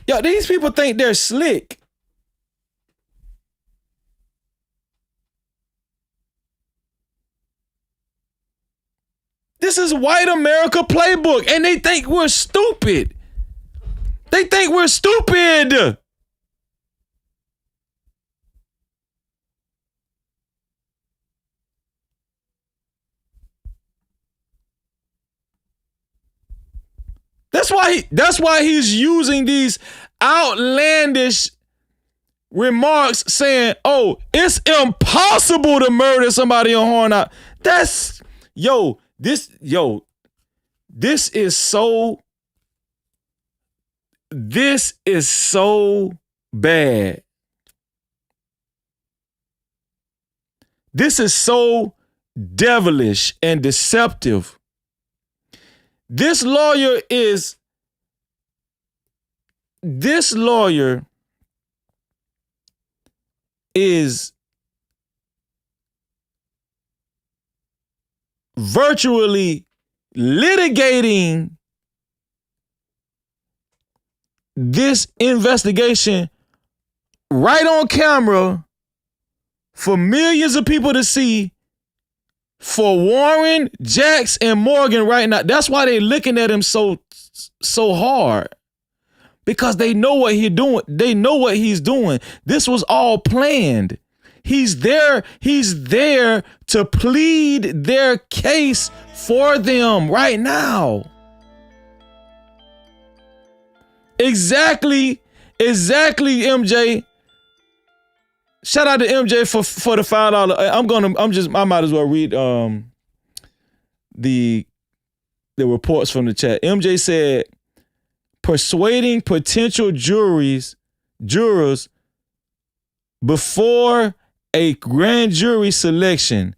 Yo, these people think they're slick. This is white America playbook, and they think we're stupid. They think we're stupid. That's why he's using these outlandish remarks saying, oh, it's impossible to murder somebody on Horn Island. This is so bad. This is so devilish and deceptive. This lawyer is virtually litigating this investigation right on camera for millions of people to see, for Warren, Jax, and Morgan right now. That's why they're looking at him so hard. Because they know what he's doing. They know what he's doing. This was all planned. He's there to plead their case for them right now. Exactly, MJ. Shout out to MJ for the $5. I might as well read the reports from the chat. MJ said, persuading potential jurors before a grand jury selection.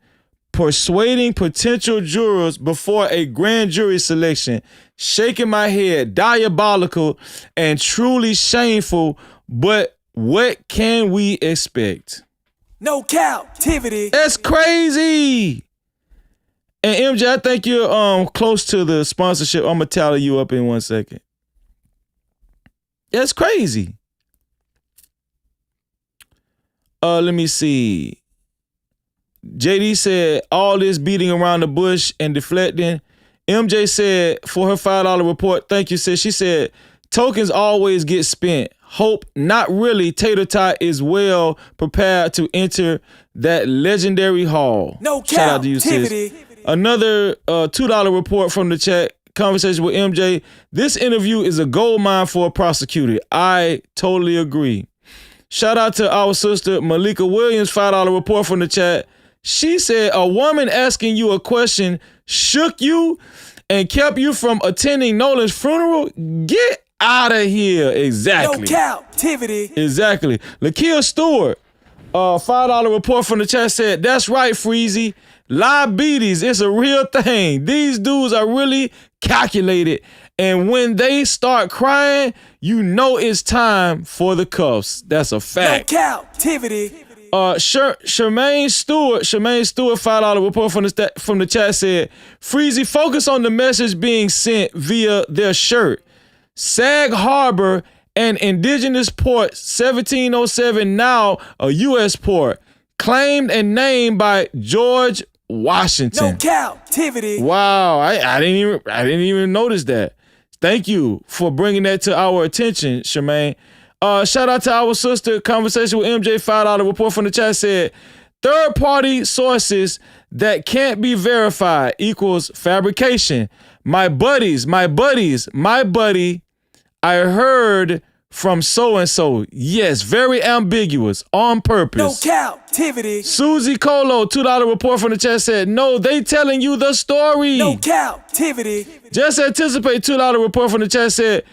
Persuading potential jurors before a grand jury selection. Shaking my head, diabolical and truly shameful, but what can we expect? No captivity. That's crazy. And MJ, I think you're close to the sponsorship. I'm gonna tally you up in 1 second. That's crazy. Let me see. JD said all this beating around the bush and deflecting. MJ said for her $5 report, thank you, sis. She said tokens always get spent. Hope not really. Tater Tot is well prepared to enter that legendary hall. No shout out to you, sis. Another $2 report from the chat. Conversation with MJ. This interview is a gold mine for a prosecutor. I totally agree. Shout out to our sister Malika Williams, $5 report from the chat. She said a woman asking you a question shook you and kept you from attending Nolan's funeral. Get out of here. Exactly. No captivity. Exactly. Lakia Stewart, $5 report from the chat said, that's right, Freezy. Diabetes, it's a real thing. These dudes are really calculated. And when they start crying, you know it's time for the cuffs. That's a fact. No captivity. Charmaine Stewart, $5 report from the chat said, Freezy, focus on the message being sent via their shirt. Sag Harbor, an indigenous port, 1707, now a U.S. port. Claimed and named by George Washington. No captivity. Wow, I didn't even notice that. Thank you for bringing that to our attention, Charmaine. Shout out to our sister. Conversation with MJ, $5 report from the chat said, third-party sources that can't be verified equals fabrication. My buddy, I heard from so-and-so. Yes, very ambiguous, on purpose. No captivity. Susie Colo, $2 report from the chat said, no, they telling you the story. No captivity. Just anticipate, $2 report from the chat said,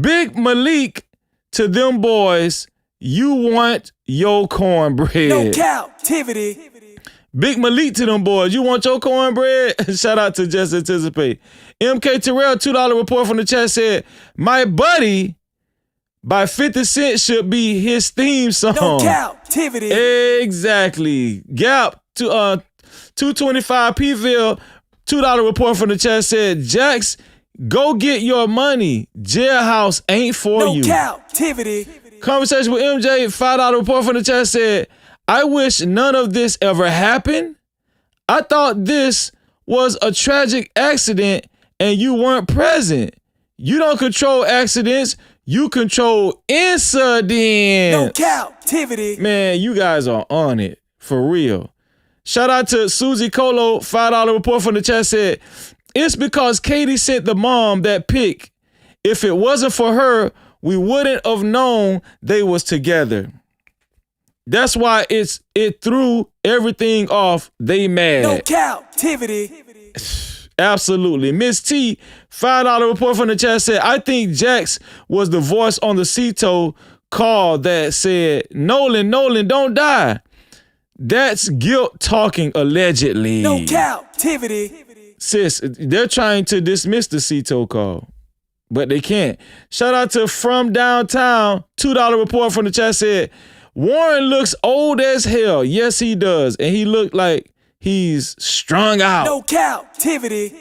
Big Malik to them boys, you want your cornbread. No captivity. Big Malik to them boys, you want your cornbread? Shout out to Just Anticipate. MK Terrell, $2 report from the chat said, my buddy by 50 Cent should be his theme song. No captivity. Exactly. Gap to 225 Pville, $2 report from the chat said, Jax, go get your money. Jailhouse ain't for you. No captivity. Conversation with MJ, $5 report from the chat said, I wish none of this ever happened. I thought this was a tragic accident and you weren't present. You don't control accidents. You control incidents. No captivity. Man, you guys are on it. For real. Shout out to Susie Colo, $5 report from the chat said, it's because Katie sent the mom that pic. If it wasn't for her, we wouldn't have known they was together. That's why it threw everything off. They mad. No captivity. Absolutely. Miss T, $5 report from the chat said, I think Jax was the voice on the Cito call that said, Nolan, don't die. That's guilt talking allegedly. No captivity. Sis, they're trying to dismiss the Cito call, but they can't. Shout out to From Downtown, $2 report from the chat said, Warren looks old as hell. Yes, he does. And he looked like he's strung out. No captivity.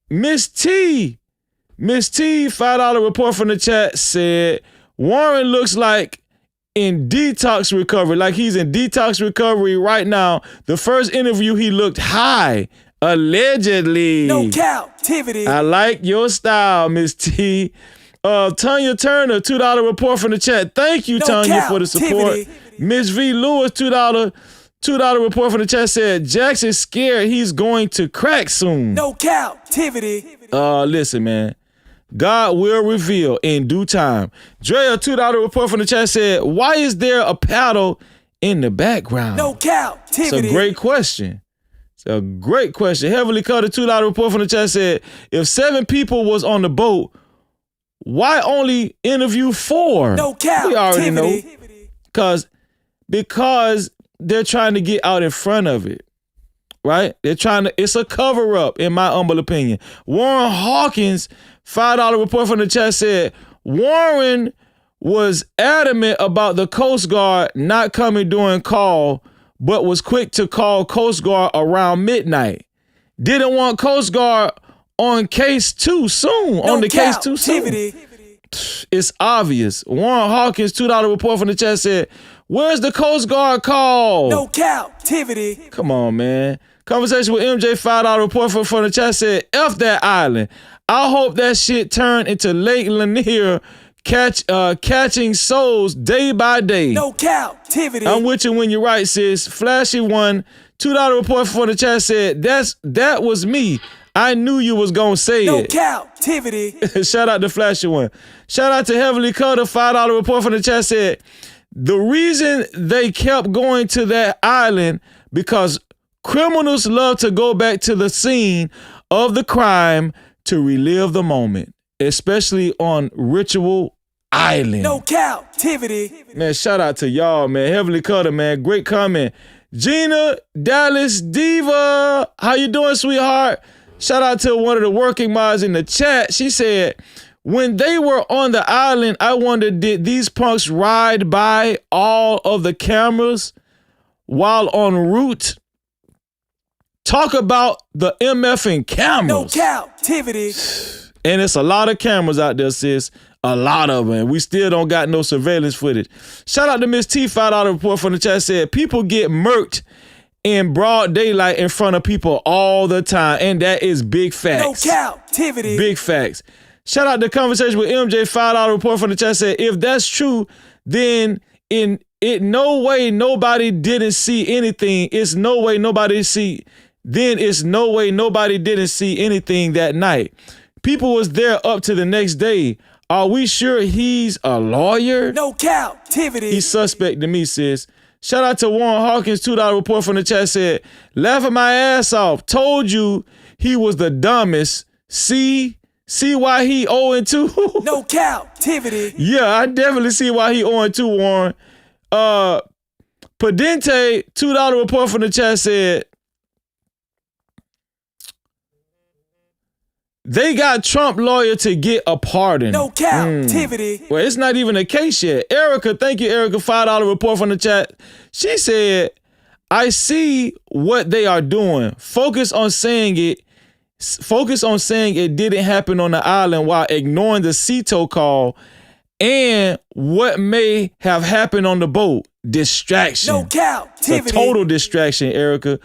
Miss T, $5 report from the chat said, Warren looks like in detox recovery, like he's in detox recovery right now. The first interview, he looked high, allegedly. No captivity. I like your style, Miss T. Tanya Turner, $2 report from the chat. Thank you, Tanya, for the support. Miss V. Lewis, $2 report from the chat said, Jax is scared he's going to crack soon. No captivity. Listen, man. God will reveal in due time. Drea, $2 report from the chat said, why is there a paddle in the background? No captivity. It's a great question. It's a great question. Heavily Cutter, $2 report from the chat said, if 7 people was on the boat, why only interview 4? No captivity. We already know. Because they're trying to get out in front of it, right? It's a cover up, in my humble opinion. Warren Hawkins, $5 report from the chat said, Warren was adamant about the Coast Guard not coming during call, but was quick to call Coast Guard around midnight. Didn't want Coast Guard on case too soon. No on the case too soon. It's obvious. Warren Hawkins, $2 report from the chat said, where's the Coast Guard call? No captivity. Come on, man. Conversation with MJ, $5 report from the chat said, F that island. I hope that shit turned into Lake Lanier catching souls day by day. No captivity. I'm with you when you're right, sis. Flashy one, $2 report from the chat said, that was me. I knew you was gonna say no it. No captivity. Shout out to Flashy One. Shout out to Heavily Cutter, $5 report from the chat said, the reason they kept going to that island because criminals love to go back to the scene of the crime to relive the moment, especially on Ritual Island. No captivity. Man, shout out to y'all, man. Heavily Cutter, man. Great comment. Gina Dallas Diva, how you doing, sweetheart? Shout out to one of the working mods in the chat. She said, when they were on the island, I wondered, did these punks ride by all of the cameras while en route? Talk about the MFing cameras. No captivity. And it's a lot of cameras out there, sis. A lot of them. We still don't got no surveillance footage. Shout out to Miss T, $5 report from the chat said, people get murked in broad daylight in front of people all the time. And that is big facts. No Cap-tivity. Big facts. Shout out to Conversation with MJ, $5 report from the chat said, if that's true, then no way nobody didn't see anything. It's no way nobody didn't see anything that night. People was there up to the next day. Are we sure he's a lawyer? No Cap-tivity. He's suspect to me, sis. Shout out to Warren Hawkins, $2 report from the chat said, laughing my ass off. Told you he was the dumbest. See why he 0-2? No Cap-tivity. Yeah, I definitely see why he 0-2, Warren. Pedente, $2 report from the chat said, they got Trump lawyer to get a pardon. No Cap-tivity. Well, it's not even a case yet. Erica, thank you, Erica, $5 report from the chat. She said, I see what they are doing. Focus on saying it didn't happen on the island while ignoring the CETO call and what may have happened on the boat. Distraction. No Cap-tivity. It's a total distraction, Erica.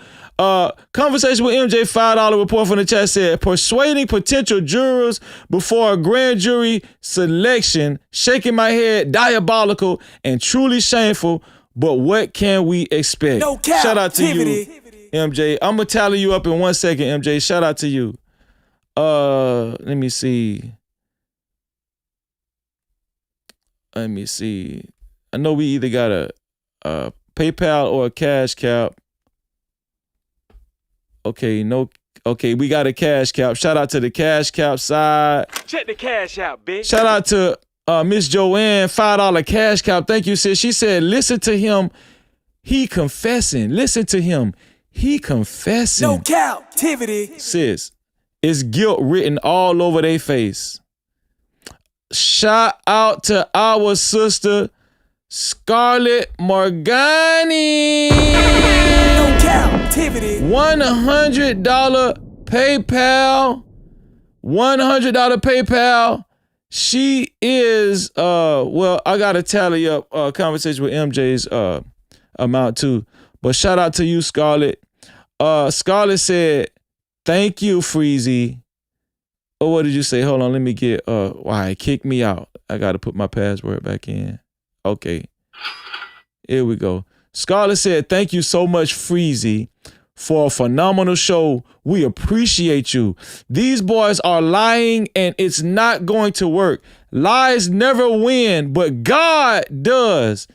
Conversation with MJ, $5 report from the chat said, persuading potential jurors before a grand jury selection, shaking my head, diabolical and truly shameful, but what can we expect? No Cap-tivity. Shout out to you, MJ. I'm going to tally you up in 1 second, MJ. Shout out to you. Let me see. I know we either got a PayPal or a Cash Cap. Okay, we got a Cash Cap. Shout out to the Cash Cap side. Check the cash out, bitch. Shout out to Miss Joanne, $5 Cash Cap. Thank you, sis. She said, listen to him. He confessing. Listen to him. He confessing. No Cap-tivity. Sis, it's guilt written all over their face. Shout out to our sister, Scarlett Morgani. No Cap-tivity. $100 PayPal. $100 PayPal. She is, I got to tally up conversation with MJ's amount too. But shout out to you, Scarlett. Scarlett said, thank you, Freezy. Oh, what did you say? Hold on, let me get, why it kicked me out. I got to put my password back in. Okay. Here we go. Scarlett said, thank you so much, Freezy, for a phenomenal show. We appreciate you. These boys are lying and it's not going to work. Lies never win, but God does.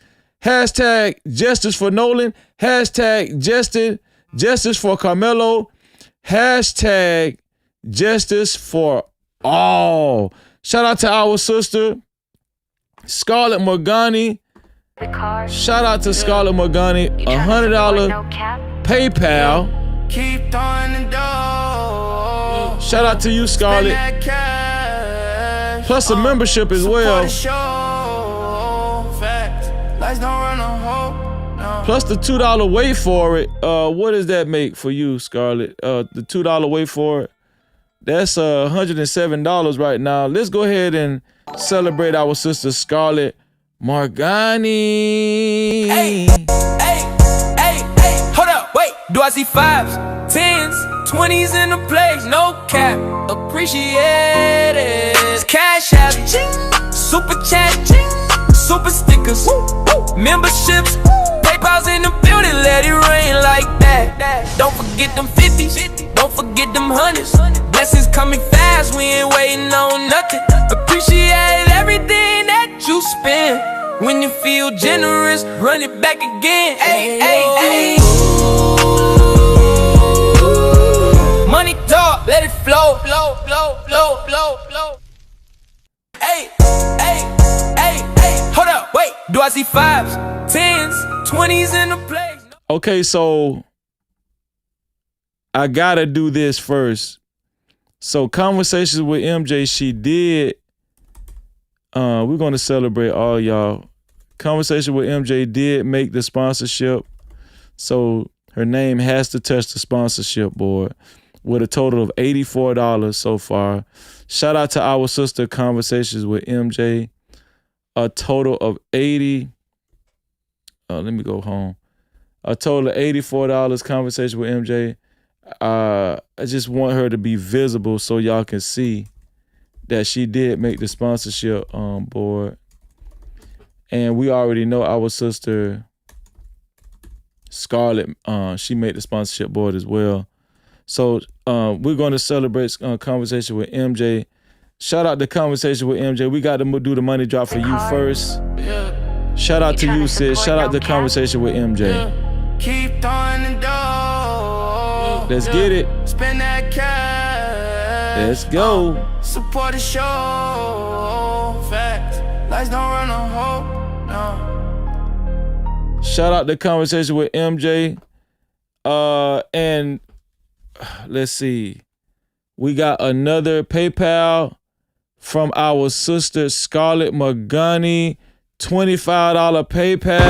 Hashtag justice for Nolan. Hashtag justice for Carmelo. Hashtag justice for all. Shout out to our sister, Scarlett Morgani. Shout out to Scarlett Morgani. $100 PayPal. Keep throwing the dough. Shout out to you, Scarlett. Plus a membership as well. Plus the $2 wait for it. What does that make for you, Scarlett? The $2 wait for it. That's $107 right now. Let's go ahead and celebrate our sister Scarlett Morgani. Hey, hold up, wait. Do I see 5s, 10s, 20s in the place? No cap, appreciate it. Cash out, ching, super chat, ching, super stickers, memberships, PayPal's in the building, let it rain like that. Don't forget them 50s, don't forget them 100s. Blessings coming fast, we ain't waiting on nothing. Appreciate everything that you spend. When you feel generous, run it back again. Ay. Money talk, let it flow. Ay. Hold up, wait. Do I see 5s, 10s, 20s in the place? Okay, so I gotta do this first. So conversations with MJ, she did. We're gonna celebrate all y'all. Conversation with MJ did make the sponsorship. So her name has to touch the sponsorship board with a total of $84 so far. Shout out to our sister Conversations with MJ. A total of 80. Let me go home. A total of $84 conversation with MJ. I just want her to be visible so y'all can see that she did make the sponsorship board. And we already know our sister Scarlett, she made the sponsorship board as well. So we're going to celebrate conversation with MJ. Shout out to conversation with MJ. We got to do the money drop for you first. Shout out to you, sis. Shout out to conversation with MJ. Keep throwing the dough. Let's get it. Spend that cash. Let's go. Support the show. Facts. Lights don't run a hole. No. Shout out to conversation with MJ. And let's see. We got another PayPal from our sister Scarlett Magani. $25 PayPal.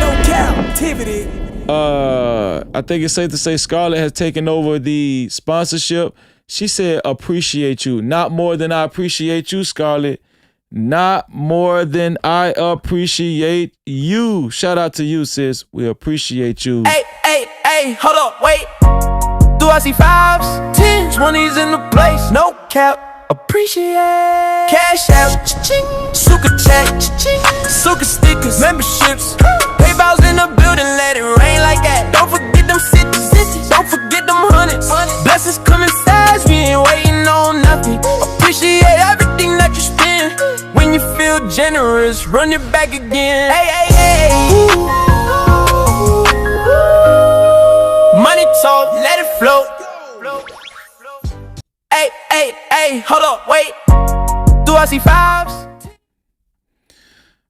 No Cap-tivity. I think it's safe to say Scarlett has taken over the sponsorship. She said, appreciate you. Not more than I appreciate you, Scarlett. Not more than I appreciate you. Shout out to you, sis. We appreciate you. Hey, hold up, wait. Do I see 5s, 10s, 20s in the place? No cap. Appreciate. Cash out, cha-ching. Suka chat, cha-ching. Suka stickers, memberships. PayPal's in the building, let it rain like that. Don't forget them cities, don't forget them hundreds. Blessings coming fast, we ain't waiting on nothing. Appreciate everything that you spend. When you feel generous, run it back again. Hey. Money talk, let it flow. Hey, hold up, wait. Do I see 5s?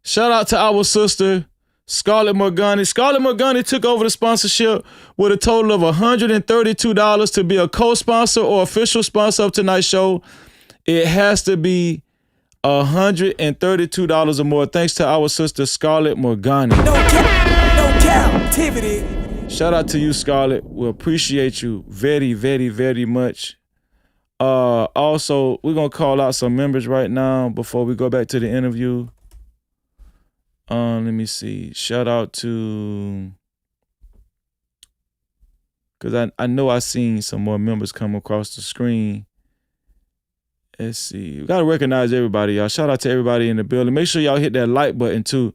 Shout out to our sister, Scarlett Morgani. Scarlett Morgani took over the sponsorship with a total of $132 to be a co-sponsor or official sponsor of tonight's show. It has to be $132 or more. Thanks to our sister, Scarlett Morgani. No Cap-tivity. Shout out to you, Scarlett. We appreciate you very, very, very much. Also, we're going to call out some members right now before we go back to the interview. Let me see. Shout out to... Because I know I seen some more members come across the screen. Let's see. We got to recognize everybody, y'all. Shout out to everybody in the building. Make sure y'all hit that like button, too.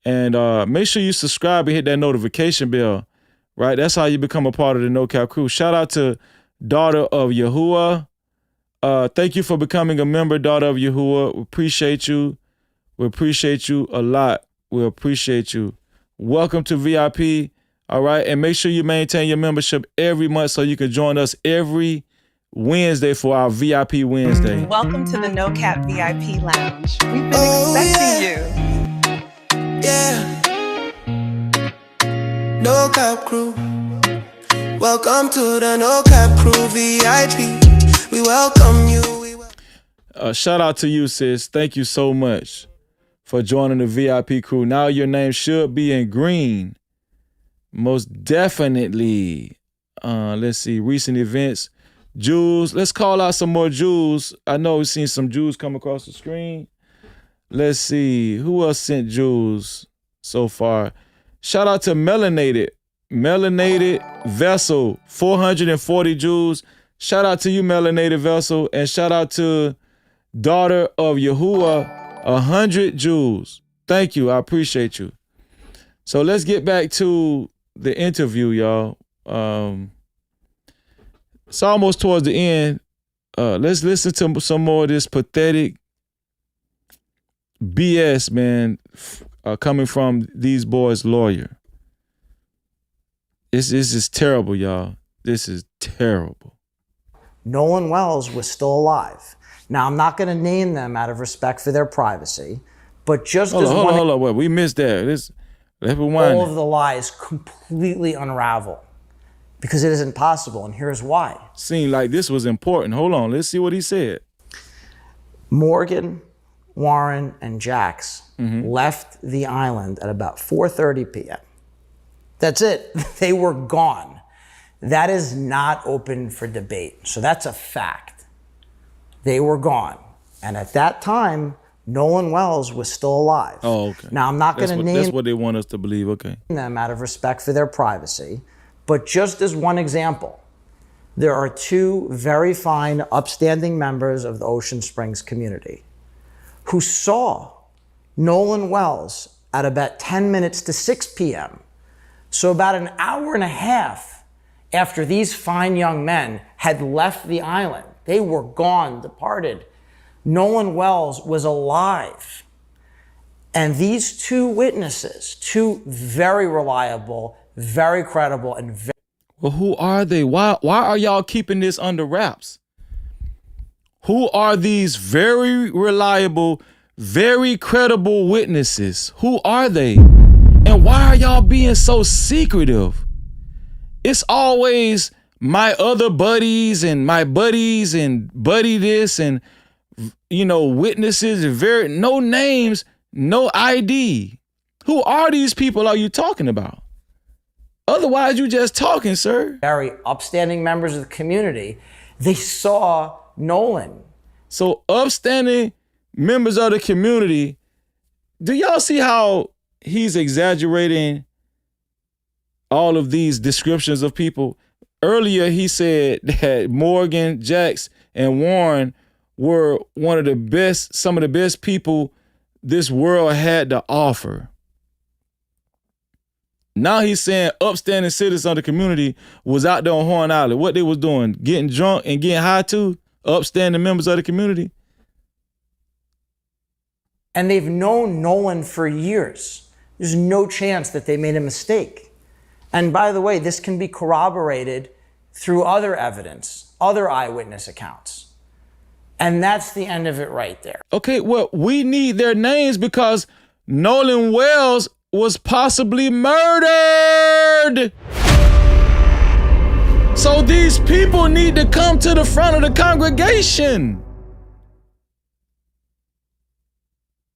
And make sure you subscribe and hit that notification bell. Right? That's how you become a part of the No Cap crew. Shout out to Daughter of Yahuwah. Thank you for becoming a member, Daughter of Yahuwah. We appreciate you. We appreciate you a lot. We appreciate you. Welcome to VIP. All right. And make sure you maintain your membership every month so you can join us every Wednesday for our VIP Wednesday. Welcome to the No Cap VIP Lounge. We've been expecting you. Yeah. No Cap crew. Welcome to the No Cap crew VIP. We welcome you. Shout out to you, sis. Thank you so much for joining the VIP crew. Now your name should be in green. Most definitely. Let's see. Recent events. Jules. Let's call out some more Jules. I know we've seen some Jules come across the screen. Let's see. Who else sent Jules so far? Shout out to Melanated Vessel. 440 Jules. Shout out to you, Melanated Vessel, and shout out to Daughter of Yahuwah, 100 Jewels. Thank you. I appreciate you. So let's get back to the interview, y'all. It's almost towards the end. Let's listen to some more of this pathetic BS, man, coming from these boys' lawyer. This is terrible, y'all. This is terrible. Nolan Wells was still alive. Now, I'm not going to name them out of respect for their privacy, but just hold on. Wait, we missed that. Let's rewind. All of the lies completely unravel because it isn't possible, and here's why. Seemed like this was important. Hold on. Let's see what he said. Morgan, Warren, and Jax left the island at about 4:30 p.m. That's it. They were gone. That is not open for debate. So that's a fact. They were gone. And at that time, Nolan Wells was still alive. Oh, okay. Now, I'm not going to name That's what they want us to believe. Okay. them out of respect for their privacy, but just as one example, there are two very fine, upstanding members of the Ocean Springs community who saw Nolan Wells at about 10 minutes to 6 p.m. So about an hour and a half after these fine young men had left the island, they were gone, departed, Nolan Wells was alive. And these two witnesses, two very reliable, very credible, and very... Well, who are they? Why are y'all keeping this under wraps? Who are these very reliable, very credible witnesses? Who are they? And why are y'all being so secretive? It's always my other buddies and my buddies and buddy this and, you know, witnesses, no names, no ID. Who are these people are you talking about? Otherwise, you just talking, sir. Very upstanding members of the community. They saw Nolan. So upstanding members of the community, do y'all see how he's exaggerating all of these descriptions of people? Earlier, he said that Morgan, Jax, and Warren were some of the best people this world had to offer. Now he's saying upstanding citizens of the community was out there on Horn Island. What they was doing, getting drunk and getting high too? Upstanding members of the community. And they've known Nolan for years. There's no chance that they made a mistake. And by the way, this can be corroborated through other evidence, other eyewitness accounts. And that's the end of it right there. Okay, well, we need their names because Nolan Wells was possibly murdered. So these people need to come to the front of the congregation.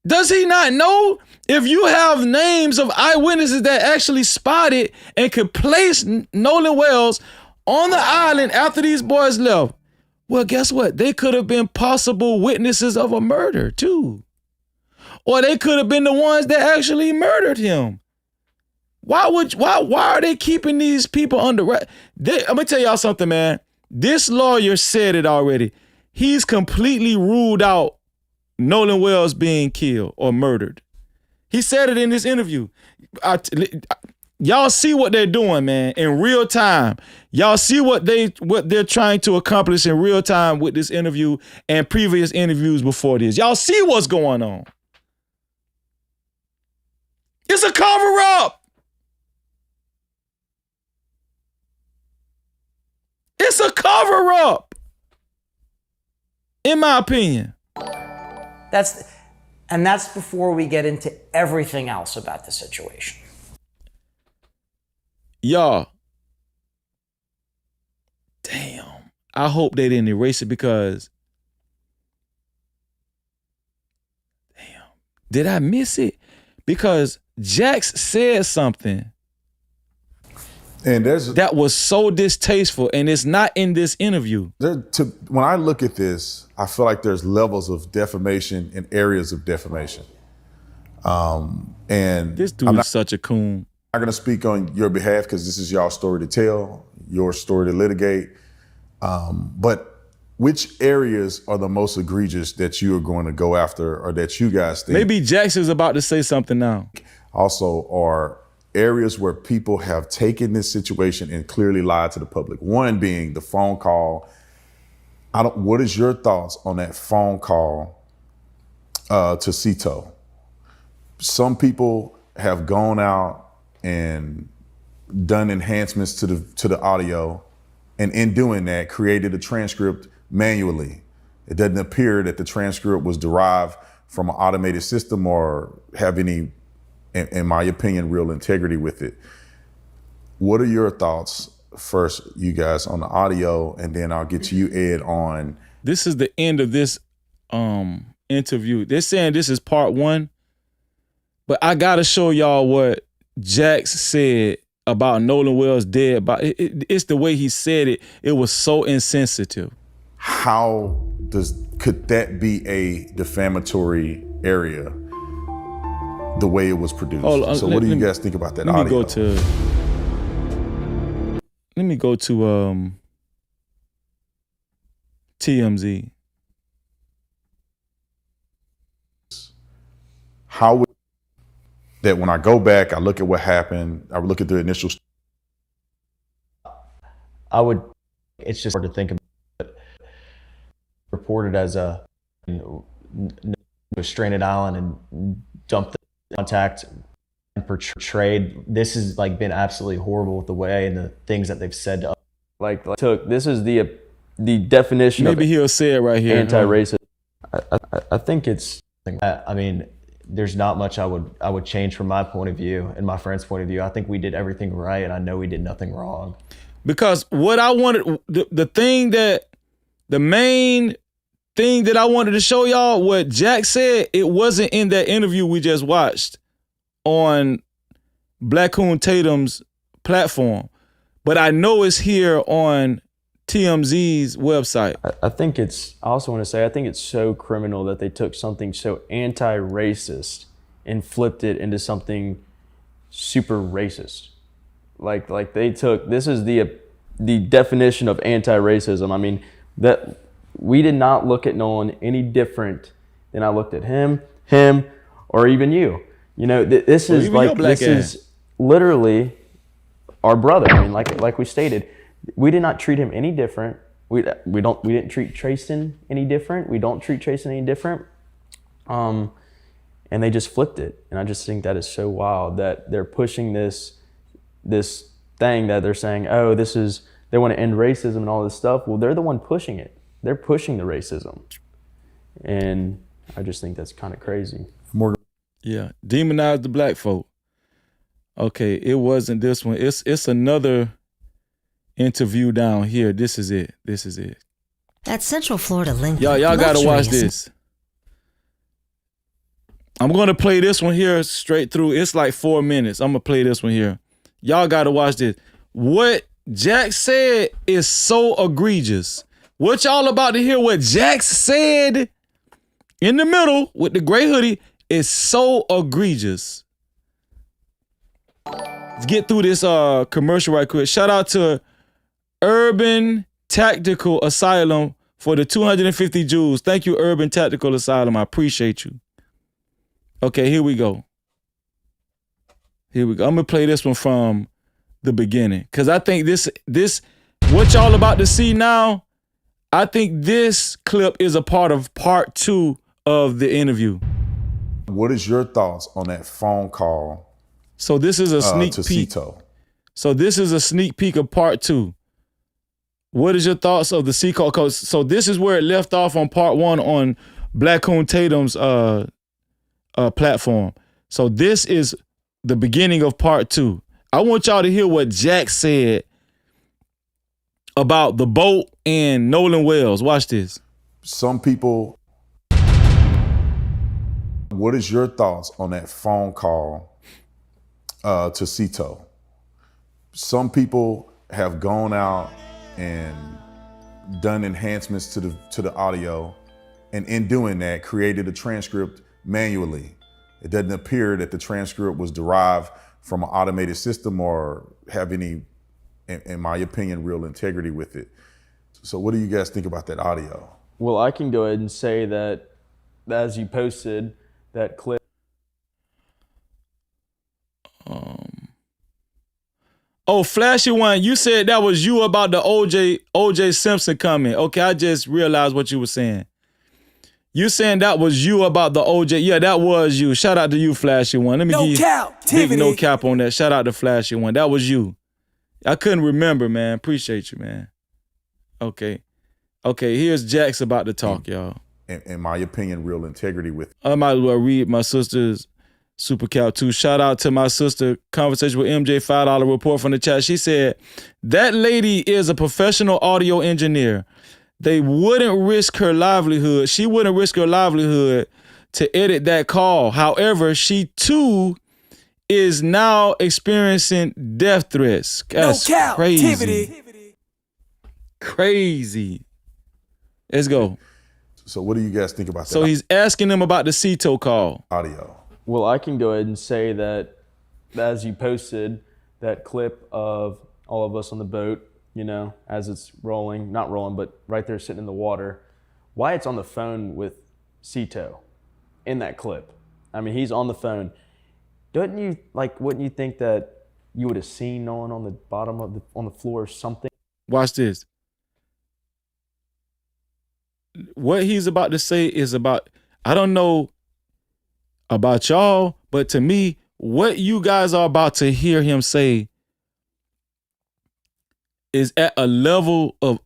Does he not know? If you have names of eyewitnesses that actually spotted and could place Nolan Wells on the island after these boys left, well, guess what? They could have been possible witnesses of a murder too. Or they could have been the ones that actually murdered him. Why are they keeping these people under wraps? I'm gonna tell y'all something, man. This lawyer said it already. He's completely ruled out Nolan Wells being killed or murdered. He said it in this interview. Y'all see what they're doing, man, in real time. Y'all see what they're trying to accomplish in real time with this interview and previous interviews before this. Y'all see what's going on. It's a cover-up. It's a cover-up, in my opinion. That's before we get into everything else about the situation. Y'all, damn, I hope they didn't erase it because, damn, did I miss it? Because Jax said something and that was so distasteful, and it's not in this interview. When I look at this, I feel like there's levels of defamation and areas of defamation. And this dude is such a coon. I'm not going to speak on your behalf because this is y'all's story to tell, your story to litigate. But which areas are the most egregious that you are going to go after or that you guys think? Maybe Jackson's about to say something now. Also are areas where people have taken this situation and clearly lied to the public. One being the phone call. What is your thoughts on that phone call to Cito? Some people have gone out and done enhancements to the audio, and in doing that, created a transcript manually. It doesn't appear that the transcript was derived from an automated system or have any, in my opinion, real integrity with it. What are your thoughts first, you guys, on the audio, and then I'll get to you, Ed, on. This is the end of this interview. They're saying this is part one, but I gotta show y'all what Jax said about Nolan Wells dead. It's the way he said it. It was so insensitive. Could that be a defamatory area the way it was produced. So what do you guys think about that let audio? Let me go to TMZ. How would that when I go back, I look at what happened, I would look at the initial. It's just hard to think about it. Reported as a stranded island and dumped the contact and portrayed. This has like been absolutely horrible with the way and the things that they've said to us. Like this is the definition. Maybe he'll say it right here. Anti-racist. I think it's. I mean, there's not much I would change from my point of view and my friend's point of view. I think we did everything right, and I know we did nothing wrong. Because what I wanted, the main thing that I wanted to show y'all, what Jack said, it wasn't in that interview we just watched on Black Coon Tatum's platform, but I know it's here on TMZ's website. I also want to say, I think it's so criminal that they took something so anti-racist and flipped it into something super racist. Like they took, this is the definition of anti-racism. I mean, that we did not look at Nolan any different than I looked at him, or even you. You know, this is literally our brother. I mean, like we stated, we did not treat him any different. We didn't treat Trayson any different. We don't treat Trayson any different. And they just flipped it. And I just think that is so wild that they're pushing this thing that they're saying, oh, they want to end racism and all this stuff. Well, they're the one pushing it. They're pushing the racism. And I just think that's kind of crazy. Yeah, demonize the black folk. Okay, it wasn't this one. It's another interview down here. This is it. That Central Florida link. Y'all gotta watch this. I'm gonna play this one here straight through. It's like 4 minutes. I'm gonna play this one here. Y'all gotta watch this. What Jack said is so egregious. What y'all about to hear what Jack said in the middle with the gray hoodie is so egregious. Let's get through this commercial right quick. Shout out to Urban Tactical Asylum for the 250 Jews. Thank you, Urban Tactical Asylum. I appreciate you. Okay, here we go. I'm gonna play this one from the beginning because I think this what y'all about to see now, I think this clip is a part of part 2 of the interview. What is your thoughts on that phone call? So this is a sneak to peek. Cito? So this is a sneak peek of part 2. What is your thoughts of the Cito call? So this is where it left off on part 1 on Black Coon Tatum's platform. So this is the beginning of part 2. I want y'all to hear what Jack said about the boat and Nolan Wells. Watch this. Some people. What is your thoughts on that phone call to Cito? Some people have gone out and done enhancements to the audio, and in doing that, created a transcript manually. It doesn't appear that the transcript was derived from an automated system or have any, in my opinion, real integrity with it. So what do you guys think about that audio? Well, I can go ahead and say that as you posted that clip. Oh, Flashy One, you said that was you about the OJ Simpson comment. Okay, I just realized what you were saying. You saying that was you about the OJ. Yeah, that was you. Shout out to you, Flashy One. Let me give you big no cap on that. Shout out to Flashy One. That was you. I couldn't remember, man. Appreciate you, man. Okay, here's Jax about to talk, y'all. In my opinion, real integrity with it. I might as well read my sister's Super Cow too. Shout out to my sister. Conversation with MJ, $5 report from the chat. She said, that lady is a professional audio engineer. They wouldn't risk her livelihood. She wouldn't risk her livelihood to edit that call. However, she too is now experiencing death threats. That's crazy. Crazy. Let's go. So what do you guys think about that? So he's asking them about the Cito call. Audio. Well, I can go ahead and say that as you posted that clip of all of us on the boat, you know, as it's rolling, not rolling, but right there sitting in the water, Wyatt's on the phone with Cito in that clip. I mean, he's on the phone. Wouldn't you think that you would have seen Nolan on the bottom of on the floor or something? Watch this. What he's about to say is about, I don't know about y'all, but to me, what you guys are about to hear him say is at a level of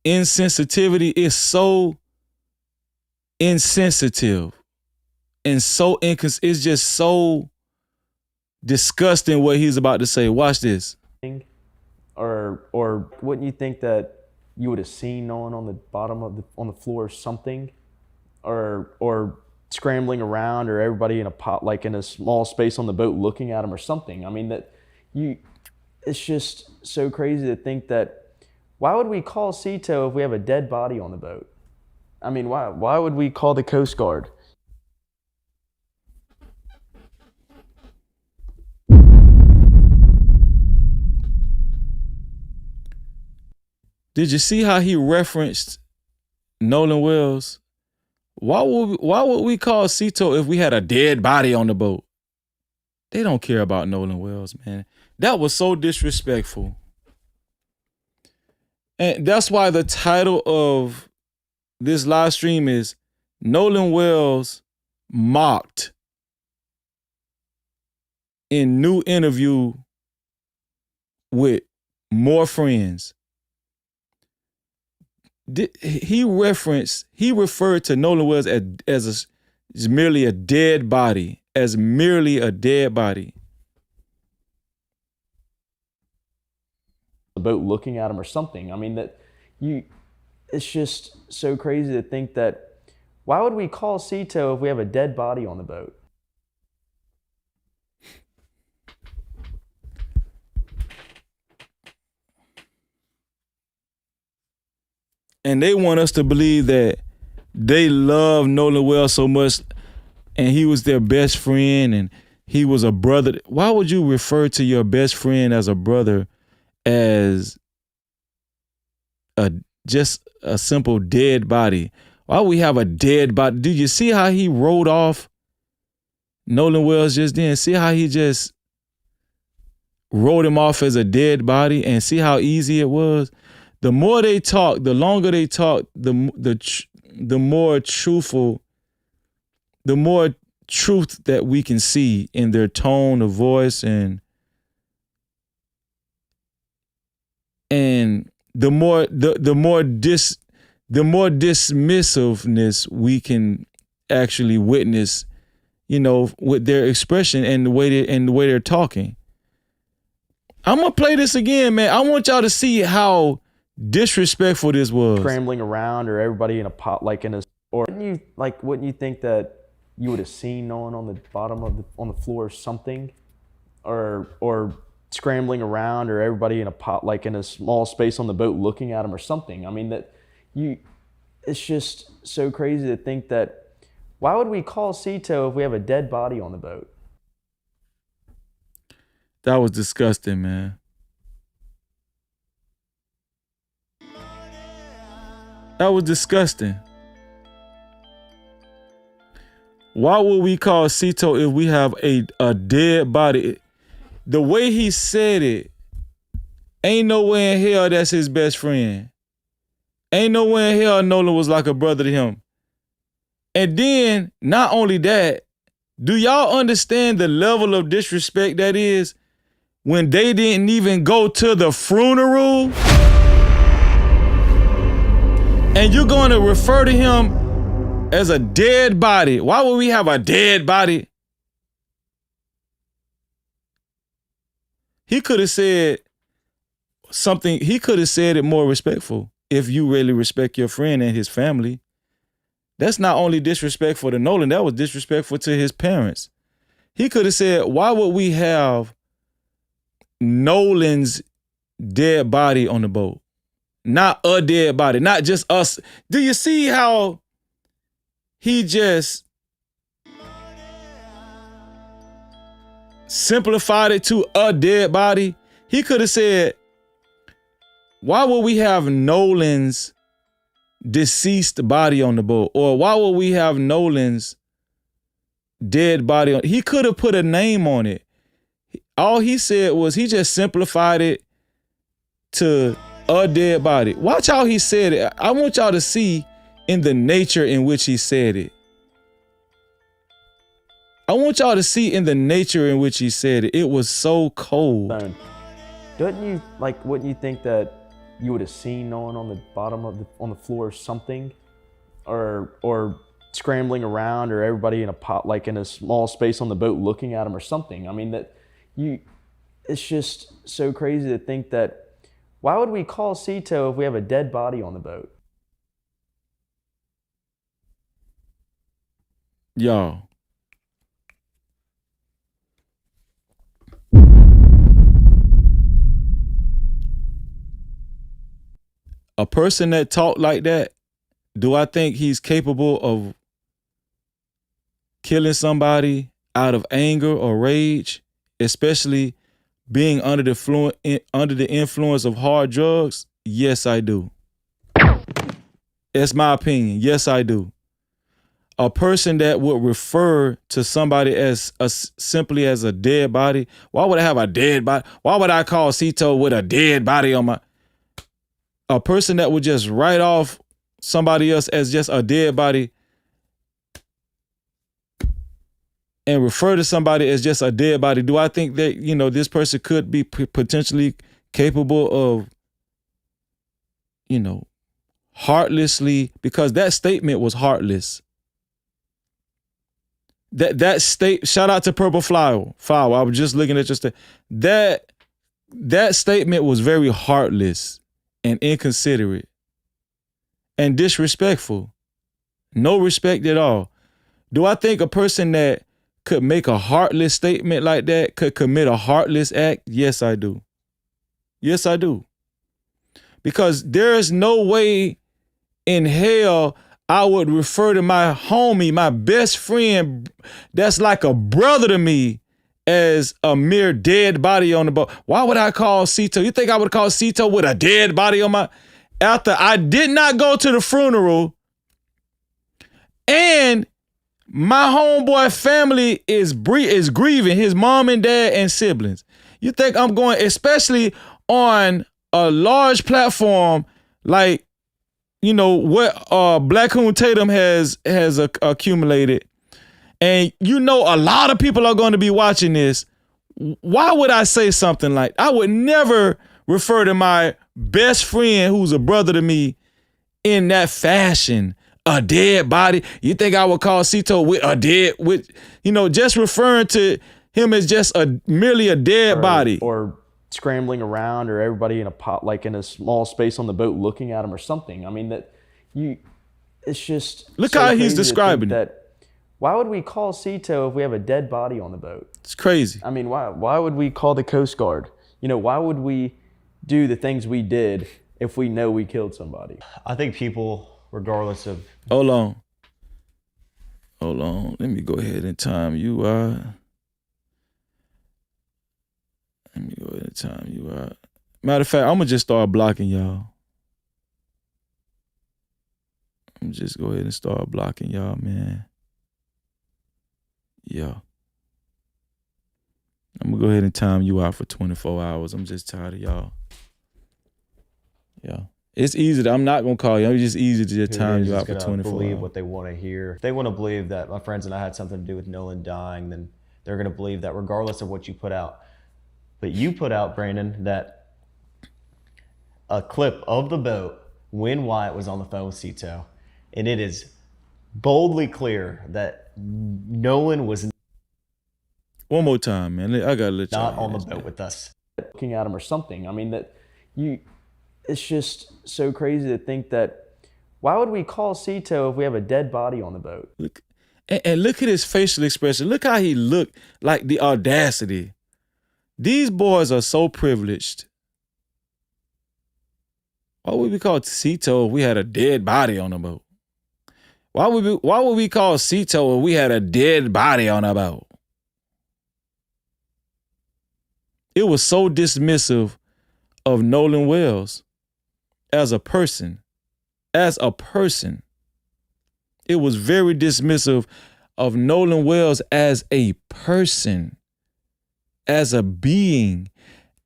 insensitivity. It's so insensitive and so it's just so disgusting what he's about to say. Watch this. Or wouldn't you think that you would have seen Nolan on the bottom of on the floor or something, or scrambling around, or everybody in a pot, like in a small space on the boat looking at him or something? I mean, it's just so crazy to think that. Why would we call Cito if we have a dead body on the boat? I mean, why would we call the Coast Guard? Did you see how he referenced Nolan Wells? Why would we call Cito if we had a dead body on the boat? They don't care about Nolan Wells, man. That was so disrespectful. And that's why the title of this live stream is Nolan Wells Mocked in New Interview with More Friends. He referred to Nolan Wells as merely a dead body, as merely a dead body. The boat looking at him or something. I mean, it's just so crazy to think that. Why would we call Cito if we have a dead body on the boat? And they want us to believe that they love Nolan Wells so much and he was their best friend and he was a brother. Why would you refer to your best friend as a brother as just a simple dead body? Why would we have a dead body? Did you see how he wrote off Nolan Wells just then? See how he just wrote him off as a dead body, and see how easy it was? The more they talk, the longer they talk, the more truthful, the more truth that we can see in their tone of voice, and the more dismissiveness we can actually witness, you know, with their expression and the way they're talking. I'm gonna play this again, man. I want y'all to see how disrespectful this was. Scrambling around, or everybody in a pot, like in a, or wouldn't you think that you would have seen Nolan on the bottom of on the floor or something, or scrambling around, or everybody in a pot, like in a small space on the boat looking at him or something? I mean, it's just so crazy to think that. Why would we call Cito if we have a dead body on the boat? That was disgusting, man. That was disgusting. Why would we call Cito if we have a dead body? The way he said it, ain't no way in hell that's his best friend. Ain't no way in hell Nolan was like a brother to him. And then, not only that, do y'all understand the level of disrespect that is when they didn't even go to the funeral? And you're going to refer to him as a dead body. Why would we have a dead body? He could have said something. He could have said it more respectful. If you really respect your friend and his family. That's not only disrespectful to Nolan, that was disrespectful to his parents. He could have said, why would we have Nolan's dead body on the boat? Not a dead body, not just us. Do you see how he just simplified it to a dead body. He could have said, why would we have Nolan's deceased body on the boat? Or why would we have Nolan's dead body on? He could have put a name on it. All he said was he just simplified it to a dead body. Watch how he said it. I want y'all to see in the nature in which he said it. I want y'all to see in the nature in which he said it. It was so cold. Wouldn't you think that you would have seen Nolan on the bottom of on the floor or something, or scrambling around, or everybody in a small space on the boat looking at him or something? I mean, it's just so crazy to think that. Why would we call Cito if we have a dead body on the boat? Y'all. A person that talked like that, do I think he's capable of killing somebody out of anger or rage, especially being under the influence of hard drugs? Yes, I do. It's my opinion. Yes, I do. A person that would refer to somebody as simply as a dead body. Why would I have a dead body? Why would I call Cito with a dead body on my? A person that would just write off somebody else as just a dead body and refer to somebody as just a dead body. Do I think that, this person could be potentially capable of, heartlessly, because that statement was heartless. Shout out to Purple Flower. I was just looking at that statement was very heartless and inconsiderate and disrespectful. No respect at all. Do I think a person that could make a heartless statement like that could commit a heartless act? Yes, I do. Yes, I do. Because there is no way in hell I would refer to my homie, my best friend, that's like a brother to me, as a mere dead body on the boat. Why would I call Cito? You think I would call Cito with a dead body on my... After I did not go to the funeral, and my homeboy family is grieving, his mom and dad and siblings. You think I'm going, especially on a large platform like, what Black Hoon Tatum has accumulated, and a lot of people are going to be watching this. Why would I say something like, I would never refer to my best friend who's a brother to me in that fashion? A dead body. You think I would call Cito just referring to him as just merely a dead body, or scrambling around, or everybody in a small space on the boat looking at him or something? I mean, it's just look how he's describing it. Why would we call Cito if we have a dead body on the boat? It's crazy. I mean, why would we call the Coast Guard? Why would we do the things we did if we know we killed somebody? I think people, regardless of... Hold on. Let me go ahead and time you out. Matter of fact, I'm going to just start blocking y'all. I'm just go ahead and start blocking y'all, man. Yeah. I'm going to go ahead and time you out for 24 hours. I'm just tired of y'all. Yeah. It's easy. I'm not going to call you. It's just easy to just time you out for 24 believe hours. what they want to hear. If they want to believe that my friends and I had something to do with Nolan dying, then they're going to believe that regardless of what you put out. But you put out, Brandon, that a clip of the boat when Wyatt was on the phone with Cito, and it is boldly clear that Nolan was one more time, man. I gotta let you not on the boat with us, looking at him or something. I mean, it's just so crazy to think that. Why would we call Cito if we have a dead body on the boat? Look, and look at his facial expression. Look how he looked, like the audacity. These boys are so privileged. Why would we call Cito if we had a dead body on the boat? Why would we call Cito if we had a dead body on our boat? It was so dismissive of Nolan Wells as a person. As a person. It was very dismissive of Nolan Wells as a person, as a being,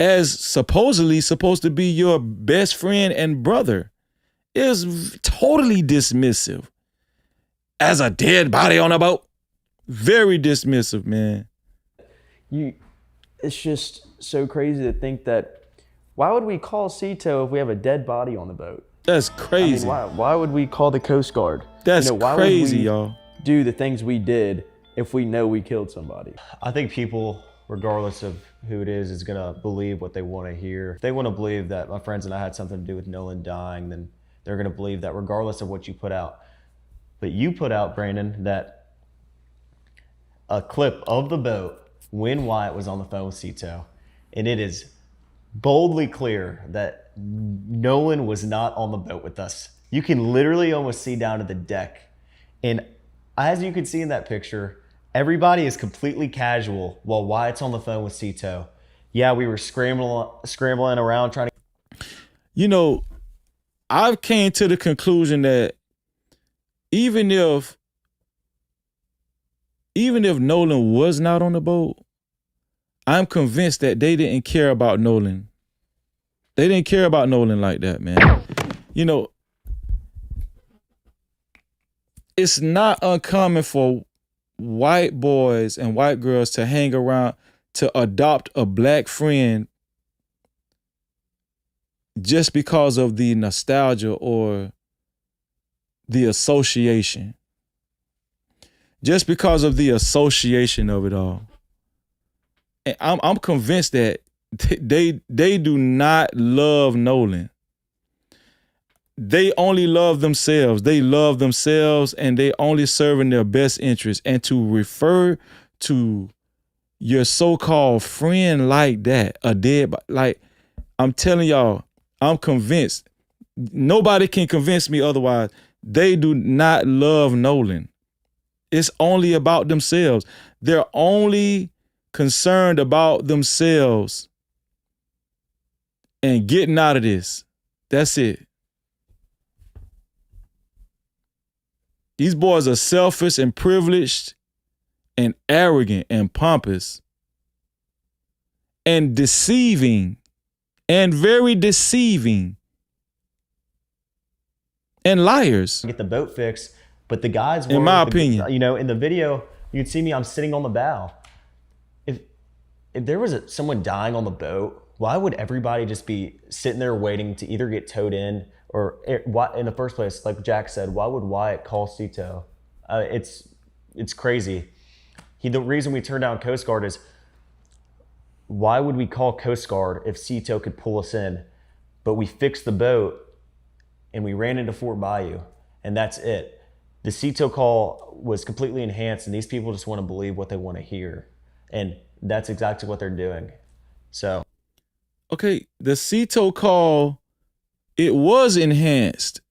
as supposedly supposed to be your best friend and brother. It was totally dismissive. As a dead body on a boat. Very dismissive, man. It's just so crazy to think that, why would we call Cito if we have a dead body on the boat? That's crazy. I mean, why would we call the Coast Guard? That's why crazy, would we y'all. do the things we did if we know we killed somebody? I think people, regardless of who it is going to believe what they want to hear. If they want to believe that my friends and I had something to do with Nolan dying, then they're going to believe that regardless of what you put out. But you put out, Brandon, that a clip of the boat when Wyatt was on the phone with Cito, and it is boldly clear that Nolan was not on the boat with us. You can literally almost see down to the deck. And as you can see in that picture, everybody is completely casual while Wyatt's on the phone with Cito. Yeah, we were scrambling around trying to... You know, I've came to the conclusion that even if Nolan was not on the boat, I'm convinced that they didn't care about Nolan. They didn't care about Nolan like that, man. You know, it's not uncommon for white boys and white girls to hang around, to adopt a black friend just because of the nostalgia or the association. Just because of the association of it all. And I'm convinced that they do not love Nolan. They only love themselves. They love themselves and they only serve in their best interest. And to refer to your so-called friend like that, a dead, like, I'm telling y'all, I'm convinced. Nobody can convince me otherwise. They do not love Nolan. It's only about themselves. They're only concerned about themselves and getting out of this. That's it. These boys are selfish and privileged and arrogant and pompous and deceiving and very deceiving and liars. Get the boat fixed, but the guys were, in my opinion, you know, in the video, you'd see me, I'm sitting on the bow. If there was someone dying on the boat, why would everybody just be sitting there waiting to either get towed in or in the first place, like Jack said, why would Wyatt call Cito? It's crazy. The reason we turned down Coast Guard is, why would we call Coast Guard if Cito could pull us in? But we fixed the boat and we ran into Fort Bayou, and that's it. The Cito call was completely enhanced, and these people just want to believe what they want to hear. And that's exactly what they're doing. So. Okay, the Cito call, it was enhanced,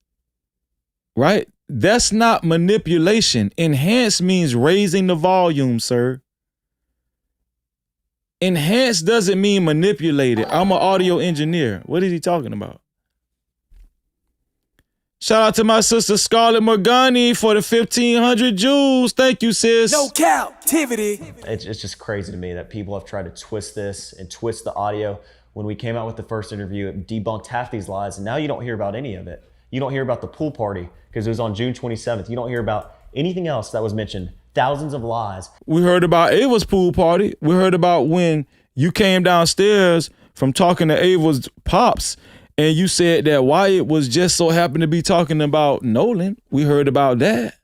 right? That's not manipulation. Enhanced means raising the volume, sir. Enhanced doesn't mean manipulated. I'm an audio engineer. What is he talking about? Shout out to my sister Scarlett Morgani for the 1,500 jewels. Thank you, sis. No captivity. It's just crazy to me that people have tried to twist this and twist the audio. When we came out with the first interview, it debunked half these lies, and now you don't hear about any of it. You don't hear about the pool party because it was on June 27th. You don't hear about anything else that was mentioned. Thousands of lies. We heard about Ava's pool party. We heard about when you came downstairs from talking to Ava's pops and you said that Wyatt was just so happened to be talking about Nolan. We heard about that.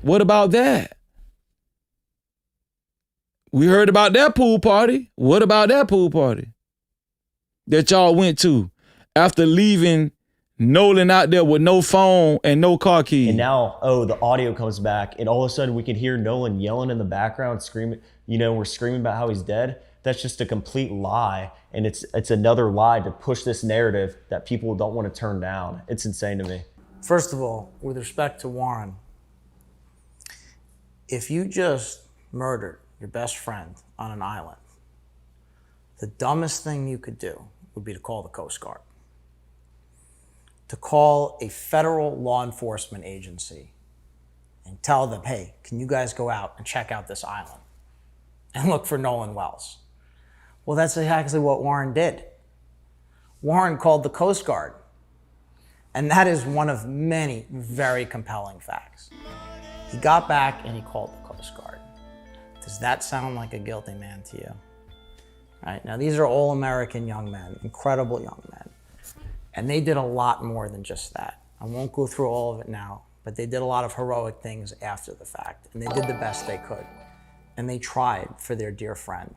What about that? We heard about that pool party. What about that pool party that y'all went to after leaving Nolan out there with no phone and no car key? And now, the audio comes back, and all of a sudden we can hear Nolan yelling in the background, screaming. You know, we're screaming about how he's dead. That's just a complete lie, and it's another lie to push this narrative that people don't want to turn down. It's insane to me. First of all, with respect to Warren, if you just murdered your best friend on an island, the dumbest thing you could do would be to call the Coast Guard, to call a federal law enforcement agency and tell them, hey, can you guys go out and check out this island and look for Nolan Wells? Well, that's exactly what Warren did. Warren called the Coast Guard. And that is one of many very compelling facts. He got back and he called the Coast Guard. Does that sound like a guilty man to you? All right, now these are all American young men, incredible young men. And they did a lot more than just that. I won't go through all of it now, but they did a lot of heroic things after the fact. And they did the best they could. And they tried for their dear friend.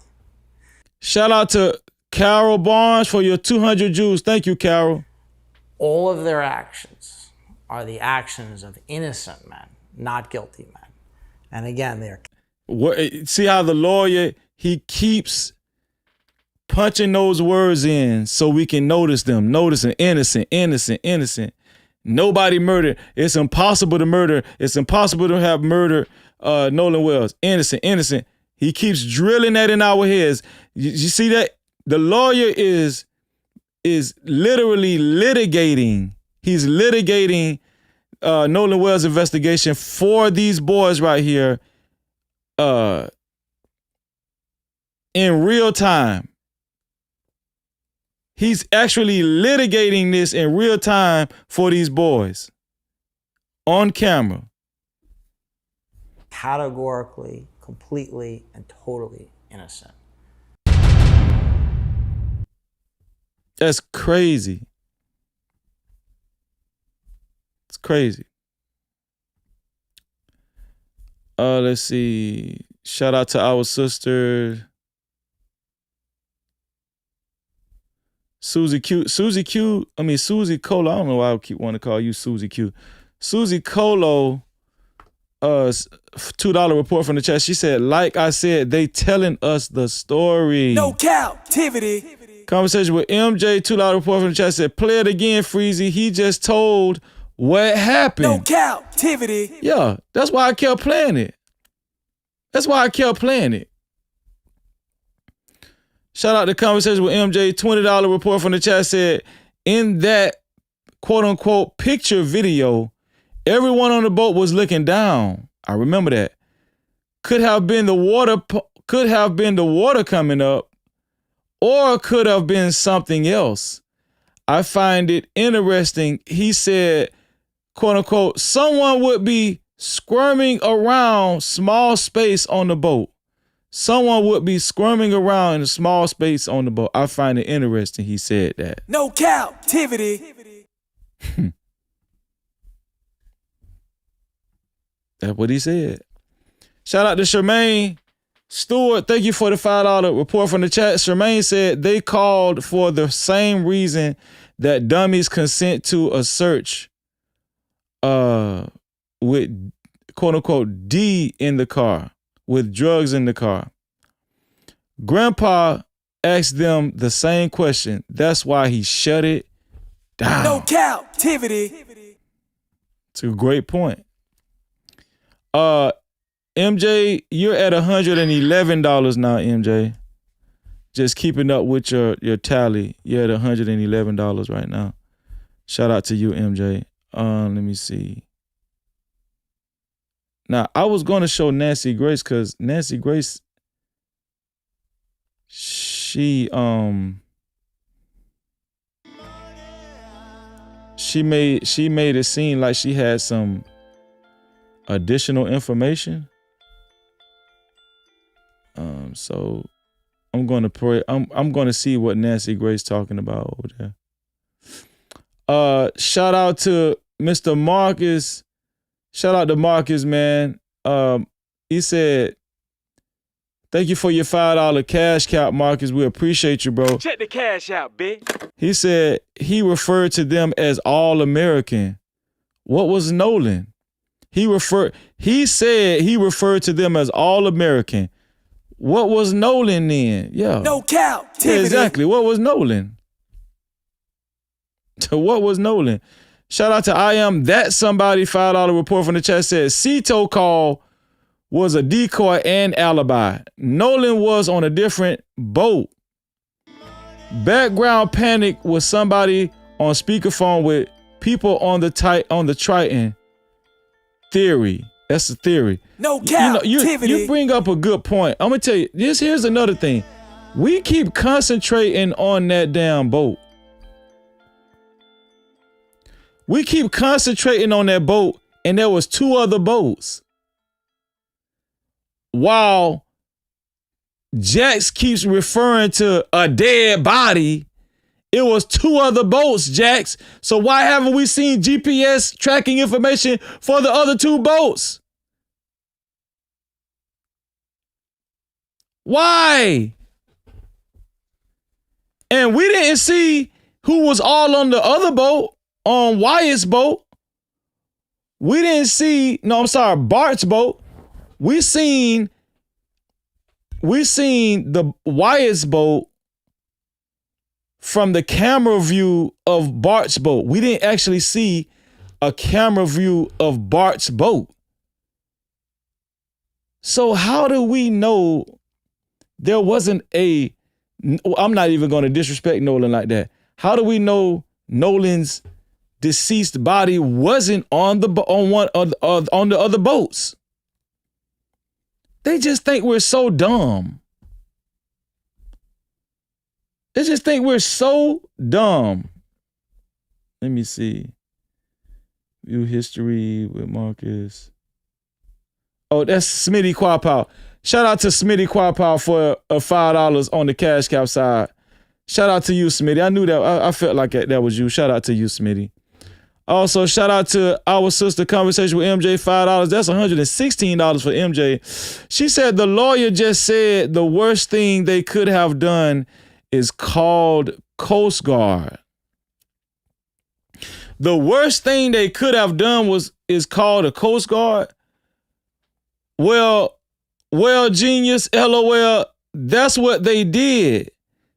Shout out to Carol Barnes for your 200 Jews. Thank you, Carol. All of their actions are the actions of innocent men, not guilty men. And again, they're... See how the lawyer, he keeps punching those words in so we can notice them. Noticing innocent, innocent, innocent. Nobody murdered. It's impossible to murder. It's impossible to have murdered Nolan Wells. Innocent, innocent. He keeps drilling that in our heads. You see that? The lawyer is literally litigating. He's litigating Nolan Wells' investigation for these boys right here in real time. He's actually litigating this in real time for these boys on camera. Categorically, completely, and totally innocent. That's crazy. It's crazy. Let's see. Shout out to our sister Susie Q. Susie Colo. I don't know why I keep wanting to call you Susie Q. Susie Colo, $2 report from the chat. She said, like I said, they telling us the story. No captivity. Conversation with MJ, $2 report from the chat said, play it again, Freezy. He just told what happened. No captivity. Yeah, that's why I kept playing it. That's why I kept playing it. Shout out to Conversation with MJ, $20 report from the chat said, in that quote unquote picture video, everyone on the boat was looking down. I remember that. Could have been the water coming up, or could have been something else. I find it interesting. He said, quote unquote, someone would be squirming around small space on the boat. Someone would be squirming around in a small space on the boat. I find it interesting he said that. No captivity. That's what he said. Shout out to Charmaine Stewart. Thank you for the $5 report from the chat. Charmaine said they called for the same reason that dummies consent to a search with quote unquote D in the car, with drugs in the car. Grandpa asked them the same question. That's why he shut it down. No captivity. It's a great point. MJ, you're at $111 now, MJ. Just keeping up with your tally. You're at $111 right now. Shout out to you, MJ. Let me see. Now, I was going to show Nancy Grace because Nancy Grace, she made it seem like she had some additional information. So I'm going to pray. I'm going to see what Nancy Grace talking about over there. Shout out to Mr. Marcus. Shout out to Marcus, man. He said, thank you for your $5 cash cap, Marcus. We appreciate you, bro. Check the cash out, bitch. He said he referred to them as all-American. What was Nolan? He said he referred to them as all-American. What was Nolan then? Yeah. No captivity. Yeah, exactly. What was Nolan? What was Nolan? Shout out to I Am That Somebody, $5 report from the chat says Cito call was a decoy and alibi. Nolan was on a different boat. Background panic was somebody on speakerphone with people on the Triton. Theory. That's the theory. No Cap-tivity. You bring up a good point. I'm gonna tell you this. Here's another thing. We keep concentrating on that damn boat. We keep concentrating on that boat, and there was 2 other boats. While Jax keeps referring to a dead body, it was 2 other boats, Jax. So why haven't we seen GPS tracking information for the other 2 boats? Why? And we didn't see who was all on the other boat, on Wyatt's boat. We didn't see, Bart's boat. We seen the Wyatt's boat from the camera view of Bart's boat. We didn't actually see a camera view of Bart's boat. So how do we know there wasn't I'm not even going to disrespect Nolan like that. How do we know Nolan's deceased body wasn't on the other boats? They just think we're so dumb. They just think we're so dumb. Let me see. View history with Marcus. Oh, that's Smitty Quapow. Shout out to Smitty Quapow for $5 on the cash cow side. Shout out to you, Smitty. I knew that. I felt like that was you. Shout out to you, Smitty. Also, shout out to our sister Conversation with MJ, $5. That's $116 for MJ. She said the lawyer just said the worst thing they could have done is called Coast Guard. The worst thing they could have done is called a Coast Guard. Well, genius, LOL, that's what they did.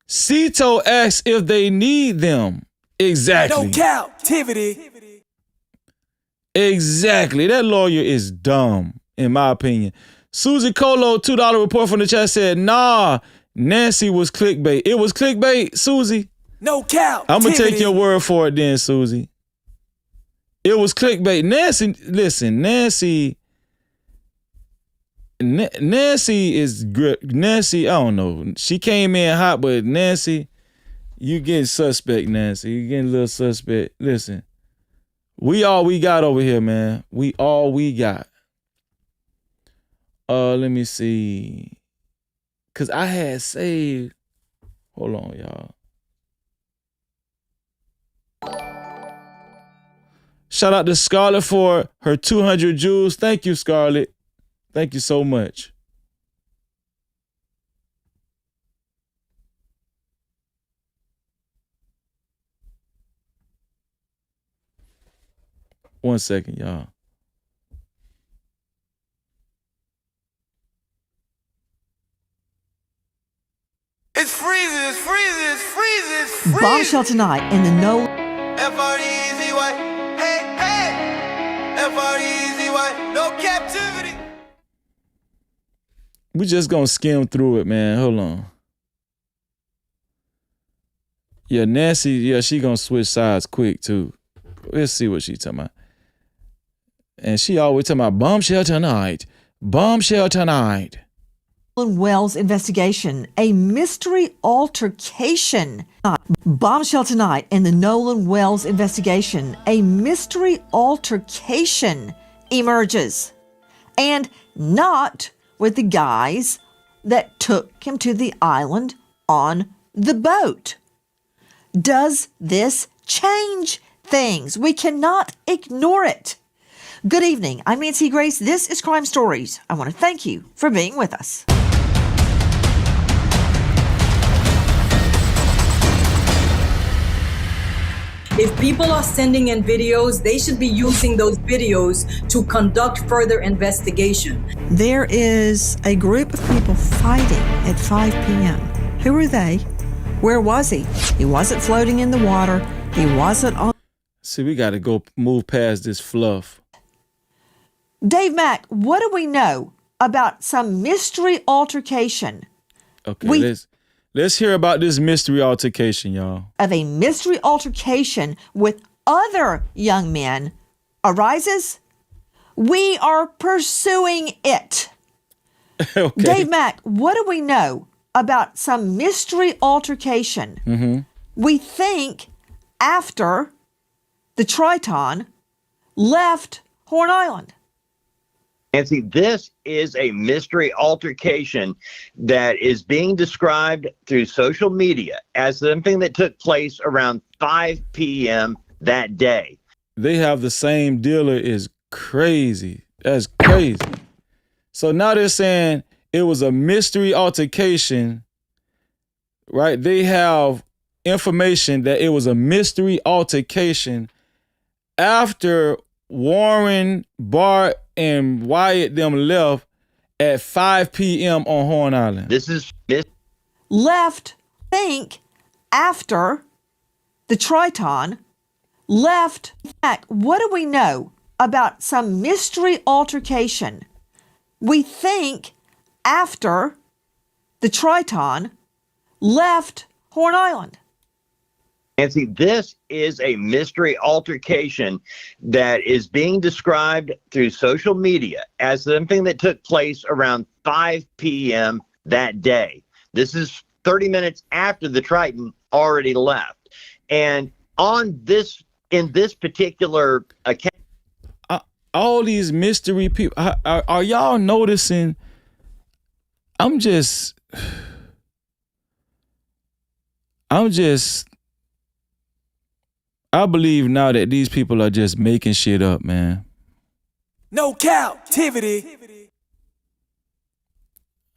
Cito asked if they need them. Exactly. No Cap-tivity. Exactly. That lawyer is dumb, in my opinion. Susie Colo, $2 report from the chat said, nah, Nancy was clickbait. It was clickbait, Susie. No Cap-tivity. I'm going to take your word for it then, Susie. It was clickbait. Nancy is good. Nancy, I don't know. She came in hot, but Nancy, you getting suspect, Nancy. You getting a little suspect. Listen, we all we got over here, man. We all we got. Let me see. Cause I had saved. Hold on, y'all. Shout out to Scarlett for her 200 jewels. Thank you, Scarlett. Thank you so much. One second, y'all. It's freezing, it's freezing, it's freezing, it's freezing. Bombshell tonight in the Nolan. F-R-E-E-Z-Y. Hey, hey. F-R-E-E-Z-Y. No captivity. We just gonna skim through it, man. Hold on. Yeah, Nancy, she gonna switch sides quick too. Let's see what she talking about. And she always talking about bombshell tonight. Bombshell tonight. Wells investigation, a mystery altercation. Bombshell tonight in the Nolan Wells investigation, a mystery altercation emerges. And not with the guys that took him to the island on the boat. Does this change things? We cannot ignore it. Good evening. I'm Nancy Grace. This is Crime Stories. I want to thank you for being with us. If people are sending in videos, they should be using those videos to conduct further investigation. There is a group of people fighting at 5 p.m. Who are they? Where was he? He wasn't floating in the water. He wasn't on. See, we got to go move past this fluff. Dave Mack, what do we know about some mystery altercation? Okay, let's hear about this mystery altercation, y'all. Of a mystery altercation with other young men arises. We are pursuing it. Okay. Dave Mack, what do we know about some mystery altercation? Mm-hmm. We think after the Triton left Horn Island. Nancy, this is a mystery altercation that is being described through social media as something that took place around 5 p.m. that day. They have the same dealer. Is crazy. That's crazy. So now they're saying it was a mystery altercation, right? They have information that it was a mystery altercation after Warren, Bart, and Wyatt them left at 5 p.m. on Horn Island. This is left, think, after the Triton left. What do we know about some mystery altercation? We think after the Triton left Horn Island. Nancy, this is a mystery altercation that is being described through social media as something that took place around 5 p.m. that day. This is 30 minutes after the Triton already left. And in this particular account, all these mystery people, are y'all noticing? I believe now that these people are just making shit up, man. No Cap-tivity.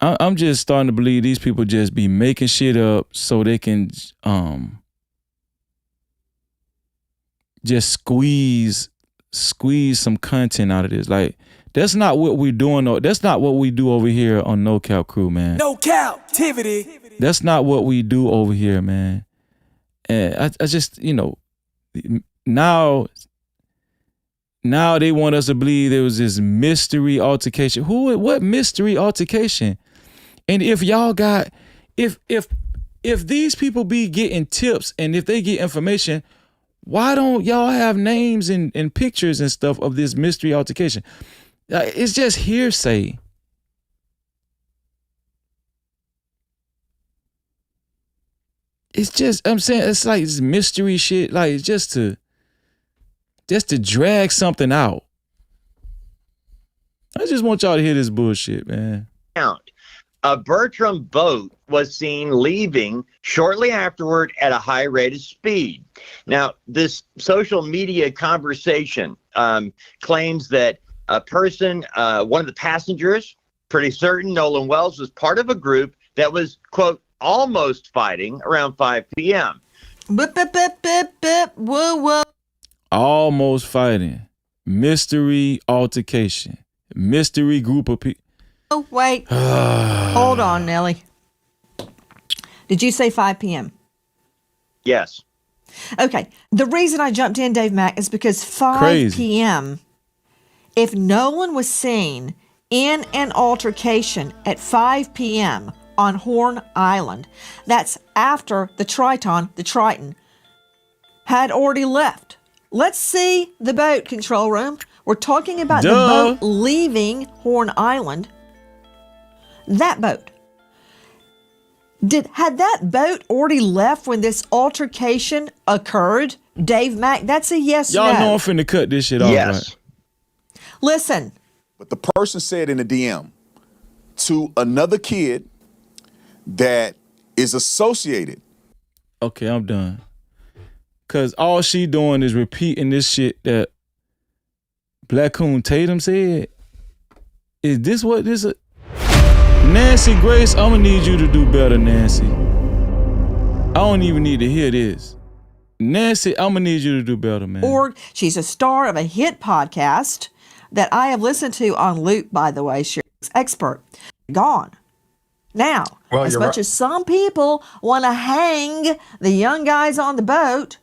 I'm just starting to believe these people just be making shit up so they can just squeeze some content out of this. Like, that's not what we're doing. That's not what we do over here on No Cap Crew, man. No Cap-tivity. That's not what we do over here, man. And I just, now they want us to believe there was this mystery altercation. What mystery altercation? And if y'all got, if these people be getting tips and if they get information, why don't y'all have names and pictures and stuff of this mystery altercation? It's just hearsay. It's just, I'm saying, it's like this mystery shit. Like, it's just to drag something out. I just want y'all to hear this bullshit, man. A Bertram boat was seen leaving shortly afterward at a high rate of speed. Now, this social media conversation claims that a person, one of the passengers, pretty certain Nolan Wells, was part of a group that was, quote, almost fighting around 5 p.m. Bip, bip, bip, bip, bip. Whoa, whoa. Almost fighting. Mystery altercation. Mystery group of people. Oh, wait. Hold on, Nelly. Did you say 5 p.m.? Yes. Okay. The reason I jumped in, Dave Mack, is because 5 p.m., if Nolan was seen in an altercation at 5 p.m. on Horn Island, that's after the Triton, had already left. Let's see the boat, control room. We're talking about the boat leaving Horn Island. That boat. Had that boat already left when this altercation occurred? Dave Mack, that's a yes, Y'all no. know I'm finna cut this shit off, right? Listen. But the person said in the DM to another kid that is associated. Okay, I'm done. Cause all she doing is repeating this shit that Black Coon Tatum said. Is this what this is? Nancy Grace, I'm gonna need you to do better, Nancy. I don't even need to hear this. Nancy, I'm gonna need you to do better, man. Or she's a star of a hit podcast that I have listened to on loop, by the way. She's expert. Gone. Now, as much as some people want to hang the young guys on the boat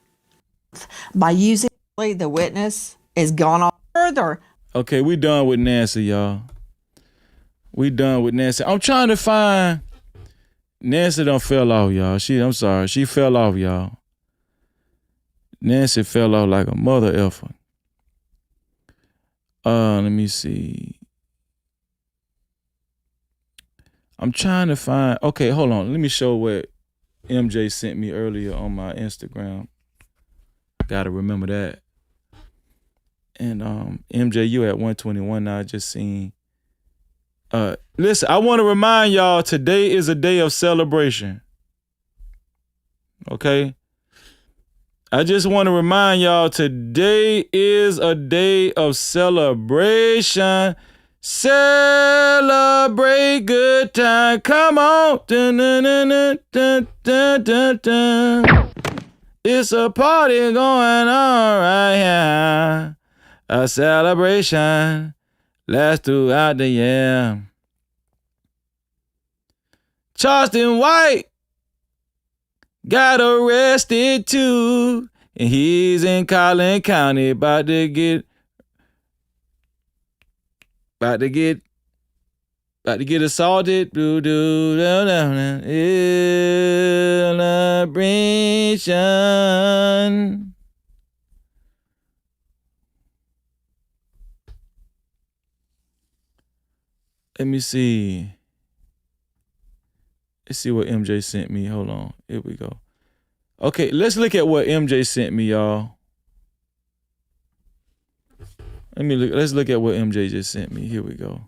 by using the witness is gone on further. Okay, we done with Nancy, y'all. We done with Nancy. I'm trying to find Nancy done fell off, y'all. I'm sorry. She fell off, y'all. Nancy fell off like a mother effer. Let me see. I'm trying to find. Okay, hold on. Let me show what MJ sent me earlier on my Instagram. Gotta remember that. And MJ, you at 121 now. I just seen. Listen, I want to remind y'all, today is a day of celebration. Okay? I just want to remind y'all, today is a day of celebration. Celebrate good time. Come on. Dun, dun, dun, dun, dun, dun, dun, dun. It's a party going on right here. A celebration lasts throughout the year. Charleston White got arrested too, and he's in Collin County about to get assaulted. Celebration. Let me see. Let's see what MJ sent me. Hold on. Here we go. Okay, let's look at what MJ sent me, y'all. Let's look at what MJ just sent me. Here we go.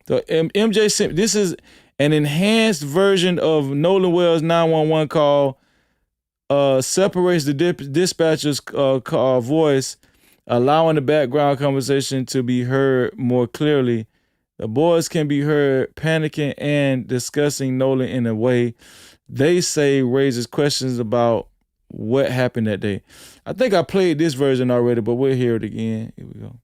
So MJ sent, this is an enhanced version of Nolan Wells' 911 call. Separates the dispatcher's voice, allowing the background conversation to be heard more clearly. The boys can be heard panicking and discussing Nolan in a way they say raises questions about what happened that day. I think I played this version already, but we'll hear it again. Here we go.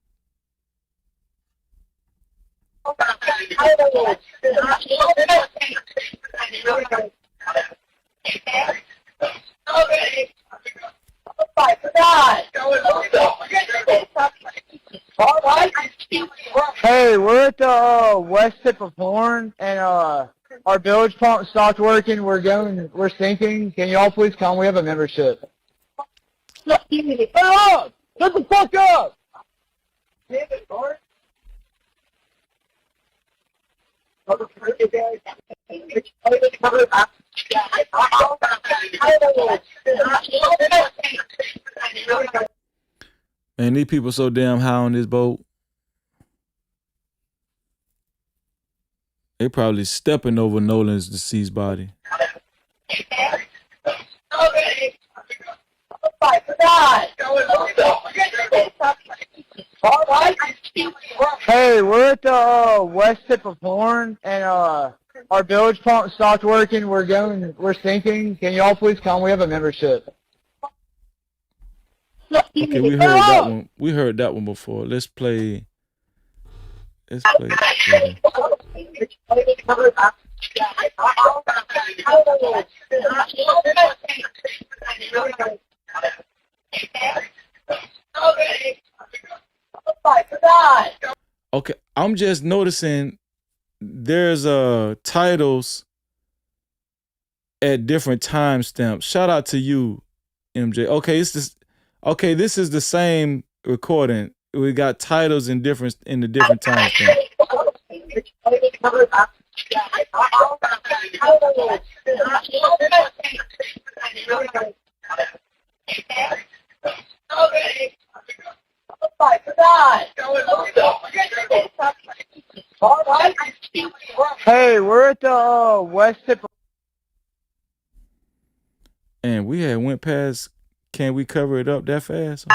Hey, we're at the west tip of Horn, and our bilge pump stopped working. We're sinking. Can you all please come? We have a membership. Shut up! Shut the fuck up! Man, these people so damn high on this boat. They probably stepping over Nolan's deceased body. Hey, we're at the west tip of Horn, and our bilge pump stopped working. We're sinking. Can you all please come? We have a membership. Okay, we heard that one. We heard that one before. Let's play. Okay, I'm just noticing there's titles at different timestamps. Shout out to you, MJ. Okay, this is the same recording. We got titles in the different timestamps. Hey, we're at the west tip of... And we had went past. Can we cover it up that fast?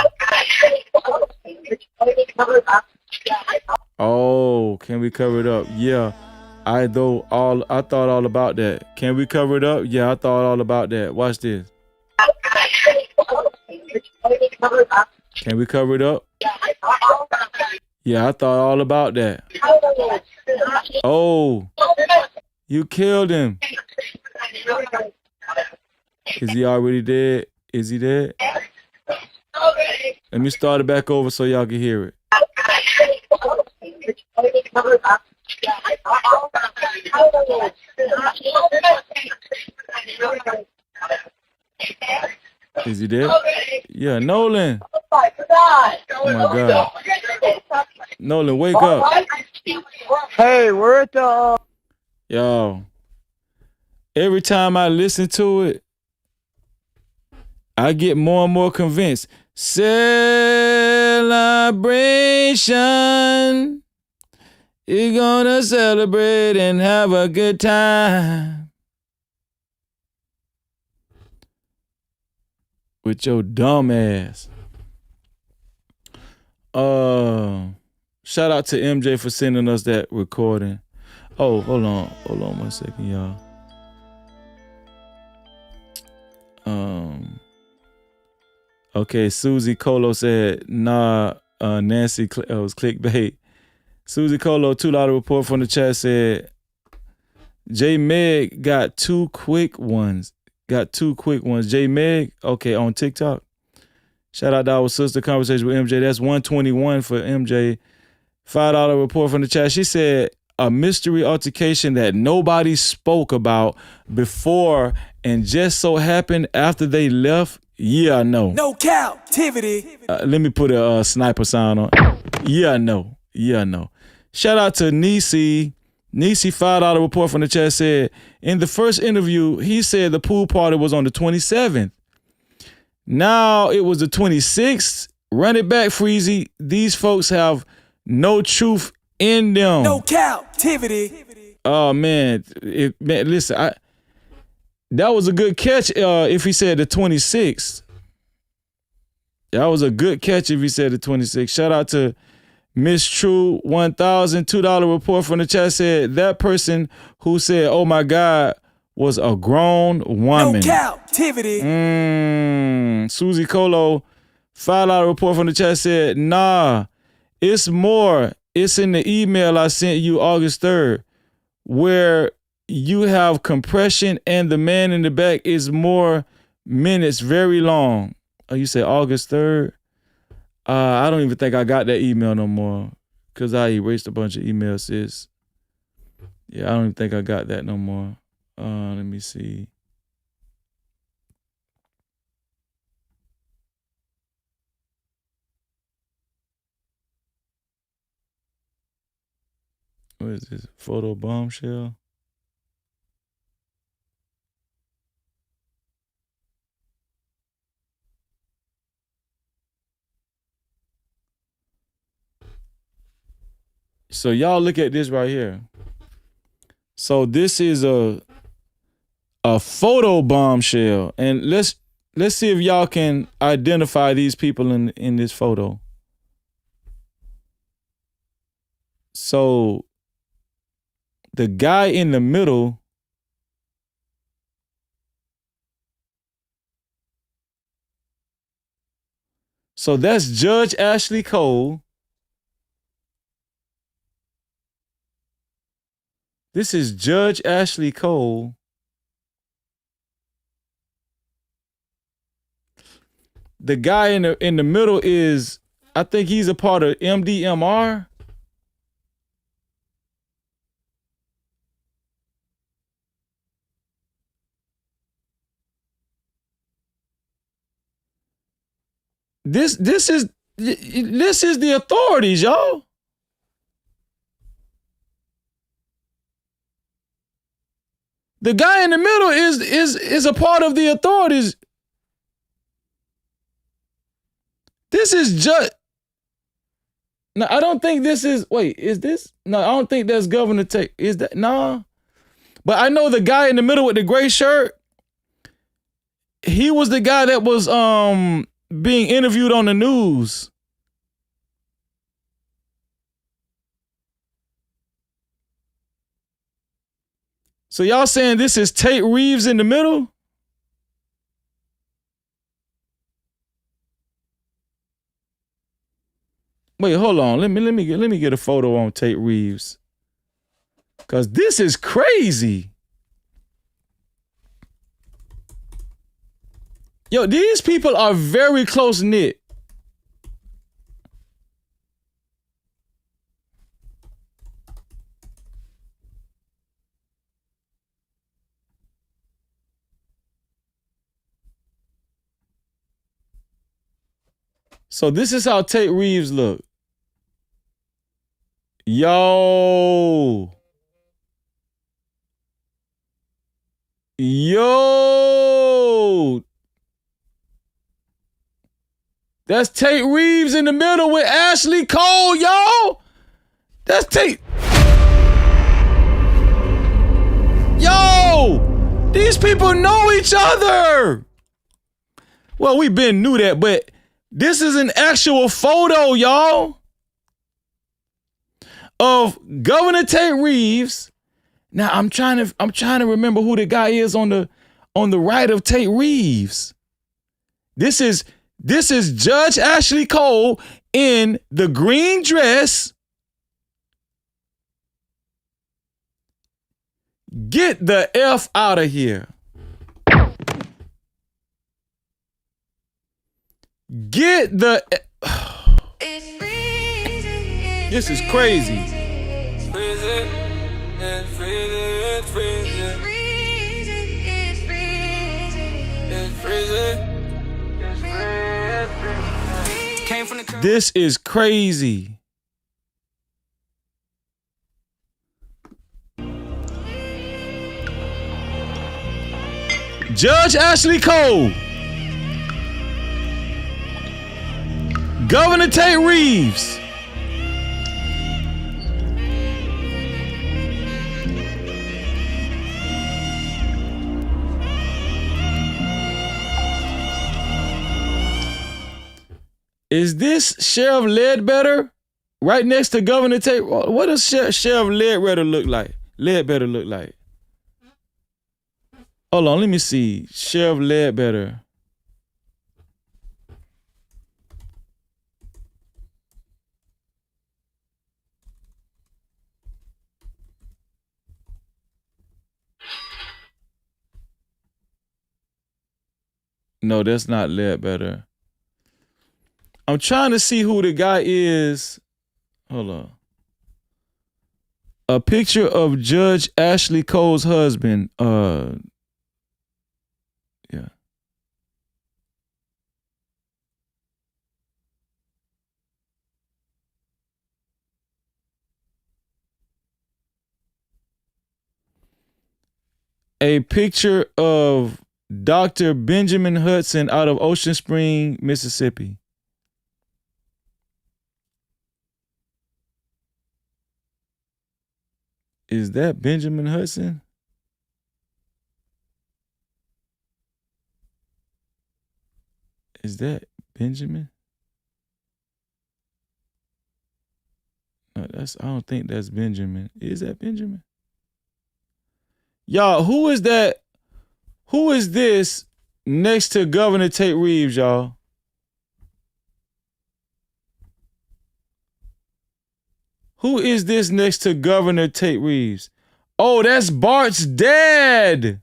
Oh, can we cover it up? Yeah. I thought all about that. Can we cover it up? Yeah, I thought all about that. Watch this. Can we cover it up? Yeah, I thought all about that. Oh, you killed him. Is he already dead? Is he dead? Let me start it back over so y'all can hear it. Is he dead? Yeah, Nolan. Oh my God. Nolan, wake up. Hey, we're at the. Yo. Every time I listen to it, I get more and more convinced. Celebration. You're gonna celebrate and have a good time with your dumb ass. Shout out to MJ for sending us that recording. Oh, hold on 1 second, y'all. Okay, Susie Colo said, nah, Nancy, it was clickbait. Susie Colo, $2 report from the chat said, J Meg got two quick ones. J Meg, okay, on TikTok. Shout out to our sister conversation with MJ. That's 121 for MJ. $5 report from the chat. She said, a mystery altercation that nobody spoke about before and just so happened after they left. Yeah, I know. No captivity. Let me put a sniper sound on. Yeah, I know. Shout out to Nisi. Nisi, $5 report from the chat said, in the first interview, he said the pool party was on the 27th. Now it was the 26th. Run it back, Freezy. These folks have no truth in them. No captivity. Oh, man. Listen, that was a good catch if he said the 26th. That was a good catch if he said the 26th. Shout out to Miss True 1000, $2 report from the chat said that person who said, oh my God, was a grown woman. No captivity. Susie Colo, $5 report from the chat said, nah, it's more. It's in the email I sent you August 3rd, where you have compression and the man in the back is more minutes, very long. Oh, you say August 3rd? I don't even think I got that email no more because I erased a bunch of emails, sis. Yeah, I don't even think I got that no more. Let me see. What is this? Photo bombshell? So y'all look at this right here. So this is a photo bombshell, and let's see if y'all can identify these people in this photo. So the guy in the middle, so that's Judge Ashley Cole. This is Judge Ashley Cole. The guy in the middle is, I think he's a part of MDMR. This is the authorities, y'all. The guy in the middle is a part of the authorities. This is just. No, I don't think this is. Wait, is this? No, I don't think that's Governor Tate. Is that? Nah. But I know the guy in the middle with the gray shirt. He was the guy that was being interviewed on the news. So y'all saying this is Tate Reeves in the middle? Wait, hold on. Let me get a photo on Tate Reeves. Cause this is crazy. Yo, these people are very close knit. So this is how Tate Reeves look. Yo. That's Tate Reeves in the middle with Ashley Cole, y'all. That's Tate. Yo, these people know each other. Well, we been knew that, but this is an actual photo, y'all, of Governor Tate Reeves. Now I'm trying to remember who the guy is on the right of Tate Reeves. This is Judge Ashley Cole in the green dress. Get the F out of here. Get the... This is crazy. This is crazy. Judge Ashley Cole, Governor Tate Reeves, is this Sheriff Ledbetter right next to Governor Tate? What does Sheriff Ledbetter look like? Hold on, let me see. Sheriff Ledbetter. No, that's not Ledbetter. I'm trying to see who the guy is. Hold on. A picture of Judge Ashley Cole's husband. Yeah. A picture of Dr. Benjamin Hudson out of Ocean Spring, Mississippi. Is that Benjamin Hudson? Is that Benjamin? No, I don't think that's Benjamin. Is that Benjamin? Y'all, who is that? Who is this next to Governor Tate Reeves, y'all? Who is this next to Governor Tate Reeves? Oh, that's Bart's dad.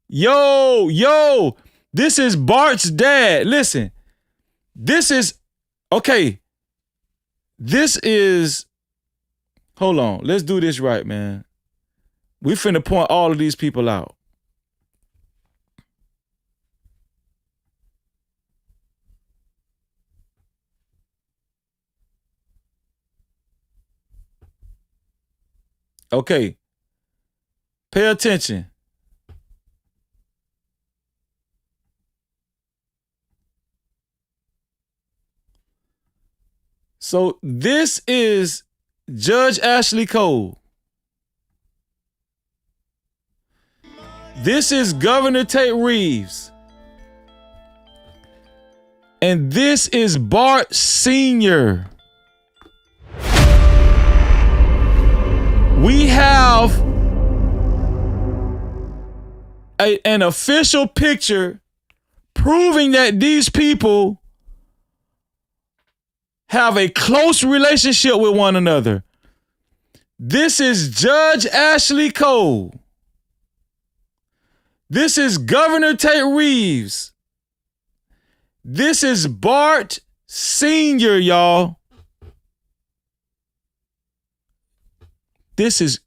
Yo, this is Bart's dad. Listen, hold on, let's do this right, man. We finna point all of these people out. Okay. Pay attention. So this is Judge Ashley Cole. This is Governor Tate Reeves. And this is Bart Sr. We have an official picture proving that these people have a close relationship with one another. This is Judge Ashley Cole. This is Governor Tate Reeves. This is Bart Sr., y'all. This is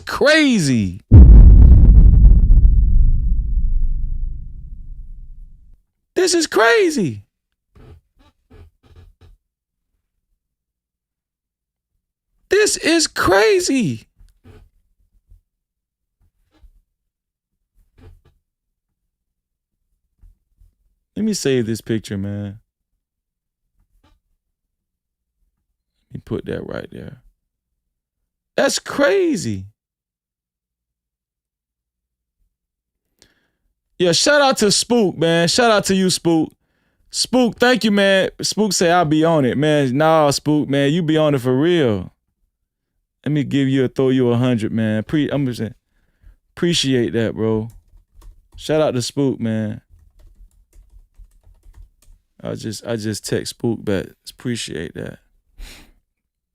crazy. This is crazy. This is crazy. Let me save this picture, man. Let me put that right there. That's crazy. Yeah, shout out to Spook, man. Shout out to you, Spook. Spook, thank you, man. Spook say I'll be on it, man. Nah, Spook, man, you be on it for real. Let me throw you 100, man. I'm just saying, appreciate that, bro. Shout out to Spook, man. I just text Spook back. Appreciate that.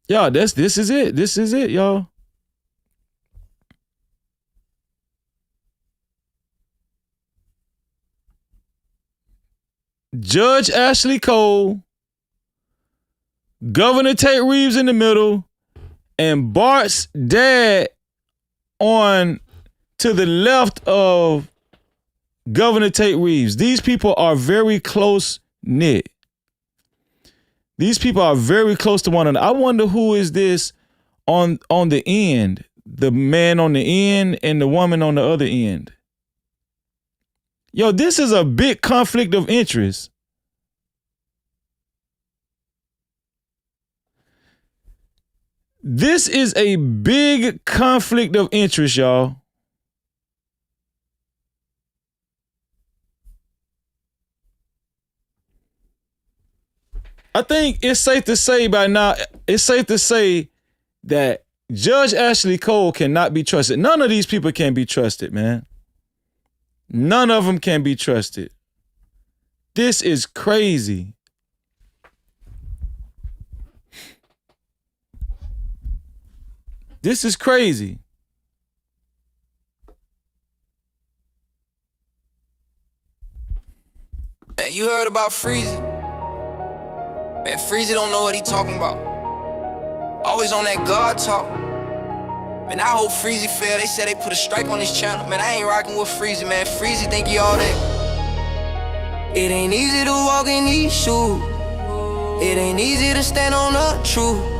Y'all, this is it. This is it, y'all. Judge Ashley Cole, Governor Tate Reeves in the middle, and Bart's dad on to the left of Governor Tate Reeves. These people are very close knit. These people are very close to one another. I wonder who is this on the end, the man on the end and the woman on the other end. Yo, this is a big conflict of interest. This is a big conflict of interest, y'all. I think it's safe to say by now, that Judge Ashley Cole cannot be trusted. None of these people can be trusted, man. None of them can be trusted. This is crazy. This is crazy. Man, you heard about Freezy? Man, Freezy don't know what he talking about. Always on that God talk. Man, I hope Freezy fail. They said they put a strike on his channel. Man, I ain't rocking with Freezy, man. Freezy think he all that. It ain't easy to walk in these shoes. It ain't easy to stand on the truth.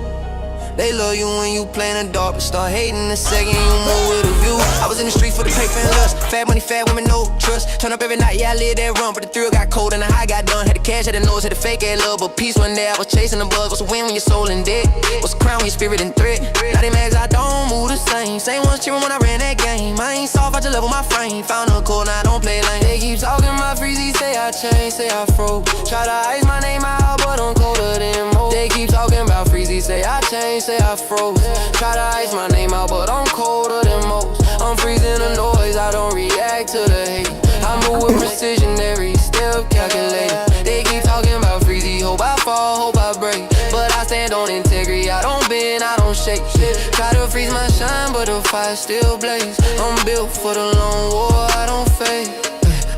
They love you when you play in the dark, but start hating the second you move with a view. I was in the street for the paper and lust. Fat money, fat women, no trust. Turn up every night, yeah, I live that run. But the thrill got cold and the high got done. Had the cash, had the nose, had the fake, had love. But peace one day, I was chasing the buzz. What's a win when your soul in debt? What's a crown when your spirit in threat? Now they mags, I don't move the same. Same ones cheering when I ran that game. I ain't soft, I just level my frame. Found a code, now I don't play lame. They keep talking about Freezy, say I changed, say I froze. Try to ice my name out, but I'm colder than most. They keep talking about Freezy, say I changed, say I froze. Try to ice my name out, but I'm colder than most. I'm freezing the noise, I don't react to the hate. I move with precision, every step calculated. They keep talking about Freezy, hope I fall, hope I break. But I stand on integrity, I don't bend, I don't shake. Try to freeze my shine, but the fire still blaze. I'm built for the long war, I don't fade.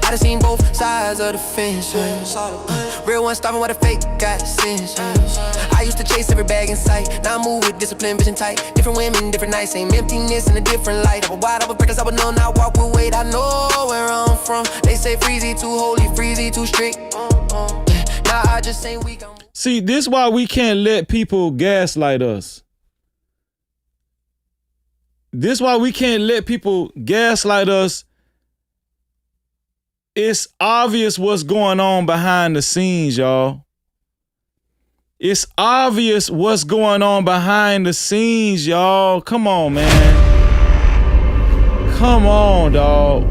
I done seen both sides of the fence. Real one stopping while the fake got sense. I used to chase every bag in sight. Now I move with discipline, vision tight. Different women, different nights. Same emptiness in a different light. I was wide open breakers, I was numb, now I walk with weight. I know where I'm from. They say Freezy too holy, Freezy too strict. Now I just ain't weak. See, this is why we can't let people gaslight us. This is why we can't let people gaslight us. It's obvious what's going on behind the scenes, y'all. It's obvious what's going on behind the scenes, y'all. Come on, man. Come on, dog.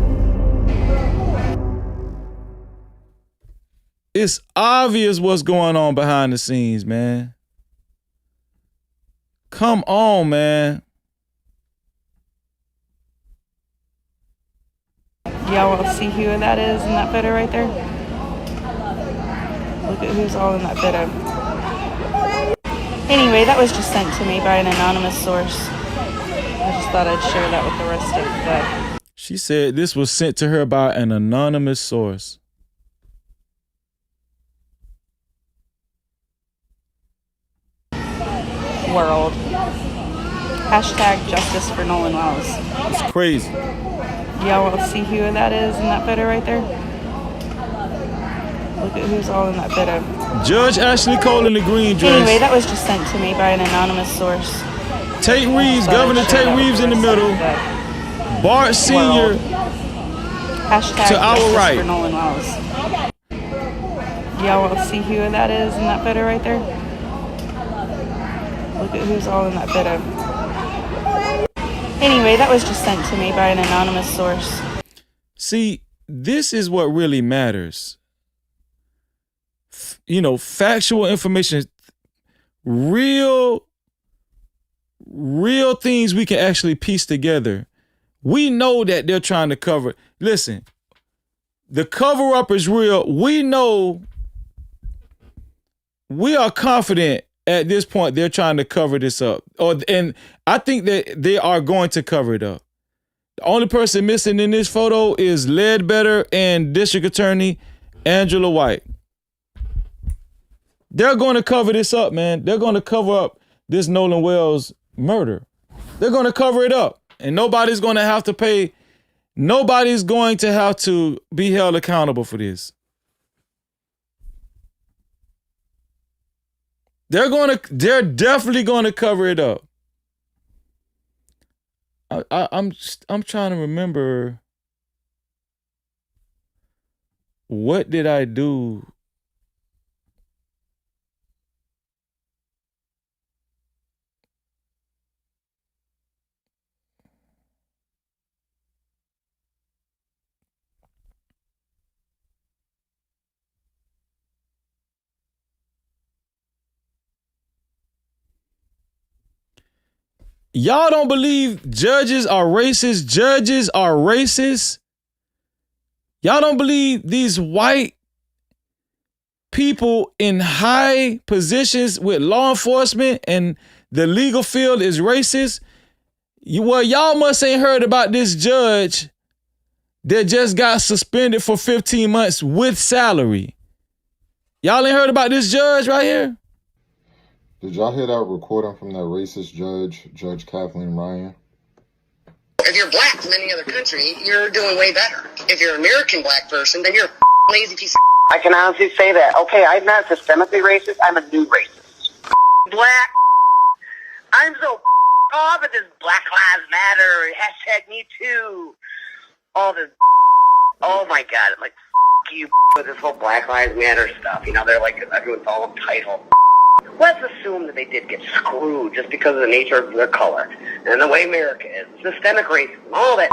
It's obvious what's going on behind the scenes, man. Come on, man. Y'all will see who that is in that photo right there. Look at who's all in that photo. Anyway, that was just sent to me by an anonymous source. I just thought I'd share that with the rest of the She said this was sent to her by an anonymous source. World. Hashtag justice for Nolan Wells. It's crazy. Y'all want to see who that is in that photo right there? Look at who's all in that photo. Judge Ashley Cole in the green dress. Anyway, that was just sent to me by an anonymous source. Tate Reeves, Governor Tate Reeves in the middle. Bart Sr. Hashtag to our justice right. for Nolan Wells. Y'all want to see who that is in that photo right there? Look at who's all in that photo. Anyway, that was just sent to me by an anonymous source. See, this is what really matters. You know, factual information, real things we can actually piece together. We know that they're trying to cover. Listen, the cover up is real. We know, we are confident at this point they're trying to cover this up. And I think that they are going to cover it up. The only person missing in this photo is Ledbetter and District Attorney Angela White. They're going to cover this up, man. They're going to cover up this Nolan Wells murder. They're going to cover it up. And nobody's going to have to pay. Nobody's going to have to be held accountable for this. They're definitely going to cover it up. I'm trying to remember, what did I do? Y'all don't believe judges are racist? Judges are racist? Y'all don't believe these white people in high positions with law enforcement and the legal field is racist? Well, y'all must ain't heard about this judge that just got suspended for 15 months with salary. Y'all ain't heard about this judge right here? Did y'all hear that recording from that racist judge, Judge Kathleen Ryan? If you're black from any other country, you're doing way better. If you're an American black person, then you're a lazy piece of I can honestly say that. Okay, I'm not systemically racist. I'm a new racist. Black. I'm so off at this Black Lives Matter, hashtag Me Too. All this. Oh my God. I'm like, you with this whole Black Lives Matter stuff. You know, they're like, everyone's all entitled. Let's assume that they did get screwed just because of the nature of their color and the way America is, systemic racism, all that.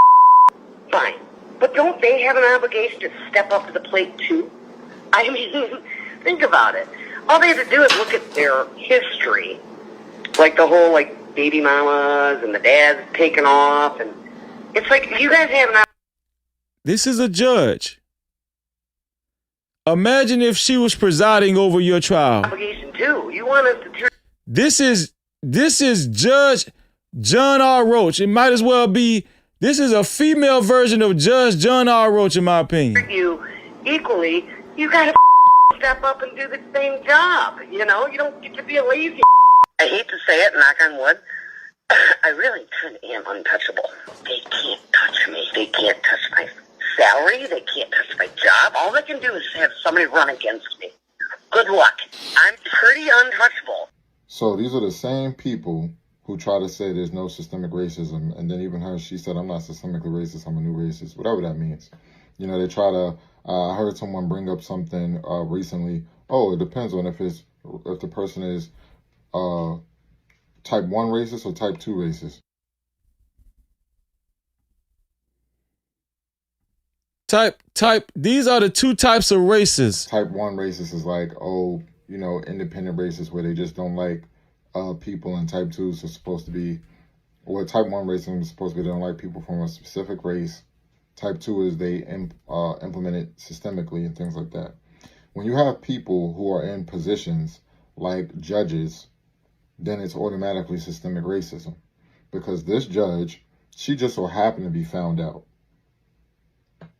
Fine. But don't they have an obligation to step up to the plate too? I mean, think about it. All they have to do is look at their history, like the whole baby mamas and the dads taking off, and it's like you guys have an. This is a judge. Imagine if she was presiding over your trial. Obligation too. You want us to. This is Judge John R. Roach. It might as well be. This is a female version of Judge John R. Roach, in my opinion. You equally, you gotta step up and do the same job. You know, you don't get to be a lazy. I hate to say it, knock on wood. I really kind of am untouchable. They can't touch me. They can't touch my salary. They can't touch my job. All they can do is have somebody run against me. Good luck. I'm pretty untouchable. So these are the same people who try to say there's no systemic racism, and then even her, she said, I'm not systemically racist, I'm a new racist, whatever that means. You know, they try to, I heard someone bring up something recently, oh, it depends on if the person is type 1 racist or type 2 racist. These are the two types of racists. Type 1 racist is like, oh, you know, independent racists where they just don't like people, and type 2s are supposed to be, or type 1 racism is supposed to be they don't like people from a specific race. Type 2 is they implement it systemically and things like that. When you have people who are in positions like judges, then it's automatically systemic racism. Because this judge, she just so happened to be found out.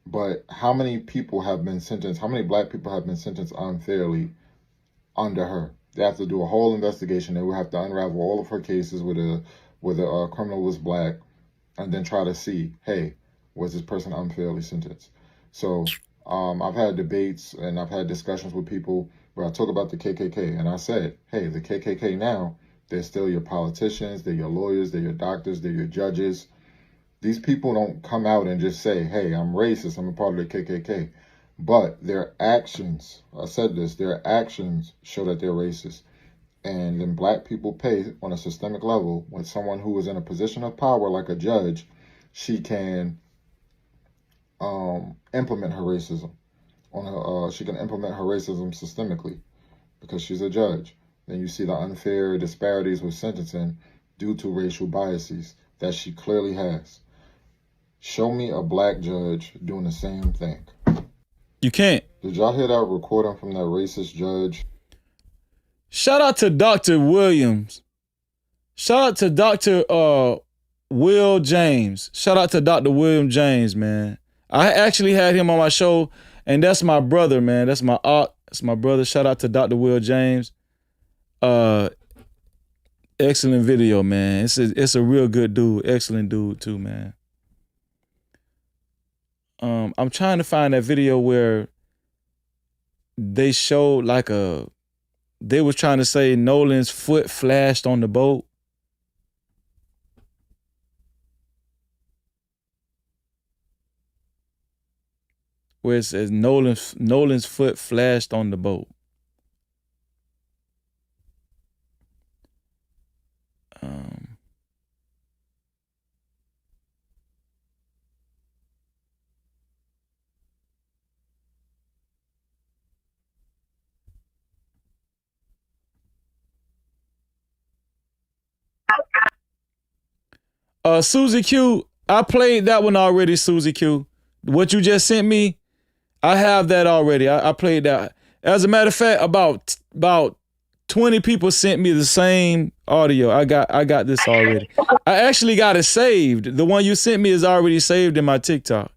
But how many people have been sentenced? How many black people have been sentenced unfairly under her? They have to do a whole investigation. They will have to unravel all of her cases where the criminal was black, and then try to see, hey, was this person unfairly sentenced? So I've had debates and I've had discussions with people where I talk about the KKK, and I said, hey, the KKK now, they're still your politicians, they're your lawyers, they're your doctors, they're your judges. These people don't come out and just say, hey, I'm racist, I'm a part of the KKK. But their actions, I said this, their actions show that they're racist. And then black people pay on a systemic level when someone who is in a position of power, like a judge, she can implement her racism. She can implement her racism systemically because she's a judge. Then you see the unfair disparities with sentencing due to racial biases that she clearly has. Show me a black judge doing the same thing. You can't. Did y'all hear that recording from that racist judge? Shout out to Dr. Williams. Shout out to Dr. Will James. Shout out to Dr. William James, man. I actually had him on my show, and that's my brother, man. That's my That's my brother. Shout out to Dr. Will James. Excellent video, man. It's a real good dude. Excellent dude too, man. I'm trying to find that video where they showed they was trying to say Nolan's foot flashed on the boat. Where it says Nolan's foot flashed on the boat. Susie Q, I played that one already, Susie Q. What you just sent me, I have that already. I played that. As a matter of fact, about 20 people sent me the same audio. I got this already. I actually got it saved. The one you sent me is already saved in my TikTok.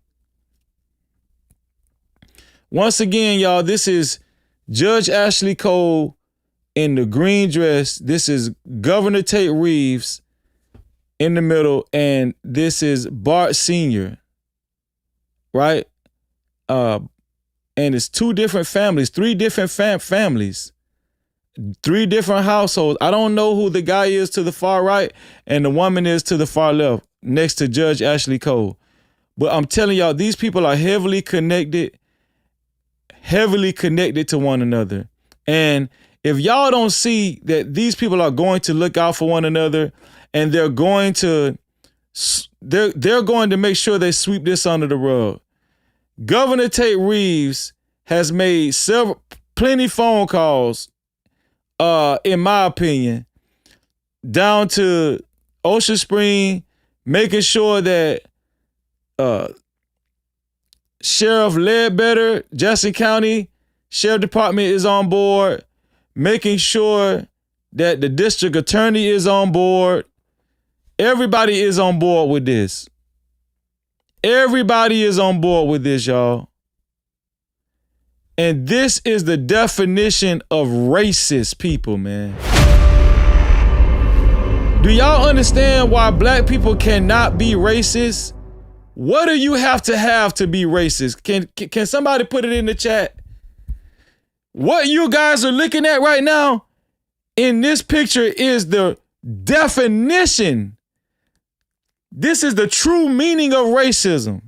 Once again, y'all, this is Judge Ashley Cole in the green dress. This is Governor Tate Reeves in the middle, and this is Bart Sr., right? And it's two different families, three different families, three different households. I don't know who the guy is to the far right and the woman is to the far left next to Judge Ashley Cole. But I'm telling y'all, these people are heavily connected to one another. And if y'all don't see that these people are going to look out for one another, and they're going to make sure they sweep this under the rug. Governor Tate Reeves has made plenty phone calls, in my opinion, down to Ocean Spring, making sure that Sheriff Ledbetter, Jackson County Sheriff Department is on board, making sure that the district attorney is on board. Everybody is on board with this. Everybody is on board with this, y'all. And this is the definition of racist people, man. Do y'all understand why black people cannot be racist? What do you have to be racist? Can somebody put it in the chat? What you guys are looking at right now in this picture is the definition. This is the true meaning of racism.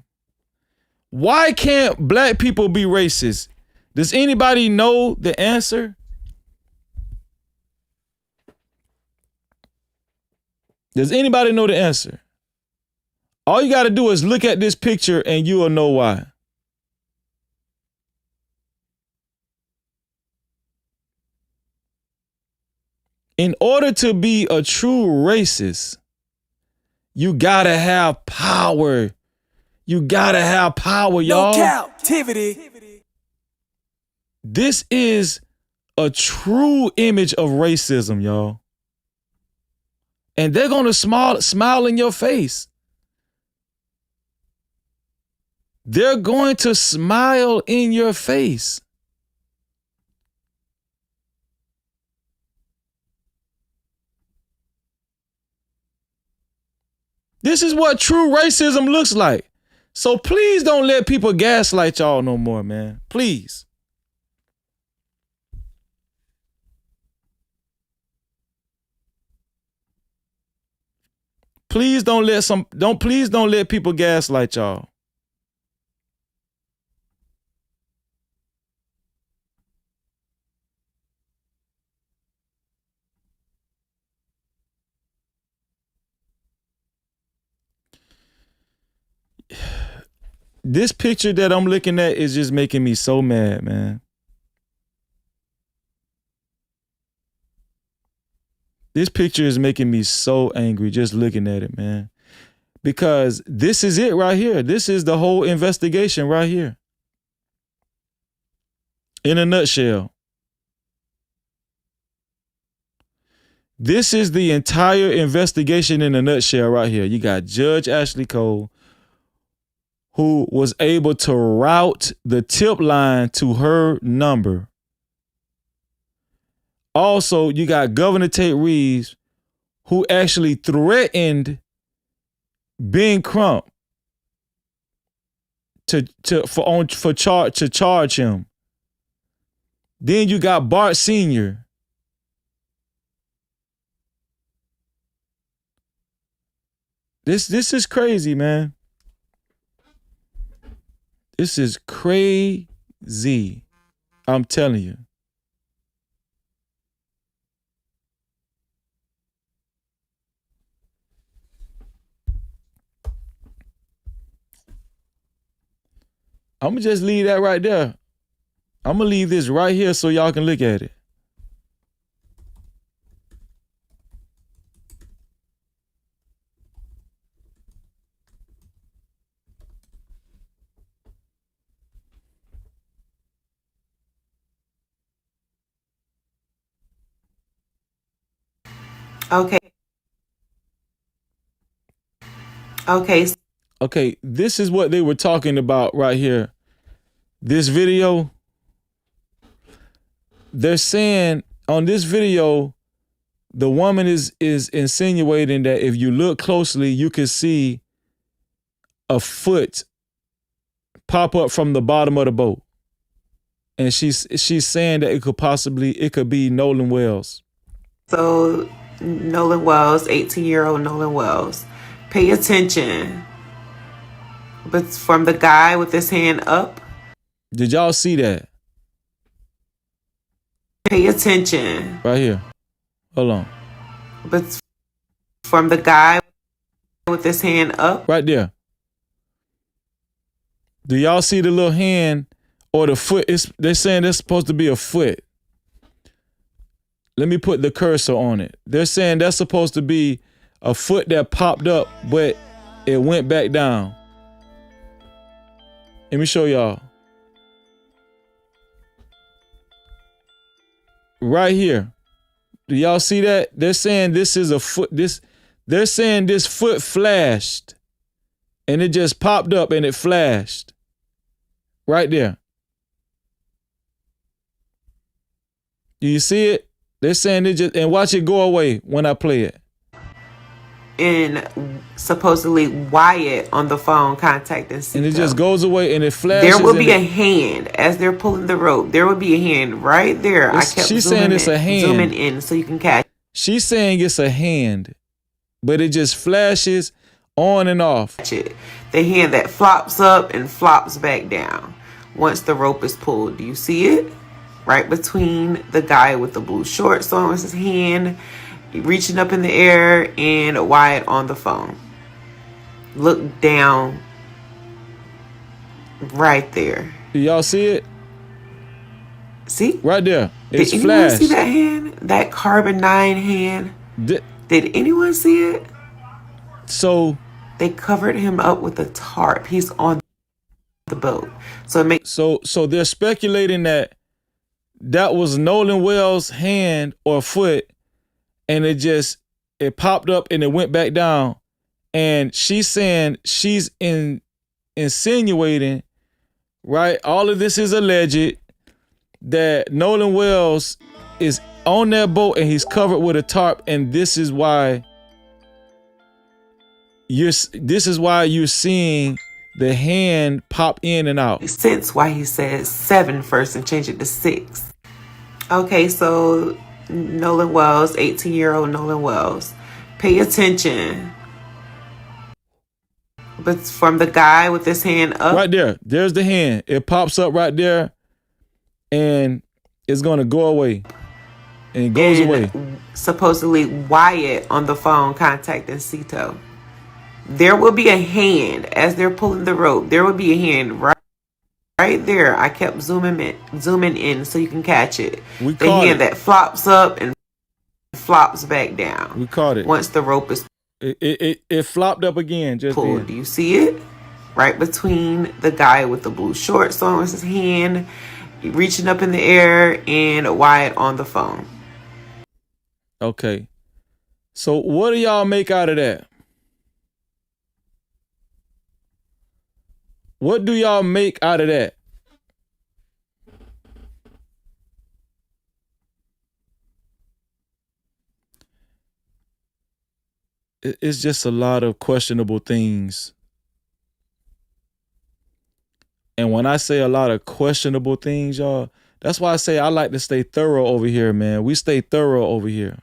Why can't black people be racist? Does anybody know the answer? Does anybody know the answer? All you got to do is look at this picture and you will know why. In order to be a true racist, you gotta have power. You gotta have power, y'all. No captivity. This is a true image of racism, y'all. And they're gonna smile in your face. They're going to smile in your face. This is what true racism looks like. So please don't let people gaslight y'all no more, man. Please. Please don't let people gaslight y'all. This picture that I'm looking at is just making me so mad, man. This picture is making me so angry just looking at it, man. Because this is it right here. This is the whole investigation right here. In a nutshell. This is the entire investigation in a nutshell right here. You got Judge Ashley Cole, who was able to route the tip line to her number. Also, you got Governor Tate Reeves, who actually threatened Ben Crump to charge him. Then you got Bart Sr. This is crazy, man. This is crazy. I'm telling you. I'm going to just leave that right there. I'm going to leave this right here so y'all can look at it. Okay. Okay, this is what they were talking about right here. This video, they're saying on this video, the woman is insinuating that if you look closely, you can see a foot pop up from the bottom of the boat. And she's saying that it could be Nolan Wells. So Nolan Wells, 18-year-old Nolan Wells. Pay attention. But from the guy with his hand up. Did y'all see that? Pay attention. Right here. Hold on. But from the guy with his hand up. Right there. Do y'all see the little hand or the foot? They're saying that's supposed to be a foot. Let me put the cursor on it. They're saying that's supposed to be a foot that popped up, but it went back down. Let me show y'all. Right here. Do y'all see that? They're saying this is a foot. They're saying this foot flashed. And it just popped up and it flashed. Right there. Do you see it? They're saying it just, and watch it go away when I play it. And supposedly Wyatt on the phone contacting Sito. And it just goes away and it flashes. There will be a hand as they're pulling the rope. There will be a hand right there. She's saying it's a hand. Zooming in so you can catch. She's saying it's a hand, but it just flashes on and off. The hand that flops up and flops back down once the rope is pulled. Do you see it? Right between the guy with the blue shorts on with his hand reaching up in the air and Wyatt on the phone. Look down right there. Do y'all see it? See? Right there. It's Did anyone flashed. see that hand? That carbon 9 hand? Did anyone see it? So they covered him up with a tarp. He's on the boat. So they're speculating that was Nolan Wells' hand or foot, and it popped up and it went back down. And she's saying she's in insinuating, right? All of this is alleged that Nolan Wells is on that boat and he's covered with a tarp, and this is why you're seeing the hand pop in and out. Since why he said 7 first and change it to 6. Okay, so Nolan Wells, 18-year-old Nolan Wells. Pay attention. But from the guy with his hand up. Right there. There's the hand. It pops up right there and it's going to go away. And it goes away. Supposedly Wyatt on the phone contacting Cito. There will be a hand as they're pulling the rope. There will be a hand right there. I kept zooming in so you can catch it. We the caught hand it. that flops up and flops back down. We caught it. Once the rope is it flopped up again. Just pulled. then. Do you see it? Right between the guy with the blue shorts on with his hand reaching up in the air and Wyatt on the phone. Okay. So what do y'all make out of that? What do y'all make out of that? It's just a lot of questionable things. And when I say a lot of questionable things, y'all, that's why I say I like to stay thorough over here, man. We stay thorough over here.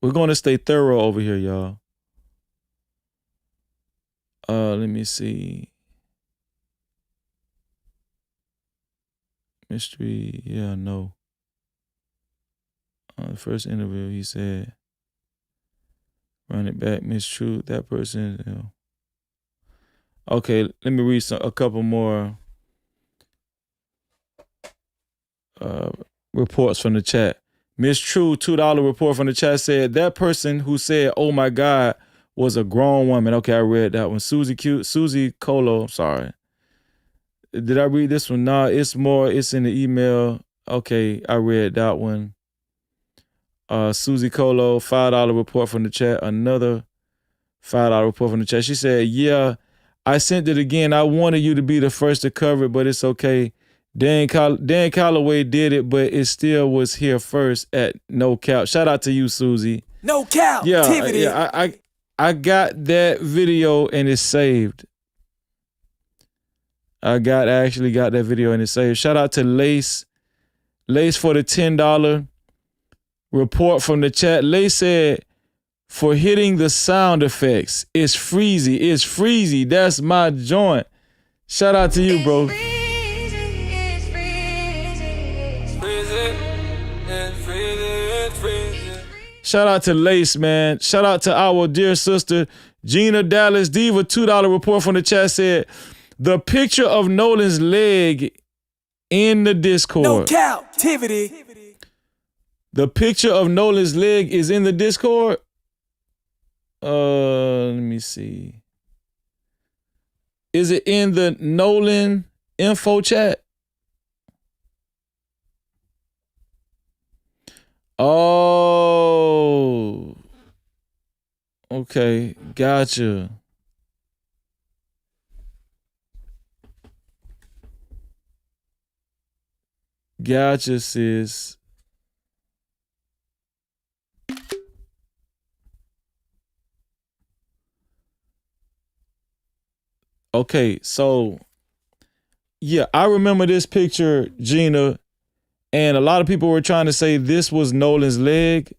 We're going to stay thorough over here, y'all. Let me see. Mystery, yeah, no. The first interview, he said, run it back, Miss Truth, that person. You know. Okay, let me read a couple more reports from the chat. Miss True, $2 report from the chat said, that person who said, oh my God, was a grown woman. Okay, I read that one. Susie Colo, sorry. Did I read this one? Nah, it's in the email. Okay, I read that one. Susie Colo, $5 report from the chat. Another $5 report from the chat. She said, yeah, I sent it again. I wanted you to be the first to cover it, but it's okay. Dan Calloway did it, but it still was here first at No Cap. Shout out to you, Susie. No Cap-tivity. Yeah, I got that video and it's saved. I actually got that video and it's saved. Shout out to Lace. Lace for the $10 report from the chat. Lace said, for hitting the sound effects, it's freezy. It's freezy. That's my joint. Shout out to you, bro. Shout out to Lace, man. Shout out to our dear sister, Gina Dallas Diva. $2 report from the chat said, the picture of Nolan's leg in the Discord. No Cap-tivity. The picture of Nolan's leg is in the Discord. Let me see. Is it in the Nolan info chat? Oh. Okay, gotcha. Gotcha, sis. Okay, so yeah, I remember this picture, Gina, and a lot of people were trying to say this was Nolan's leg,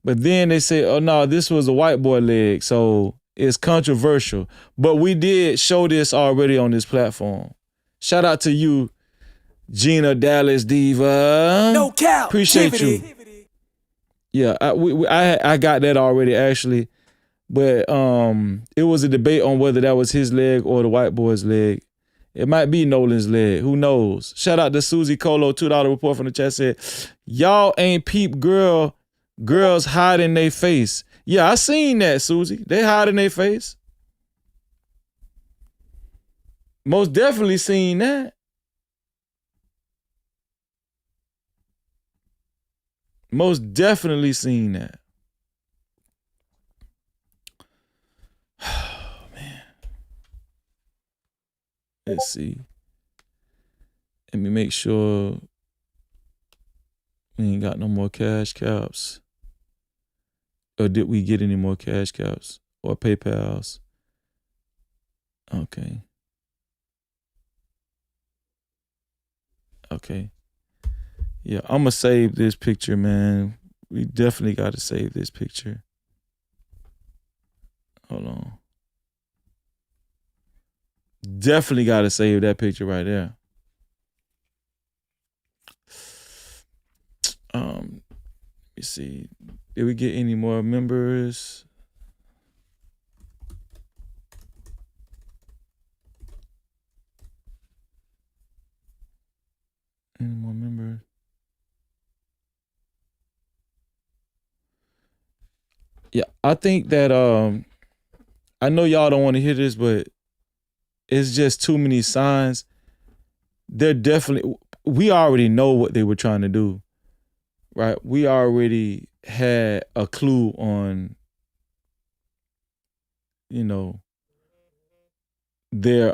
but then they say, oh no, this was a white boy leg, so it's controversial. But we did show this already on this platform. Shout out to you, Gina Dallas Diva. No Cap. Appreciate you. Yeah, I got that already actually. But it was a debate on whether that was his leg or the white boy's leg. It might be Nolan's leg. Who knows? Shout out to Susie Colo. $2 report from the chat said, y'all ain't peep girls hiding their face. Yeah, I seen that, Susie. They hiding their face. Most definitely seen that. Most definitely seen that. Let's see. Let me make sure we ain't got no more cash caps. Or did we get any more cash caps or PayPals? Okay. Okay. Yeah, I'm gonna save this picture, man. We definitely got to save this picture. Hold on. Definitely got to save that picture right there. Let me see. Did we get any more members? Any more members? Yeah, I think that I know y'all don't want to hear this, but it's just too many signs. They're definitely, we already know what they were trying to do, right? We already had a clue on, you know, their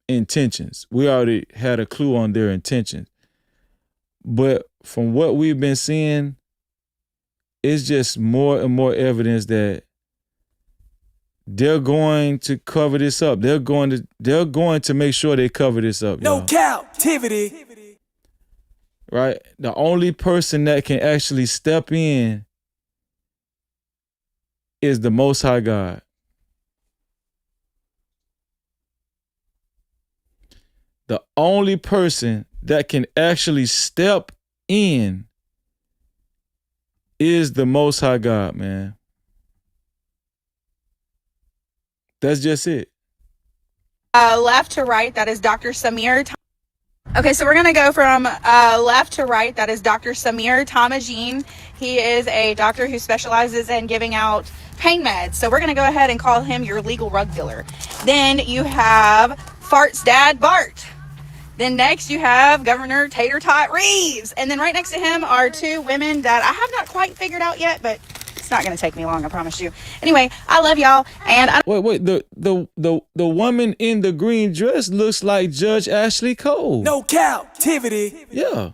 intentions. We already had a clue on their intentions. But from what we've been seeing, it's just more and more evidence that they're going to cover this up. They're going to make sure they cover this up. No y'all. captivity. Right? The only person that can actually step in is the Most High God. The only person that can actually step in is the Most High God, man. That's just it. Left to right, that is Dr. Samir. Okay, so we're going to go from left to right. That is Dr. Samir Tamajin. He is a doctor who specializes in giving out pain meds. So we're going to go ahead and call him your legal rug dealer. Then you have Fart's dad, Bart. Then next you have Governor Tater Tot Reeves. And then right next to him are two women that I have not quite figured out yet, but it's not going to take me long, I promise you. Anyway, I love y'all. And Wait, the woman in the green dress looks like Judge Ashley Cole. No captivity. Yeah.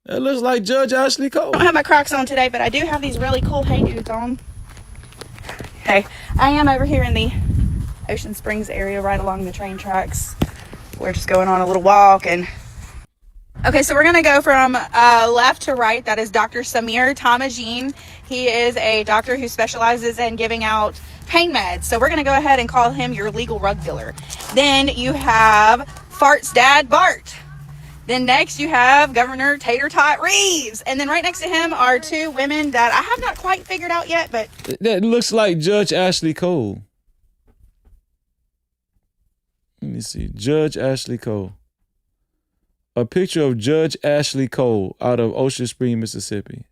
That looks like Judge Ashley Cole. I don't have my Crocs on today, but I do have these really cool Hey Dudes on. Hey, I am over here in the Ocean Springs area right along the train tracks. We're just going on a little walk and... Okay, so we're going to go from left to right. That is Dr. Samir Tamajin. He is a doctor who specializes in giving out pain meds. So we're going to go ahead and call him your legal rug dealer. Then you have Fart's dad, Bart. Then next you have Governor Tater Tot Reeves. And then right next to him are two women that I have not quite figured out yet, but... That looks like Judge Ashley Cole. Let me see. Judge Ashley Cole. A picture of Judge Ashley Cole out of Ocean Spring, Mississippi.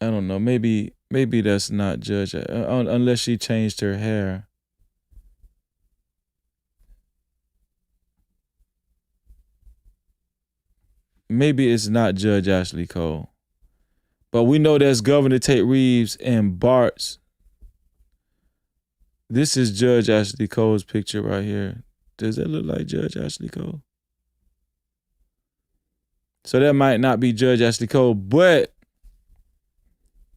I don't know. Maybe that's not Judge, unless she changed her hair. Maybe it's not Judge Ashley Cole. But we know that's Governor Tate Reeves and Bart's. This is Judge Ashley Cole's picture right here. Does that look like Judge Ashley Cole? So that might not be Judge Ashley Cole, but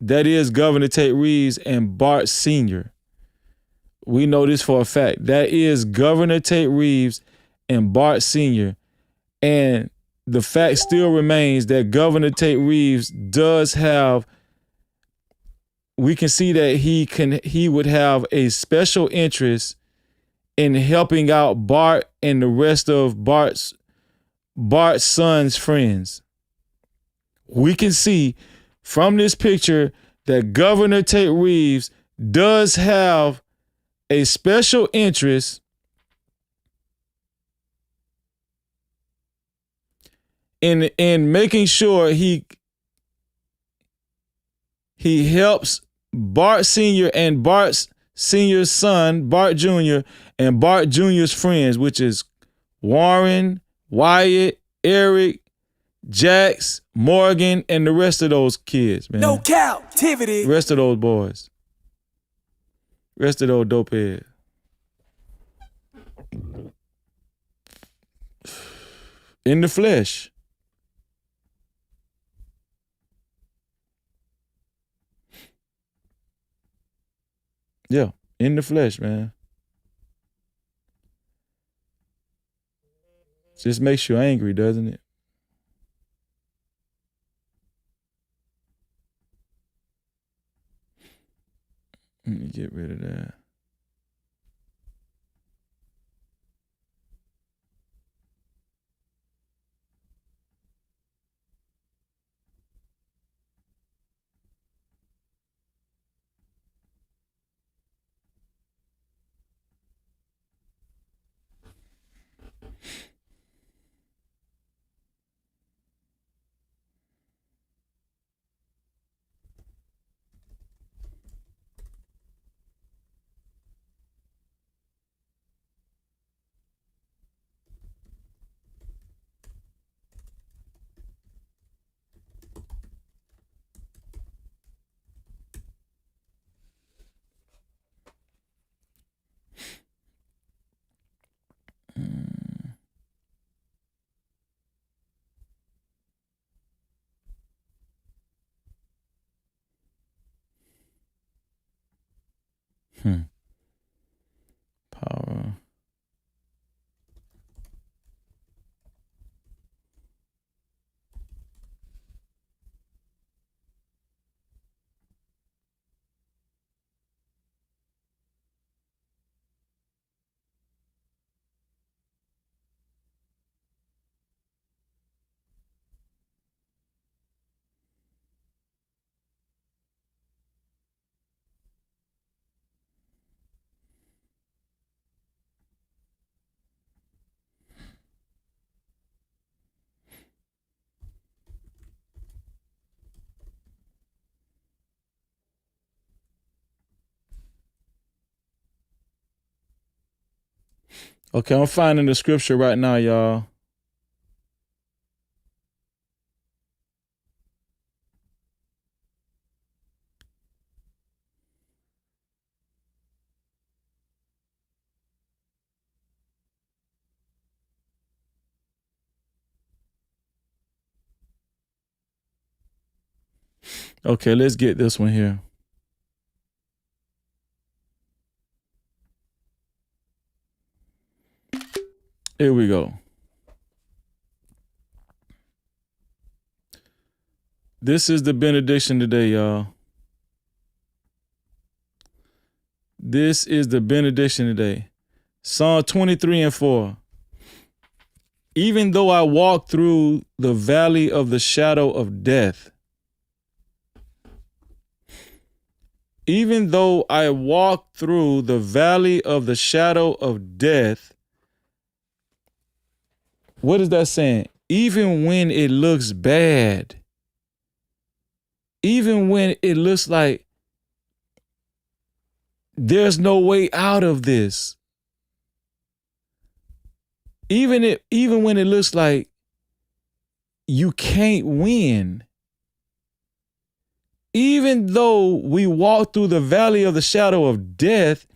that is Governor Tate Reeves and Bart Sr. We know this for a fact. That is Governor Tate Reeves and Bart Sr. And the fact still remains that Governor Tate Reeves does have, we can see that he would have a special interest in helping out Bart and the rest of Bart's son's friends. We can see from this picture that Governor Tate Reeves does have a special interest in making sure he helps Bart Sr. and Bart Sr.'s son, Bart Jr., and Bart Jr.'s friends, which is Warren, Wyatt, Eric, Jax, Morgan, and the rest of those kids, man. No captivity. The rest of those boys. Rest of those dope heads. In the flesh. Yeah, in the flesh, man. Just makes you angry, doesn't it? Let me get rid of that. Power. Okay, I'm finding the scripture right now, y'all. Okay, let's get this one here. Here we go. This is the benediction today, y'all. This is the benediction today. Psalm 23:4. Even though I walk through the valley of the shadow of death, even though I walk through the valley of the shadow of death, what is that saying? Even when it looks bad, even when it looks like there's no way out of this, even when it looks like you can't win, even though we walk through the valley of the shadow of death,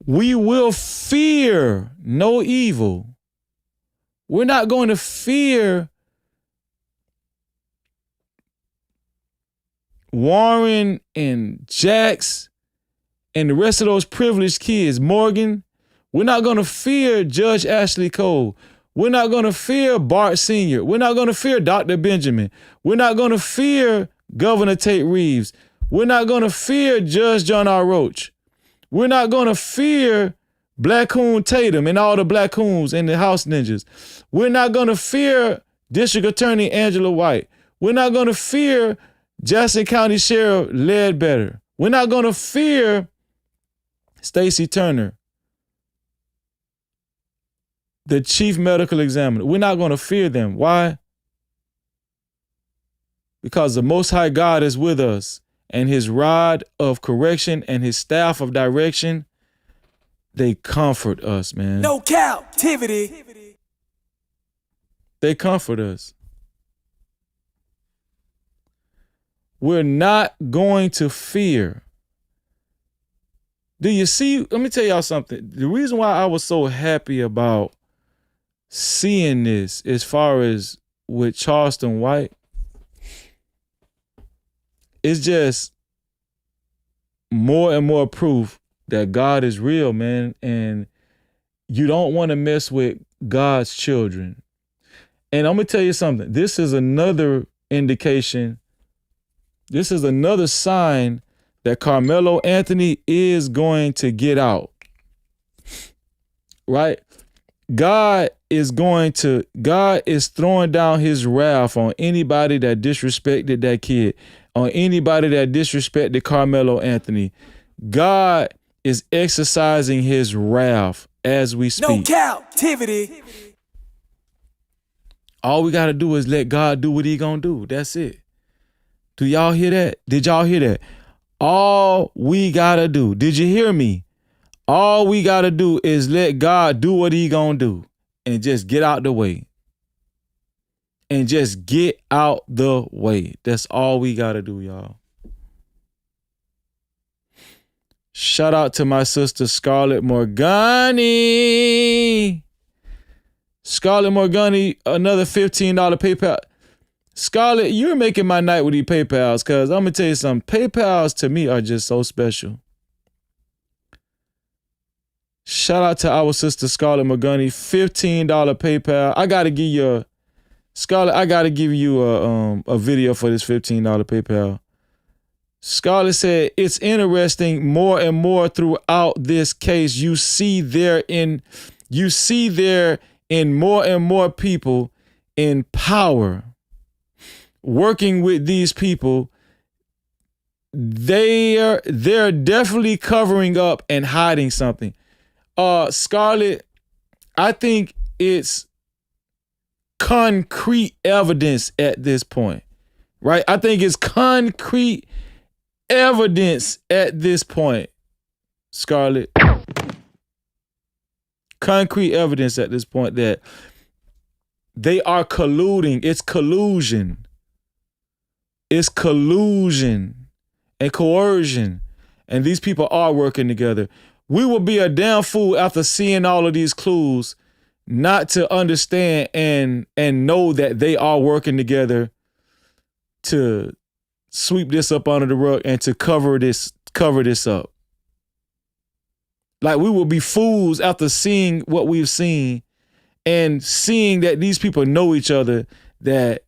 we will fear no evil. We're not going to fear Warren and Jax and the rest of those privileged kids, Morgan. We're not going to fear Judge Ashley Cole. We're not going to fear Bart Sr. We're not going to fear Dr. Benjamin. We're not going to fear Governor Tate Reeves. We're not going to fear Judge John R. Roach. We're not going to fear Black Coon Tatum and all the Black Coons and the House Ninjas. We're not going to fear District Attorney Angela White. We're not going to fear Jackson County Sheriff Ledbetter. We're not going to fear Stacey Turner, the Chief Medical Examiner. We're not going to fear them. Why? Because the Most High God is with us, and his rod of correction and his staff of direction, they comfort us, man. No captivity. They comfort us. We're not going to fear. Do you see? Let me tell y'all something. The reason why I was so happy about seeing this as far as with Charleston White, it's just more and more proof that God is real, man. And you don't want to mess with God's children. And I'm going to tell you something. This is another indication. This is another sign that Carmelo Anthony is going to get out. Right? God is throwing down his wrath on anybody that disrespected that kid, on anybody that disrespected Carmelo Anthony. God is exercising his wrath as we speak. No captivity. All we got to do is let God do what he gonna do. That's it. Do y'all hear that? Did y'all hear that? All we got to do. Did you hear me? All we got to do is let God do what he gonna do and just get out the way. And just get out the way. That's all we got to do, y'all. Shout out to my sister, Scarlett Morgani. Scarlett Morgani, another $15 PayPal. Scarlett, you're making my night with these PayPals, because I'm going to tell you something. PayPals to me are just so special. Shout out to our sister, Scarlett Morgani, $15 PayPal. I got to give you Scarlett, I got to give you a video for this $15 PayPal. Scarlett said, it's interesting more and more throughout this case. You see there in more and more people in power working with these people. They're definitely covering up and hiding something. Scarlett, I think it's concrete evidence at this point, right? I think it's concrete evidence at this point, Scarlett. Concrete evidence at this point that they are colluding. It's collusion. It's collusion and coercion. And these people are working together. We will be a damn fool after seeing all of these clues not to understand and know that they are working together to sweep this up under the rug and to cover this up. Like, we will be fools after seeing what we've seen and seeing that these people know each other, that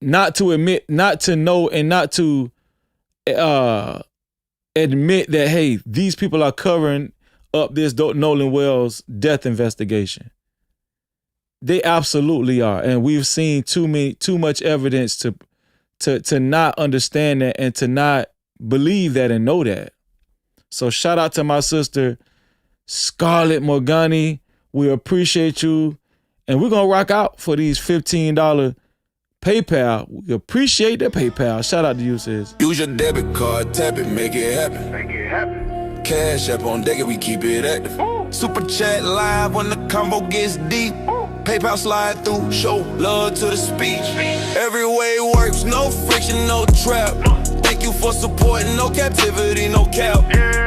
not to admit, not to know, and not to admit that, hey, these people are covering up this Nolan Wells death investigation. They absolutely are. And we've seen too much evidence to not understand that and to not believe that and know that. So shout out to my sister, Scarlett Morgani. We appreciate you. And we're going to rock out for these $15 PayPal. We appreciate the PayPal. Shout out to you, sis. Use your debit card, tap it, make it happen. Make it happen. Cash app on deck, we keep it active. Super chat live when the combo gets deep. PayPal slide through, show love to the speech. Every way works, no friction, no trap. Thank you for supporting, no captivity, no cap.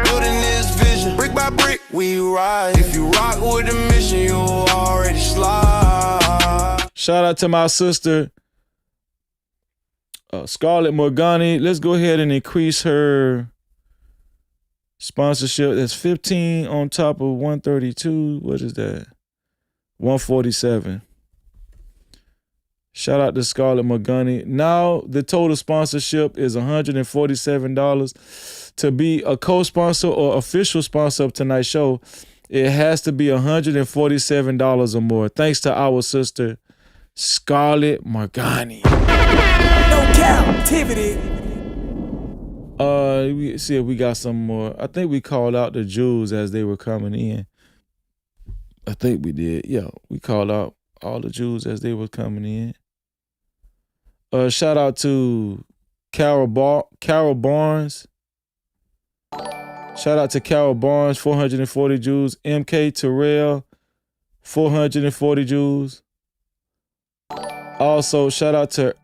Building this vision, brick by brick, we ride. If you rock with the mission, you already slide. Shout out to my sister, Scarlett Morgani. Let's go ahead and increase her sponsorship. That's 15 on top of 132. What is that? 147. Shout out to Scarlett Morgani. Now the total sponsorship is $147. To be a co-sponsor or official sponsor of tonight's show, it has to be $147 or more. Thanks to our sister, Scarlett Morgani. No captivity. We see if we got some more. I think we called out the Jews as they were coming in. I think we did. Yeah, we called out all the Jews as they were coming in. Shout out to Carol Barnes. Shout out to Carol Barnes, 440 Jews. MK Terrell, 440 Jews. Also, shout out to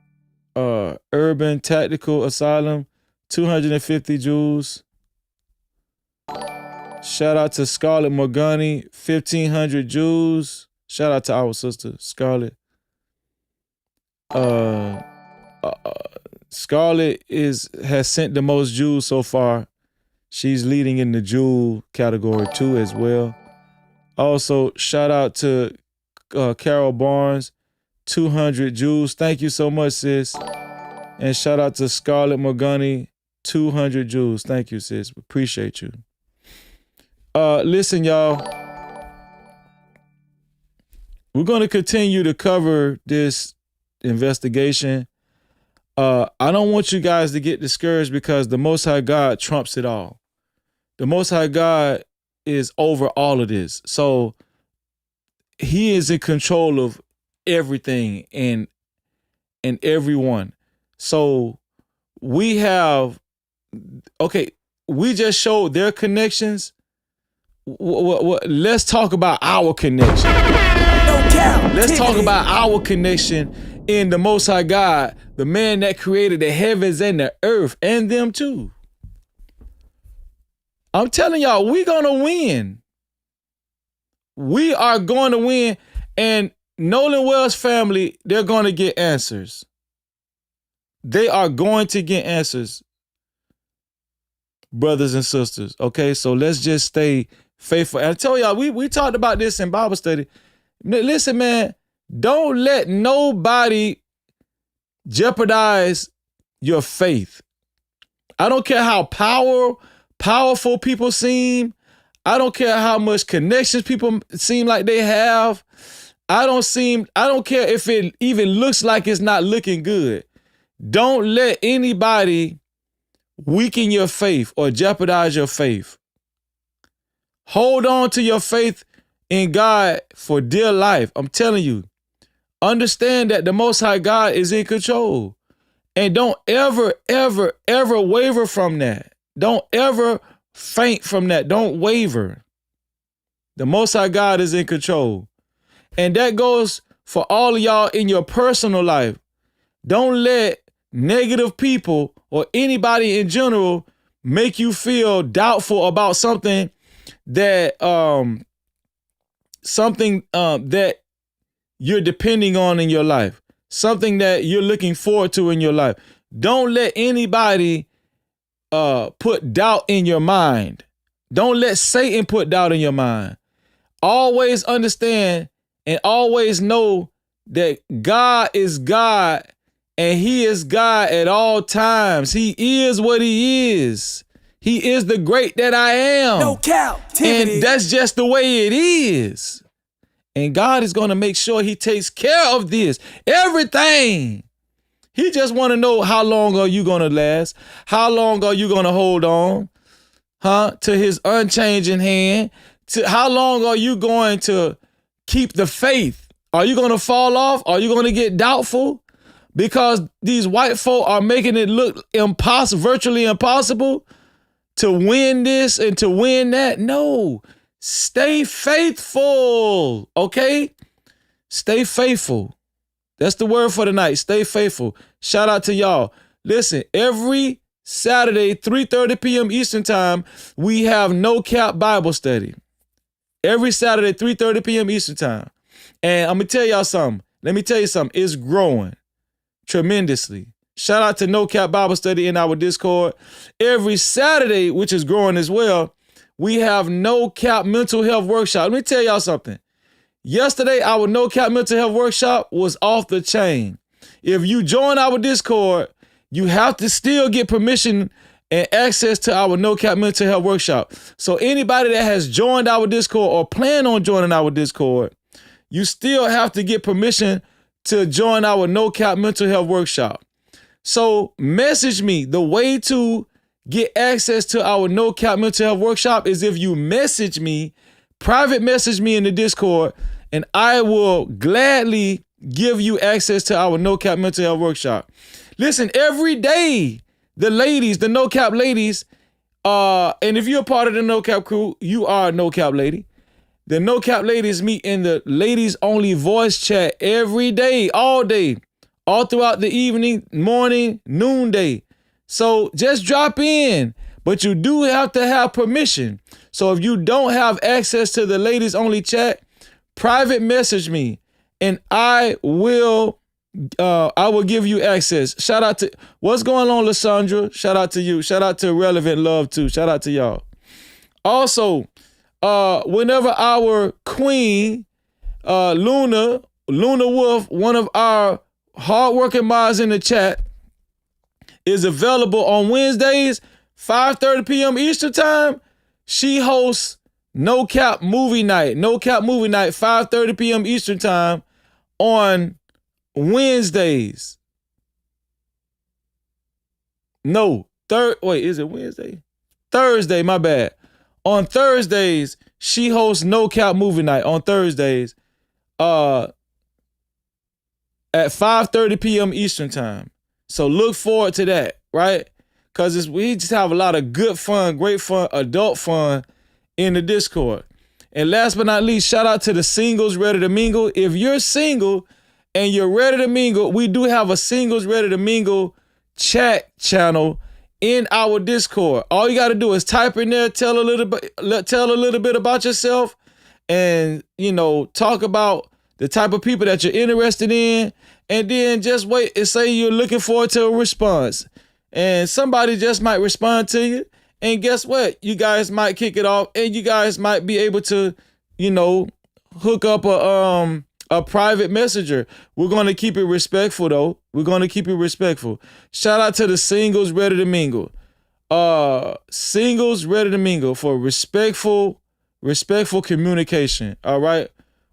Urban Tactical Asylum, 250 jewels. Shout out to Scarlett Morgani, 1,500 jewels. Shout out to our sister, Scarlett. Scarlett has sent the most jewels so far. She's leading in the jewel category too as well. Also, shout out to Carol Barnes, 200 jewels. Thank you so much, sis. And shout out to Scarlett Morgani, 200 jewels. Thank you, sis. Appreciate you. Listen, y'all. We're going to continue to cover this investigation. I don't want you guys to get discouraged because the Most High God trumps it all. The Most High God is over all of this. So he is in control of everything and everyone. So we just showed their connections. Let's talk about our connection. Let's talk about our connection in the Most High God, the man that created the heavens and the earth and them too. I'm telling y'all, we're going to win. We are going to win. And Nolan Wells family, they're going to get answers. They are going to get answers, brothers and sisters. Okay, so let's just stay faithful. And I tell y'all, we talked about this in Bible study. Listen, man, don't let nobody jeopardize your faith. I don't care how powerful people seem. I don't care how much connections people seem like they have. I don't care if it even looks like it's not looking good. Don't let anybody weaken your faith or jeopardize your faith. Hold on to your faith in God for dear life. I'm telling you, understand that the Most High God is in control. And don't ever, ever, ever waver from that. Don't ever faint from that. Don't waver. The Most High God is in control. And that goes for all of y'all in your personal life. Don't let negative people or anybody in general make you feel doubtful about something that that you're depending on in your life, something that you're looking forward to in your life. Don't let anybody put doubt in your mind. Don't let Satan put doubt in your mind. Always understand and always know that God is God and he is God at all times. He is what he is. He is the great that I am. No Cap-tivity. And that's just the way it is. And God is going to make sure he takes care of this. Everything. He just want to know, how long are you going to last? How long are you going to hold on? To his unchanging hand? How long are you going to keep the faith? Are you going to fall off? Are you going to get doubtful? Because these white folk are making it look impossible, virtually impossible to win this and to win that. No, stay faithful, okay? Stay faithful. That's the word for tonight. Stay faithful. Shout out to y'all. Listen, every Saturday, 3:30 p.m. Eastern time, we have No Cap Bible study. Every Saturday, 3:30 p.m. Eastern time. And I'm going to tell y'all something. Let me tell you something. It's growing tremendously. Shout out to No Cap Bible study in our Discord. Every Saturday, which is growing as well, we have No Cap Mental Health Workshop. Let me tell y'all something. Yesterday, our No Cap Mental Health Workshop was off the chain. If you join our Discord, you have to still get permission and access to our No Cap Mental Health Workshop. So anybody that has joined our Discord or plan on joining our Discord, you still have to get permission to join our No Cap Mental Health Workshop. So message me. The way to get access to our No Cap Mental Health Workshop is if you message me, private message me in the Discord, and I will gladly give you access to our No Cap Mental Health Workshop. Listen, every day, the ladies, the No Cap ladies, and if you're a part of the No Cap crew, you are a No Cap lady. The No Cap ladies meet in the ladies only voice chat every day, all day, all throughout the evening, morning, noonday. So just drop in, but you do have to have permission. So if you don't have access to the ladies only chat, private message me and I will give you access. Shout out to, what's going on, Lysandra? Shout out to you. Shout out to Relevant Love too. Shout out to y'all. Also, whenever our queen, Luna Wolf, one of our hardworking mods in the chat, is available on Wednesdays, 5:30 p.m. Eastern time, she hosts No Cap Movie Night. No Cap Movie Night, 5:30 p.m. Eastern time on Wednesdays. Is it Wednesday? Thursday, my bad. On Thursdays, she hosts No Cap Movie Night on Thursdays at 5:30 p.m. Eastern time. So look forward to that, right? Because we just have a lot of good fun, great fun, adult fun in the Discord. And last but not least, shout out to the singles ready to mingle. If you're single and you're ready to mingle, we do have a singles ready to mingle chat channel in our Discord. All you got to do is type in there, tell a little bit about yourself, and talk about the type of people that you're interested in, and then just wait and say you're looking forward to a response. And somebody just might respond to you, and guess what? You guys might kick it off, and you guys might be able to, hook up a private messenger. We're going to keep it respectful, though. We're going to keep it respectful. Shout out to the singles ready to mingle. Singles ready to mingle for respectful communication. All right.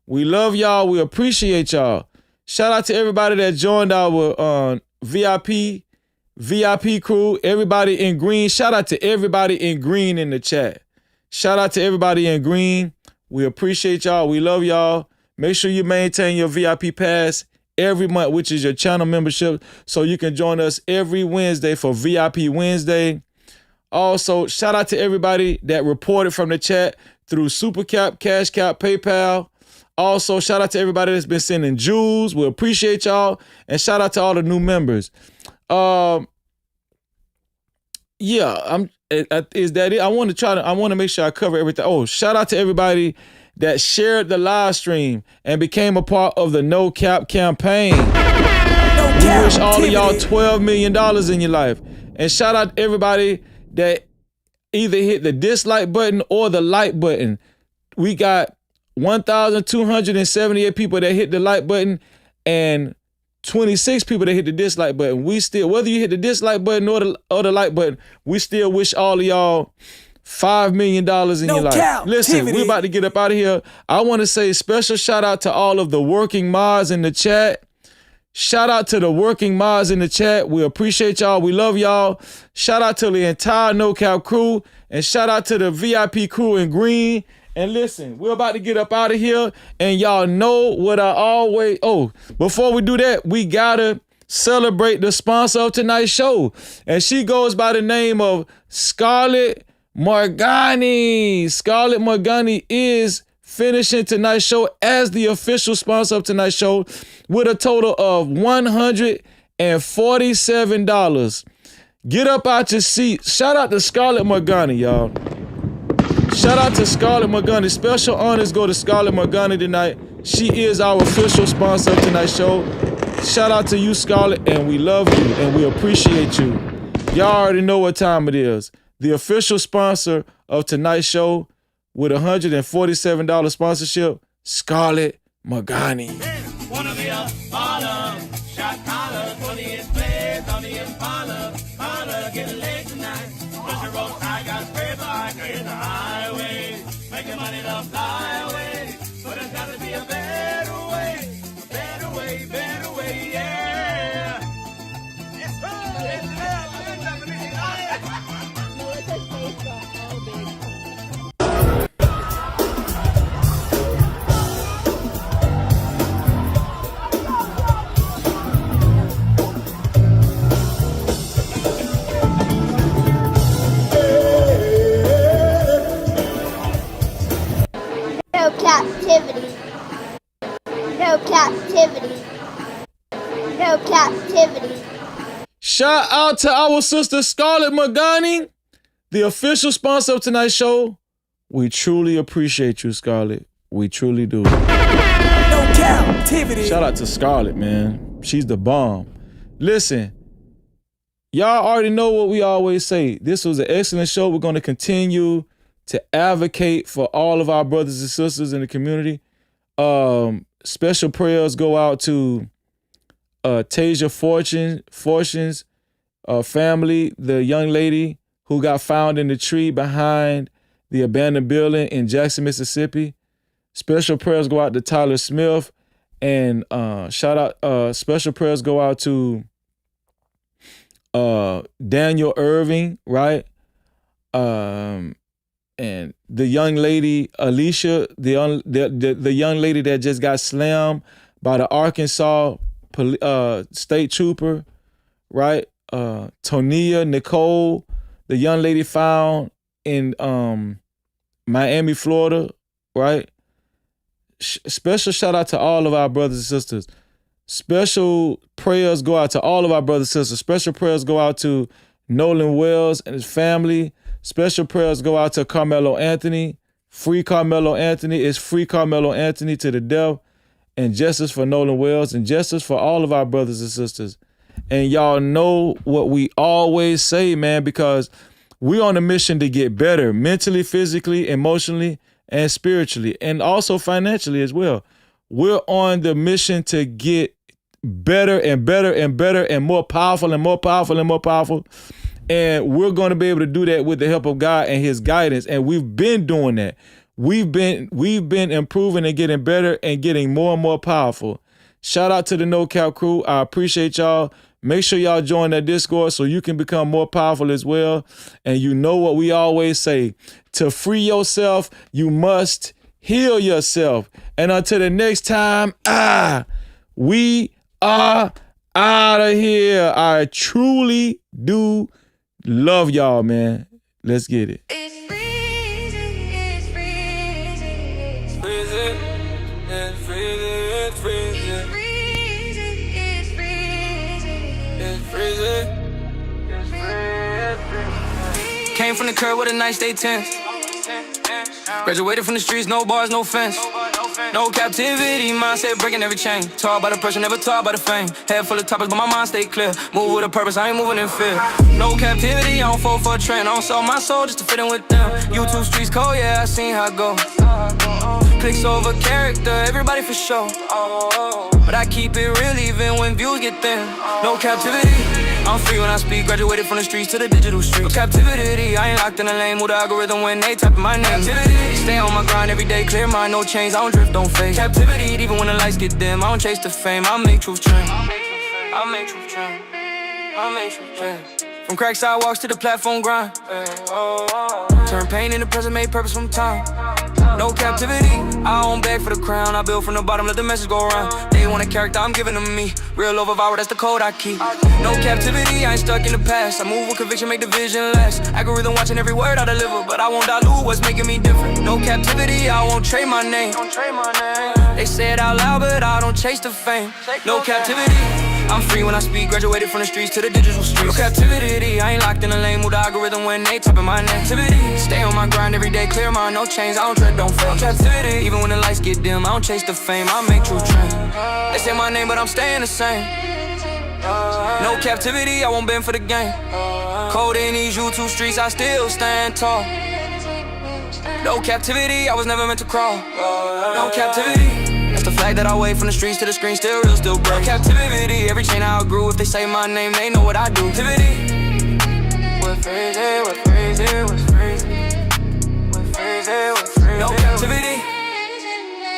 We love y'all. We appreciate y'all. Shout out to everybody that joined our VIP crew. Everybody in green. Shout out to everybody in green in the chat. Shout out to everybody in green. We appreciate y'all. We love y'all. Make sure you maintain your VIP pass every month, which is your channel membership, so you can join us every Wednesday for VIP Wednesday. Also, shout out to everybody that reported from the chat through Super Cap, Cash Cap, PayPal. Also, shout out to everybody that's been sending jewels. We appreciate y'all. And shout out to all the new members. Is that it? I want to make sure I cover everything. Oh, shout out to everybody that shared the live stream and became a part of the No Cap campaign. We wish all of y'all $12 million in your life. And shout out to everybody that either hit the dislike button or the like button. We got 1,278 people that hit the like button and 26 people that hit the dislike button. We still, whether you hit the dislike button or the like button, we still wish all of y'all $5 million in your life. Listen, we're about to get up out of here. I want to say special shout out to all of the working mods in the chat. Shout out to the working mods in the chat. We appreciate y'all. We love y'all. Shout out to the entire No Cap crew, and shout out to the VIP crew in green. And listen, we're about to get up out of here, and y'all know what I always... Oh, before we do that, we gotta celebrate the sponsor of tonight's show. And she goes by the name of Scarlett Morgani. Scarlett Morgani is finishing tonight's show as the official sponsor of tonight's show with a total of $147. Get up out your seat. Shout out to Scarlett Morgani, y'all. Shout out to Scarlett Morgani. Special honors go to Scarlett Morgani tonight. She is our official sponsor of tonight's show. Shout out to you, Scarlett, and we love you and we appreciate you. Y'all already know what time it is. The official sponsor of tonight's show with $147 sponsorship, Scarlett Morgani. Wanna be a baller, shot caller, 20-inch blades on the Impala. Holla, get laid tonight. Special roast, I got spray vodka in the highway. Making money to fly away. But there's gotta be a better way. Better way, yeah. It's fun, it's love, No captivity. No captivity. No captivity. Shout out to our sister Scarlett Magani, the official sponsor of tonight's show. We truly appreciate you, Scarlett. We truly do. No captivity. Shout out to Scarlett, man. She's the bomb. Listen, y'all already know what we always say. This was an excellent show. We're going to continue to advocate for all of our brothers and sisters in the community. Special prayers go out to Tasia Fortune's family, the young lady who got found in the tree behind the abandoned building in Jackson, Mississippi. Special prayers go out to Tyler Smith, and special prayers go out to Daniel Irving, right? And the young lady Alicia, the young lady that just got slammed by the Arkansas state trooper, right? Tonia Nicole, the young lady found in Miami, Florida, right? Special shout out to all of our brothers and sisters. Special prayers go out to all of our brothers and sisters. Special prayers go out to Nolan Wells and his family. Special prayers go out to Carmelo Anthony. Free Carmelo Anthony. It's free Carmelo Anthony to the death. And justice for Nolan Wells and justice for all of our brothers and sisters. And y'all know what we always say, man, because we're on a mission to get better mentally, physically, emotionally, and spiritually, and also financially as well. We're on the mission to get better and better and better and more powerful and more powerful and more powerful. And we're going to be able to do that with the help of God and his guidance. And we've been doing that. We've been improving and getting better and getting more and more powerful. Shout out to the No Cap crew. I appreciate y'all. Make sure y'all join that Discord so you can become more powerful as well. And you know what we always say, to free yourself, you must heal yourself. And until the next time, we are out of here. I truly do love y'all, man. Let's get it. Came from the curb with a nice day tense. Graduated from the streets, no bars, no fence. No captivity, mindset breaking every chain. Taught by the pressure, never taught by the fame. Head full of topics, but my mind stay clear. Move with a purpose, I ain't moving in fear. No captivity, I don't fall for a trend. I don't sell my soul just to fit in with them. YouTube streets cold, yeah, I seen how it go. Clicks over character, everybody for sure. But I keep it real even when views get thin. No captivity, I'm free when I speak. Graduated from the streets to the digital streets. No captivity, I ain't locked in a lane with the algorithm when they typing my name. Captivity, stay on my grind every day, clear mind, no chains. I don't drift, don't fade. Captivity, even when the lights get dim, I don't chase the fame. I make truth trend. I make truth trend. I make truth trend. From crack sidewalks to the platform grind. Turn pain into present, made purpose from time. No captivity, I don't beg for the crown. I build from the bottom, let the message go around. They want a character, I'm giving them me. Real over viral, that's the code I keep. No captivity, I ain't stuck in the past. I move with conviction, make the vision last. Algorithm watching every word I deliver, but I won't dilute what's making me different. No captivity, I won't trade my name. They say it out loud, but I don't chase the fame. No captivity, I'm free when I speak. Graduated from the streets to the digital streets. No captivity, I ain't locked in a lane with the algorithm when they typing my name. Captivity, stay on my grind every day, clear mind, no chains. I don't tread, don't fade. Captivity, even when the lights get dim, I don't chase the fame. I make true trend. They say my name, but I'm staying the same. No captivity, I won't bend for the game. Cold in these YouTube streets, I still stand tall. No captivity, I was never meant to crawl. No captivity, that's the flag that I wave from the streets to the screen. Still real, still brave. No captivity, every chain I outgrew. If they say my name, they know what I do. Captivity. What phrase it, what phrase it, what phrase it, what phrase it, what phrase it. No captivity.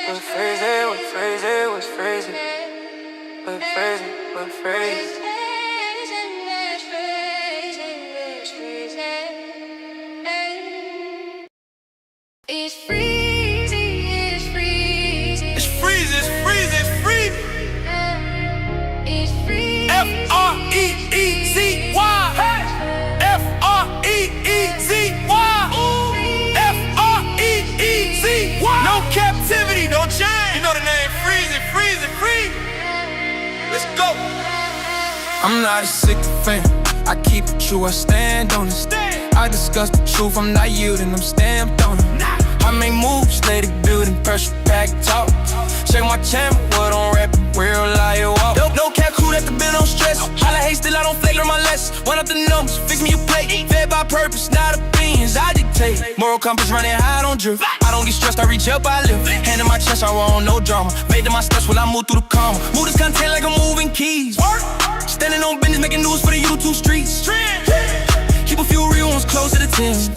What phrase it, what phrase it, what phrase it, what phrase it, what phrase it. It's freezing, it's freezing. It's freezing, it's freezing, it's freezing. It's freezing. F-R-E-E-Z-Y. F-R-E-E-Z-Y. F-R-E-E-Z-Y. No captivity, no change. You know the name, freezing, freezing, freezing. Let's go. I'm not a sycophant, I keep it true, I stand on it. I discuss the truth, I'm not yielding, I'm stamped on it. I make moves, let it build and pressure pack talk. Check my channel, what on rapping, real liar walk. No cap crew that the bill don't stress. Holla hate, still I don't flake, learn my lessons. One up the numbers, fix me a plate. Fed by purpose, not opinions, I dictate. Moral compass running high, I don't drift. I don't get stressed, I reach up, I lift. Hand in my chest, I want no drama. Made to my steps while I move through the karma. Move this content like I'm moving keys. Standing on business, making news for the YouTube streets. Keep a few real ones close to the 10.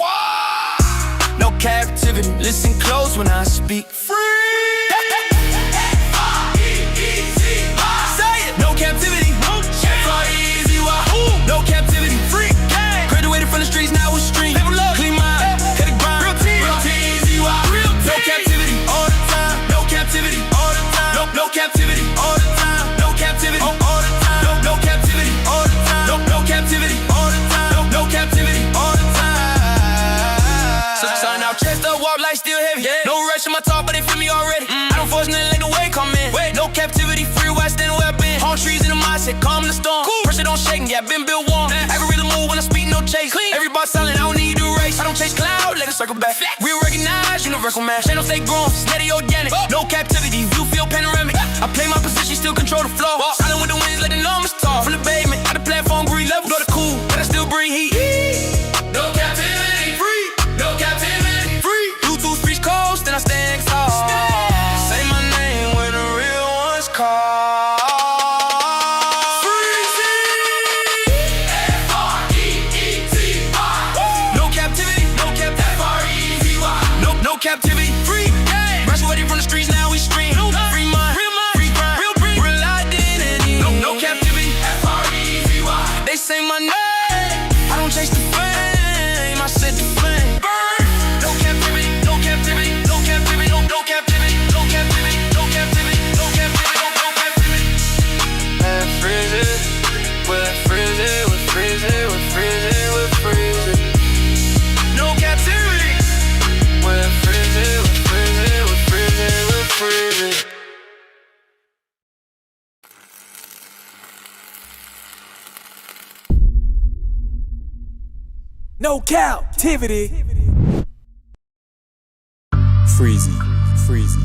No captivity, listen close when I speak. Free. No captivity, no captivity, free. Graduated from the streets, now it's stream. Clean mind, hit the grind. Real T-Z-Y. No captivity, all the time. No captivity, all the time. No captivity, all the time. No captivity, all the time. No captivity, all the time. No captivity, all the time. No captivity, all the time. So sun out, chest up, walk like still heavy. No rush in my talk, but they feel me already. I don't force nothing, let the way come in. No captivity, free, west and where I've been. Palm trees in the mindset, calm the storm. Pressure don't shake, yeah, been built warm. I can really move when I speak, no chase. Everybody silent, I don't need to race. I don't chase cloud, let it circle back. We recognize universal mass. Channel stay grown, steady organic. No captivity, view feel panoramic. I play my position, still control the flow. Silent with the winds, let the numbers talk. From the pavement, out the platform, green level. Go to cool, but I still breathe heat. No captivity, free. No captivity, free. Bluetooth speech coast, then I stand tall. Say my name when the real ones call. Captivity, free. Graduated from the streets, now we stream. Free mind, free grind, real identity. No captivity, F-R-E-Z-Y. They say my name, I don't chase the fame, I set the flame. Burn. No captivity, no captivity, no captivity, no captivity, no captivity, no captivity, no captivity, no captivity. And freeze it, we'll freeze it, we'll freeze it, we'll freeze it, we'll freeze it. No captivity. No captivity. Freezy, freezy.